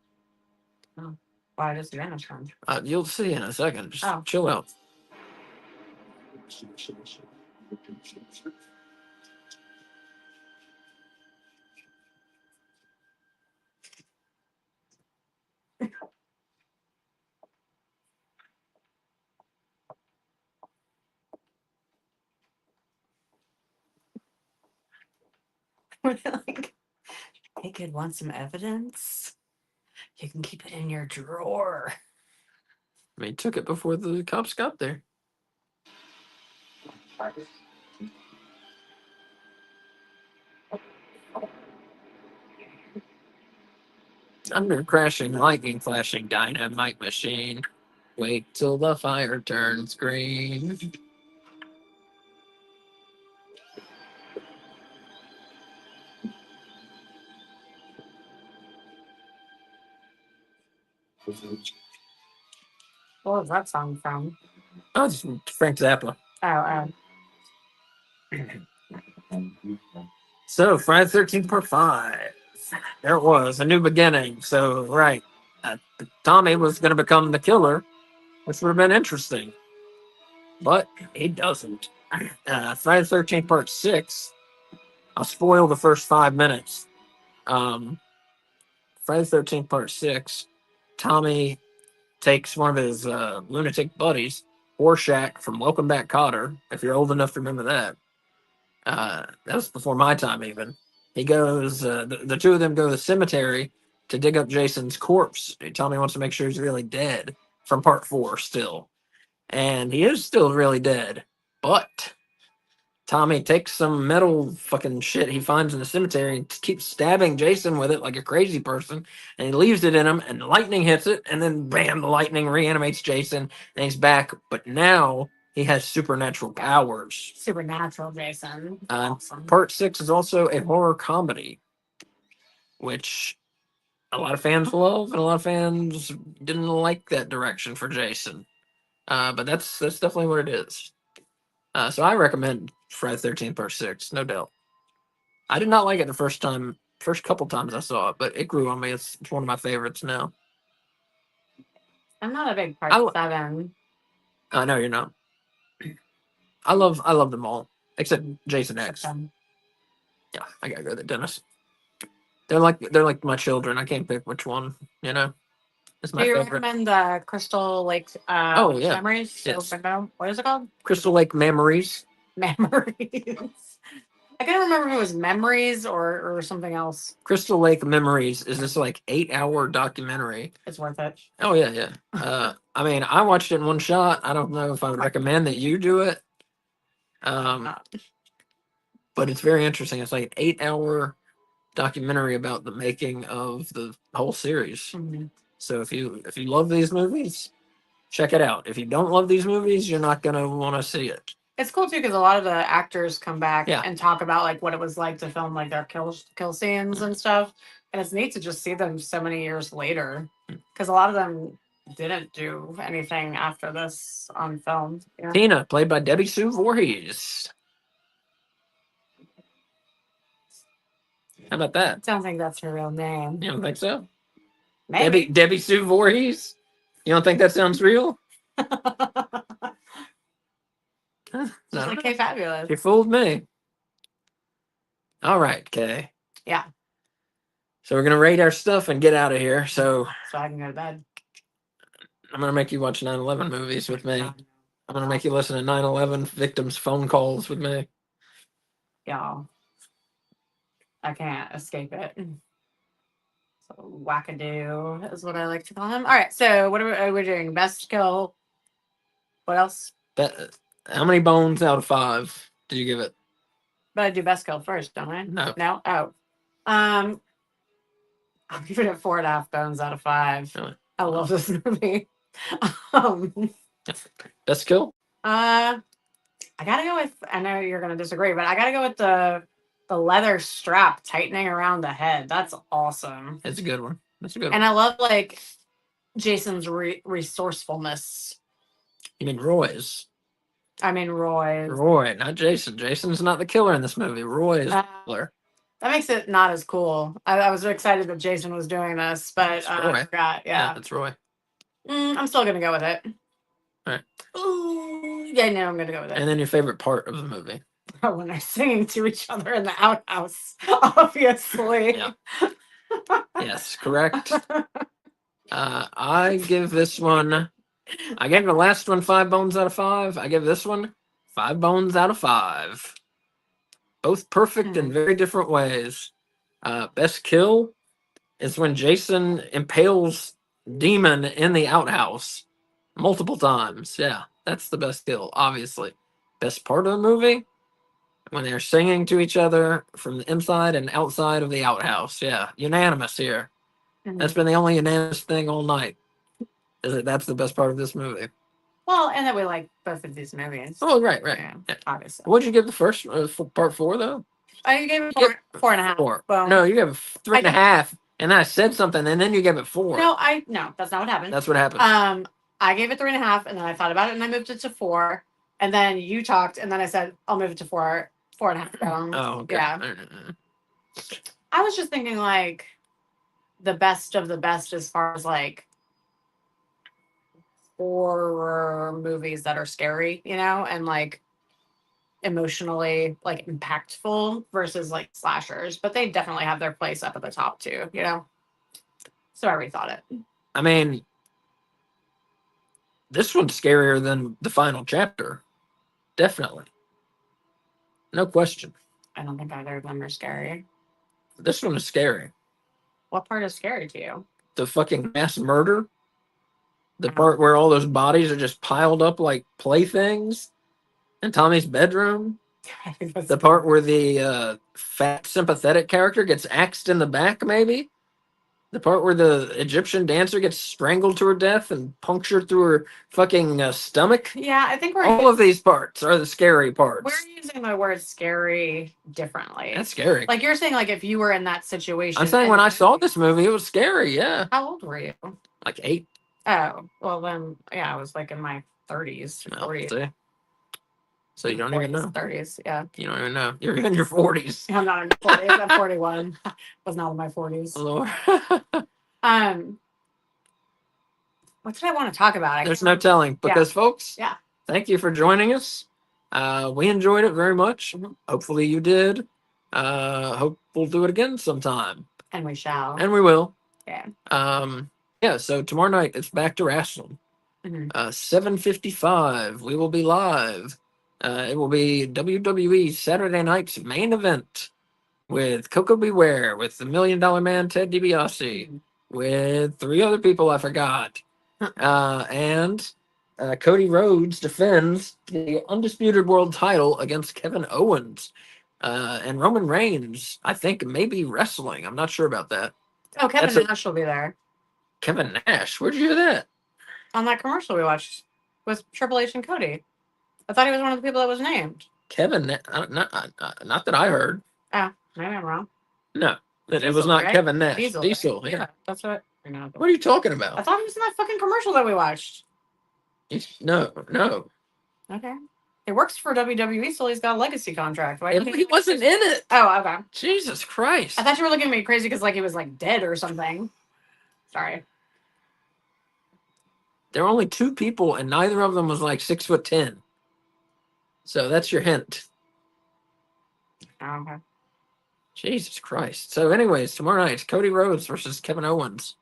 [SPEAKER 2] Why does he vanish from?
[SPEAKER 1] You'll see in a second. Just
[SPEAKER 2] Oh.
[SPEAKER 1] chill out.
[SPEAKER 2] Like, hey kid, want some evidence? You can keep it in your drawer.
[SPEAKER 1] I mean, he took it before the cops got there. Thunder crashing, lightning flashing, dynamite machine. Wait till the fire turns green.
[SPEAKER 2] What was that song from?
[SPEAKER 1] Oh, it's Frank Zappa.
[SPEAKER 2] Oh,
[SPEAKER 1] So, Friday the 13th, Part 5. There it was, a new beginning. So, right. Tommy was going to become the killer, which would have been interesting. But he doesn't. Friday the 13th, Part 6. I'll spoil the first 5 minutes. Friday the 13th, Part 6. Tommy takes one of his lunatic buddies, Horshack from Welcome Back Kotter, if you're old enough to remember that. That was before my time, even. He goes, the two of them go to the cemetery to dig up Jason's corpse. Tommy wants to make sure he's really dead from Part 4 still. And he is still really dead. But Tommy takes some metal fucking shit he finds in the cemetery and keeps stabbing Jason with it like a crazy person. And he leaves it in him, and lightning hits it, and then bam, the lightning reanimates Jason, and he's back. But now he has supernatural powers.
[SPEAKER 2] Supernatural Jason. Awesome.
[SPEAKER 1] Part 6 is also a horror comedy, which a lot of fans love, and a lot of fans didn't like that direction for Jason. But that's definitely what it is. So I recommend Friday the 13th Part 6, no doubt. I did not like it the first couple times I saw it, but it grew on me. It's one of my favorites now.
[SPEAKER 2] I'm not a big Part 7.
[SPEAKER 1] I know you're not. I love them all except Jason X. Yeah, I gotta go to the dentist. They're like my children. I can't pick which one. You know, it's my
[SPEAKER 2] Do you
[SPEAKER 1] favorite.
[SPEAKER 2] recommend Crystal Lake?
[SPEAKER 1] Oh, yeah.
[SPEAKER 2] Memories.
[SPEAKER 1] Yes.
[SPEAKER 2] What is it called?
[SPEAKER 1] Crystal Lake Memories.
[SPEAKER 2] Memories. I couldn't remember if it was Memories or something else.
[SPEAKER 1] Crystal Lake Memories is this like 8-hour documentary.
[SPEAKER 2] It's worth it.
[SPEAKER 1] Oh yeah. I mean, I watched it in one shot. I don't know if I would recommend that you do it. But it's very interesting. It's like an 8-hour documentary about the making of the whole series.
[SPEAKER 2] Mhm.
[SPEAKER 1] So if you love these movies, check it out. If you don't love these movies, you're not gonna want to see it.
[SPEAKER 2] It's cool too because a lot of the actors come back
[SPEAKER 1] Yeah.
[SPEAKER 2] and talk about like what it was like to film like their kill scenes and stuff, and it's neat to just see them so many years later because a lot of them didn't do anything after this on film. Yeah.
[SPEAKER 1] Tina, played by Debbie Sue Voorhees. How about that?
[SPEAKER 2] Sounds like that's her real name.
[SPEAKER 1] You don't think so?
[SPEAKER 2] Maybe.
[SPEAKER 1] Debbie Sue Voorhees? You don't think that sounds real?
[SPEAKER 2] Just
[SPEAKER 1] No.
[SPEAKER 2] like K Fabulous.
[SPEAKER 1] You fooled me. All right, Kay.
[SPEAKER 2] Yeah.
[SPEAKER 1] So we're gonna rate our stuff and get out of here. So
[SPEAKER 2] So I can go to bed.
[SPEAKER 1] I'm gonna make you watch 9/11 movies with me.
[SPEAKER 2] Um,
[SPEAKER 1] I'm gonna make you listen to 9/11 victims' phone calls with me.
[SPEAKER 2] Y'all. I can't escape it. So wackadoo is what I like to call him. All right, so what are we doing? Best kill. What else?
[SPEAKER 1] How many bones out of 5 did you give it?
[SPEAKER 2] But I do best kill first, don't I?
[SPEAKER 1] No.
[SPEAKER 2] No? Oh. I'll give it a 4.5 bones out of 5.
[SPEAKER 1] Really?
[SPEAKER 2] I love this movie. um
[SPEAKER 1] Best kill?
[SPEAKER 2] I gotta go with, I know you're gonna disagree, but I gotta go with the leather strap tightening around the head. That's awesome.
[SPEAKER 1] It's a good one. That's a good one.
[SPEAKER 2] And I love like Jason's resourcefulness.
[SPEAKER 1] You mean Roy's?
[SPEAKER 2] I mean Roy.
[SPEAKER 1] Roy, not Jason. Jason's not the killer in this movie. Roy is the killer.
[SPEAKER 2] That makes it not as cool. I was excited that Jason was doing this, but
[SPEAKER 1] It's
[SPEAKER 2] I
[SPEAKER 1] Roy.
[SPEAKER 2] forgot. Yeah.
[SPEAKER 1] That's Roy.
[SPEAKER 2] I'm still gonna go with it.
[SPEAKER 1] All right.
[SPEAKER 2] Ooh, yeah, no, I'm gonna go with it.
[SPEAKER 1] And then your favorite part of the movie?
[SPEAKER 2] When they're singing to each other in the outhouse, obviously.
[SPEAKER 1] Yeah. Yes, correct. I give this one. I gave the last one 5 bones out of 5. I give this one 5 bones out of 5. Both perfect in very different ways. Best kill is when Jason impales Demon in the outhouse multiple times. Yeah, that's the best kill, obviously. Best part of the movie? When they're singing to each other from the inside and outside of the outhouse. Yeah, unanimous here. That's been the only unanimous thing all night. Is that that's the best part of this movie?
[SPEAKER 2] Well, and that we like both of these movies.
[SPEAKER 1] Oh, right.
[SPEAKER 2] Yeah,
[SPEAKER 1] Yeah.
[SPEAKER 2] obviously.
[SPEAKER 1] What'd you give the first part 4 though?
[SPEAKER 2] I gave it
[SPEAKER 1] You
[SPEAKER 2] four and a half.
[SPEAKER 1] 4.
[SPEAKER 2] Well,
[SPEAKER 1] No, you gave it 3 and a
[SPEAKER 2] I did.
[SPEAKER 1] half, and then I said something, and then you gave it 4.
[SPEAKER 2] No, that's not what happened.
[SPEAKER 1] That's what happened.
[SPEAKER 2] I gave it 3.5, and then I thought about it, and I moved it to 4. And then you talked, and then I said I'll move it to 4.5 bones.
[SPEAKER 1] Oh, okay.
[SPEAKER 2] Yeah. I was just thinking like the best of the best as far as like horror movies that are scary, and like emotionally like impactful versus like slashers, but they definitely have their place up at the top too. So I rethought it.
[SPEAKER 1] I mean, this one's scarier than the final chapter. Definitely. No question.
[SPEAKER 2] I don't think either of them are scary.
[SPEAKER 1] This one is scary.
[SPEAKER 2] What part is scary to you?
[SPEAKER 1] The fucking mass murder. The part where all those bodies are just piled up like playthings in Tommy's bedroom. The part where the fat sympathetic character gets axed in the back, maybe. The part where the Egyptian dancer gets strangled to her death and punctured through her fucking stomach.
[SPEAKER 2] Yeah, I think
[SPEAKER 1] all of these parts are the scary parts.
[SPEAKER 2] We're using the word scary differently.
[SPEAKER 1] That's scary.
[SPEAKER 2] Like you're saying, like if you were in that situation.
[SPEAKER 1] I'm saying when I saw this movie, it was scary. Yeah.
[SPEAKER 2] How old were you?
[SPEAKER 1] Like 8.
[SPEAKER 2] Oh, well then, yeah, I was like in my 30s, 40s.
[SPEAKER 1] See? So you don't even know.
[SPEAKER 2] 30s, yeah.
[SPEAKER 1] You don't even know. You're in your 40s.
[SPEAKER 2] I'm not in my 40s. I'm 41. Was not in my 40s.
[SPEAKER 1] Lord.
[SPEAKER 2] What did I want to talk about?
[SPEAKER 1] There's no telling because, folks,
[SPEAKER 2] yeah.
[SPEAKER 1] Thank you for joining us. We enjoyed it very much.
[SPEAKER 2] Mm-hmm.
[SPEAKER 1] Hopefully you did. Hope we'll do it again sometime.
[SPEAKER 2] And we shall.
[SPEAKER 1] And we will.
[SPEAKER 2] Yeah.
[SPEAKER 1] Yeah, so tomorrow night it's back to wrestling. 7:55. We will be live. It will be WWE Saturday night's main event with Coco Beware, with the $1 Million Man Ted DiBiase, with 3 other people I forgot. And Cody Rhodes defends the undisputed world title against Kevin Owens. And Roman Reigns, I think, may be wrestling. I'm not sure about that.
[SPEAKER 2] Oh, Kevin Nash will be there.
[SPEAKER 1] Kevin Nash? Where'd you hear that?
[SPEAKER 2] On that commercial we watched with Triple H and Cody. I thought he was one of the people that was named.
[SPEAKER 1] Kevin, not that I heard.
[SPEAKER 2] Oh, maybe I'm wrong.
[SPEAKER 1] No, that it was
[SPEAKER 2] Diesel,
[SPEAKER 1] not
[SPEAKER 2] right?
[SPEAKER 1] Kevin Nash.
[SPEAKER 2] Diesel.
[SPEAKER 1] Diesel,
[SPEAKER 2] Right?
[SPEAKER 1] yeah.
[SPEAKER 2] That's what. No,
[SPEAKER 1] What are you talking
[SPEAKER 2] I
[SPEAKER 1] about?
[SPEAKER 2] thought he was in that fucking commercial that we watched.
[SPEAKER 1] No.
[SPEAKER 2] Okay. He works for WWE, so he's got a legacy contract. Why
[SPEAKER 1] He wasn't in it.
[SPEAKER 2] Oh, okay.
[SPEAKER 1] Jesus Christ.
[SPEAKER 2] I thought you were looking at me crazy because like he was like dead or something. Sorry.
[SPEAKER 1] There were only 2 people, and neither of them was like 6'10". So that's your hint.
[SPEAKER 2] Oh, okay.
[SPEAKER 1] Jesus Christ. So, anyways, tomorrow night, it's Cody Rhodes versus Kevin Owens.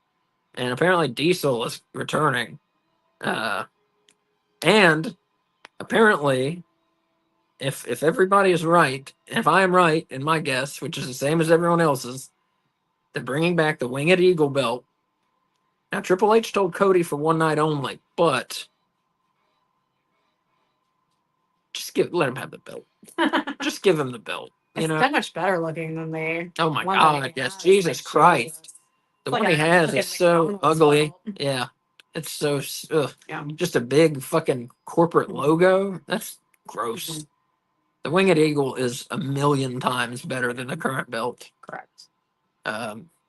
[SPEAKER 1] And apparently Diesel is returning. And apparently, if everybody is right, if I am right in my guess, which is the same as everyone else's, they're bringing back the Winged Eagle belt. Now, Triple H told Cody for one night only, but just let him have the belt. Just give him the belt. You
[SPEAKER 2] It's
[SPEAKER 1] know?
[SPEAKER 2] so much better looking than the
[SPEAKER 1] Oh my
[SPEAKER 2] one that
[SPEAKER 1] God!
[SPEAKER 2] he
[SPEAKER 1] Yes,
[SPEAKER 2] has.
[SPEAKER 1] Jesus
[SPEAKER 2] Like,
[SPEAKER 1] Christ!
[SPEAKER 2] Jesus.
[SPEAKER 1] The
[SPEAKER 2] It's
[SPEAKER 1] one
[SPEAKER 2] like
[SPEAKER 1] he
[SPEAKER 2] a
[SPEAKER 1] has
[SPEAKER 2] fucking
[SPEAKER 1] is so
[SPEAKER 2] McDonald's
[SPEAKER 1] ugly.
[SPEAKER 2] belt.
[SPEAKER 1] Yeah, it's so
[SPEAKER 2] Yeah.
[SPEAKER 1] just a big fucking corporate logo. That's gross.
[SPEAKER 2] Mhm.
[SPEAKER 1] The Winged Eagle is a million times better than the current belt.
[SPEAKER 2] Correct.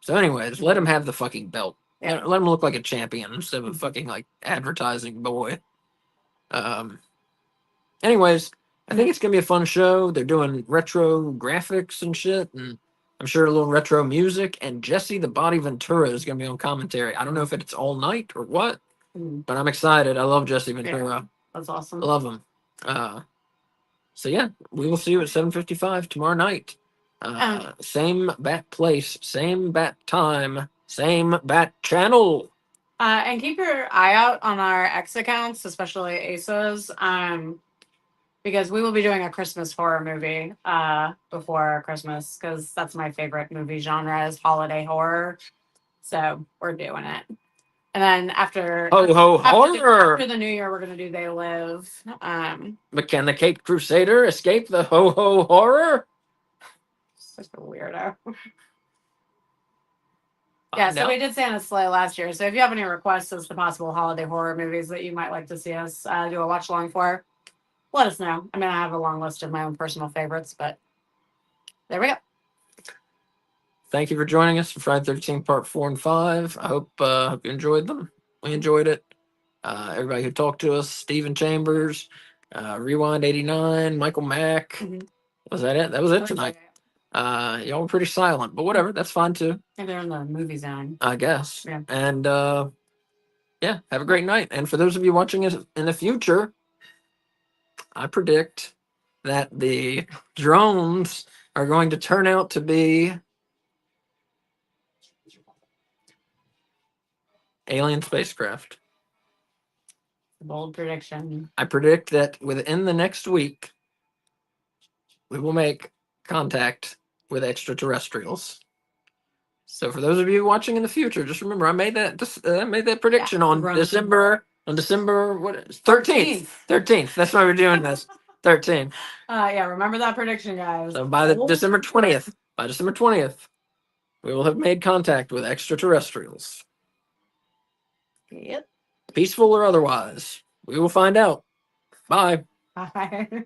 [SPEAKER 1] So, anyways, let him have the fucking belt.
[SPEAKER 2] Yeah.
[SPEAKER 1] Let him look like a champion instead of a fucking like advertising boy. Anyways, I think it's gonna be a fun show. They're doing retro graphics and shit, and I'm sure a little retro music. And Jesse the Body Ventura is gonna be on commentary. I don't know if it's all night or what,
[SPEAKER 2] Mhm.
[SPEAKER 1] but I'm excited. I love Jesse Ventura.
[SPEAKER 2] Yeah, that's awesome.
[SPEAKER 1] I love him. So yeah, we will see you at 7:55 tomorrow night. Same bat place, same bat time, same bat channel.
[SPEAKER 2] And keep your eye out on our X accounts, especially Asa's, because we will be doing a Christmas horror movie before Christmas, because that's my favorite movie genre is holiday horror. So we're doing it. And then after
[SPEAKER 1] Ho ho horror!
[SPEAKER 2] after the new year, we're gonna do They Live.
[SPEAKER 1] But can the Cape Crusader escape the ho ho horror?
[SPEAKER 2] Such a weirdo. Yeah, so we did Santa's Sleigh last year. So if you have any requests as to possible holiday horror movies that you might like to see us do a watch along for, let us know. I mean, I have a long list of my own personal favorites, but there we go.
[SPEAKER 1] Thank you for joining us for Friday 13 Part 4 and 5. I hope you enjoyed them. We enjoyed it. Everybody who talked to us, Stephen Chambers, Rewind 89, Michael Mack.
[SPEAKER 2] Mhm.
[SPEAKER 1] Was that it? That was it tonight. Y'all were pretty silent, but whatever. That's fine too,
[SPEAKER 2] And they're in the movie zone.
[SPEAKER 1] I guess.
[SPEAKER 2] Yeah.
[SPEAKER 1] And yeah, have a great night. And for those of you watching us in the future, I predict that the drones are going to turn out to be alien spacecraft.
[SPEAKER 2] Bold prediction.
[SPEAKER 1] I predict that within the next week, we will make contact with extraterrestrials. So for those of you watching in the future, just remember I made that prediction on December what 13th. 13th. That's why we're doing this. 13th.
[SPEAKER 2] Yeah, remember that prediction, guys.
[SPEAKER 1] So by the December 20th, we will have made contact with extraterrestrials.
[SPEAKER 2] Yep.
[SPEAKER 1] Peaceful or otherwise. We will find out. Bye.
[SPEAKER 2] Bye.